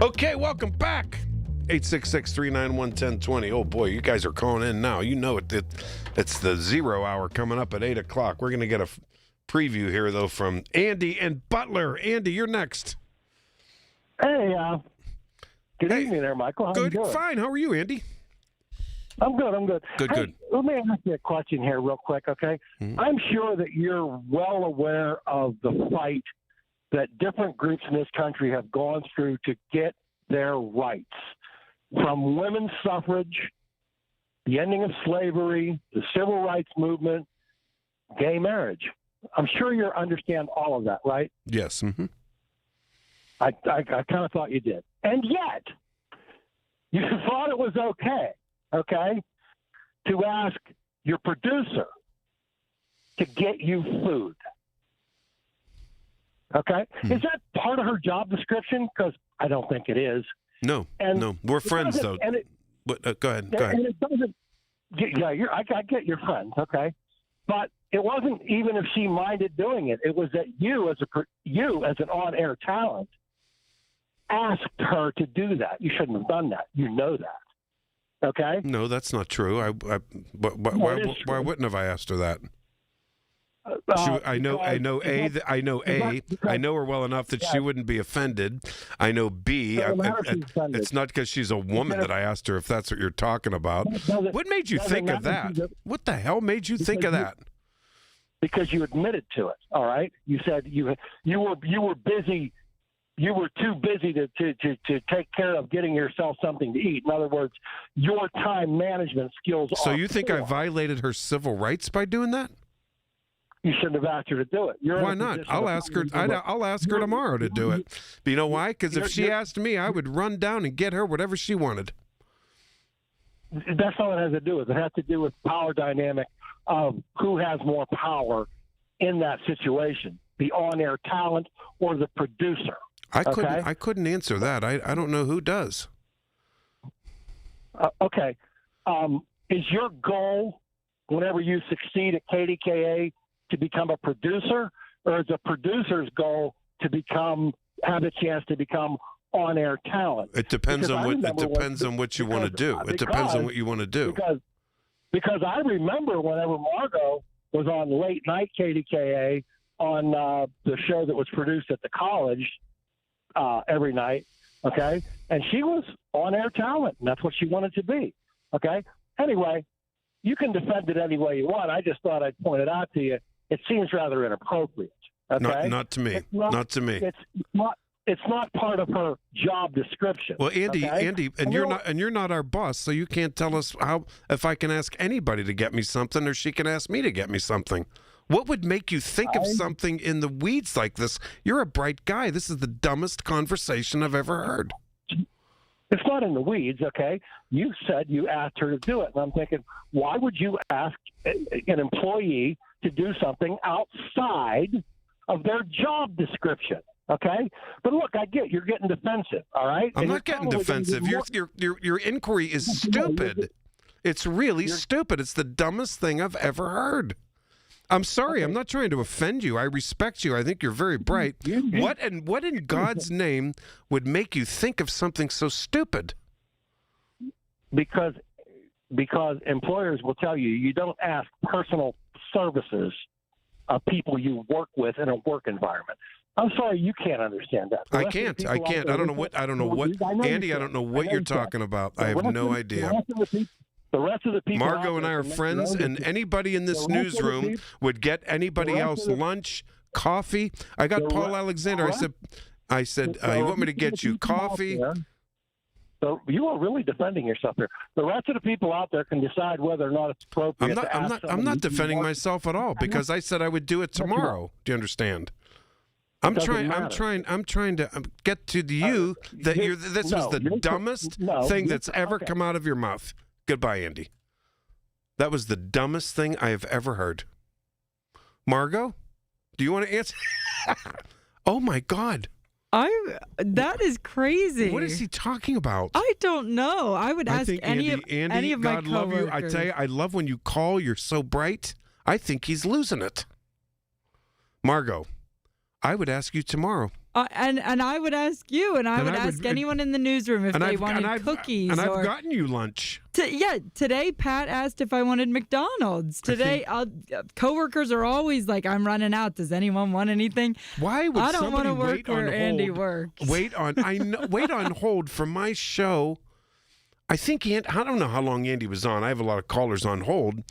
Okay, welcome back. 866-391-1020. Oh, boy, you guys are calling in now. You know it's the 0 hour coming up at 8 o'clock. We're going to get a preview here, though, from Andy and Butler. Andy, you're next. Hey, good evening there, Michael. How you doing? Fine. How are you, Andy? I'm good. Good, hey, good. Let me ask you a question here real quick, okay? Mm-hmm. I'm sure that you're well aware of the fight that different groups in this country have gone through to get their rights. From women's suffrage, the ending of slavery, the civil rights movement, gay marriage. I'm sure you understand all of that, right? Yes. Mm-hmm. I kind of thought you did. And yet, you thought it was okay, to ask your producer to get you food. Okay? Is that part of her job description? Because I don't think it is. No, we're friends, though. Go ahead. And it doesn't. Yeah, I get your friends, okay, but it wasn't even if she minded doing it. It was that you, as an on-air talent, asked her to do that. You shouldn't have done that. You know that, okay? No, that's not true. Why wouldn't have I asked her that? I know her well enough that she wouldn't be offended. I know B, it's not because she's a woman that I asked her if that's what you're talking about. What made you think of that? What the hell made you think of that? Because you admitted to it. All right, you said you were busy. You were too busy to take care of getting yourself something to eat. In other words, your time management skills. So you think I violated her civil rights by doing that? You shouldn't have asked her to do it. Why not? I'll ask her. I'll ask her tomorrow to do it. But you know why? Because if she asked me, I would run down and get her whatever she wanted. That's all it has to do with. It has to do with power dynamic of who has more power in that situation: the on-air talent or the producer. I couldn't answer that. I don't know who does. Okay. Is your goal, whenever you succeed at KDKA, to become a producer, or is a producer's goal to have a chance to become on-air talent? It depends on what you want to do. It depends on what you want to do. Because I remember whenever Margot was on late night KDKA on the show that was produced at the college every night, okay, and she was on-air talent, and that's what she wanted to be, okay. Anyway, you can defend it any way you want. I just thought I'd point it out to you. It seems rather inappropriate. Okay? Not to me. Not to me. It's not part of her job description. Well, Andy, okay? and you're not our boss, so you can't tell us if I can ask anybody to get me something or she can ask me to get me something. What would make you think of something in the weeds like this? You're a bright guy. This is the dumbest conversation I've ever heard. It's not in the weeds, okay? You said you asked her to do it. And I'm thinking, why would you ask an employee to do something outside of their job description, okay? But look, I get you're getting defensive, all right? I'm not getting defensive. Your inquiry is stupid. It's really stupid. It's the dumbest thing I've ever heard. I'm sorry. Okay. I'm not trying to offend you. I respect you. I think you're very bright. What in God's name would make you think of something so stupid? Because employers will tell you don't ask personal services of people you work with in a work environment. I'm sorry, you can't understand that. I can't. I don't know what Andy, I don't know what you're talking about. I have no idea. The rest of the people. Margot and I are friends, and anybody in this newsroom would get anybody else lunch, coffee. I got Paul Alexander. I said, you want me to get you coffee? So you are really defending yourself here. The rest of the people out there can decide whether or not it's appropriate. I'm not defending myself at all because I said I would do it tomorrow. Do you understand? I'm trying to get to you that this was the dumbest thing that's ever come out of your mouth. Goodbye, Andy. That was the dumbest thing I have ever heard. Margot, do you want to answer? Oh, my God. That is crazy. What is he talking about? I don't know. I would ask any of my God love you. I tell you, I love when you call. You're so bright. I think he's losing it. Margot, I would ask you tomorrow. And I would ask you, and I would ask anyone in the newsroom if they wanted cookies. And I've gotten you lunch. Today Pat asked if I wanted McDonald's. Today, coworkers are always like, "I'm running out. Does anyone want anything?" Why would I don't want to work where Andy works? Wait on hold for my show. I think I don't know how long Andy was on. I have a lot of callers on hold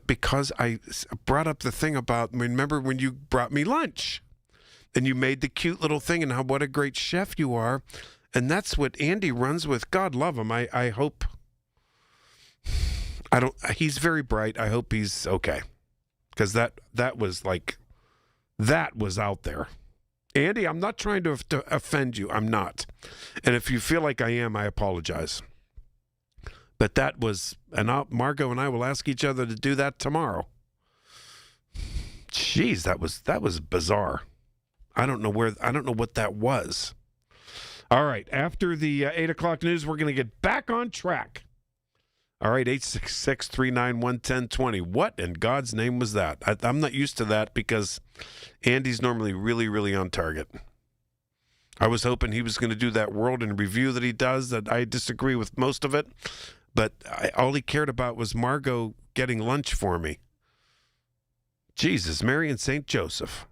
because I brought up the thing about, remember when you brought me lunch and you made the cute little thing and what a great chef you are. And that's what Andy runs with. God love him. I hope he's very bright. I hope he's okay. Because that was out there. Andy, I'm not trying to offend you. I'm not. And if you feel like I am, I apologize. But that was, and Margot and I will ask each other to do that tomorrow. Jeez, that was bizarre. I don't know what that was. All right, after the 8 o'clock news, we're going to get back on track. All right, 866-391-1020. What in God's name was that? I'm not used to that because Andy's normally really, really on target. I was hoping he was going to do that world in review that he does, that I disagree with most of it. But all he cared about was Margot getting lunch for me. Jesus, Mary and St. Joseph.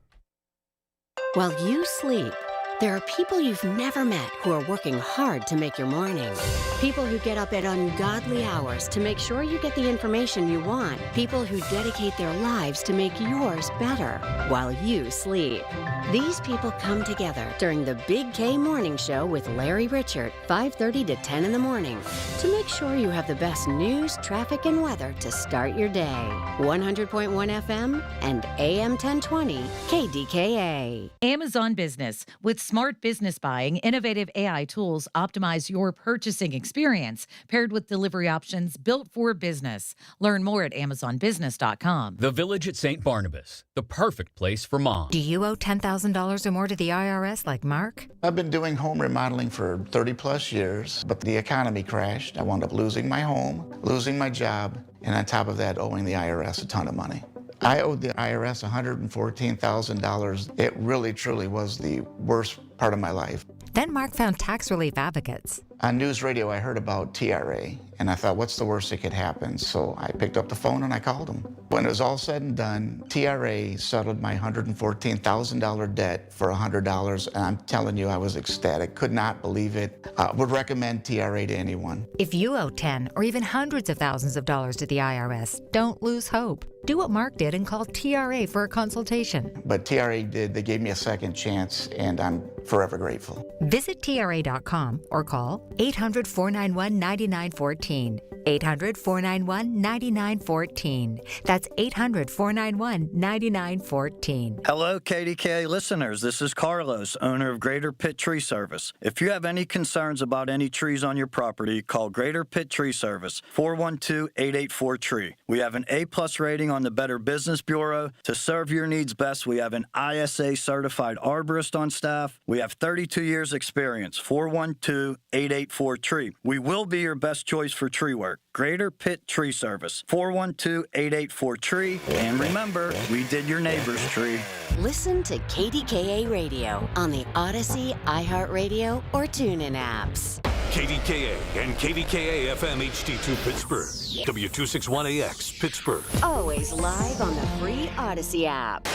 While you sleep, there are people you've never met who are working hard to make your morning. People who get up at ungodly hours to make sure you get the information you want. People who dedicate their lives to make yours better while you sleep. These people come together during the Big K Morning Show with Larry Richert, 5:30 to 10 in the morning, to make sure you have the best news, traffic, and weather to start your day. 100.1 FM and AM 1020 KDKA. Amazon Business. With smart business buying, innovative AI tools optimize your purchasing experience, paired with delivery options built for business. Learn more at AmazonBusiness.com. The Village at St. Barnabas, the perfect place for mom. Do you owe $10,000 or more to the IRS like Mark? I've been doing home remodeling for 30 plus years, but the economy crashed. I wound up losing my home, losing my job, and on top of that, owing the IRS a ton of money. I owed the IRS $114,000. It really, truly was the worst part of my life. Then Mark found tax relief advocates. On news radio, I heard about TRA, and I thought, what's the worst that could happen? So I picked up the phone and I called them. When it was all said and done, TRA settled my $114,000 debt for $100, and I'm telling you, I was ecstatic. Could not believe it. Would recommend TRA to anyone. If you owe 10 or even hundreds of thousands of dollars to the IRS, don't lose hope. Do what Mark did and call TRA for a consultation. But TRA did. They gave me a second chance, and I'm forever grateful. Visit TRA.com or call 800-491-9914. 800-491-9914. That's 800-491-9914. Hello, KDKA listeners. This is Carlos, owner of Greater Pitt Tree Service. If you have any concerns about any trees on your property, call Greater Pitt Tree Service, 412-884-TREE. We have an A-plus rating on the Better Business Bureau. To serve your needs best, we have an ISA-certified arborist on staff. We have 32 years experience, 412-884-TREE. We will be your best choice for tree work. Greater Pitt Tree Service, 412-884-TREE. And remember, we did your neighbor's tree. Listen to KDKA Radio on the Odyssey, iHeartRadio, or TuneIn apps. KDKA and KDKA-FM HD2 Pittsburgh. W261AX Pittsburgh. Always live on the free Odyssey app.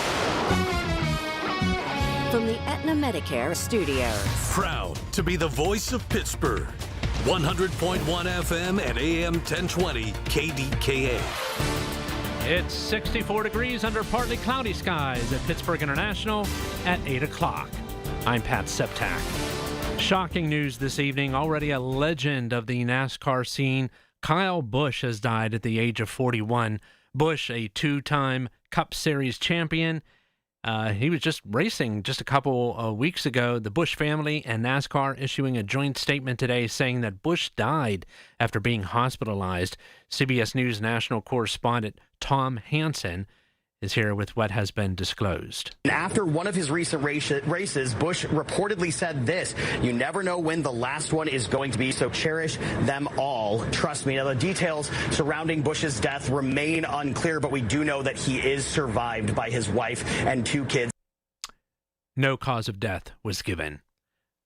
From the Aetna Medicare Studios. Proud to be the voice of Pittsburgh. 100.1 FM and AM 1020 KDKA. It's 64 degrees under partly cloudy skies at Pittsburgh International at 8 o'clock. I'm Pat Septak. Shocking news this evening. Already a legend of the NASCAR scene. Kyle Busch has died at the age of 41. Busch, a two-time Cup Series champion. He was just racing just a couple of weeks ago. The Busch family and NASCAR issuing a joint statement today saying that Busch died after being hospitalized. CBS News national correspondent Tom Hansen is here with what has been disclosed. After one of his recent races, Bush reportedly said this: "You never know when the last one is going to be, so cherish them all. Trust me." Now, the details surrounding Bush's death remain unclear, but we do know that he is survived by his wife and 2 kids. No cause of death was given.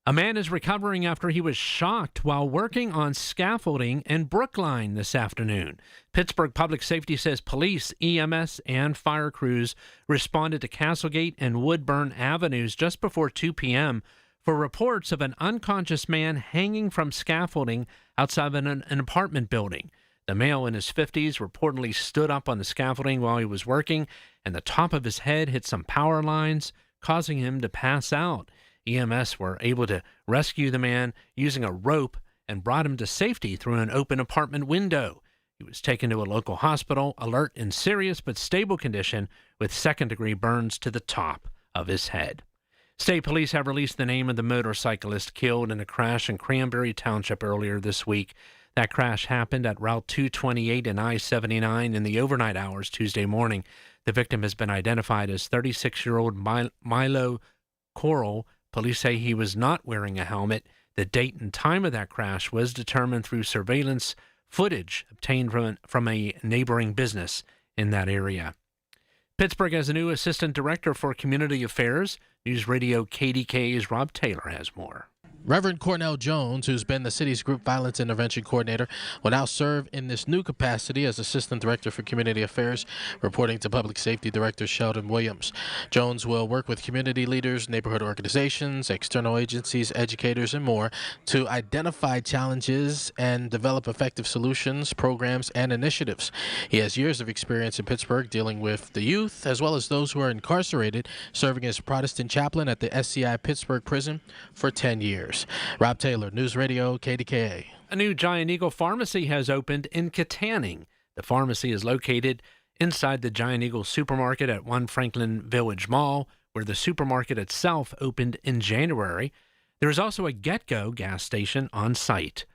A man is recovering after he was shocked while working on scaffolding in Brookline this afternoon. Pittsburgh Public Safety says police, EMS, and fire crews responded to Castlegate and Woodburn Avenues just before 2 p.m. for reports of an unconscious man hanging from scaffolding outside of an apartment building. The male in his 50s reportedly stood up on the scaffolding while he was working, and the top of his head hit some power lines, causing him to pass out. EMS were able to rescue the man using a rope and brought him to safety through an open apartment window. He was taken to a local hospital, alert in serious but stable condition, with second-degree burns to the top of his head. State police have released the name of the motorcyclist killed in a crash in Cranberry Township earlier this week. That crash happened at Route 228 and I-79 in the overnight hours Tuesday morning. The victim has been identified as 36-year-old Milo Coral. Police say he was not wearing a helmet. The date and time of that crash was determined through surveillance footage obtained from a neighboring business in that area. Pittsburgh has a new assistant director for community affairs. News Radio KDKA's Rob Taylor has more. Reverend Cornell Jones, who's been the city's group violence intervention coordinator, will now serve in this new capacity as Assistant Director for Community Affairs, reporting to Public Safety Director Sheldon Williams. Jones will work with community leaders, neighborhood organizations, external agencies, educators, and more to identify challenges and develop effective solutions, programs, and initiatives. He has years of experience in Pittsburgh dealing with the youth as well as those who are incarcerated, serving as Protestant chaplain at the SCI Pittsburgh Prison for 10 years. Rob Taylor, News Radio, KDKA. A new Giant Eagle pharmacy has opened in Katanning. The pharmacy is located inside the Giant Eagle supermarket at 1 Franklin Village Mall, where the supermarket itself opened in January. There is also a Get-Go gas station on site.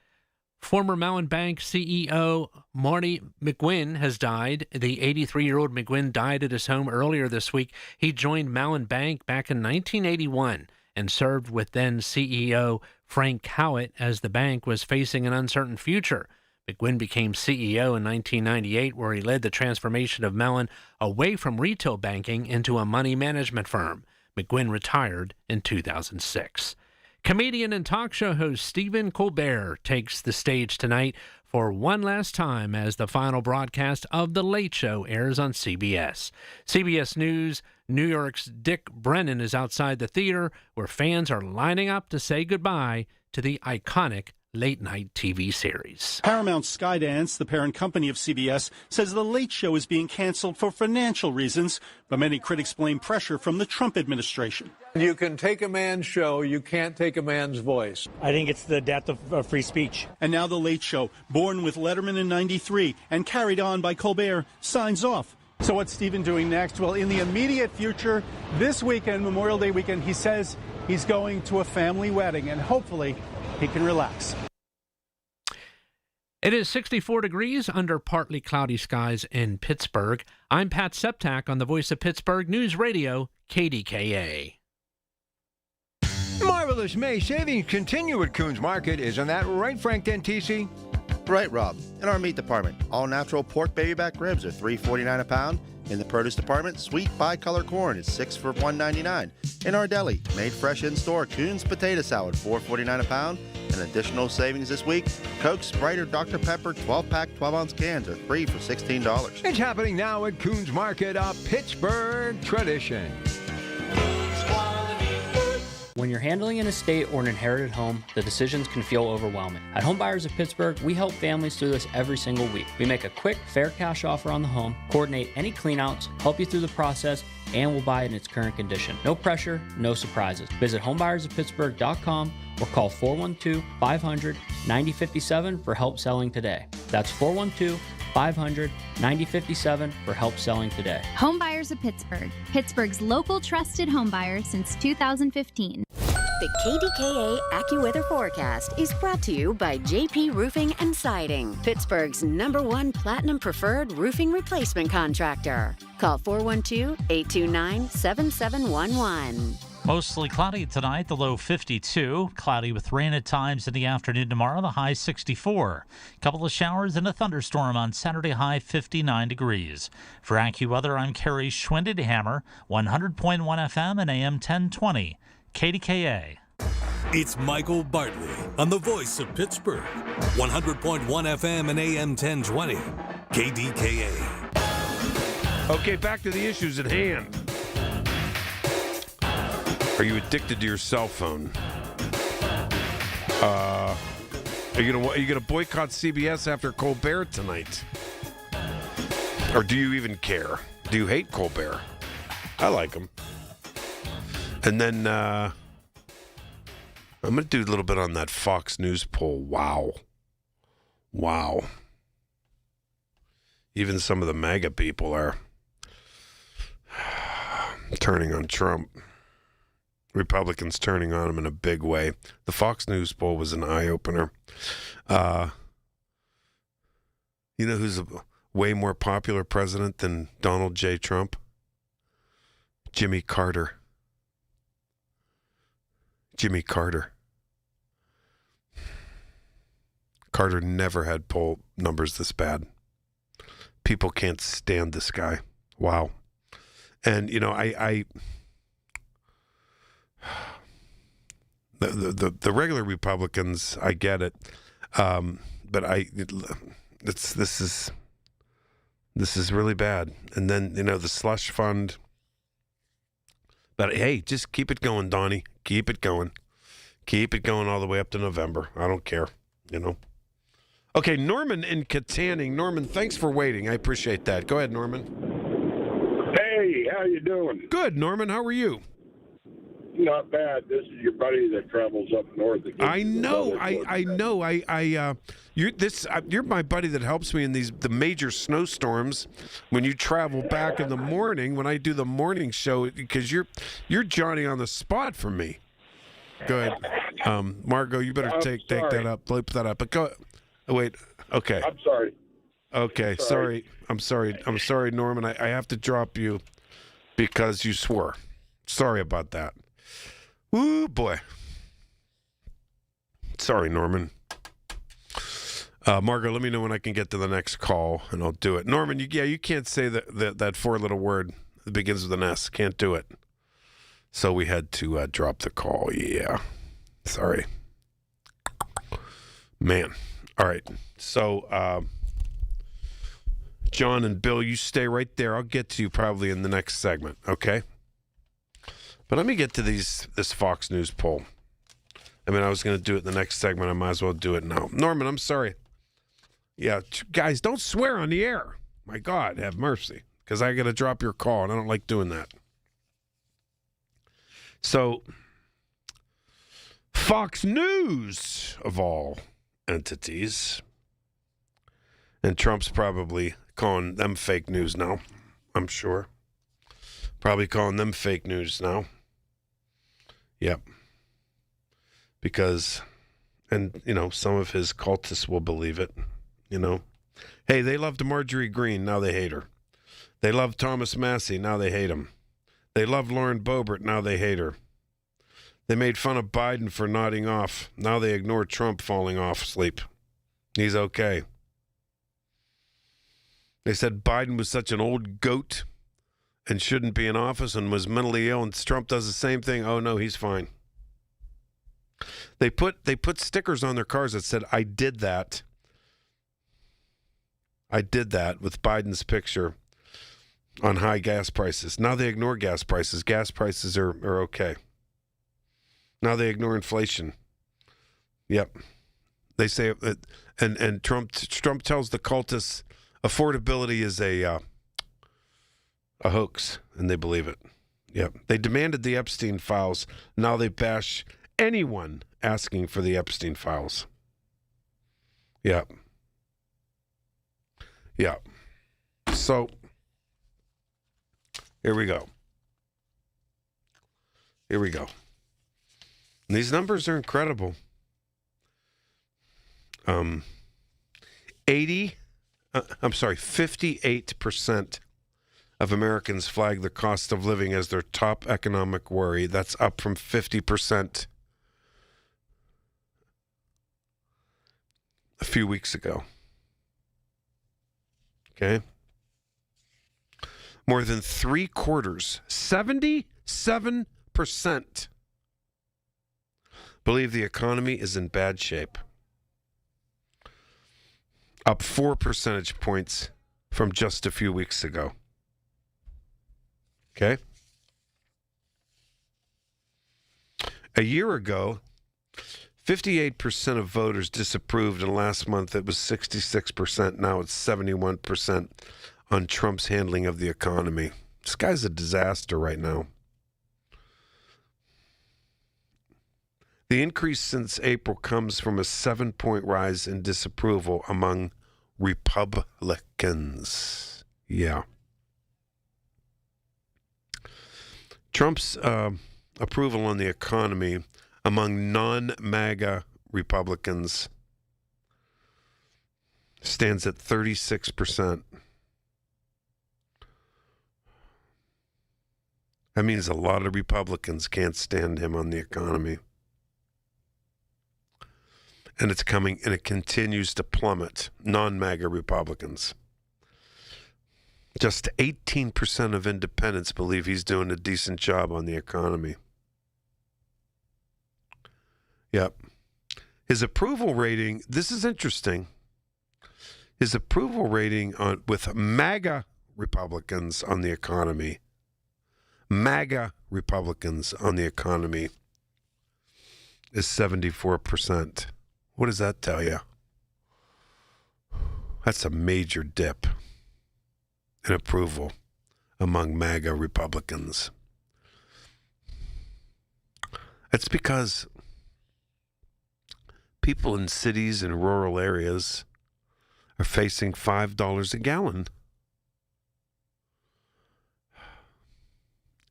Former Mellon Bank CEO Marty McGuinn has died. The 83-year-old McGuinn died at his home earlier this week. He joined Mellon Bank back in 1981. And served with then CEO Frank Howitt as the bank was facing an uncertain future. McGuinn became CEO in 1998, where he led the transformation of Mellon away from retail banking into a money management firm. McGuinn retired in 2006. Comedian and talk show host Stephen Colbert takes the stage tonight for one last time as the final broadcast of The Late Show airs on CBS. CBS News New York's Dick Brennan is outside the theater where fans are lining up to say goodbye to the iconic late-night TV series. Paramount Skydance, the parent company of CBS, says The Late Show is being canceled for financial reasons, but many critics blame pressure from the Trump administration. You can take a man's show, you can't take a man's voice. I think it's the death of free speech. And now The Late Show, born with Letterman in '93 and carried on by Colbert, signs off. So what's Stephen doing next? Well, in the immediate future, this weekend, Memorial Day weekend, he says he's going to a family wedding, and hopefully he can relax. It is 64 degrees under partly cloudy skies in Pittsburgh. I'm Pat Septak on the Voice of Pittsburgh News Radio, KDKA. Marvelous May savings continue at Coons Market. Isn't that right, Frank Dentisi? Right, Rob. In our meat department, all natural pork baby back ribs are $3.49 a pound. In the produce department, sweet bicolor corn is $6 for $1.99. In our deli, made fresh in store, Coons potato salad $4.49 a pound. And additional savings this week, Coke, Sprite, or Dr. Pepper 12-pack 12-ounce cans are $3 for $16. It's happening now at Coons Market, a Pittsburgh tradition. When you're handling an estate or an inherited home, the decisions can feel overwhelming. At Home Buyers of Pittsburgh, we help families through this every single week. We make a quick, fair cash offer on the home, coordinate any cleanouts, help you through the process, and we'll buy it in its current condition. No pressure, no surprises. Visit homebuyersoftpittsburgh.com or call 412-500-9057 for help selling today. That's 412-500-9057 for help selling today. Home Buyers of Pittsburgh, Pittsburgh's local trusted home buyer since 2015. The KDKA AccuWeather forecast is brought to you by JP Roofing and Siding, Pittsburgh's #1 Platinum Preferred roofing replacement contractor. Call 412-829-7711. Mostly cloudy tonight, the low 52. Cloudy with rain at times in the afternoon tomorrow, the high 64. Couple of showers and a thunderstorm on Saturday, high 59 degrees. For AccuWeather, I'm Kerry Schwindenhammer, 100.1 FM and AM 1020. KDKA. It's Michael Bartley on the voice of Pittsburgh. 100.1 FM and AM 1020. KDKA. Okay, back to the issues at hand. Are you addicted to your cell phone? Are you gonna boycott CBS after Colbert tonight? Or do you even care? Do you hate Colbert? I like him. And then I'm gonna do a little bit on that Fox News poll. Wow. Even some of the MAGA people are turning on Trump. Republicans turning on him in a big way. The Fox News poll was an eye-opener. You know who's a way more popular president than Donald J. Trump? Jimmy Carter. Jimmy Carter. Carter never had poll numbers this bad. People can't stand this guy. Wow. And, you know, The regular Republicans, I get it, but this is really bad. And then the slush fund. But hey, just keep it going, Donnie. Keep it going all the way up to November. I don't care. Okay, Norman in Katanning. Norman, thanks for waiting. I appreciate that. Go ahead, Norman. Hey, how you doing? Good, Norman. How are you? Not bad. This is your buddy that travels up north. I know. You're my buddy that helps me in the major snowstorms when you travel back in the morning when I do the morning show, because you're Johnny on the spot for me. Go ahead, Margot. You better take that up. Flip that up. But go. Wait. Okay. I'm sorry. Okay. Sorry. I'm sorry, Norman. I have to drop you because you swore. Sorry about that. Ooh, boy. Sorry, Norman. Margaret, let me know when I can get to the next call, and I'll do it. Norman, you can't say that four-letter word that begins with an S. Can't do it. So we had to drop the call. Yeah. Sorry. Man. All right. So, John and Bill, you stay right there. I'll get to you probably in the next segment, okay? But let me get to this Fox News poll. I mean, I was going to do it in the next segment. I might as well do it now. Norman, I'm sorry. Yeah, guys, don't swear on the air. My God, have mercy. Because I got to drop your call, and I don't like doing that. So, Fox News, of all entities, and Trump's probably calling them fake news now, I'm sure. Probably calling them fake news now. Yep. Because, and, some of his cultists will believe it, Hey, they loved Marjorie Greene, now they hate her. They loved Thomas Massey, now they hate him. They loved Lauren Boebert, now they hate her. They made fun of Biden for nodding off. Now they ignore Trump falling off asleep. He's okay. They said Biden was such an old goat and shouldn't be in office and was mentally ill, and Trump does the same thing. Oh, no, he's fine. They put stickers on their cars that said, I did that. I did that with Biden's picture on high gas prices. Now they ignore gas prices. Gas prices are okay. Now they ignore inflation. Yep. They say, and Trump tells the cultists affordability is a hoax, and they believe it. Yep. They demanded the Epstein files. Now they bash anyone asking for the Epstein files. Yep. Yep. So, here we go. And these numbers are incredible. 58% of Americans flag the cost of living as their top economic worry. That's up from 50% a few weeks ago. Okay. More than 3/4, 77%, believe the economy is in bad shape. Up 4 percentage points from just a few weeks ago. Okay? A year ago, 58% of voters disapproved, and last month it was 66%. Now it's 71% on Trump's handling of the economy. This guy's a disaster right now. The increase since April comes from a 7-point rise in disapproval among Republicans. Yeah. Trump's approval on the economy among non-MAGA Republicans stands at 36%. That means a lot of Republicans can't stand him on the economy. And it's coming, and it continues to plummet. Non-MAGA Republicans. Just 18% of independents believe he's doing a decent job on the economy. Yep. His approval rating, this is interesting. His approval rating with MAGA Republicans on the economy. MAGA Republicans on the economy is 74%. What does that tell you? That's a major dip in approval among MAGA Republicans. It's because people in cities and rural areas are facing $5 a gallon.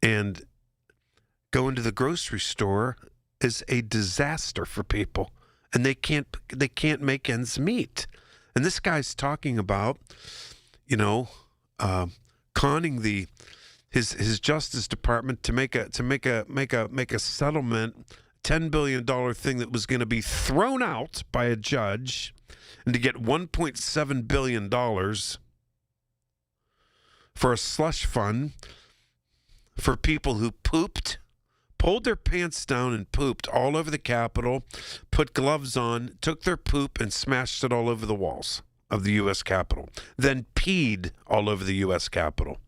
And going to the grocery store is a disaster for people. And they can't make ends meet. And this guy's talking about, conning his Justice Department to make a settlement, $10 billion thing that was going to be thrown out by a judge, and to get $1.7 billion for a slush fund for people who pulled their pants down and pooped all over the Capitol, put gloves on, took their poop and smashed it all over the walls of the U.S. Capitol, then peed all over the U.S. Capitol,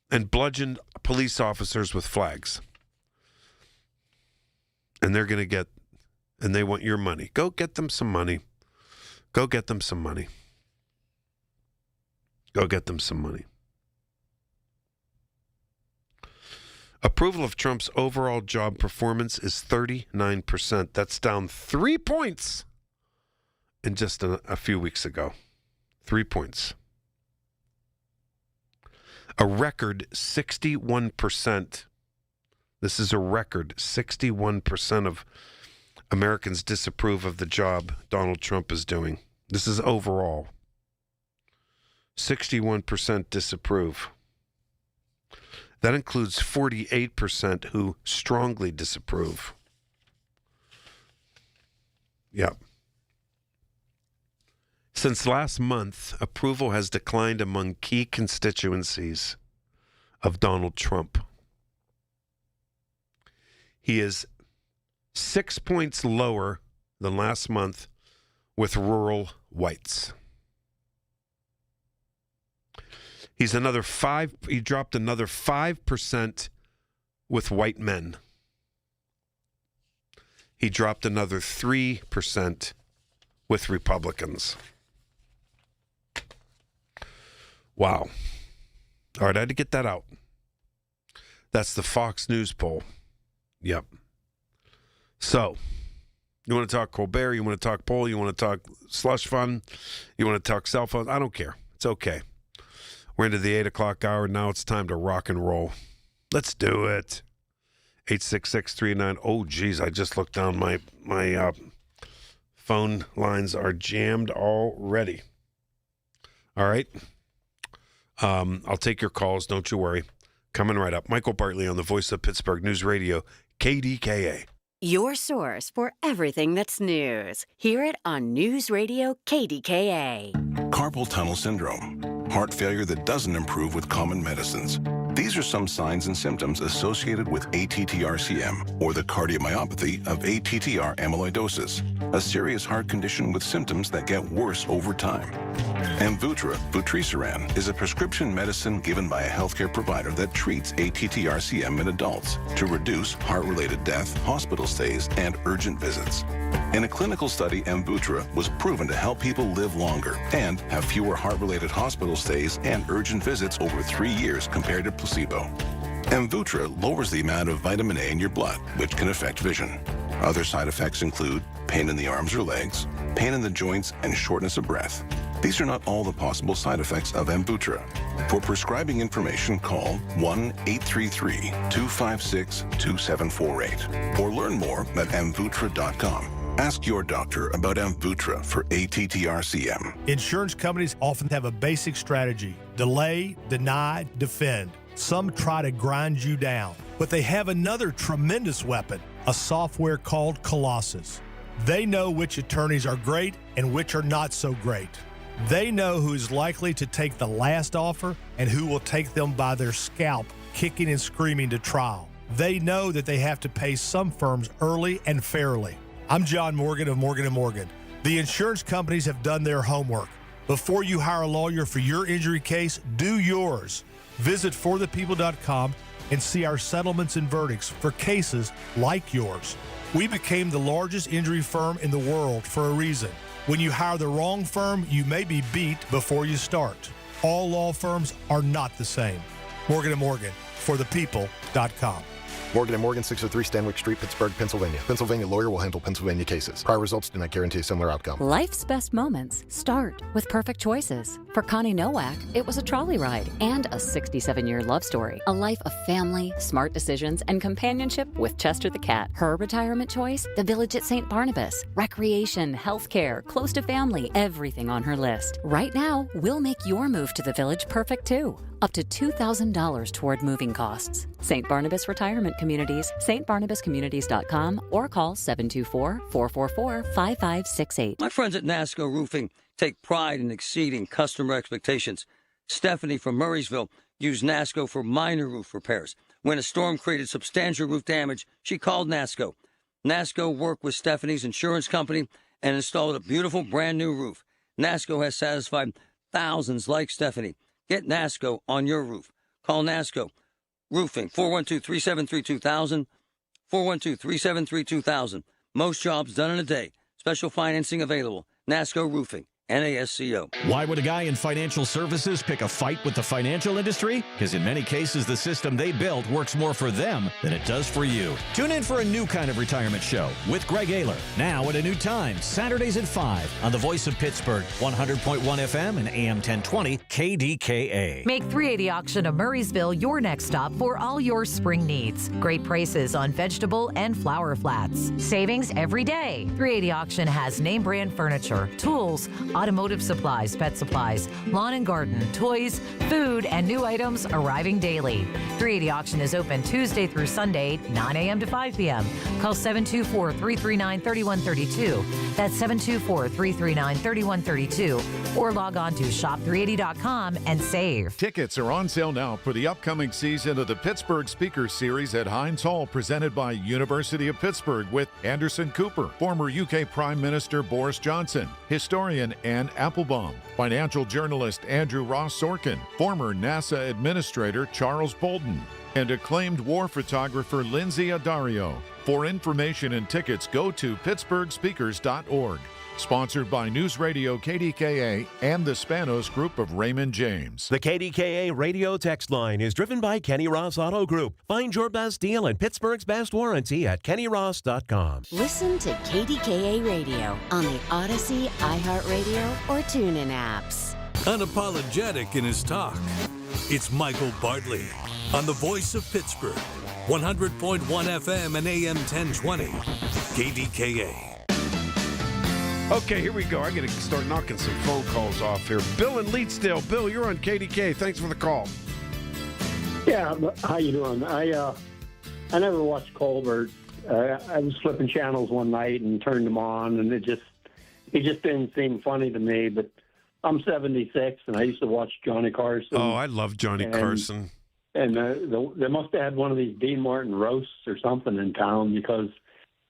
and bludgeoned police officers with flags. And they're going to and they want your money. Go get them some money. Go get them some money. Go get them some money. Approval of Trump's overall job performance is 39%. That's down 3 points in just a few weeks ago. 3 points. A record 61%. This is a record. 61% of Americans disapprove of the job Donald Trump is doing. This is overall. 61% disapprove. That includes 48% who strongly disapprove. Yep. Since last month, approval has declined among key constituencies of Donald Trump. He is 6 points lower than last month with rural whites. He dropped another 5% with white men. He dropped another 3% with Republicans. Wow. All right, I had to get that out. That's the Fox News poll. Yep. So, you want to talk Colbert, you want to talk poll, you want to talk slush fund, you want to talk cell phones, I don't care. It's okay. We're into the 8 o'clock hour. Now it's time to rock and roll. Let's do it. 866-39. Oh, geez, I just looked down. My phone lines are jammed already. All right. I'll take your calls. Don't you worry. Coming right up. Michael Bartley on the Voice of Pittsburgh News Radio, KDKA. Your source for everything that's news. Hear it on News Radio KDKA. Carpal tunnel syndrome, heart failure that doesn't improve with common medicines. These are some signs and symptoms associated with ATTR-CM, or the cardiomyopathy of ATTR amyloidosis, a serious heart condition with symptoms that get worse over time. Amvuttra, vutrisiran, is a prescription medicine given by a healthcare provider that treats ATTR-CM in adults to reduce heart-related death, hospital stays, and urgent visits. In a clinical study, Amvuttra was proven to help people live longer and have fewer heart-related hospital stays and urgent visits over 3 years compared to placebo. Amvuttra lowers the amount of vitamin A in your blood, which can affect vision. Other side effects include pain in the arms or legs, pain in the joints, and shortness of breath. These are not all the possible side effects of Amvuttra. For prescribing information, call 1-833-256-2748 or learn more at amvuttra.com. Ask your doctor about Amvuttra for ATTR-CM. Insurance companies often have a basic strategy: delay, deny, defend. Some try to grind you down, but they have another tremendous weapon, a software called Colossus. They know which attorneys are great and which are not so great. They know who is likely to take the last offer and who will take them by their scalp, kicking and screaming to trial. They know that they have to pay some firms early and fairly. I'm John Morgan of Morgan & Morgan. The insurance companies have done their homework. Before you hire a lawyer for your injury case, do yours. Visit forthepeople.com and see our settlements and verdicts for cases like yours. We became the largest injury firm in the world for a reason. When you hire the wrong firm, you may be beat before you start. All law firms are not the same. Morgan & Morgan, forthepeople.com. Morgan & Morgan, 603 Stanwyck Street, Pittsburgh, Pennsylvania. Pennsylvania lawyer will handle Pennsylvania cases. Prior results do not guarantee a similar outcome. Life's best moments start with perfect choices. For Connie Nowak, it was a trolley ride and a 67-year love story. A life of family, smart decisions, and companionship with Chester the cat. Her retirement choice? The Village at St. Barnabas. Recreation, healthcare, close to family, everything on her list. Right now, we'll make your move to the Village perfect too. Up to $2,000 toward moving costs. St. Barnabas Retirement Communities, stbarnabascommunities.com, or call 724-444-5568. My friends at NASCO Roofing take pride in exceeding customer expectations. Stephanie from Murraysville used NASCO for minor roof repairs. When a storm created substantial roof damage, she called NASCO. NASCO worked with Stephanie's insurance company and installed a beautiful brand new roof. NASCO has satisfied thousands like Stephanie. Get NASCO on your roof. Call NASCO Roofing, 412-373-2000, 412-373-2000. Most jobs done in a day. Special financing available. NASCO Roofing. NASCO. Why would a guy in financial services pick a fight with the financial industry? Because in many cases, the system they built works more for them than it does for you. Tune in for a new kind of retirement show with Greg Ayler. Now at a new time, Saturdays at 5 on the Voice of Pittsburgh, 100.1 FM and AM 1020 KDKA. Make 380 Auction of Murraysville your next stop for all your spring needs. Great prices on vegetable and flower flats. Savings every day. 380 Auction has name brand furniture, tools, automotive supplies, pet supplies, lawn and garden, toys, food, and new items arriving daily. 380 Auction is open Tuesday through Sunday, 9 a.m. to 5 p.m. Call 724-339-3132. That's 724-339-3132. Or log on to shop380.com and save. Tickets are on sale now for the upcoming season of the Pittsburgh Speakers Series at Heinz Hall, presented by University of Pittsburgh, with Anderson Cooper, former UK Prime Minister Boris Johnson, historian Anne Applebaum, financial journalist Andrew Ross Sorkin, former NASA Administrator Charles Bolden, and acclaimed war photographer Lindsay Addario. For information and tickets, go to pittsburghspeakers.org. Sponsored by News Radio KDKA and the Spanos Group of Raymond James. The KDKA radio text line is driven by Kenny Ross Auto Group. Find your best deal and Pittsburgh's best warranty at kennyross.com. Listen to KDKA Radio on the Odyssey, iHeartRadio, or TuneIn apps. Unapologetic in his talk, it's Michael Bartley on the Voice of Pittsburgh, 100.1 FM and AM 1020. KDKA. Okay, here we go. I got to start knocking some phone calls off here. Bill in Leedsdale. Bill, you're on KDK. Thanks for the call. Yeah, how you doing? I never watched Colbert. I was flipping channels one night and turned them on, and it just didn't seem funny to me. But I'm 76, and I used to watch Johnny Carson. Oh, I love Johnny Carson. And they must have had one of these Dean Martin roasts or something in town, because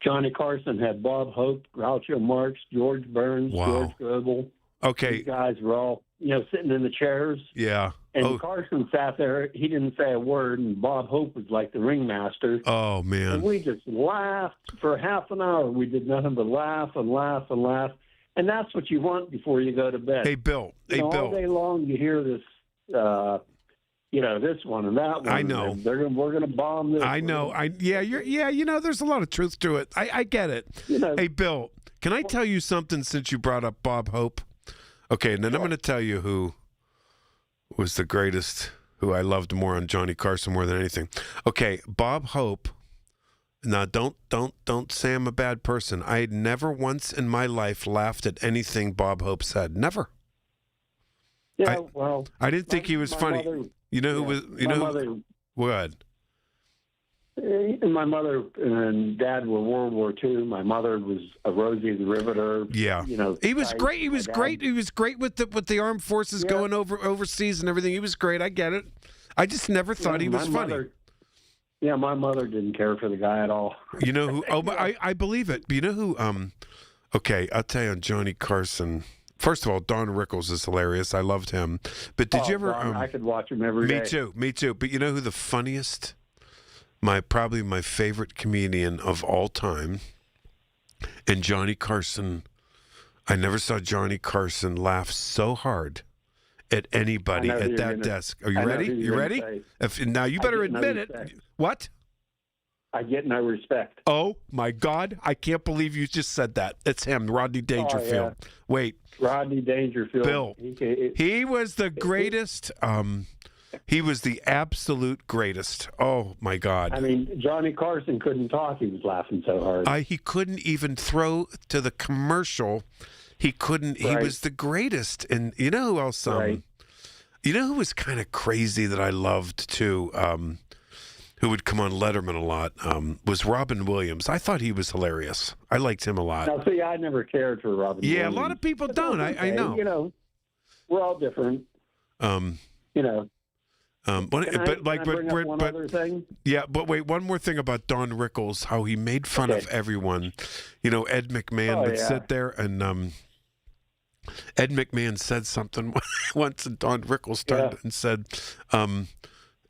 Johnny Carson had Bob Hope, Groucho Marx, George Burns, George Goebel. Okay. These guys were all, sitting in the chairs. Yeah. And Carson sat there. He didn't say a word, and Bob Hope was like the ringmaster. Oh, man. And we just laughed for half an hour. We did nothing but laugh and laugh and laugh. And that's what you want before you go to bed. Hey, Bill. All day long you hear this, this one and that one. I know. We're going to bomb this. I know. There's a lot of truth to it. I get it. Hey, Bill, can I tell you something since you brought up Bob Hope? Okay, and then I'm going to tell you who was the greatest, who I loved more on Johnny Carson more than anything. Okay, Bob Hope. Now, don't say I'm a bad person. I had never once in my life laughed at anything Bob Hope said. Never. Yeah, I didn't think he was funny. What? My mother and dad were World War II. My mother was a Rosie the Riveter. Yeah, he was great. He was great. He was great with the armed forces going overseas and everything. He was great. I get it. I just never thought he was funny. My mother didn't care for the guy at all. You know who? Oh, I believe it. But you know who? Okay, I'll tell you on Johnny Carson. First of all, Don Rickles is hilarious. I loved him. But did you ever? I could watch him every day. Me too. But you know who the funniest? Probably my favorite comedian of all time, and Johnny Carson. I never saw Johnny Carson laugh so hard at anybody at that desk. Are you ready? You ready? Now you better admit it. What? I get no respect. Oh my God! I can't believe you just said that. It's him, Rodney Dangerfield. Oh, yeah. Wait, Rodney Dangerfield. Bill. He was the greatest. He was the absolute greatest. Oh my God! I mean, Johnny Carson couldn't talk. He was laughing so hard. He couldn't even throw to the commercial. He couldn't. Right. He was the greatest. And you know who else? Right. You know who was kind of crazy that I loved too? Who would come on Letterman a lot, was Robin Williams. I thought he was hilarious. I liked him a lot. Now, see, I never cared for Robin Williams. Yeah, a lot of people don't. I know. We're all different. One other thing? Yeah, but wait, one more thing about Don Rickles, how he made fun of everyone. Ed McMahon would sit there and Ed McMahon said something once, and Don Rickles turned and said,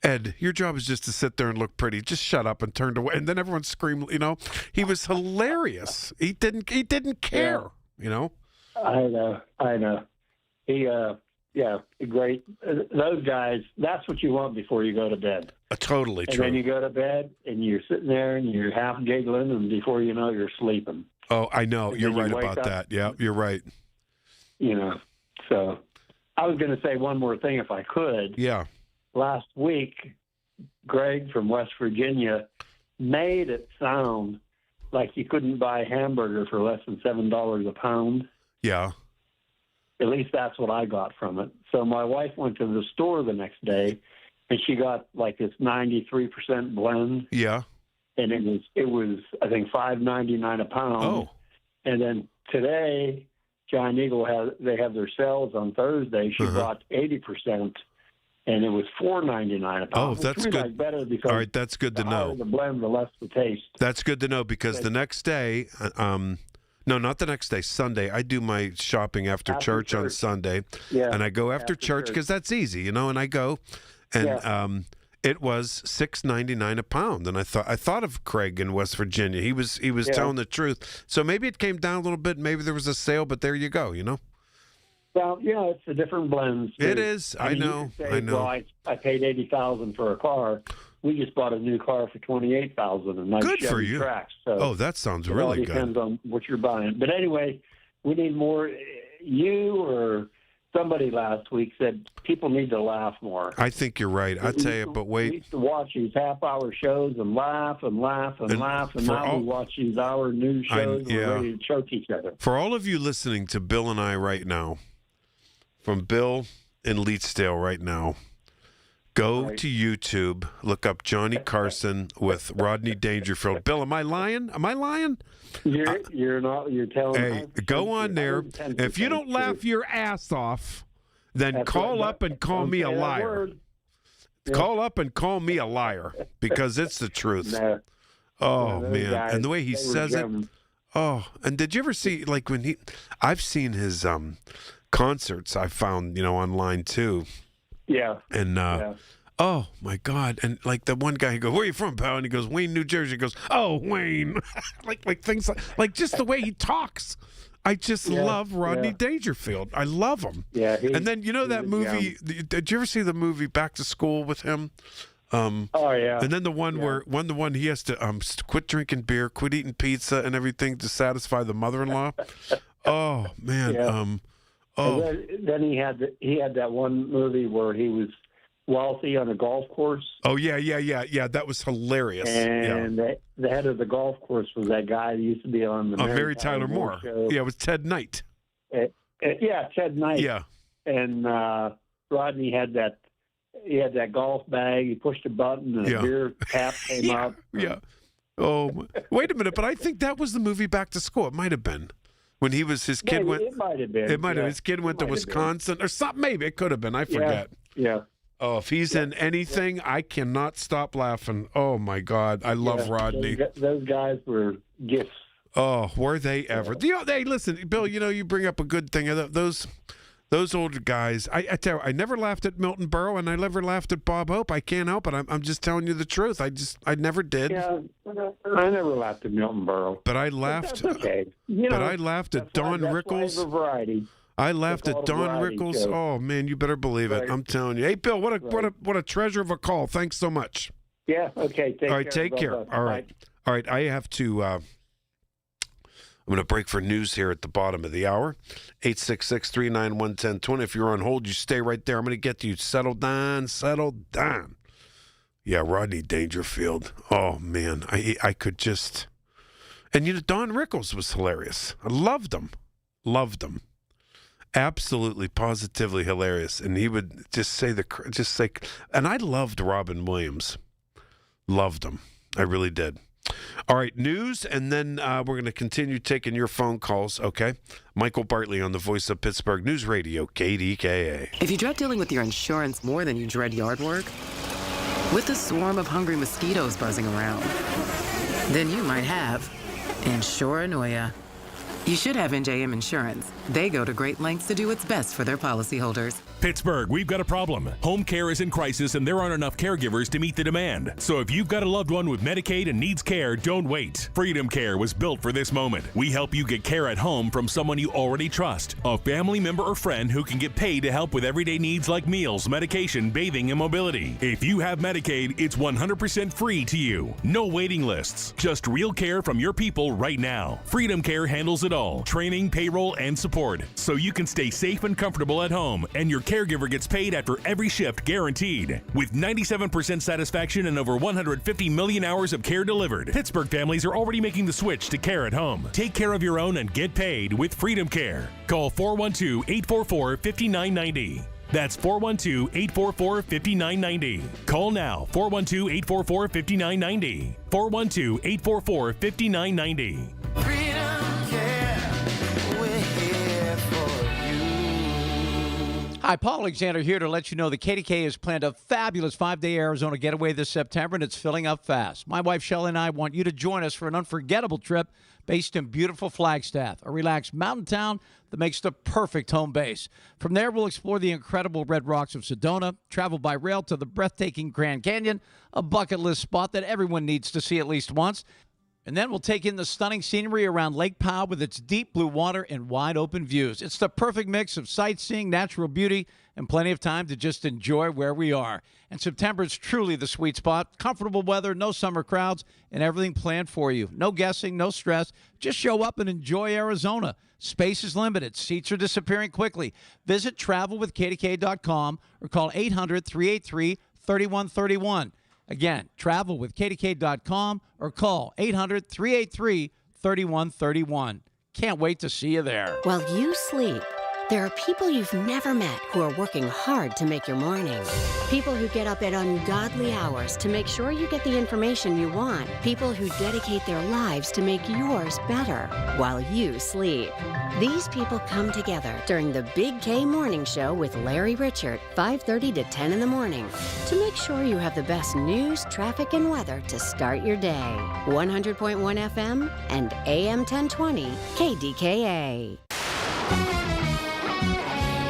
Ed, your job is just to sit there and look pretty. Just shut up and turned away. And then everyone screamed. He was hilarious. He didn't care. I know. He great. Those guys. That's what you want before you go to bed. Totally true. And then you go to bed and you're sitting there and you're half giggling, and before you know, you're sleeping. Oh, I know. You're right about that. Yeah, you're right. So I was going to say one more thing if I could. Yeah. Last week, Greg from West Virginia made it sound like you couldn't buy a hamburger for less than $7 a pound. Yeah. At least that's what I got from it. So my wife went to the store the next day, and she got like this 93% blend. Yeah. And it was I think $5.99 a pound. Oh. And then today, Giant Eagle they have their sales on Thursday. She bought 80%. And it was $4.99 a pound. Oh, that's good. Like better because all right, that's good to know. The blend, the less the taste. That's good to know because the next day, no, not the next day, Sunday. I do my shopping after church on Sunday, and I go after church because that's easy, and I go, and it was $6.99 a pound, and I thought of Craig in West Virginia. He was telling the truth. So maybe it came down a little bit. Maybe there was a sale, but there you go. Well, it's a different blend. It is. I know. Well, I paid $80,000 for a car. We just bought a new car for $28,000, and nice good Chevy for you. Trax. So that sounds really really good. It depends on what you're buying. But anyway, we need more. You or somebody last week said people need to laugh more. I think you're right. I tell you, but We wait. used to watch these half-hour shows and laugh and laugh and laugh, and for now we watch these hour news shows and we're ready to choke each other. For all of you listening to Bill and I right now, from Bill in Leetsdale right now, go to YouTube, look up Johnny Carson with Rodney Dangerfield. Bill, am I lying? Am I lying? You're not. You're telling. Hey, go on there. If you don't laugh your ass off, then call up and call me a liar. Call up and call me a liar because it's the truth. Oh man, and the way he says it. Oh, and did you ever see like when I've seen his concerts. I found online too. Yeah. And oh my God! And like the one guy, he goes, "Where are you from, pal?" And he goes, "Wayne, New Jersey." He goes, "Oh, Wayne," like things like just the way he talks. I just love Rodney Dangerfield. I love him. Yeah. And then that movie. Did you ever see the movie Back to School with him? Oh yeah. And then the one where he has to quit drinking beer, quit eating pizza, and everything to satisfy the mother-in-law. Oh man. Yeah. And then he had that one movie where he was wealthy on a golf course. Oh yeah. That was hilarious. And the head of the golf course was that guy that used to be on the Mary Tyler Moore show. Yeah, it was Ted Knight. Ted Knight. Yeah. And Rodney had that. He had that golf bag. He pushed a button, and a beer tap came up. Yeah. Oh, wait a minute! But I think that was the movie Back to School. It might have been. When his kid went. It might have been. It might have. His kid went to Wisconsin or something. Maybe it could have been. I forget. Yeah. Oh, if he's in anything, I cannot stop laughing. Oh my God, I love Rodney. Those guys were gifts. Oh, were they ever? Hey, listen, Bill. You bring up a good thing. Those older guys. I tell you, I never laughed at Milton Berle, and I never laughed at Bob Hope. I can't help it. I'm just telling you the truth. I never did. Yeah, I never laughed at Milton Berle. But I laughed. That's okay. I laughed at Don Rickles. That's variety. I laughed at Don Rickles. Show. Oh man, you better believe it. I'm telling you. Hey, Bill, what a treasure of a call. Thanks so much. Yeah. Okay. All right. Take care. All right. All right. I have to. I'm going to break for news here at the bottom of the hour. 866-391-1020. If you're on hold, you stay right there. I'm going to get to you. Settle down. Yeah, Rodney Dangerfield. Oh, man. I could just... And, Don Rickles was hilarious. I loved him. Absolutely, positively hilarious. And he would just say and I loved Robin Williams. Loved him. I really did. All right, news, and then we're going to continue taking your phone calls, okay? Michael Bartley on the Voice of Pittsburgh News Radio, KDKA. If you dread dealing with your insurance more than you dread yard work, with a swarm of hungry mosquitoes buzzing around, then you might have Insuranoia. You should have NJM Insurance. They go to great lengths to do what's best for their policyholders. Pittsburgh, we've got a problem. Home care is in crisis and there aren't enough caregivers to meet the demand. So if you've got a loved one with Medicaid and needs care, don't wait. Freedom Care was built for this moment. We help you get care at home from someone you already trust. A family member or friend who can get paid to help with everyday needs like meals, medication, bathing, and mobility. If you have Medicaid, it's 100% free to you. No waiting lists. Just real care from your people right now. Freedom Care handles it all. Training, payroll, and support. So you can stay safe and comfortable at home and your caregiver gets paid after every shift guaranteed. With 97% satisfaction and over 150 million hours of care delivered, Pittsburgh families are already making the switch to care at home. Take care of your own and get paid with Freedom Care. Call 412-844-5990. That's 412-844-5990. Call now, 412-844-5990. 412-844-5990. Hi, Paul Alexander here to let you know that KDKA has planned a fabulous 5-day Arizona getaway this September, and it's filling up fast. My wife, Shelley, and I want you to join us for an unforgettable trip based in beautiful Flagstaff, a relaxed mountain town that makes the perfect home base. From there, we'll explore the incredible red rocks of Sedona, travel by rail to the breathtaking Grand Canyon, a bucket list spot that everyone needs to see at least once. And then we'll take in the stunning scenery around Lake Powell with its deep blue water and wide open views. It's the perfect mix of sightseeing, natural beauty, and plenty of time to just enjoy where we are. And September is truly the sweet spot. Comfortable weather, no summer crowds, and everything planned for you. No guessing, no stress. Just show up and enjoy Arizona. Space is limited. Seats are disappearing quickly. Visit travelwithkdka.com or call 800-383-3131. Again, travel with KDK.com or call 800-383-3131. Can't wait to see you there. While you sleep, there are people you've never met who are working hard to make your morning. People who get up at ungodly hours to make sure you get the information you want. People who dedicate their lives to make yours better while you sleep. These people come together during the Big K Morning Show with Larry Richert, 5:30 to 10 in the morning, to make sure you have the best news, traffic, and weather to start your day. 100.1 FM and AM 1020 KDKA.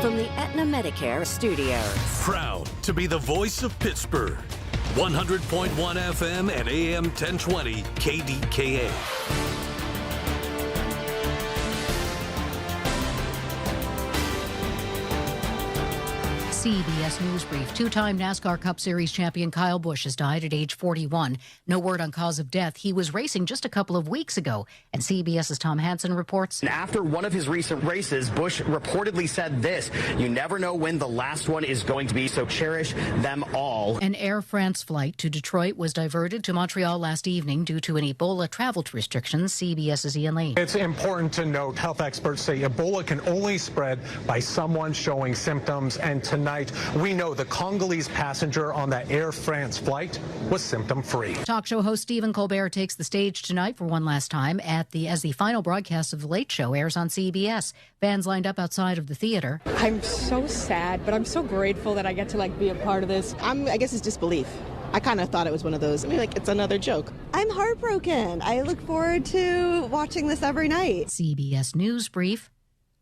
From the Aetna Medicare Studios. Proud to be the voice of Pittsburgh. 100.1 FM and AM 1020 KDKA. CBS News Brief. Two-time NASCAR Cup Series champion Kyle Busch has died at age 41. No word on cause of death. He was racing just a couple of weeks ago, and CBS's Tom Hansen reports. And after one of his recent races, Busch reportedly said this: "You never know when the last one is going to be, so cherish them all." An Air France flight to Detroit was diverted to Montreal last evening due to an Ebola travel restrictions. CBS's Ian Lee. It's important to note, health experts say Ebola can only spread by someone showing symptoms, and tonight we know the Congolese passenger on that Air France flight was symptom-free. Talk show host Stephen Colbert takes the stage tonight for one last time as the final broadcast of The Late Show airs on CBS. Fans lined up outside of the theater. I'm so sad, but I'm so grateful that I get to be a part of this. I guess it's disbelief. I kind of thought it was one of those. It's another joke. I'm heartbroken. I look forward to watching this every night. CBS News Brief.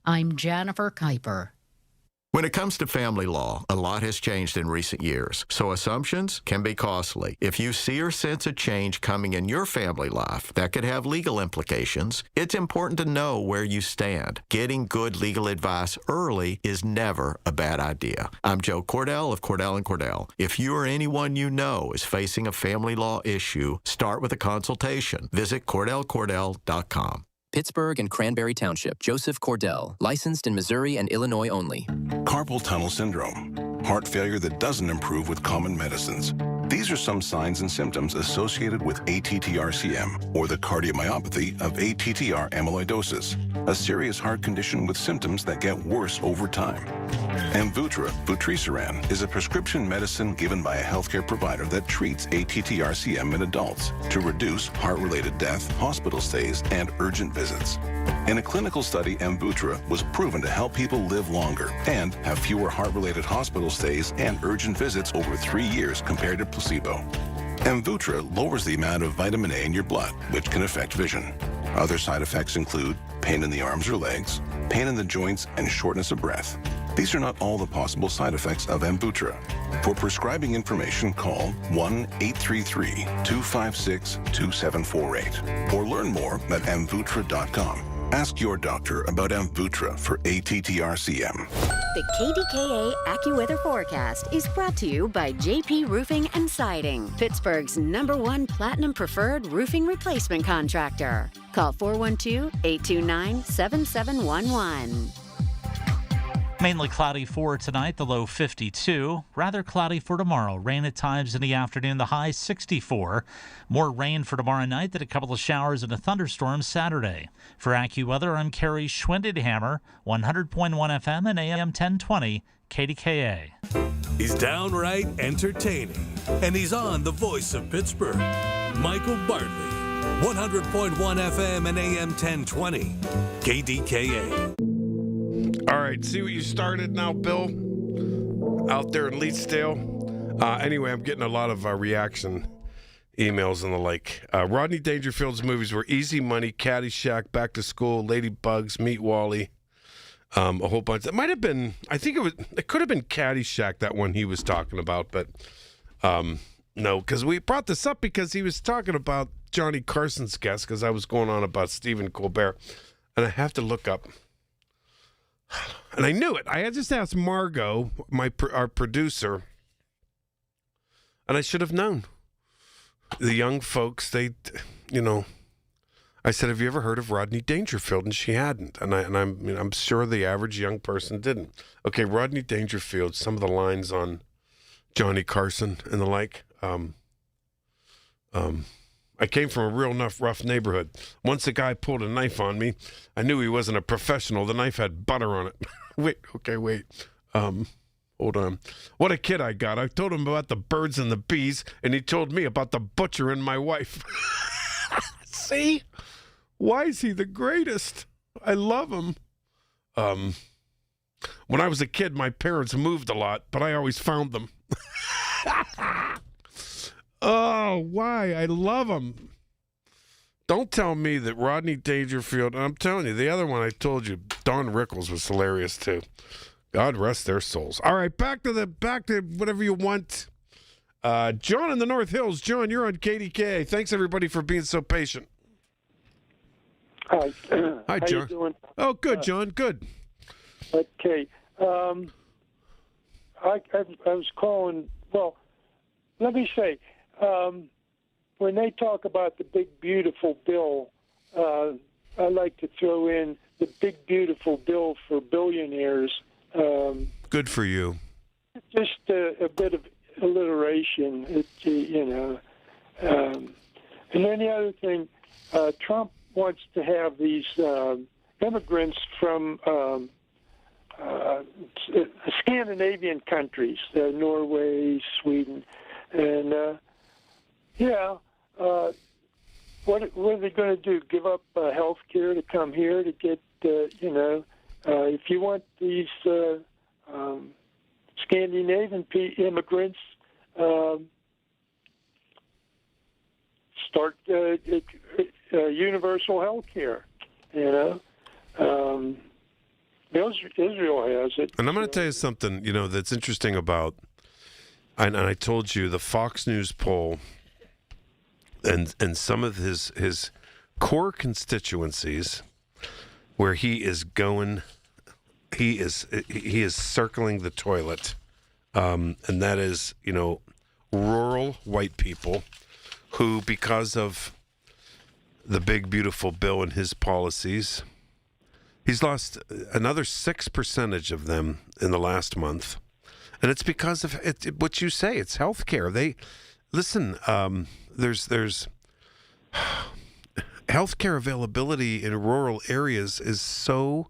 I'm Jennifer Kuiper. When it comes to family law, a lot has changed in recent years, so assumptions can be costly. If you see or sense a change coming in your family life that could have legal implications, it's important to know where you stand. Getting good legal advice early is never a bad idea. I'm Joe Cordell of Cordell & Cordell. If you or anyone you know is facing a family law issue, start with a consultation. Visit CordellCordell.com. Pittsburgh and Cranberry Township. Joseph Cordell. Licensed in Missouri and Illinois only. Carpal tunnel syndrome, heart failure that doesn't improve with common medicines. These are some signs and symptoms associated with ATTR-CM, or the cardiomyopathy of ATTR amyloidosis, a serious heart condition with symptoms that get worse over time. Amvuttra, vutrisiran, is a prescription medicine given by a healthcare provider that treats ATTR-CM in adults to reduce heart-related death, hospital stays, and urgent visits. In a clinical study, Amvuttra was proven to help people live longer and have fewer heart-related hospital stays and urgent visits over 3 years compared to placebo. Amvuttra lowers the amount of vitamin A in your blood, which can affect vision. Other side effects include pain in the arms or legs, pain in the joints, and shortness of breath. These are not all the possible side effects of Amvuttra. For prescribing information, call 1-833-256-2748 or learn more at amvuttra.com. Ask your doctor about Amvuttra for ATTR-CM. The KDKA AccuWeather forecast is brought to you by JP Roofing and Siding, Pittsburgh's #1 Platinum Preferred Roofing Replacement Contractor. Call 412-829-7711. Mainly cloudy for tonight, the low 52. Rather cloudy for tomorrow. Rain at times in the afternoon, the high 64. More rain for tomorrow night, then a couple of showers and a thunderstorm Saturday. For AccuWeather, I'm Kerry Schwindedhammer, 100.1 FM and AM 1020, KDKA. He's downright entertaining, and he's on the voice of Pittsburgh. Michael Bartley, 100.1 FM and AM 1020, KDKA. All right, see what you started now, Bill, out there in Leetsdale. Anyway, I'm getting a lot of reaction emails and the like. Rodney Dangerfield's movies were Easy Money, Caddyshack, Back to School, Ladybugs, Meet Wally, a whole bunch. It might have been, it could have been Caddyshack, that one he was talking about, but no, because we brought this up because he was talking about Johnny Carson's guest because I was going on about Stephen Colbert, and I have to look up. And I knew it. I had just asked Margot, our producer, and I should have known. The young folks, I said, "Have you ever heard of Rodney Dangerfield?" And she hadn't. And I'm sure the average young person didn't. Okay, Rodney Dangerfield. Some of the lines on Johnny Carson and the like. I came from a real rough neighborhood. Once a guy pulled a knife on me, I knew he wasn't a professional. The knife had butter on it. Wait. Hold on. What a kid I got. I told him about the birds and the bees, and he told me about the butcher and my wife. See? Why is he the greatest? I love him. When I was a kid, my parents moved a lot, but I always found them. Oh, why? I love him. Don't tell me that Rodney Dangerfield, I'm telling you, the other one I told you, Don Rickles was hilarious too. God rest their souls. All right, back to whatever you want. John in the North Hills. John, you're on KDKA. Thanks everybody for being so patient. Hi. Hi, John. How you doing? Oh, good, John. Good. Okay. I was calling. Well, let me say, when they talk about the big beautiful bill, I like to throw in the big beautiful bill for billionaires. Good for you. Just a bit of alliteration, and then the other thing, Trump wants to have these immigrants from Scandinavian countries, Norway, Sweden, and what are they going to do? Give up health care to come here to get, if you want these Scandinavian immigrants, start universal health care, Israel has it. And I'm going to tell you something, that's interesting about, and I told you, the Fox News poll and some of his core constituencies where he is circling the toilet, and that is, rural white people who, because of the big beautiful bill and his policies, he's lost another 6% of them in the last month. And it's because of what you say. It's health care. There's health care availability in rural areas is so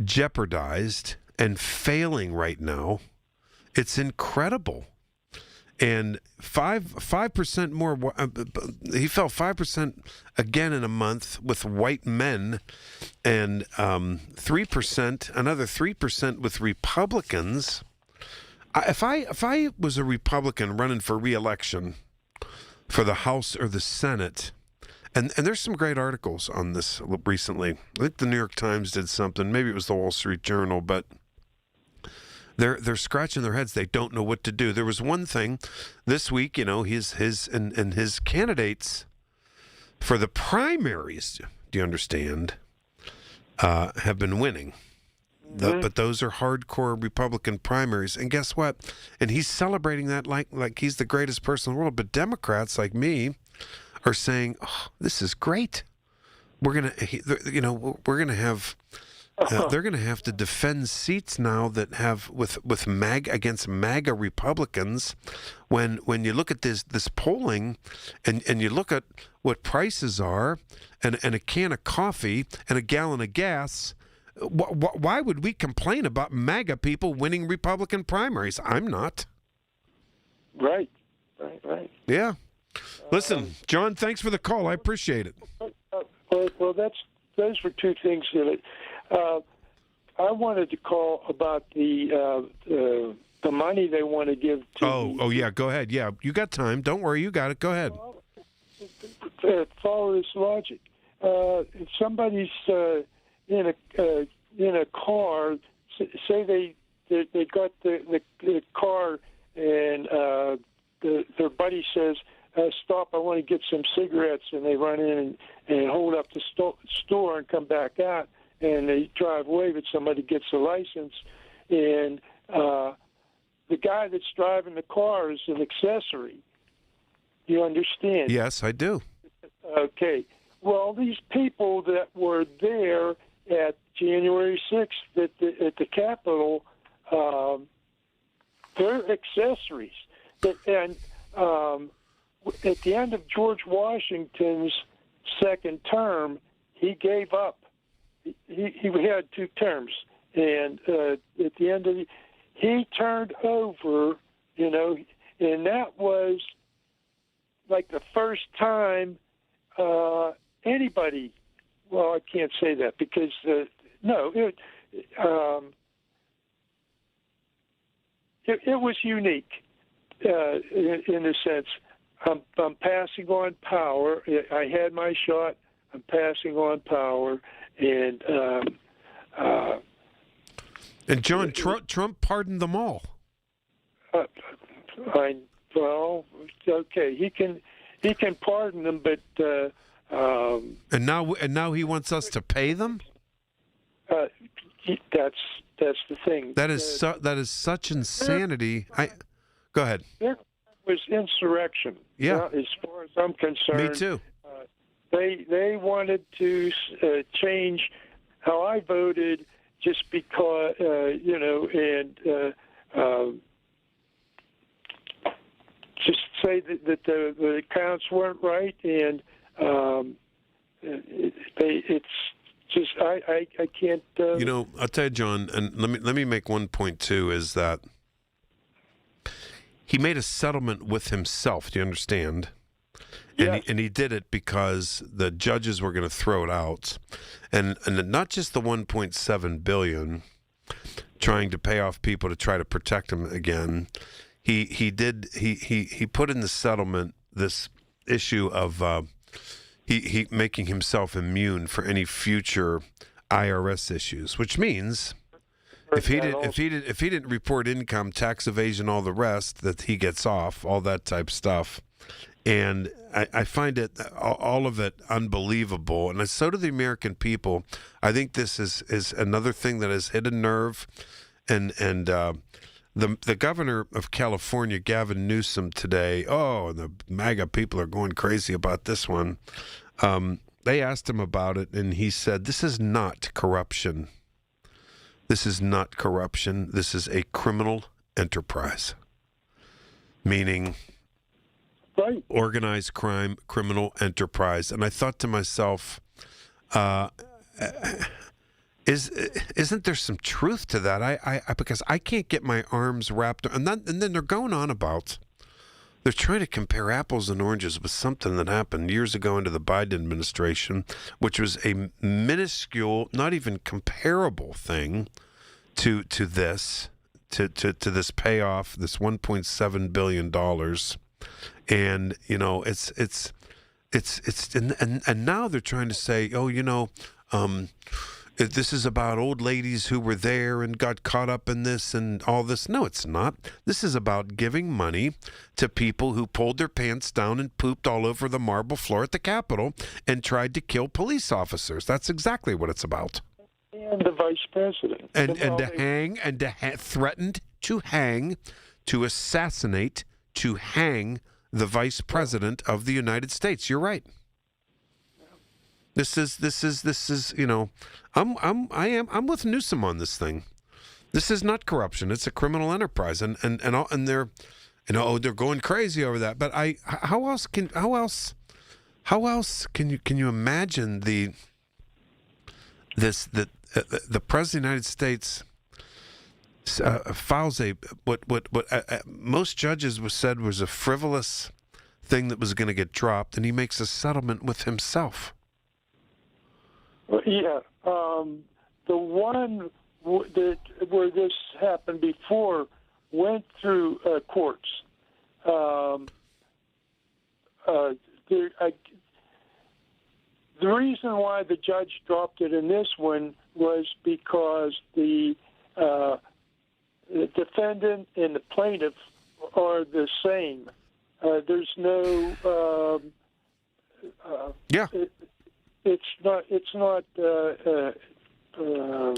jeopardized and failing right now. It's incredible. And 5% more. He fell 5% again in a month with white men, and 3%, another 3% with Republicans. If I was a Republican running for re-election for the House or the Senate, and there's some great articles on this recently. I think the New York Times did something. Maybe it was the Wall Street Journal, but they're scratching their heads. They don't know what to do. There was one thing this week, his candidates for the primaries, do you understand, have been winning. But those are hardcore Republican primaries. And guess what? And he's celebrating that like he's the greatest person in the world. But Democrats like me are saying, "Oh, this is great. We're gonna have." They're going to have to defend seats now that have with MAGA against MAGA Republicans. When you look at this polling, and you look at what prices are, and a can of coffee and a gallon of gas, why would we complain about MAGA people winning Republican primaries? I'm not. Right. Yeah. Listen, John, thanks for the call. I appreciate it. Well, those were two things that I wanted to call about the money they want to give to. Oh yeah, go ahead. Yeah, you got time. Don't worry, you got it. Go ahead. Follow this logic. If somebody's in a car, say they got the car, and their buddy says, stop. I want to get some cigarettes, and they run in and hold up the store and come back out, and they drive away, but somebody gets a license, and the guy that's driving the car is an accessory. You understand? Yes, I do. Okay. Well, these people that were there at January 6th at the Capitol, they're accessories. And at the end of George Washington's second term, he gave up. He had 2 terms. And at the end of he turned over, and that was like the first time anybody, well, I can't say that because, it was unique in a sense. I'm passing on power. I had my shot. I'm passing on power. And John, Trump pardoned them all. Okay, he can pardon them, but and now he wants us to pay them. That's the thing. That is such insanity. Go ahead. There was insurrection. Yeah, as far as I'm concerned. Me too. They wanted to change how I voted just because just say that the counts weren't right, and it's just I can't. I'll tell you, John, and let me make one point too. Is that he made a settlement with himself? Do you understand? Yes. And he did it because the judges were going to throw it out, and not just the $1.7 billion trying to pay off people to try to protect him again. He put in the settlement this issue of he making himself immune for any future IRS issues, which means if he didn't report income, tax evasion, all the rest, that he gets off, all that type stuff. And I find it, all of it, unbelievable. And so do the American people. I think this is another thing that has hit a nerve. And the governor of California, Gavin Newsom, today, the MAGA people are going crazy about this one. They asked him about it, and he said, this is not corruption. This is not corruption. This is a criminal enterprise. Meaning... Right. Organized crime, criminal enterprise. And I thought to myself, isn't there some truth to that? I because I can't get my arms wrapped and then they're going on about, they're trying to compare apples and oranges with something that happened years ago under the Biden administration, which was a minuscule, not even comparable thing to this payoff, this $1.7 billion. And it's and now they're trying to say, this is about old ladies who were there and got caught up in this and all this. No, it's not. This is about giving money to people who pulled their pants down and pooped all over the marble floor at the Capitol and tried to kill police officers. That's exactly what it's about. And the vice president. And threatened to hang, to assassinate, to hang the vice president of the United States. You're right. This is I'm with Newsom on this thing. This is not corruption. It's a criminal enterprise, and they're they're going crazy over that. But how else can you imagine the president of the United States files what most judges said was a frivolous thing that was going to get dropped, and he makes a settlement with himself. Yeah, the one where this happened before went through courts. The reason why the judge dropped it in this one was because the defendant and the plaintiff are the same. There's no. Yeah. It's not.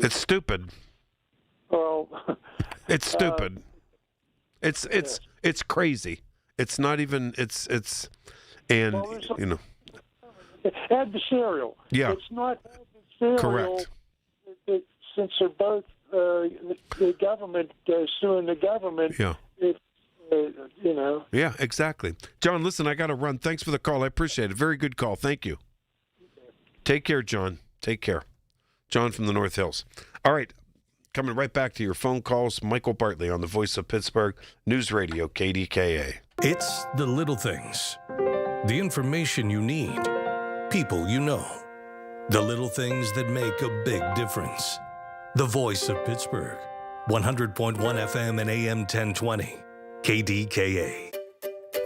It's stupid. Well. It's stupid. It's crazy. It's not even. It's adversarial. Yeah. It's not adversarial. Correct. Since they're both the government suing the government. Yeah. Yeah, exactly. John, listen, I got to run. Thanks for the call. I appreciate it. Very good call. Thank you. Take care, John. Take care. John from the North Hills. All right. Coming right back to your phone calls. Michael Bartley on the Voice of Pittsburgh, News Radio, KDKA. It's the little things. The information you need. People you know. The little things that make a big difference. The Voice of Pittsburgh. 100.1 FM and AM 1020. KDKA.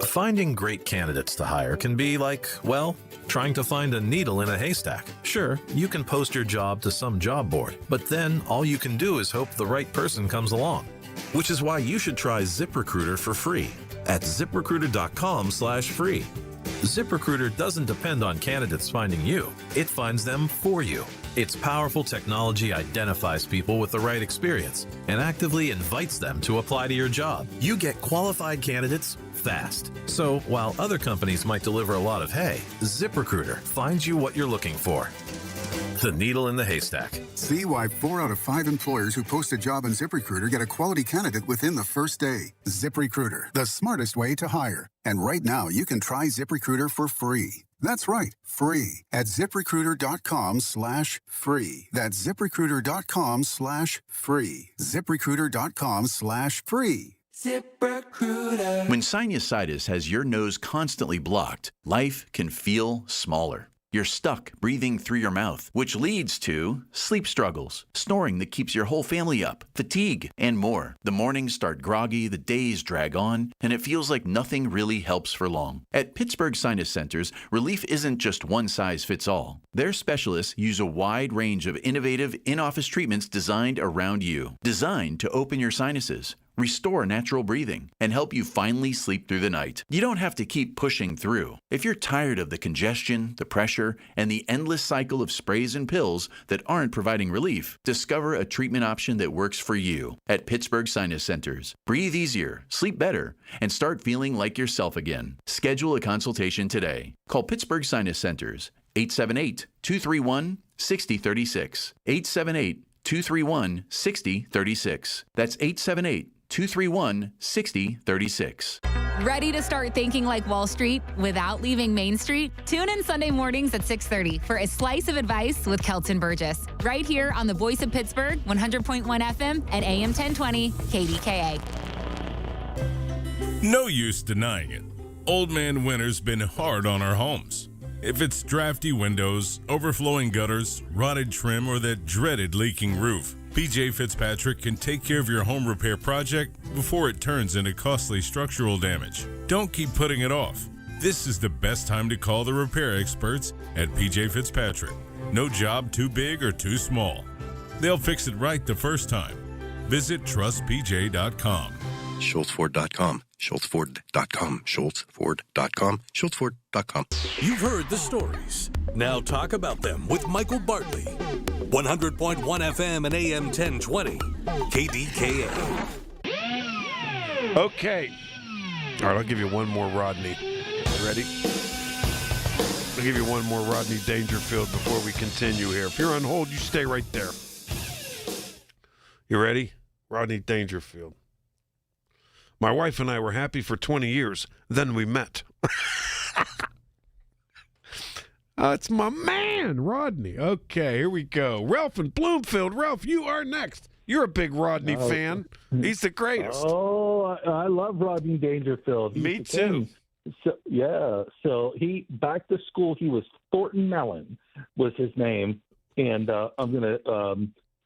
Finding great candidates to hire can be like, well, trying to find a needle in a haystack. Sure, you can post your job to some job board, but then all you can do is hope the right person comes along. Which is why you should try ZipRecruiter for free at ZipRecruiter.com/free. ZipRecruiter doesn't depend on candidates finding you. It finds them for you. Its powerful technology identifies people with the right experience and actively invites them to apply to your job. You get qualified candidates fast. So while other companies might deliver a lot of hay, ZipRecruiter finds you what you're looking for. The needle in the haystack. See why 4 out of 5 employers who post a job on ZipRecruiter get a quality candidate within the first day. ZipRecruiter, the smartest way to hire. And right now, you can try ZipRecruiter for free. That's right, free at ZipRecruiter.com/free. That's ZipRecruiter.com/free. ZipRecruiter.com/free. ZipRecruiter. When sinusitis has your nose constantly blocked, life can feel smaller. You're stuck breathing through your mouth, which leads to sleep struggles, snoring that keeps your whole family up, fatigue, and more. The mornings start groggy, the days drag on, and it feels like nothing really helps for long. At Pittsburgh Sinus Centers, relief isn't just one size fits all. Their specialists use a wide range of innovative in-office treatments designed around you, designed to open your sinuses, restore natural breathing, and help you finally sleep through the night. You don't have to keep pushing through. If you're tired of the congestion, the pressure, and the endless cycle of sprays and pills that aren't providing relief, discover a treatment option that works for you at Pittsburgh Sinus Centers. Breathe easier, sleep better, and start feeling like yourself again. Schedule a consultation today. Call Pittsburgh Sinus Centers, 878-231-6036. 878-231-6036. That's 878-231-6036. Ready to start thinking like Wall Street without leaving Main Street? Tune in Sunday mornings at 6:30 for a slice of advice with Kelton Burgess. Right here on the Voice of Pittsburgh, 100.1 FM and AM 1020 KDKA. No use denying it. Old Man Winter's been hard on our homes. If it's drafty windows, overflowing gutters, rotted trim, or that dreaded leaking roof, PJ Fitzpatrick can take care of your home repair project before it turns into costly structural damage. Don't keep putting it off. This is the best time to call the repair experts at PJ Fitzpatrick. No job too big or too small. They'll fix it right the first time. Visit trustpj.com. SchultzFord.com. SchultzFord.com. SchultzFord.com. SchultzFord.com. You've heard the stories. Now talk about them with Michael Bartley. 100.1 FM and AM 1020. KDKA. Okay. All right, I'll give you one more, Rodney. Ready? I'll give you one more Rodney Dangerfield before we continue here. If you're on hold, you stay right there. You ready? Rodney Dangerfield. My wife and I were happy for 20 years. Then we met. It's my man, Rodney. Okay, here we go. Ralph in Bloomfield. Ralph, you are next. You're a big Rodney fan. He's the greatest. Oh, I love Rodney Dangerfield. Me too. So he back to school. He was Thornton Mellon was his name, and I'm gonna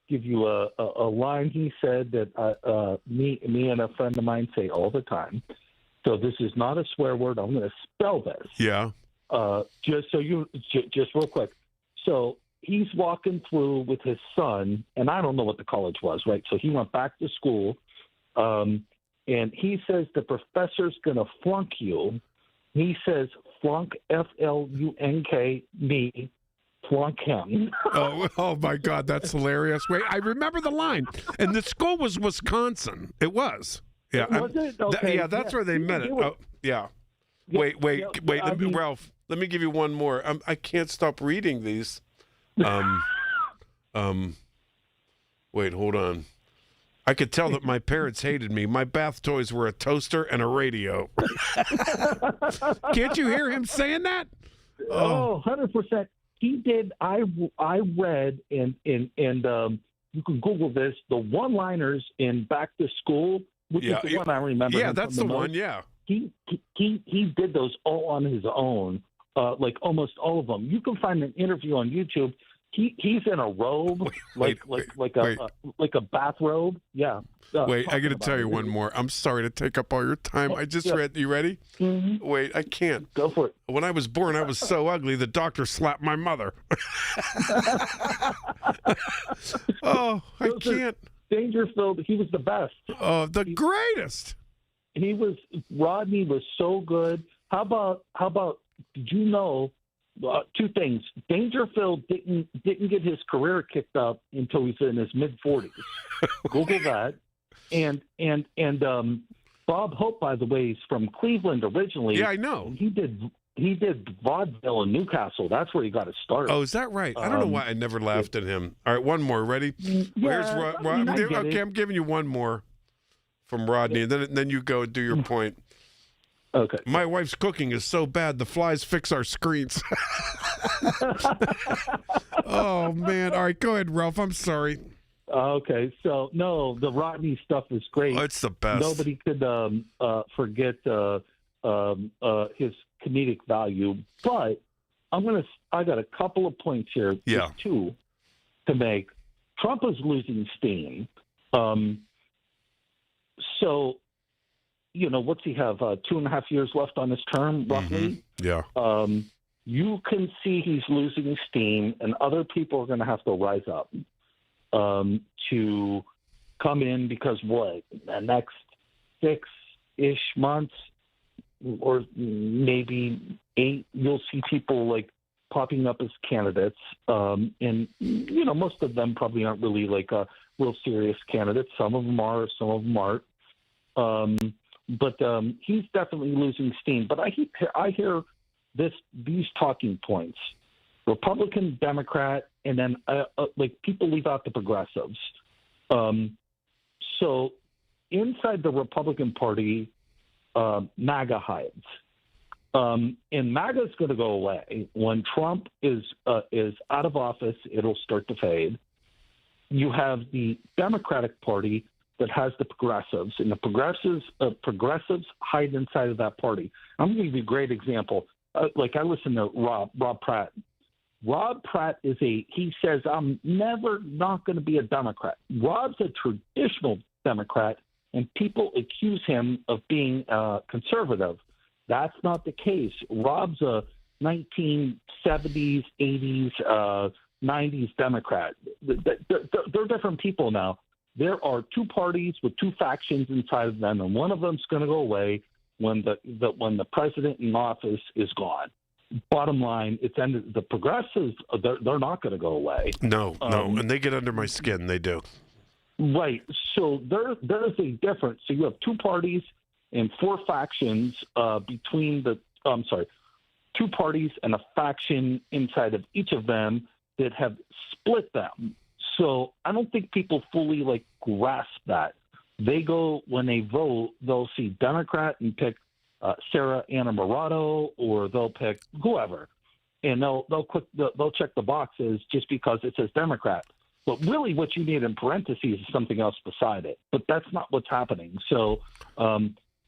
give you a line he said that me and a friend of mine say all the time. So this is not a swear word. I'm going to spell this. Yeah. Just real quick. So he's walking through with his son, and I don't know what the college was, right? So he went back to school, and and he says the professor's going to flunk you. He says flunk, F-L-U-N-K, me, flunk him. Oh my God, that's hilarious. Wait, I remember the line. And the school was Wisconsin. It was. Yeah. Was it? Okay. That's where they met it. Oh, yeah. Wait. Ralph, let me give you one more. I can't stop reading these. Wait, hold on. I could tell that my parents hated me. My bath toys were a toaster and a radio. Can't you hear him saying that? Oh, 100%. He did. I read, and you can Google this, the one-liners in Back to School, which is the one I remember. Yeah, that's the one, yeah. He did those all on his own, like almost all of them. You can find an interview on YouTube. He's in a robe, like a bathrobe. Yeah. Wait, I got to tell you one more. I'm sorry to take up all your time. I just read. You ready? Mm-hmm. Wait, I can't. Go for it. When I was born, I was so ugly, the doctor slapped my mother. Oh, I can't. Dangerfield, he was the best. Oh, the greatest. Rodney was so good. How about? Did you know? Two things. Dangerfield didn't get his career kicked up until he's in his mid-40s. Google that. And Bob Hope, by the way, is from Cleveland originally. Yeah, I know. He did vaudeville in Newcastle. That's where he got his start. Oh, is that right? I don't know why I never laughed at him. All right, one more. Ready? Where's Rod? Okay, I'm giving you one more from Rodney, and then you go and do your point. Okay. My wife's cooking is so bad, the flies fix our screens. Oh, man. All right, go ahead, Ralph. I'm sorry. Okay. So, no, the Rodney stuff is great. Oh, it's the best. Nobody could forget his comedic value. But I got a couple of points here. Yeah. Just two to make. Trump is losing steam. So, what's he have? 2.5 years left on his term, roughly. Mm-hmm. Yeah. You can see he's losing steam, and other people are going to have to rise up to come in because the next 6-ish months or maybe 8, you'll see people like popping up as candidates, and most of them probably aren't really like real serious candidates. Some of them are, some of them aren't. But he's definitely losing steam. But I hear these talking points: Republican, Democrat, and then like people leave out the progressives. So inside the Republican Party, MAGA hides, and MAGA is going to go away when Trump is out of office. It'll start to fade. You have the Democratic Party that has the progressives, and the progressives hide inside of that party. I'm going to give you a great example. Like I listen to Rob Pratt. Rob Pratt he says, I'm never not going to be a Democrat. Rob's a traditional Democrat, and people accuse him of being conservative. That's not the case. Rob's a 1970s, 80s, 90s Democrat. They're different people now. There are two parties with two factions inside of them, and one of them's going to go away when the president in office is gone. Bottom line, it's ended. The progressives, they're not going to go away. No, and they get under my skin. They do. Right. So there's a difference. So you have two parties and 4 factions between the. I'm sorry, 2 parties and a faction inside of each of them that have split them. So I don't think people fully grasp that. They go when they vote, they'll see Democrat and pick Sarah Innamorato, or they'll pick whoever, and they'll check the boxes just because it says Democrat. But really, what you need in parentheses is something else beside it. But that's not what's happening. So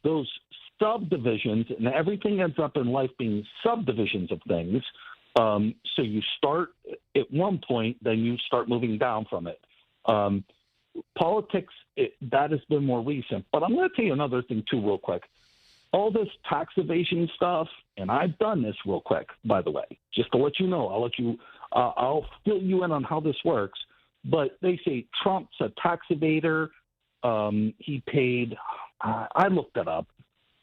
those subdivisions, and everything ends up in life being subdivisions of things. So you start at one point, then you start moving down from it. Politics, that has been more recent. But I'm going to tell you another thing, too, real quick. All this tax evasion stuff, and I've done this real quick, by the way, just to let you know. I'll fill you in on how this works. But they say Trump's a tax evader. He paid, I looked it up,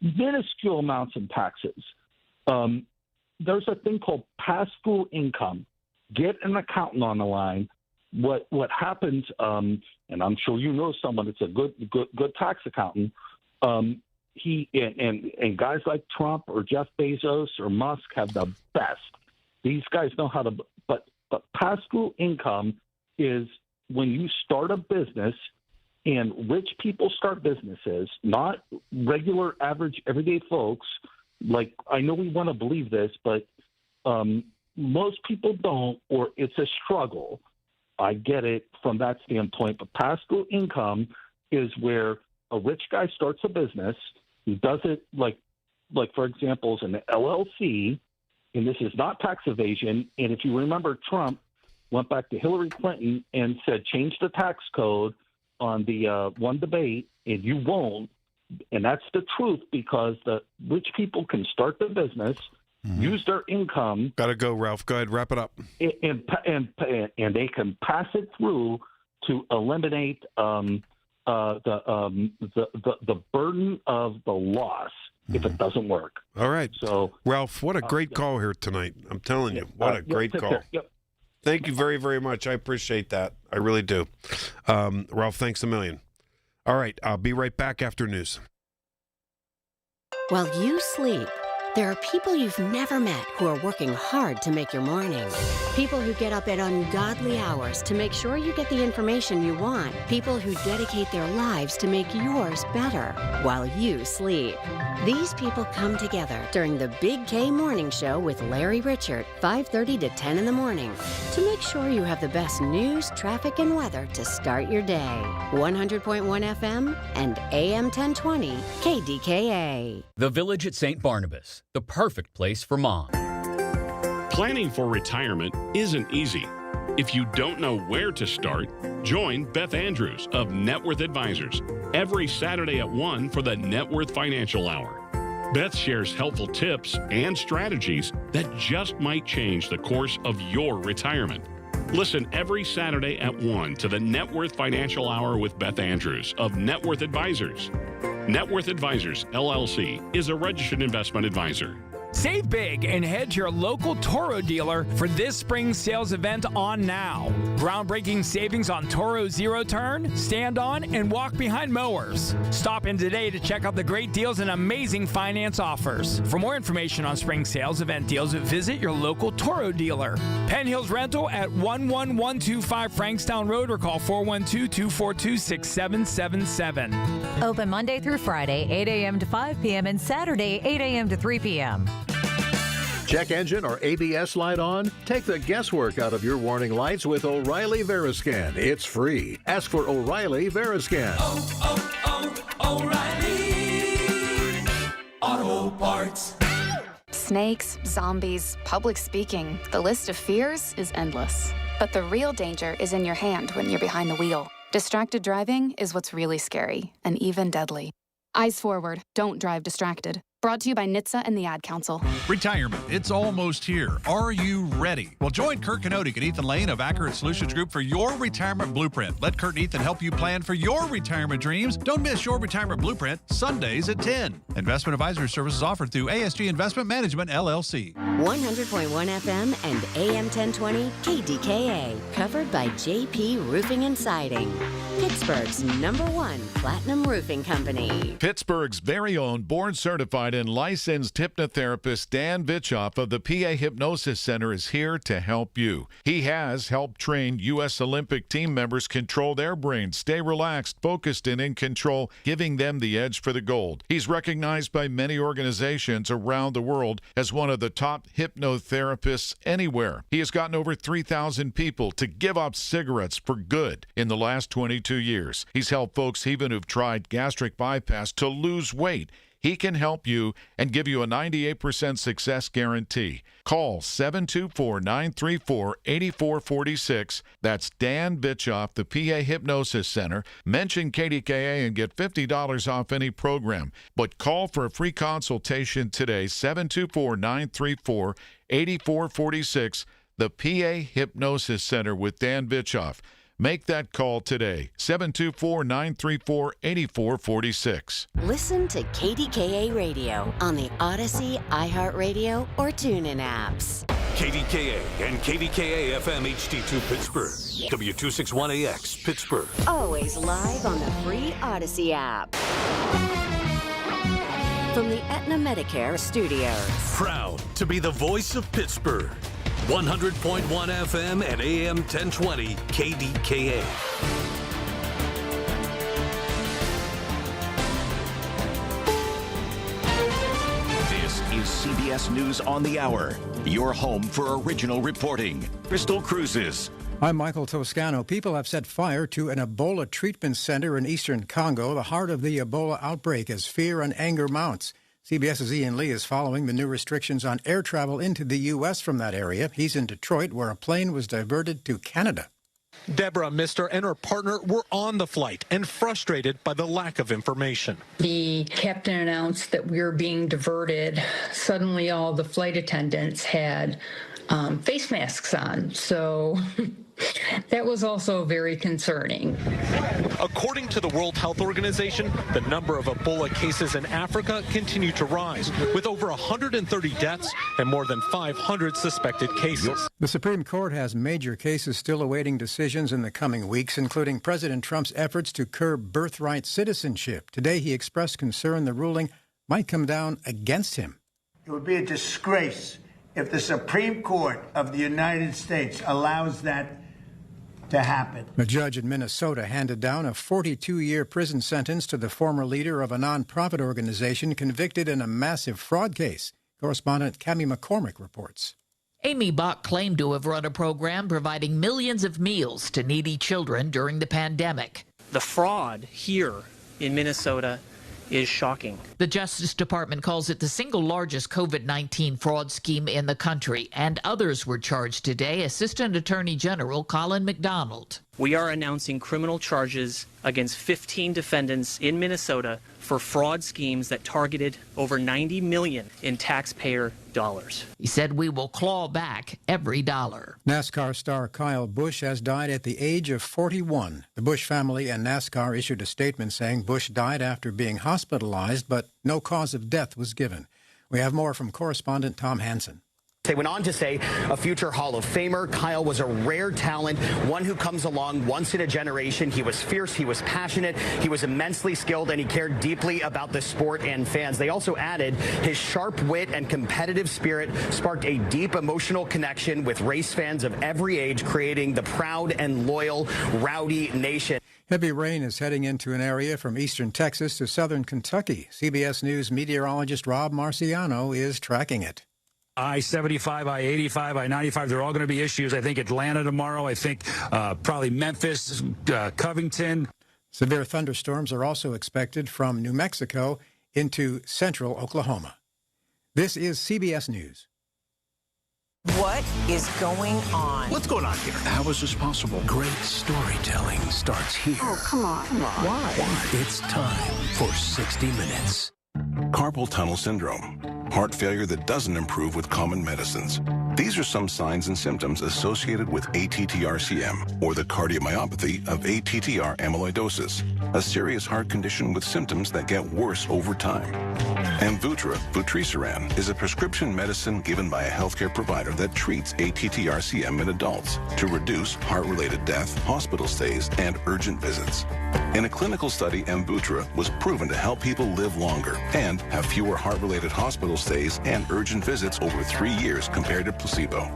minuscule amounts in taxes. There's a thing called pass-through income. Get an accountant on the line. What happens, and I'm sure you know someone that's a good tax accountant. He and guys like Trump or Jeff Bezos or Musk have the best. These guys know how to. But pass-through income is when you start a business, and rich people start businesses, not regular, average, everyday folks. Like, I know we want to believe this, but most people don't, or it's a struggle. I get it from that standpoint, but pass-through income is where a rich guy starts a business. He does it like for example, is an LLC, and this is not tax evasion. And if you remember, Trump went back to Hillary Clinton and said, change the tax code on the one debate, and you won't. And that's the truth, because the rich people can start the business, use their income. Got to go, Ralph. Go ahead, wrap it up. And they can pass it through to eliminate the burden of the loss if it doesn't work. All right. So, Ralph, what a great call here tonight. I'm telling you, what a great call. Yep. Thank you very, very much. I appreciate that. I really do. Ralph, thanks a million. All right, I'll be right back after news. While you sleep, there are people you've never met who are working hard to make your morning. People who get up at ungodly hours to make sure you get the information you want. People who dedicate their lives to make yours better while you sleep. These people come together during the Big K Morning Show with Larry Richert, 5:30 to 10 in the morning, to make sure you have the best news, traffic, and weather to start your day. 100.1 FM and AM 1020 KDKA. The Village at St. Barnabas, the perfect place for mom. Planning for retirement isn't easy. If you don't know where to start, join Beth Andrews of Net Worth Advisors every Saturday at 1 for the Net Worth Financial Hour. Beth shares helpful tips and strategies that just might change the course of your retirement. Listen every Saturday at 1 to the Net Worth Financial Hour with Beth Andrews of Net Worth Advisors. Net Worth Advisors, LLC, is a registered investment advisor. Save big and head to your local Toro dealer for this spring sales event on now. Groundbreaking savings on Toro Zero Turn, Stand On, and Walk Behind mowers. Stop in today to check out the great deals and amazing finance offers. For more information on spring sales event deals, visit your local Toro dealer. Penn Hills Rental at 11125 Frankstown Road, or call 412-242-6777. Open Monday through Friday, 8 a.m. to 5 p.m. and Saturday, 8 a.m. to 3 p.m. Check engine or ABS light on? Take the guesswork out of your warning lights with O'Reilly Veriscan. It's free. Ask for O'Reilly Veriscan. O'Reilly Auto Parts. Snakes, zombies, public speaking. The list of fears is endless. But the real danger is in your hand when you're behind the wheel. Distracted driving is what's really scary and even deadly. Eyes forward. Don't drive distracted. Brought to you by NHTSA and the Ad Council. Retirement, it's almost here. Are you ready? Well, join Kurt Kanodik and Ethan Lane of Accurate Solutions Group for your retirement blueprint. Let Kurt and Ethan help you plan for your retirement dreams. Don't miss your retirement blueprint, Sundays at 10. Investment advisory services offered through ASG Investment Management, LLC. 100.1 FM and AM 1020 KDKA. Covered by JP Roofing and Siding. Pittsburgh's #1 platinum roofing company. Pittsburgh's very own board-certified and licensed hypnotherapist Dan Vitchoff of the PA Hypnosis Center is here to help you. He has helped train U.S. Olympic team members control their brains, stay relaxed, focused, and in control, giving them the edge for the gold. He's recognized by many organizations around the world as one of the top hypnotherapists anywhere. He has gotten over 3,000 people to give up cigarettes for good in the last 22 years. He's helped folks even who've tried gastric bypass to lose weight. He can help you and give you a 98% success guarantee. Call 724-934-8446. That's Dan Vitchoff, the PA Hypnosis Center. Mention KDKA and get $50 off any program. But call for a free consultation today, 724-934-8446. The PA Hypnosis Center with Dan Vitchoff. Make that call today, 724-934-8446. Listen to KDKA Radio on the Odyssey, iHeartRadio, or TuneIn apps. KDKA and KDKA-FM HD2 Pittsburgh. W261AX Pittsburgh. Always live on the free Odyssey app. From the Aetna Medicare studios. Proud to be the voice of Pittsburgh. 100.1 FM and AM 1020 KDKA. This is CBS News on the Hour, your home for original reporting. Crystal Cruises. I'm Michael Toscano. People have set fire to an Ebola treatment center in eastern Congo, the heart of the Ebola outbreak, as fear and anger mounts. CBS's Ian Lee is following the new restrictions on air travel into the U.S. from that area. He's in Detroit, where a plane was diverted to Canada. Deborah Mister and her partner were on the flight and frustrated by the lack of information. The captain announced that we were being diverted. Suddenly, all the flight attendants had face masks on, so that was also very concerning. According to the World Health Organization, the number of Ebola cases in Africa continue to rise, with over 130 deaths and more than 500 suspected cases. The Supreme Court has major cases still awaiting decisions in the coming weeks, including President Trump's efforts to curb birthright citizenship. Today, he expressed concern the ruling might come down against him. It would be a disgrace if the Supreme Court of the United States allows that to happen. A judge in Minnesota handed down a 42-year prison sentence to the former leader of a nonprofit organization convicted in a massive fraud case. Correspondent Cammie McCormick reports. Amy Bach claimed to have run a program providing millions of meals to needy children during the pandemic. The fraud here in Minnesota is shocking. The Justice Department calls it the single largest COVID-19 fraud scheme in the country, and others were charged today. Assistant Attorney General Colin McDonald. We are announcing criminal charges against 15 defendants in Minnesota for fraud schemes that targeted over $90 million in taxpayer dollars. He said we will claw back every dollar. NASCAR star Kyle Busch has died at the age of 41. The Busch family and NASCAR issued a statement saying Busch died after being hospitalized, but no cause of death was given. We have more from correspondent Tom Hansen. They went on to say a future Hall of Famer. Kyle was a rare talent, one who comes along once in a generation. He was fierce, he was passionate, he was immensely skilled, and he cared deeply about the sport and fans. They also added his sharp wit and competitive spirit sparked a deep emotional connection with race fans of every age, creating the proud and loyal Rowdy Nation. Heavy rain is heading into an area from eastern Texas to southern Kentucky. CBS News meteorologist Rob Marciano is tracking it. I-75, I-85, I-95, they're all going to be issues. I think Atlanta tomorrow. I think probably Memphis, Covington. Severe thunderstorms are also expected from New Mexico into central Oklahoma. This is CBS News. What is going on? What's going on here? How is this possible? Great storytelling starts here. Oh, come on. Why? It's time for 60 Minutes. Carpal tunnel syndrome. Heart failure that doesn't improve with common medicines. These are some signs and symptoms associated with ATTR-CM, or the cardiomyopathy of ATTR amyloidosis, a serious heart condition with symptoms that get worse over time. Amvuttra, vutrisiran, is a prescription medicine given by a healthcare provider that treats ATTR-CM in adults to reduce heart-related death, hospital stays, and urgent visits. In a clinical study, Amvuttra was proven to help people live longer and have fewer heart-related hospital stays and urgent visits over 3 years compared to placebo.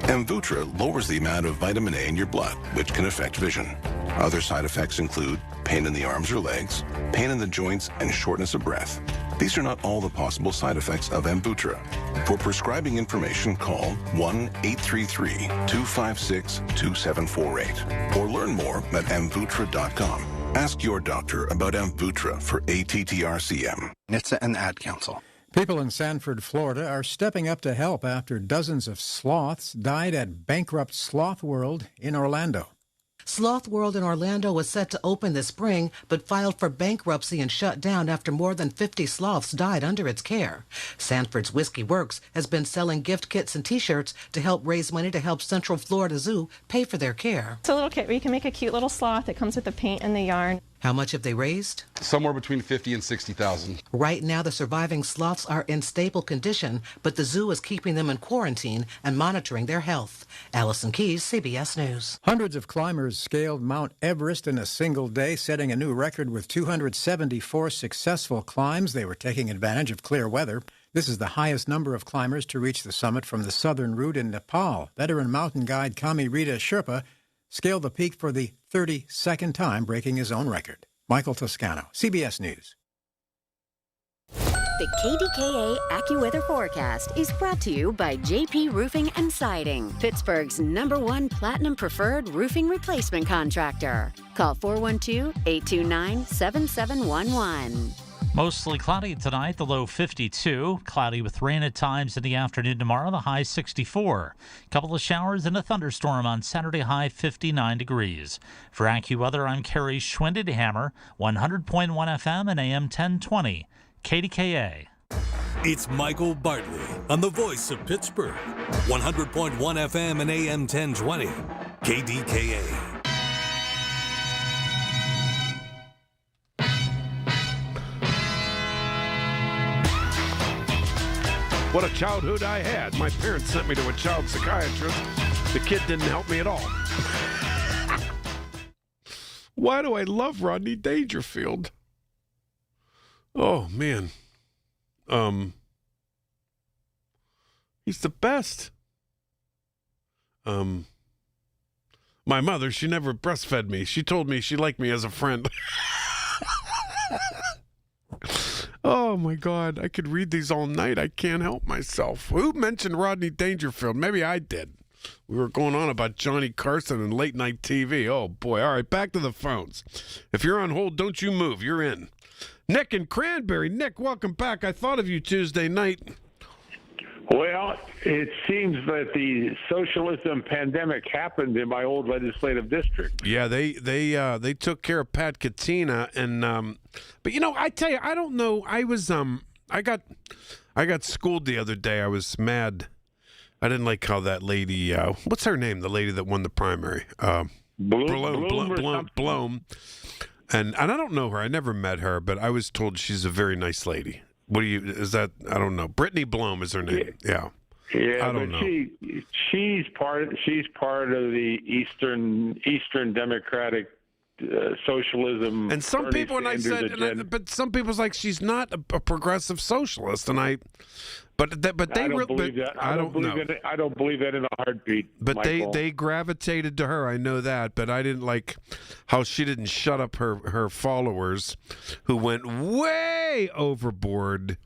Amvuttra lowers the amount of vitamin A in your blood, which can affect vision. Other side effects include pain in the arms or legs, pain in the joints, and shortness of breath. These are not all the possible side effects of Amvuttra. For prescribing information, call 1-833-256-2748 or learn more at amvuttra.com. Ask your doctor about Amvuttra for ATTR-CM. It's an ad council. People in Sanford, Florida are stepping up to help after dozens of sloths died at bankrupt Sloth World in Orlando. Sloth World in Orlando was set to open this spring, but filed for bankruptcy and shut down after more than 50 sloths died under its care. Sanford's Whiskey Works has been selling gift kits and T-shirts to help raise money to help Central Florida Zoo pay for their care. It's a little kit where you can make a cute little sloth. It comes with the paint and the yarn. How much have they raised? Somewhere between $50,000 and $60,000. Right now, the surviving sloths are in stable condition, but the zoo is keeping them in quarantine and monitoring their health. Allison Keyes, CBS News. Hundreds of climbers scaled Mount Everest in a single day, setting a new record with 274 successful climbs. They were taking advantage of clear weather. This is the highest number of climbers to reach the summit from the southern route in Nepal. Veteran mountain guide Kami Rita Sherpa scaled the peak for the 32nd time, breaking his own record. Michael Toscano, CBS News. The KDKA AccuWeather forecast is brought to you by JP Roofing and Siding, Pittsburgh's #1 Platinum Preferred roofing replacement contractor. Call 412-829-7711. Mostly cloudy tonight, the low 52. Cloudy with rain at times in the afternoon tomorrow, the high 64. Couple of showers and a thunderstorm on Saturday, high 59 degrees. For AccuWeather, I'm Kerry Schwindedhammer, 100.1 FM and AM 1020. KDKA. It's Michael Bartley on the voice of Pittsburgh. 100.1 FM and AM 1020. KDKA. What a childhood I had. My parents sent me to a child psychiatrist. The kid didn't help me at all. Why do I love Rodney Dangerfield? Oh, man. He's the best. My mother, she never breastfed me. She told me she liked me as a friend. Oh, my God. I could read these all night. I can't help myself. Who mentioned Rodney Dangerfield? Maybe I did. We were going on about Johnny Carson and late night TV. Oh, boy. All right, back to the phones. If you're on hold, don't you move. You're in. Nick in Cranberry. Nick, welcome back. I thought of you Tuesday night. Well, it seems that the socialism pandemic happened in my old legislative district. Yeah, they took care of Pat Katina, and but I tell you, I don't know. I was I got schooled the other day. I was mad. I didn't like how that lady. What's her name? The lady that won the primary. Bloom. And I don't know her. I never met her, but I was told she's a very nice lady. Is that, I don't know. Brittany Blum is her name. Yeah. Yeah, I don't know. She's part of the Eastern Democratic socialism. And some people, but some people's like, she's not a progressive socialist, and I don't believe that. I don't believe that in a heartbeat. But Michael. they gravitated to her. I know that, but I didn't like how she didn't shut up her followers, who went way overboard,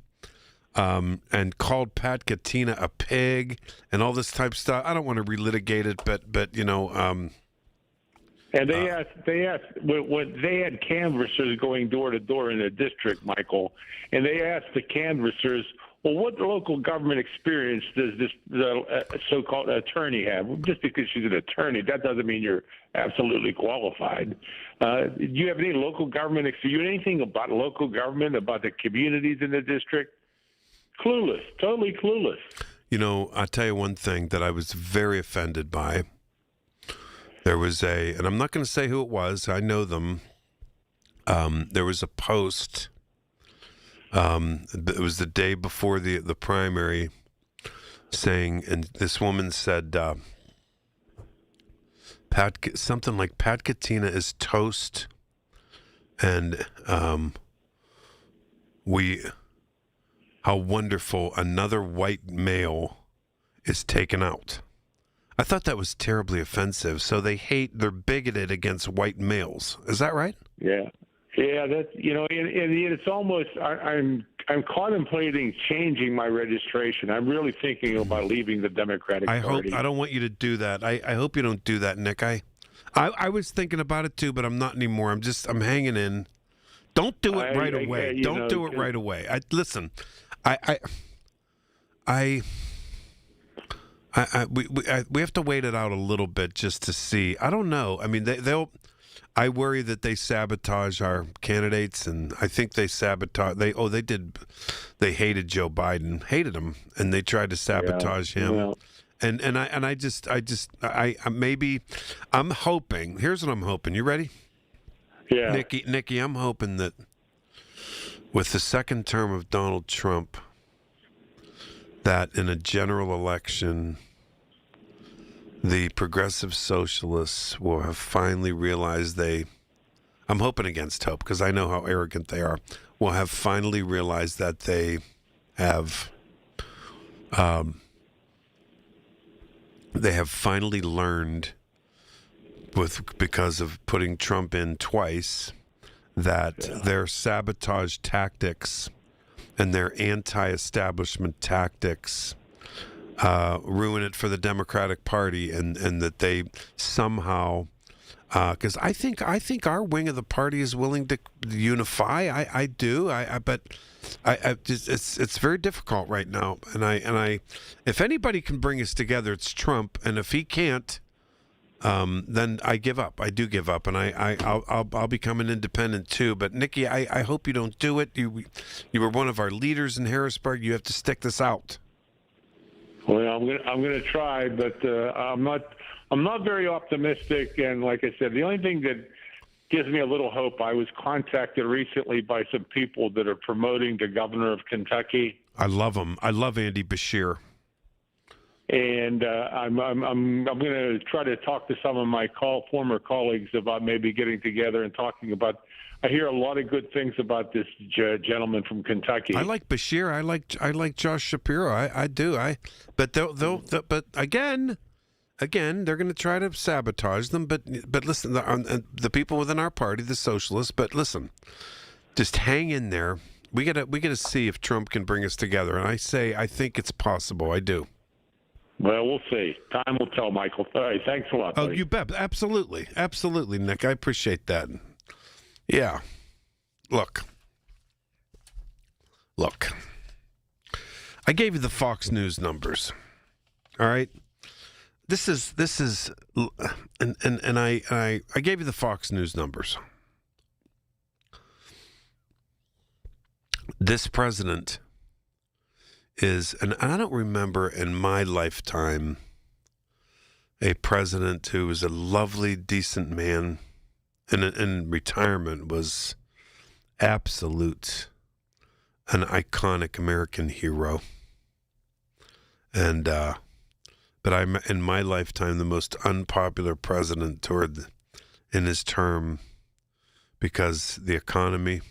and called Pat Katina a pig and all this type of stuff. I don't want to relitigate it, but And they asked when they had canvassers going door to door in the district, Michael, and they asked the canvassers, well, what local government experience does this so-called attorney have? Just because she's an attorney, that doesn't mean you're absolutely qualified. Do you have any local government experience? Anything about local government, about the communities in the district? Clueless, totally clueless. I'll tell you one thing that I was very offended by. There was and I'm not going to say who it was. I know them. There was a post. It was the day before the primary, saying, and this woman said, something like Pat Katina is toast, and how wonderful another white male is taken out. I thought that was terribly offensive. So they're bigoted against white males. Is that right? Yeah. Yeah, that's, and it's almost, I'm contemplating changing my registration. I'm really thinking about leaving the Democratic Party. I don't want you to do that. I hope you don't do that, Nick. I was thinking about it too, but I'm not anymore. I'm hanging in. Don't do it right away. Don't do it right away. Listen, I We have to wait it out a little bit just to see. I don't know. I mean, they'll. I worry that they sabotage our candidates, and I think they sabotage. They did. They hated Joe Biden, hated him, and they tried to sabotage him. Yeah. I'm hoping. Here's what I'm hoping. You ready? Yeah. Nikki, I'm hoping that with the second term of Donald Trump, that in a general election, the progressive socialists will have finally realized I'm hoping against hope because I know how arrogant they are, will have finally realized that they have finally learned because of putting Trump in twice that their sabotage tactics and their anti-establishment tactics ruin it for the Democratic Party, and that they somehow, because I think our wing of the party is willing to unify. I do. But it's very difficult right now, and I if anybody can bring us together, it's Trump, and if he can't, then I give up. I do give up, and I'll become an independent too. But Nikki, I hope you don't do it. You were one of our leaders in Harrisburg. You have to stick this out. Well, I'm gonna try, but I'm not very optimistic. And like I said, the only thing that gives me a little hope, I was contacted recently by some people that are promoting the governor of Kentucky. I love him. I love Andy Beshear. And I'm going to try to talk to some of my former colleagues about maybe getting together and talking about. I hear a lot of good things about this gentleman from Kentucky. I like Beshear. I like Josh Shapiro. I do. But but again, they're going to try to sabotage them. But listen, the people within our party, the socialists. But listen, just hang in there. We gotta see if Trump can bring us together. And I think it's possible. I do. Well, we'll see. Time will tell, Michael. All right, thanks a lot, buddy. Oh, you bet. Absolutely, Nick. I appreciate that. Yeah. Look. I gave you the Fox News numbers. All right. This is, and I gave you the Fox News numbers. This president is, and I don't remember in my lifetime a president who was a lovely, decent man and in retirement was absolute, an iconic American hero. And, but I'm in my lifetime the most unpopular president in his term because the economy,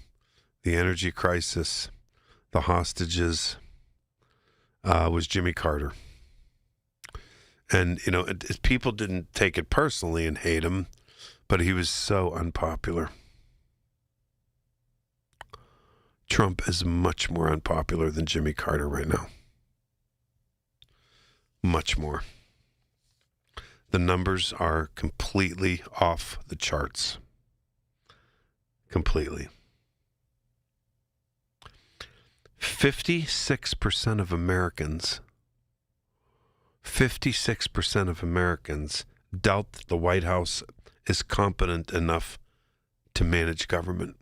the energy crisis, the hostages, was Jimmy Carter. And, people didn't take it personally and hate him, but he was so unpopular. Trump is much more unpopular than Jimmy Carter right now. Much more. The numbers are completely off the charts. Completely. 56% of Americans doubt that the White House is competent enough to manage government.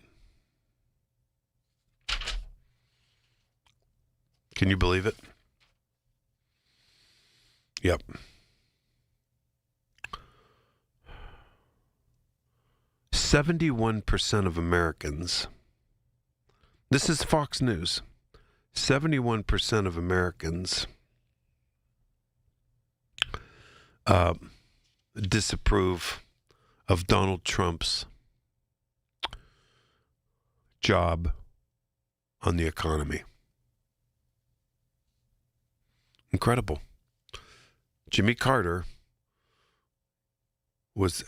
Can you believe it? Yep. %71% of Americans, this is Fox News, 71% of Americans disapprove of Donald Trump's job on the economy. Incredible. Jimmy Carter was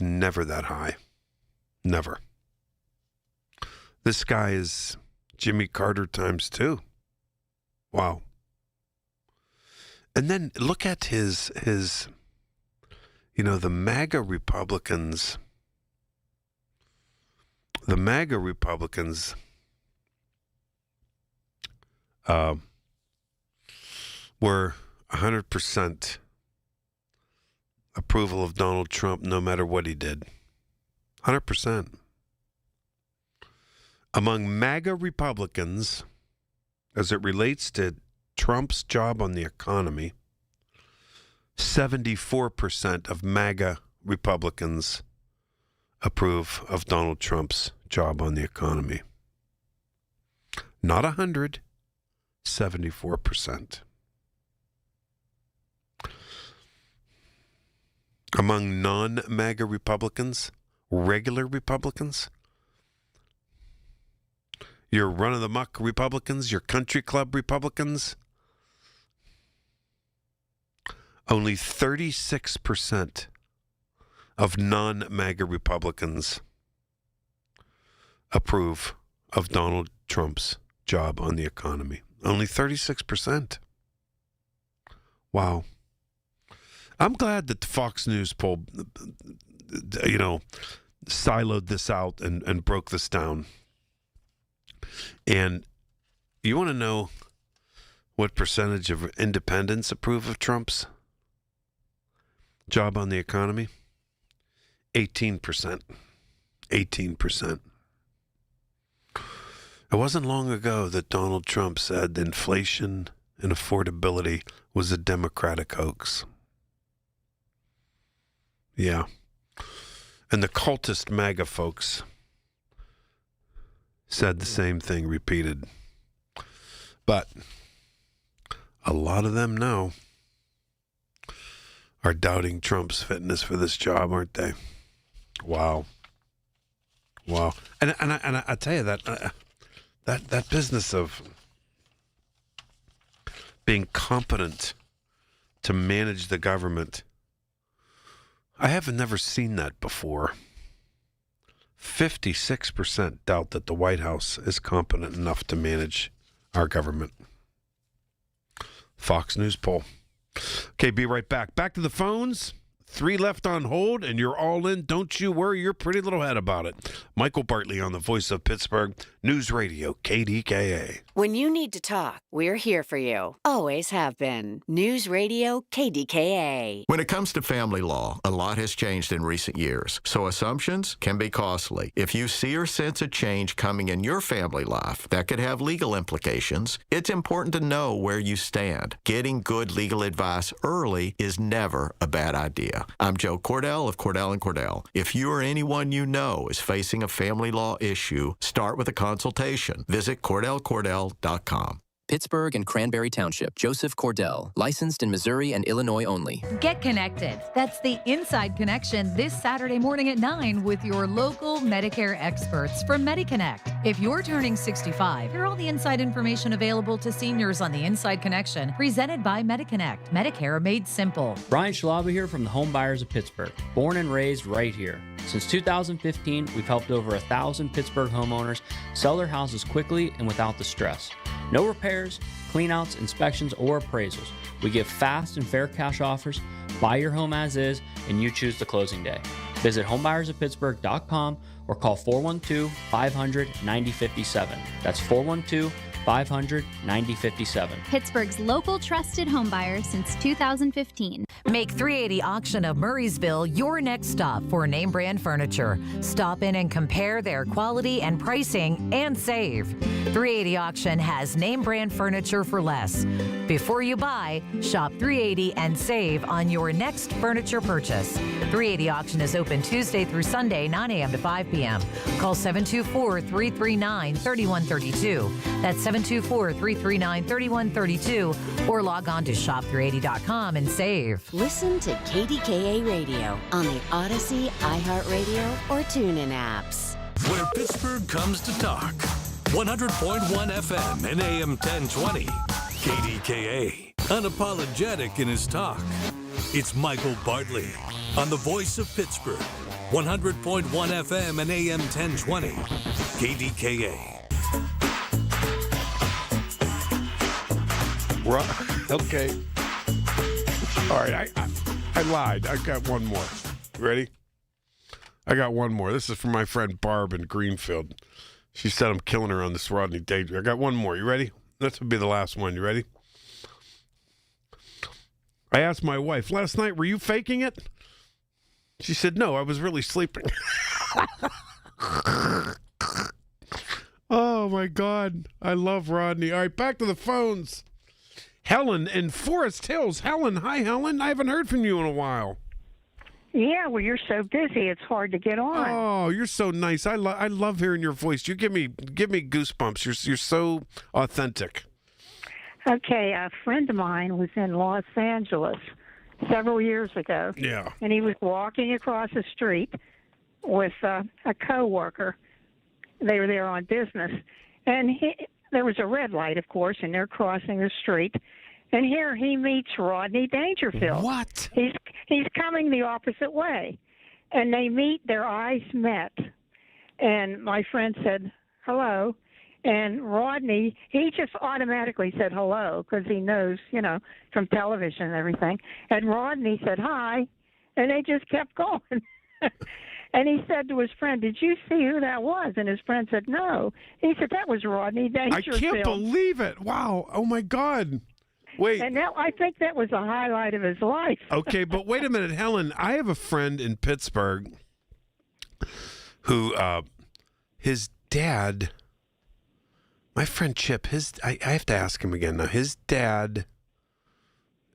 never that high. Never. This guy is Jimmy Carter times 2. Wow. And then look at his the MAGA Republicans. The MAGA Republicans were, 100% approval of Donald Trump no matter what he did. 100%. Among MAGA Republicans, as it relates to Trump's job on the economy, 74% of MAGA Republicans approve of Donald Trump's job on the economy. Not 100, 74%. Among non-MAGA Republicans, regular Republicans, your run-of-the-muck Republicans, your country club Republicans, only 36% of non-MAGA Republicans approve of Donald Trump's job on the economy. Only 36%. Wow. I'm glad that the Fox News poll, siloed this out and broke this down. And you want to know what percentage of independents approve of Trump's job on the economy? 18%. 18%. It wasn't long ago that Donald Trump said inflation and affordability was a Democratic hoax. Yeah. And the cultist MAGA folks said the same thing repeated. But a lot of them now are doubting Trump's fitness for this job, aren't they? Wow. Wow. And I tell you that business of being competent to manage the government, I have never seen that before. 56% doubt that the White House is competent enough to manage our government. Fox News poll. Okay, be right back. Back to the phones. 3 left on hold, and you're all in. Don't you worry your pretty little head about it. Michael Bartley on the Voice of Pittsburgh, News Radio, KDKA. When you need to talk, we're here for you. Always have been. News Radio, KDKA. When it comes to family law, a lot has changed in recent years, so assumptions can be costly. If you see or sense a change coming in your family life that could have legal implications, it's important to know where you stand. Getting good legal advice early is never a bad idea. I'm Joe Cordell of Cordell & Cordell. If you or anyone you know is facing a family law issue, start with a consultation. Visit CordellCordell.com. Pittsburgh and Cranberry Township. Joseph Cordell, licensed in Missouri and Illinois only. Get connected. That's the Inside Connection this Saturday morning at 9 with your local Medicare experts from MediConnect. If you're turning 65, hear all the inside information available to seniors on the Inside Connection, presented by MediConnect. Medicare made simple. Brian Schlaba here from the Home Buyers of Pittsburgh. Born and raised right here. Since 2015, we've helped over 1,000 Pittsburgh homeowners sell their houses quickly and without the stress. No repairs, cleanouts, inspections, or appraisals. We give fast and fair cash offers, buy your home as is, and you choose the closing day. Visit homebuyersoftpittsburgh.com or call 412-500-9057. That's 412-500-9057. Pittsburgh's local trusted home buyer since 2015. Make 380 Auction of Murraysville your next stop for name brand furniture. Stop in and compare their quality and pricing and save. 380 Auction has name brand furniture for less. Before you buy, shop 380 and save on your next furniture purchase. 380 Auction is open Tuesday through Sunday, 9 a.m. to 5 p.m. Call 724-339-3132. That's 724-339-3132 or log on to shop380.com and save. Listen to KDKA Radio on the Odyssey, iHeartRadio, or TuneIn apps. Where Pittsburgh comes to talk. 100.1 FM and AM 1020. KDKA. Unapologetic in his talk. It's Michael Bartley on the Voice of Pittsburgh. 100.1 FM and AM 1020. KDKA. Okay. All right, I lied. I got one more. You ready? I got one more. This is from my friend Barb in Greenfield. She said I'm killing her on this Rodney Dangerfield. I got one more. You ready? This will be the last one. You ready? I asked my wife, last night, were you faking it? She said, no, I was really sleeping. Oh, my God. I love Rodney. All right, back to the phones. Helen in Forest Hills. Helen, hi, Helen. I haven't heard from you in a while. Yeah, well, you're so busy, it's hard to get on. Oh, you're so nice. I love hearing your voice. You give me goosebumps. You're so authentic. Okay, a friend of mine was in Los Angeles several years ago. Yeah. And he was walking across the street with a coworker. They were there on business. And there was a red light, of course, and they're crossing the street. And here he meets Rodney Dangerfield. What? He's coming the opposite way. And they meet, their eyes met. And my friend said, hello. And Rodney, he just automatically said hello because he knows, from television and everything. And Rodney said hi, and they just kept going. And he said to his friend, did you see who that was? And his friend said, no. He said, that was Rodney Dangerfield. I can't believe it. Wow. Oh, my God. Wait. And I think that was the highlight of his life. Okay, but wait a minute, Helen. I have a friend in Pittsburgh who, his dad, my friend Chip, I have to ask him again now. His dad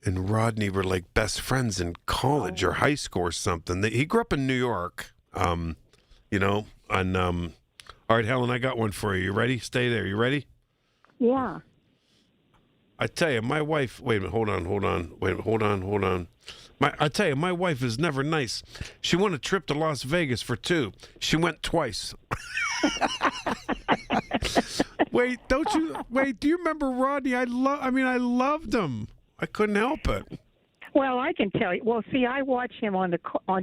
and Rodney were like best friends in college or high school or something. He grew up in New York, all right, Helen, I got one for you. You ready? Stay there. You ready? Yeah. I tell you, my wife, wait a minute, hold on. I tell you, my wife is never nice. She won a trip to Las Vegas for 2. She went twice. Wait, do you remember Rodney? I loved him. I couldn't help it. Well, I can tell you. Well, see, I watch him on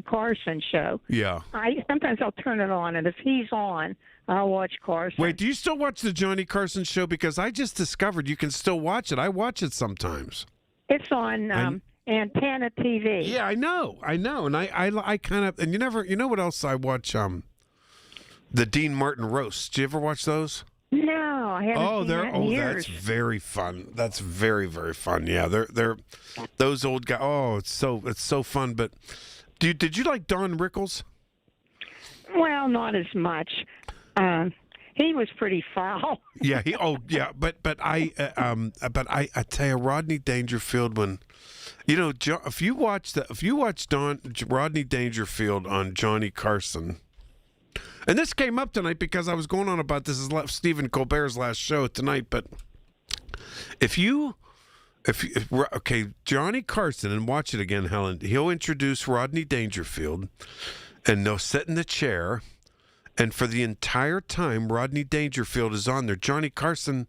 Carson show. Yeah. Sometimes I'll turn it on, and if he's on, I'll watch Carson. Wait, do you still watch the Johnny Carson show? Because I just discovered you can still watch it. I watch it sometimes. It's on Antenna TV. Yeah, I know, and I kind of, and you know what else I watch? The Dean Martin roasts. Do you ever watch those? No, I haven't seen that in years. That's very fun. That's very, very fun. Yeah, they're those old guys. Oh, it's so fun. But did you like Don Rickles? Well, not as much. He was pretty foul. Yeah. But I tell you, Rodney Dangerfield, when if you watch Rodney Dangerfield on Johnny Carson. And this came up tonight because I was going on about this is Stephen Colbert's last show tonight. But Johnny Carson, and watch it again, Helen. He'll introduce Rodney Dangerfield, and they'll sit in the chair, and for the entire time Rodney Dangerfield is on there, Johnny Carson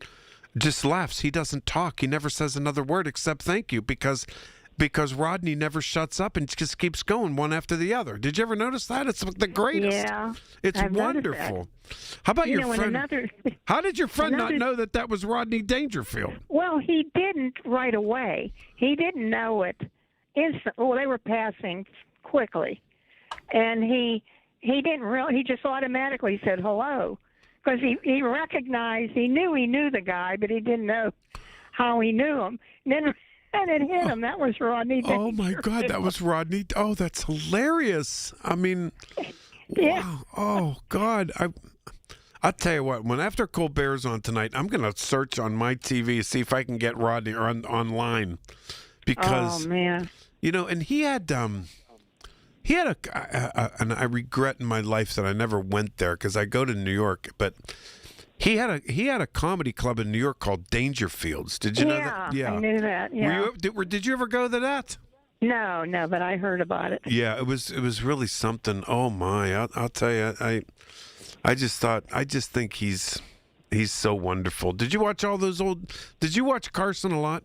just laughs. He doesn't talk. He never says another word except thank you because Rodney never shuts up and just keeps going one after the other. Did you ever notice that? It's the greatest. Yeah. It's wonderful. How about your friend? How did your friend not know that was Rodney Dangerfield? Well, he didn't right away. He didn't know it instantly. Well, they were passing quickly. And he didn't he just automatically said hello. Because he recognized, he knew the guy, but he didn't know how he knew him. And it hit him. That was Rodney Dangerfield. Oh, my God. That was Rodney. Oh, that's hilarious. I mean, yeah. Wow. Oh, God. I'll tell you what. When after Colbert's on tonight, I'm going to search on my TV to see if I can get Rodney online. Because, oh, man. And he had and I regret in my life that I never went there because I go to New York, but he had a comedy club in New York called Dangerfields. Did you know that? Yeah, I knew that. Yeah. Did you ever go to that? No, but I heard about it. Yeah, it was really something. Oh my! I'll tell you, I just think he's so wonderful. Did you watch all those old? Did you watch Carson a lot?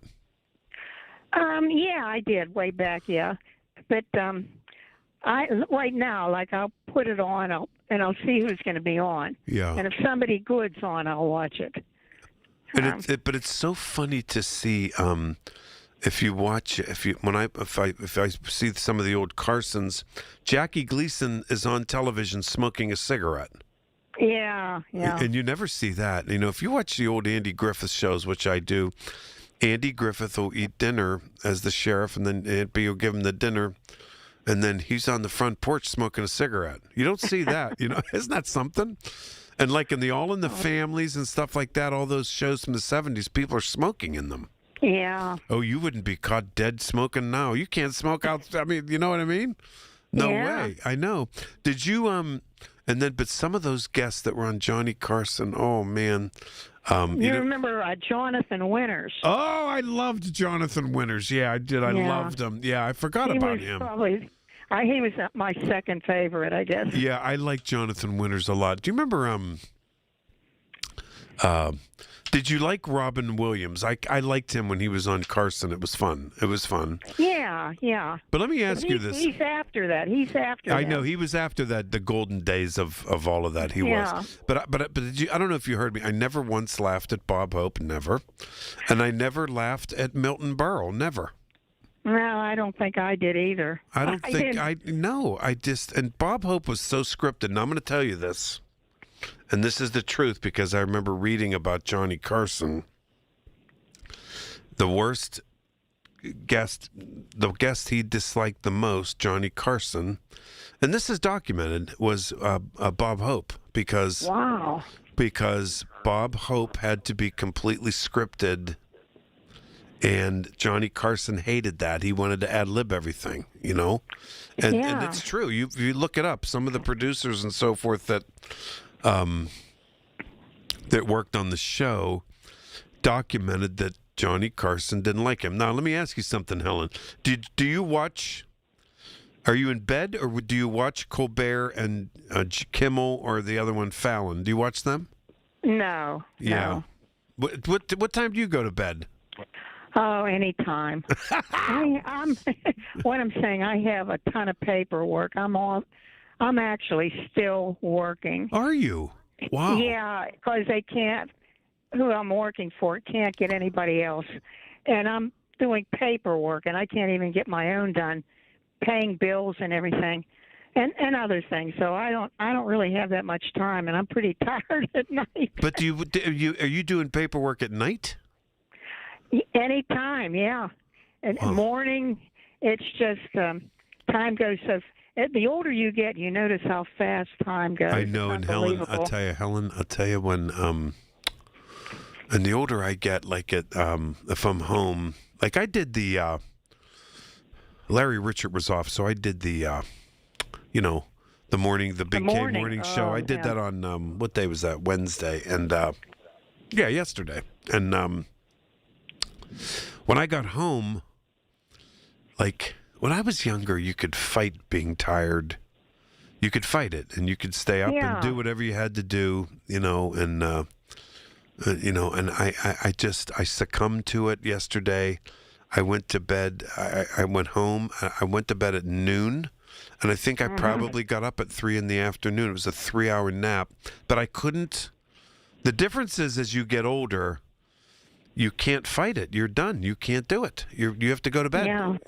Yeah, I did way back. Yeah, but I right now, like I'll put it on, and I'll see who's going to be on. Yeah. And if somebody good's on, I'll watch it. And but it's so funny to see if I see some of the old Carsons, Jackie Gleason is on television smoking a cigarette. Yeah. And you never see that. If you watch the old Andy Griffith shows, which I do, Andy Griffith will eat dinner as the sheriff, and then Aunt Bee will give him the dinner, and then he's on the front porch smoking a cigarette. You don't see that, Isn't that something? And like in the All in the Families and stuff like that, all those shows from the 70s, people are smoking in them. Yeah. Oh, you wouldn't be caught dead smoking now. You can't smoke out. I mean, you know what I mean? No way. I know. Did you but some of those guests that were on Johnny Carson, oh man. You remember Jonathan Winters? Oh, I loved Jonathan Winters. Yeah, I did. I loved him. Yeah, I forgot about him. He was my second favorite, I guess. Yeah, I like Jonathan Winters a lot. Do you remember did you like Robin Williams? I liked him when he was on Carson. It was fun. Yeah. But let me ask you this. He's after that. I know he was after that, the golden days of all of that. He was. But did you, I don't know if you heard me. I never once laughed at Bob Hope, never. And I never laughed at Milton Berle, never. No, I don't think I did either. I don't think and Bob Hope was so scripted. And I'm going to tell you this. And this is the truth, because I remember reading about Johnny Carson. The worst guest, the guest he disliked the most, Johnny Carson, and this is documented, was Bob Hope, because Bob Hope had to be completely scripted, and Johnny Carson hated that. He wanted to ad-lib everything, and it's true. You look it up. Some of the producers and so forth that worked on the show documented that Johnny Carson didn't like him. Now, let me ask you something, Helen. Do you watch? Are you in bed, or do you watch Colbert and Kimmel, or the other one, Fallon? Do you watch them? No. Yeah. No. What time do you go to bed? Oh, anytime. I'm what I'm saying. I have a ton of paperwork. I'm actually still working. Are you? Wow. Yeah, because they can't. Who I'm working for can't get anybody else, and I'm doing paperwork, and I can't even get my own done, paying bills and everything, and other things. So I don't really have that much time, and I'm pretty tired at night. But are you doing paperwork at night? Anytime, yeah. And morning, it's just time goes so. The older you get, you notice how fast time goes. I know, and Helen, I'll tell you when. And the older I get, like if I'm home, like I did the. Larry Richard was off, so I did the, the morning, the Big K morning show. I did that on what day was that? Wednesday, and yesterday. And when I got home, like. When I was younger, you could fight being tired. You could fight it, and you could stay up and do whatever you had to do, and I succumbed to it yesterday. I went to bed. I went home. I went to bed at noon, and I think I probably got up at 3 in the afternoon. It was a 3-hour nap, but I couldn't. The difference is, as you get older, you can't fight it. You're done. You can't do it. You have to go to bed. Yeah.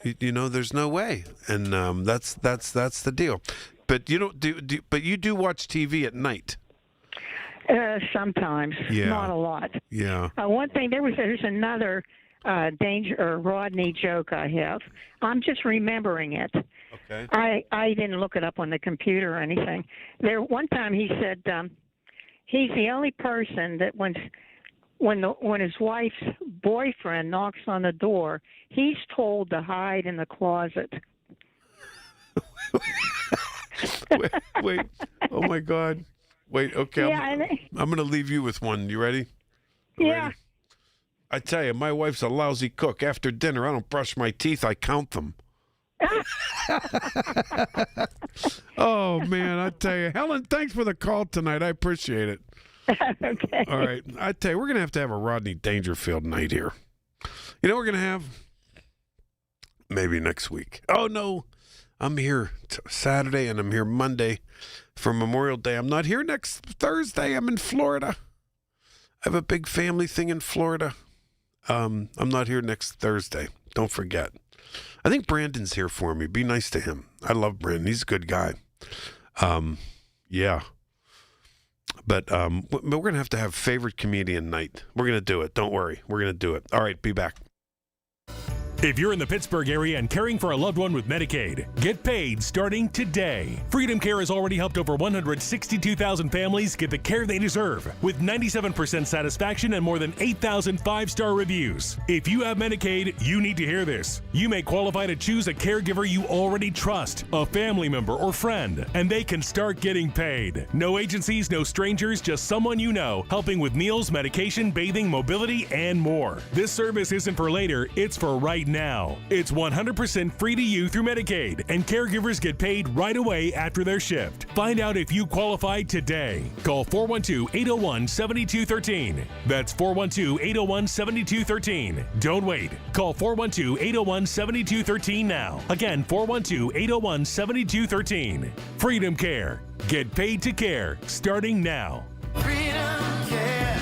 There's no way. And that's the deal. But you don't but you do watch TV at night. Sometimes. Yeah. Not a lot. Yeah. One thing, there's another Rodney joke I have. I'm just remembering it. Okay. I didn't look it up on the computer or anything. One time he said he's the only person that when his wife's boyfriend knocks on the door, he's told to hide in the closet. wait. Oh, my God. Wait, okay. Yeah, I'm going to leave you with one. You ready? Yeah. Ready? I tell you, my wife's a lousy cook. After dinner, I don't brush my teeth. I count them. Oh, man, I tell you. Helen, thanks for the call tonight. I appreciate it. Okay. All right. I tell you, we're going to have a Rodney Dangerfield night here. You know what we're going to have? Maybe next week. Oh, no. I'm here Saturday and I'm here Monday for Memorial Day. I'm not here next Thursday. I'm in Florida. I have a big family thing in Florida. I'm not here next Thursday. Don't forget. I think Brandon's here for me. Be nice to him. I love Brandon. He's a good guy. Yeah. But we're going to have favorite comedian night. We're going to do it. Don't worry. We're going to do it. All right, be back. If you're in the Pittsburgh area and caring for a loved one with Medicaid, get paid starting today. Freedom Care has already helped over 162,000 families get the care they deserve, with 97% satisfaction and more than 8,000 five-star reviews. If you have Medicaid, you need to hear this. You may qualify to choose a caregiver you already trust, a family member or friend, and they can start getting paid. No agencies, no strangers, just someone you know, helping with meals, medication, bathing, mobility, and more. This service isn't for later, it's for right now. It's 100% free to you through Medicaid, and caregivers get paid right away after their shift. Find out if you qualify today. Call 412-801-7213. That's 412-801-7213. Don't wait. Call 412-801-7213 now. Again, 412-801-7213. Freedom Care. Get paid to care starting now. Freedom Care.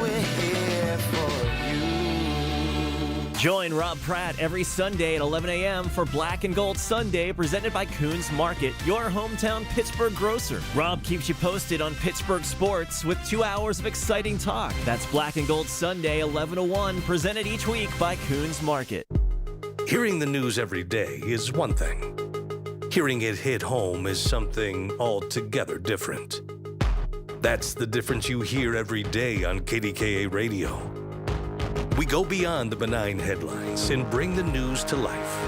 We're here for you. Join Rob Pratt every Sunday at 11 a.m. for Black and Gold Sunday, presented by Coons Market, your hometown Pittsburgh grocer. Rob keeps you posted on Pittsburgh sports with 2 hours of exciting talk. That's Black and Gold Sunday, 11 to 1, presented each week by Coons Market. Hearing the news every day is one thing. Hearing it hit home is something altogether different. That's the difference you hear every day on KDKA Radio. We go beyond the benign headlines and bring the news to life,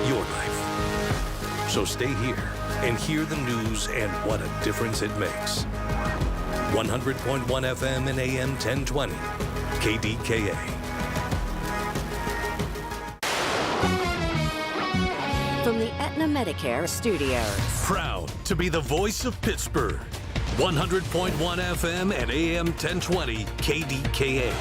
your life. So stay here and hear the news and what a difference it makes. 100.1 FM and AM 1020, KDKA. From the Aetna Medicare Studios. Proud to be the voice of Pittsburgh. 100.1 FM and AM 1020, KDKA.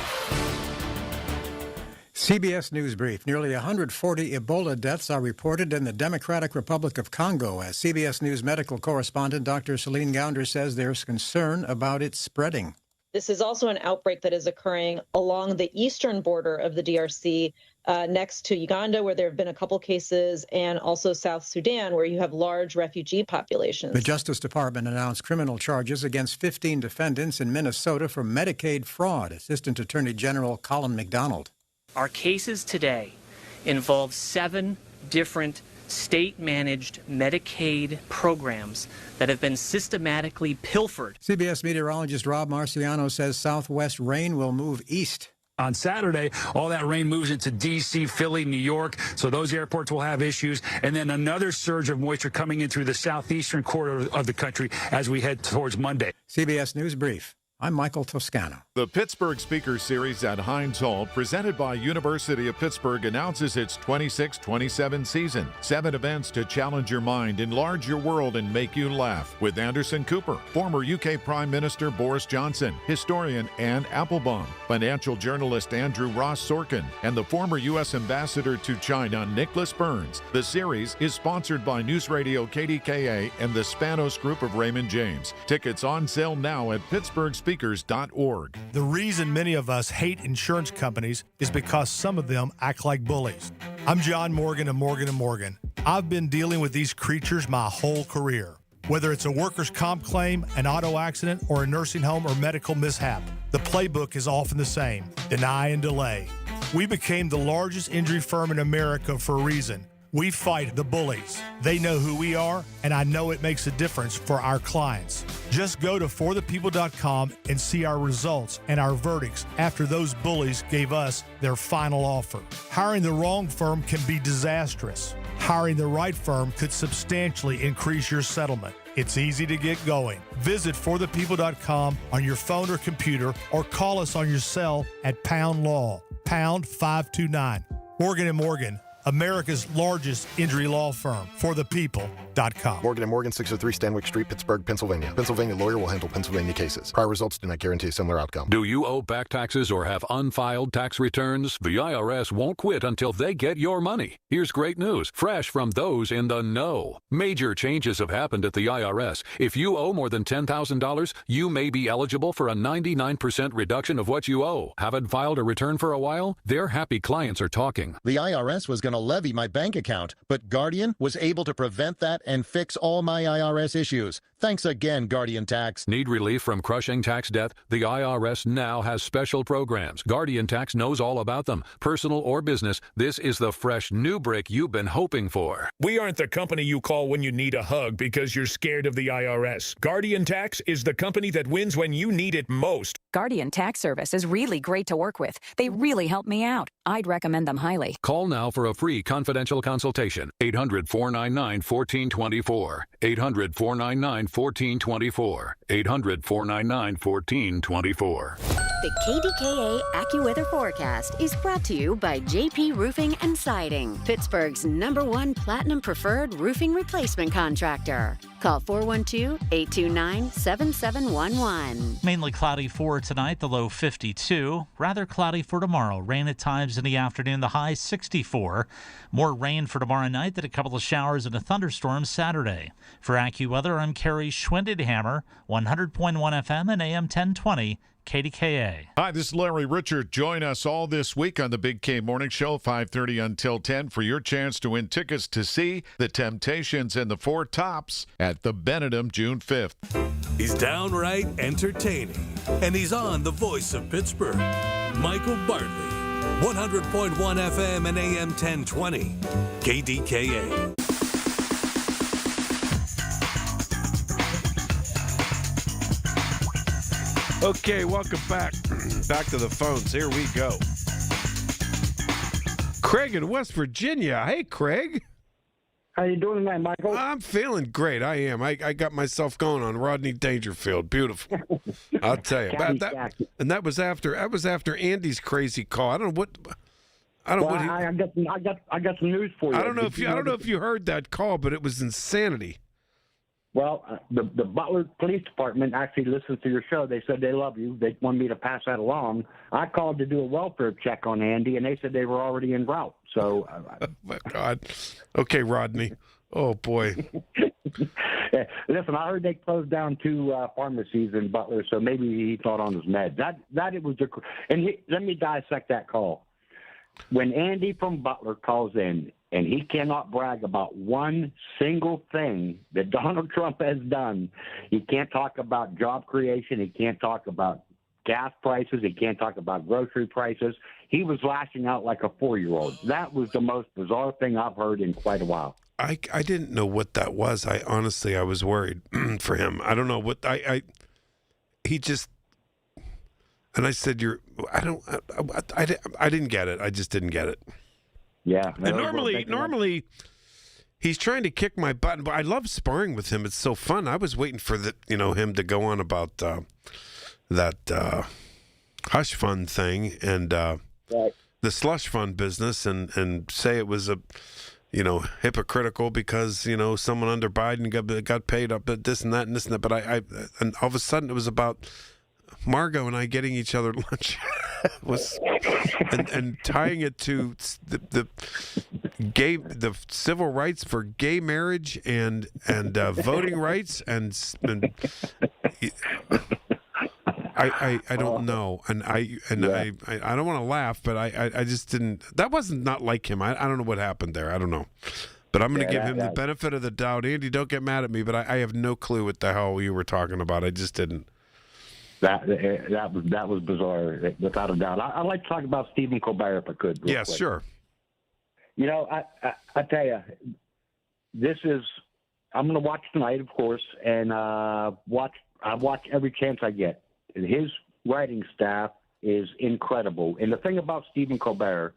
CBS News Brief. Nearly 140 Ebola deaths are reported in the Democratic Republic of Congo. As CBS News medical correspondent Dr. Celine Gounder says there's concern about its spreading. This is also an outbreak that is occurring along the eastern border of the DRC, next to Uganda, where there have been a couple cases, and also South Sudan, where you have large refugee populations. The Justice Department announced criminal charges against 15 defendants in Minnesota for Medicaid fraud. Assistant Attorney General Colin McDonald. Our cases today involve 7 different state-managed Medicaid programs that have been systematically pilfered. CBS meteorologist Rob Marciano says southwest rain will move east. On Saturday, all that rain moves into D.C., Philly, New York, so those airports will have issues. And then another surge of moisture coming in through the southeastern corridor of the country as we head towards Monday. CBS News Brief. I'm Michael Toscano. The Pittsburgh Speaker Series at Heinz Hall, presented by University of Pittsburgh, announces its 26-27 season. 7 events to challenge your mind, enlarge your world, and make you laugh. With Anderson Cooper, former UK Prime Minister Boris Johnson, historian Anne Applebaum, financial journalist Andrew Ross Sorkin, and the former U.S. Ambassador to China, Nicholas Burns. The series is sponsored by News Radio KDKA and the Spanos Group of Raymond James. Tickets on sale now at pittsburghspeakers.org. The reason many of us hate insurance companies is because some of them act like bullies. I'm John Morgan of Morgan & Morgan. I've been dealing with these creatures my whole career. Whether it's a workers' comp claim, an auto accident, or a nursing home or medical mishap, the playbook is often the same: deny and delay. We became the largest injury firm in America for a reason. We fight the bullies. They know who we are, and I know it makes a difference for our clients. Just go to forthepeople.com and see our results and our verdicts after those bullies gave us their final offer. Hiring the wrong firm can be disastrous. Hiring the right firm could substantially increase your settlement. It's easy to get going. Visit forthepeople.com on your phone or computer, or call us on your cell at Pound Law, pound 529. Morgan & Morgan, America's largest injury law firm. ForThePeople.com. Morgan & Morgan, 603 Stanwyck Street, Pittsburgh, Pennsylvania. Pennsylvania lawyer will handle Pennsylvania cases. Prior results do not guarantee a similar outcome. Do you owe back taxes or have unfiled tax returns? The IRS won't quit until they get your money. Here's great news, fresh from those in the know. Major changes have happened at the IRS. If you owe more than $10,000, you may be eligible for a 99% reduction of what you owe. Haven't filed a return for a while? Their happy clients are talking. The IRS was going to levy my bank account, but Guardian was able to prevent that and fix all my IRS issues. Thanks again, Guardian Tax. Need relief from crushing tax debt? The IRS now has special programs. Guardian Tax knows all about them. Personal or business, this is the fresh new brick you've been hoping for. We aren't the company you call when you need a hug because you're scared of the IRS. Guardian Tax is the company that wins when you need it most. Guardian Tax Service is really great to work with. They really help me out. I'd recommend them highly. Call now for a free confidential consultation. 800-499-1424. 800-499-1424. 800-499-1424. The KDKA AccuWeather forecast is brought to you by JP Roofing and Siding, Pittsburgh's #1 Platinum Preferred roofing replacement contractor. Call 412-829-7711. Mainly cloudy for tonight, the low 52. Rather cloudy for tomorrow. Rain at times in the afternoon, the high 64. More rain for tomorrow night, then a couple of showers and a thunderstorm Saturday. For AccuWeather, I'm Kerry Schwindedhammer, 100.1 FM and AM 1020. KDKA. Hi, this is Larry Richard. Join us all this week on the Big K Morning Show, 5:30 until 10, for your chance to win tickets to see the Temptations and the Four Tops at the Benedum June 5th. He's downright entertaining, and he's on the voice of Pittsburgh. Michael Bartley, 100.1 FM and AM 1020, KDKA. Okay, welcome back. Back to the phones. Here we go. Craig in West Virginia. Hey, Craig. How you doing tonight, Michael? I'm feeling great. I am. I got myself going on Rodney Dangerfield. Beautiful. I'll tell you. And that was after Andy's crazy call. I got some news for you. I don't know if you heard that call, but it was insanity. Well, the Butler Police Department actually listened to your show. They said they love you. They wanted me to pass that along. I called to do a welfare check on Andy, and they said they were already en route. So, oh my God. Okay, Rodney. Oh boy. Listen, I heard they closed down 2 pharmacies in Butler, so maybe he thought on his meds. That it was let me dissect that call. When Andy from Butler calls in, and he cannot brag about one single thing that Donald Trump has done. He can't talk about job creation. He can't talk about gas prices. He can't talk about grocery prices. He was lashing out like a 4-year-old. That was the most bizarre thing I've heard in quite a while. I didn't know what that was. I was worried for him. I don't know what he just, and I said, I didn't get it. I just didn't get it. Yeah. And normally he's trying to kick my butt, but I love sparring with him. It's so fun. I was waiting for him to go on about that hush fund thing and right. The slush fund business and say it was hypocritical because someone under Biden got paid up at this and that and this and that. But and all of a sudden it was about Margot and I getting each other lunch and tying it to the civil rights for gay marriage and voting rights and I don't know and I don't want to laugh, but I just didn't. That wasn't not like him. I don't know what happened there. I don't know. But I'm going to give him the benefit of the doubt. Andy, don't get mad at me, but I have no clue what the hell you were talking about. I just didn't. That was bizarre, without a doubt. I'd like to talk about Stephen Colbert if I could. Yes, quick. Sure. I tell you, I'm going to watch tonight, of course, and I watch every chance I get. His writing staff is incredible. And the thing about Stephen Colbert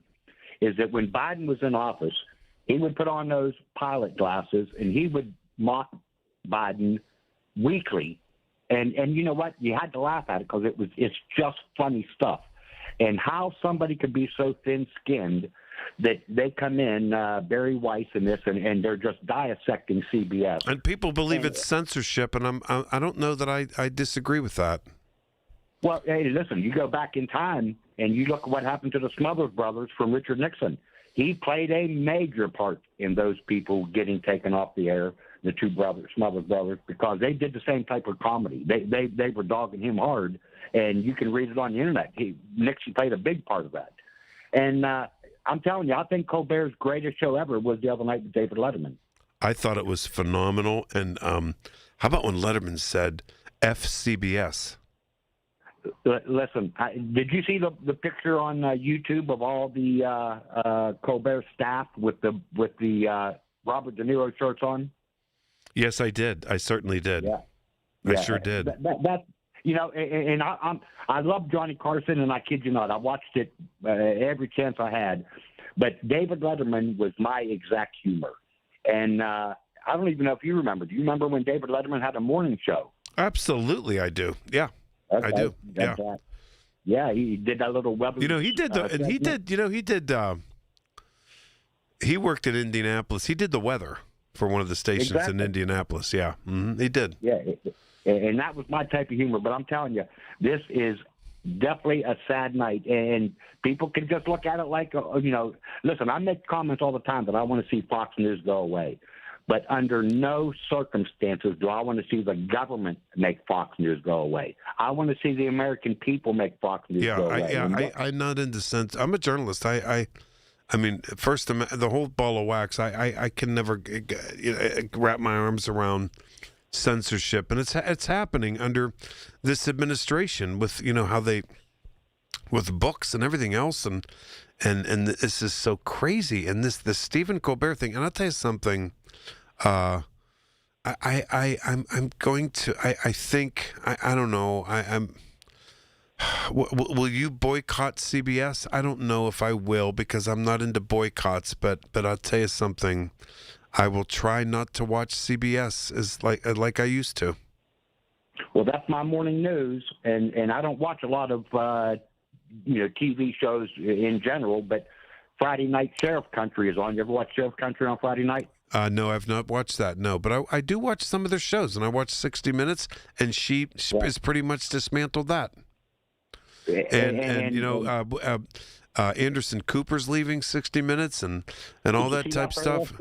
is that when Biden was in office, he would put on those pilot glasses and he would mock Biden weekly. And you know what? You had to laugh at it because it's just funny stuff. And how somebody could be so thin-skinned that they come in, Barry Weiss and this, and they're just dissecting CBS. And people believe it's censorship, and I don't know that I disagree with that. Well, hey, listen, you go back in time and you look at what happened to the Smothers Brothers from Richard Nixon. He played a major part in those people getting taken off the air, the 2 Smothers Brothers, because they did the same type of comedy. They were dogging him hard, and you can read it on the internet. Nixon played a big part of that. And I'm telling you, I think Colbert's greatest show ever was the other night with David Letterman. I thought it was phenomenal. And how about when Letterman said FCBS? Listen, did you see the picture on YouTube of all the Colbert staff with the Robert De Niro shirts on? Yes, I did. I certainly did. Yeah. I sure did. That and I love Johnny Carson, and I kid you not, I watched it every chance I had. But David Letterman was my exact humor, and I don't even know if you remember. Do you remember when David Letterman had a morning show? Absolutely, I do. Yeah. Okay. I do. Yeah. Yeah, he did that little weather. He did. He worked in Indianapolis. He did the weather for one of the stations in Indianapolis. Yeah, he did. Yeah, and that was my type of humor. But I'm telling you, this is definitely a sad night, and people can just look at it like, listen, I make comments all the time that I want to see Fox News go away. But under no circumstances do I want to see the government make Fox News go away. I want to see the American people make Fox News go away. I'm not into sense. I'm a journalist. I mean, first, the whole ball of wax, I can never wrap my arms around censorship. And it's happening under this administration with, how they, with books and everything else. And this is so crazy. And this Stephen Colbert thing, and I'll tell you something, I'm going to. I think. I don't know. Will you boycott CBS? I don't know if I will because I'm not into boycotts. But I'll tell you something. I will try not to watch CBS as like I used to. Well, that's my morning news, and I don't watch a lot of TV shows in general. But Friday night Sheriff Country is on. You ever watch Sheriff Country on Friday night? No, I've not watched that. No, but I do watch some of their shows, and I watch 60 Minutes, and she has pretty much dismantled that. And Anderson Cooper's leaving 60 Minutes, and all that type stuff.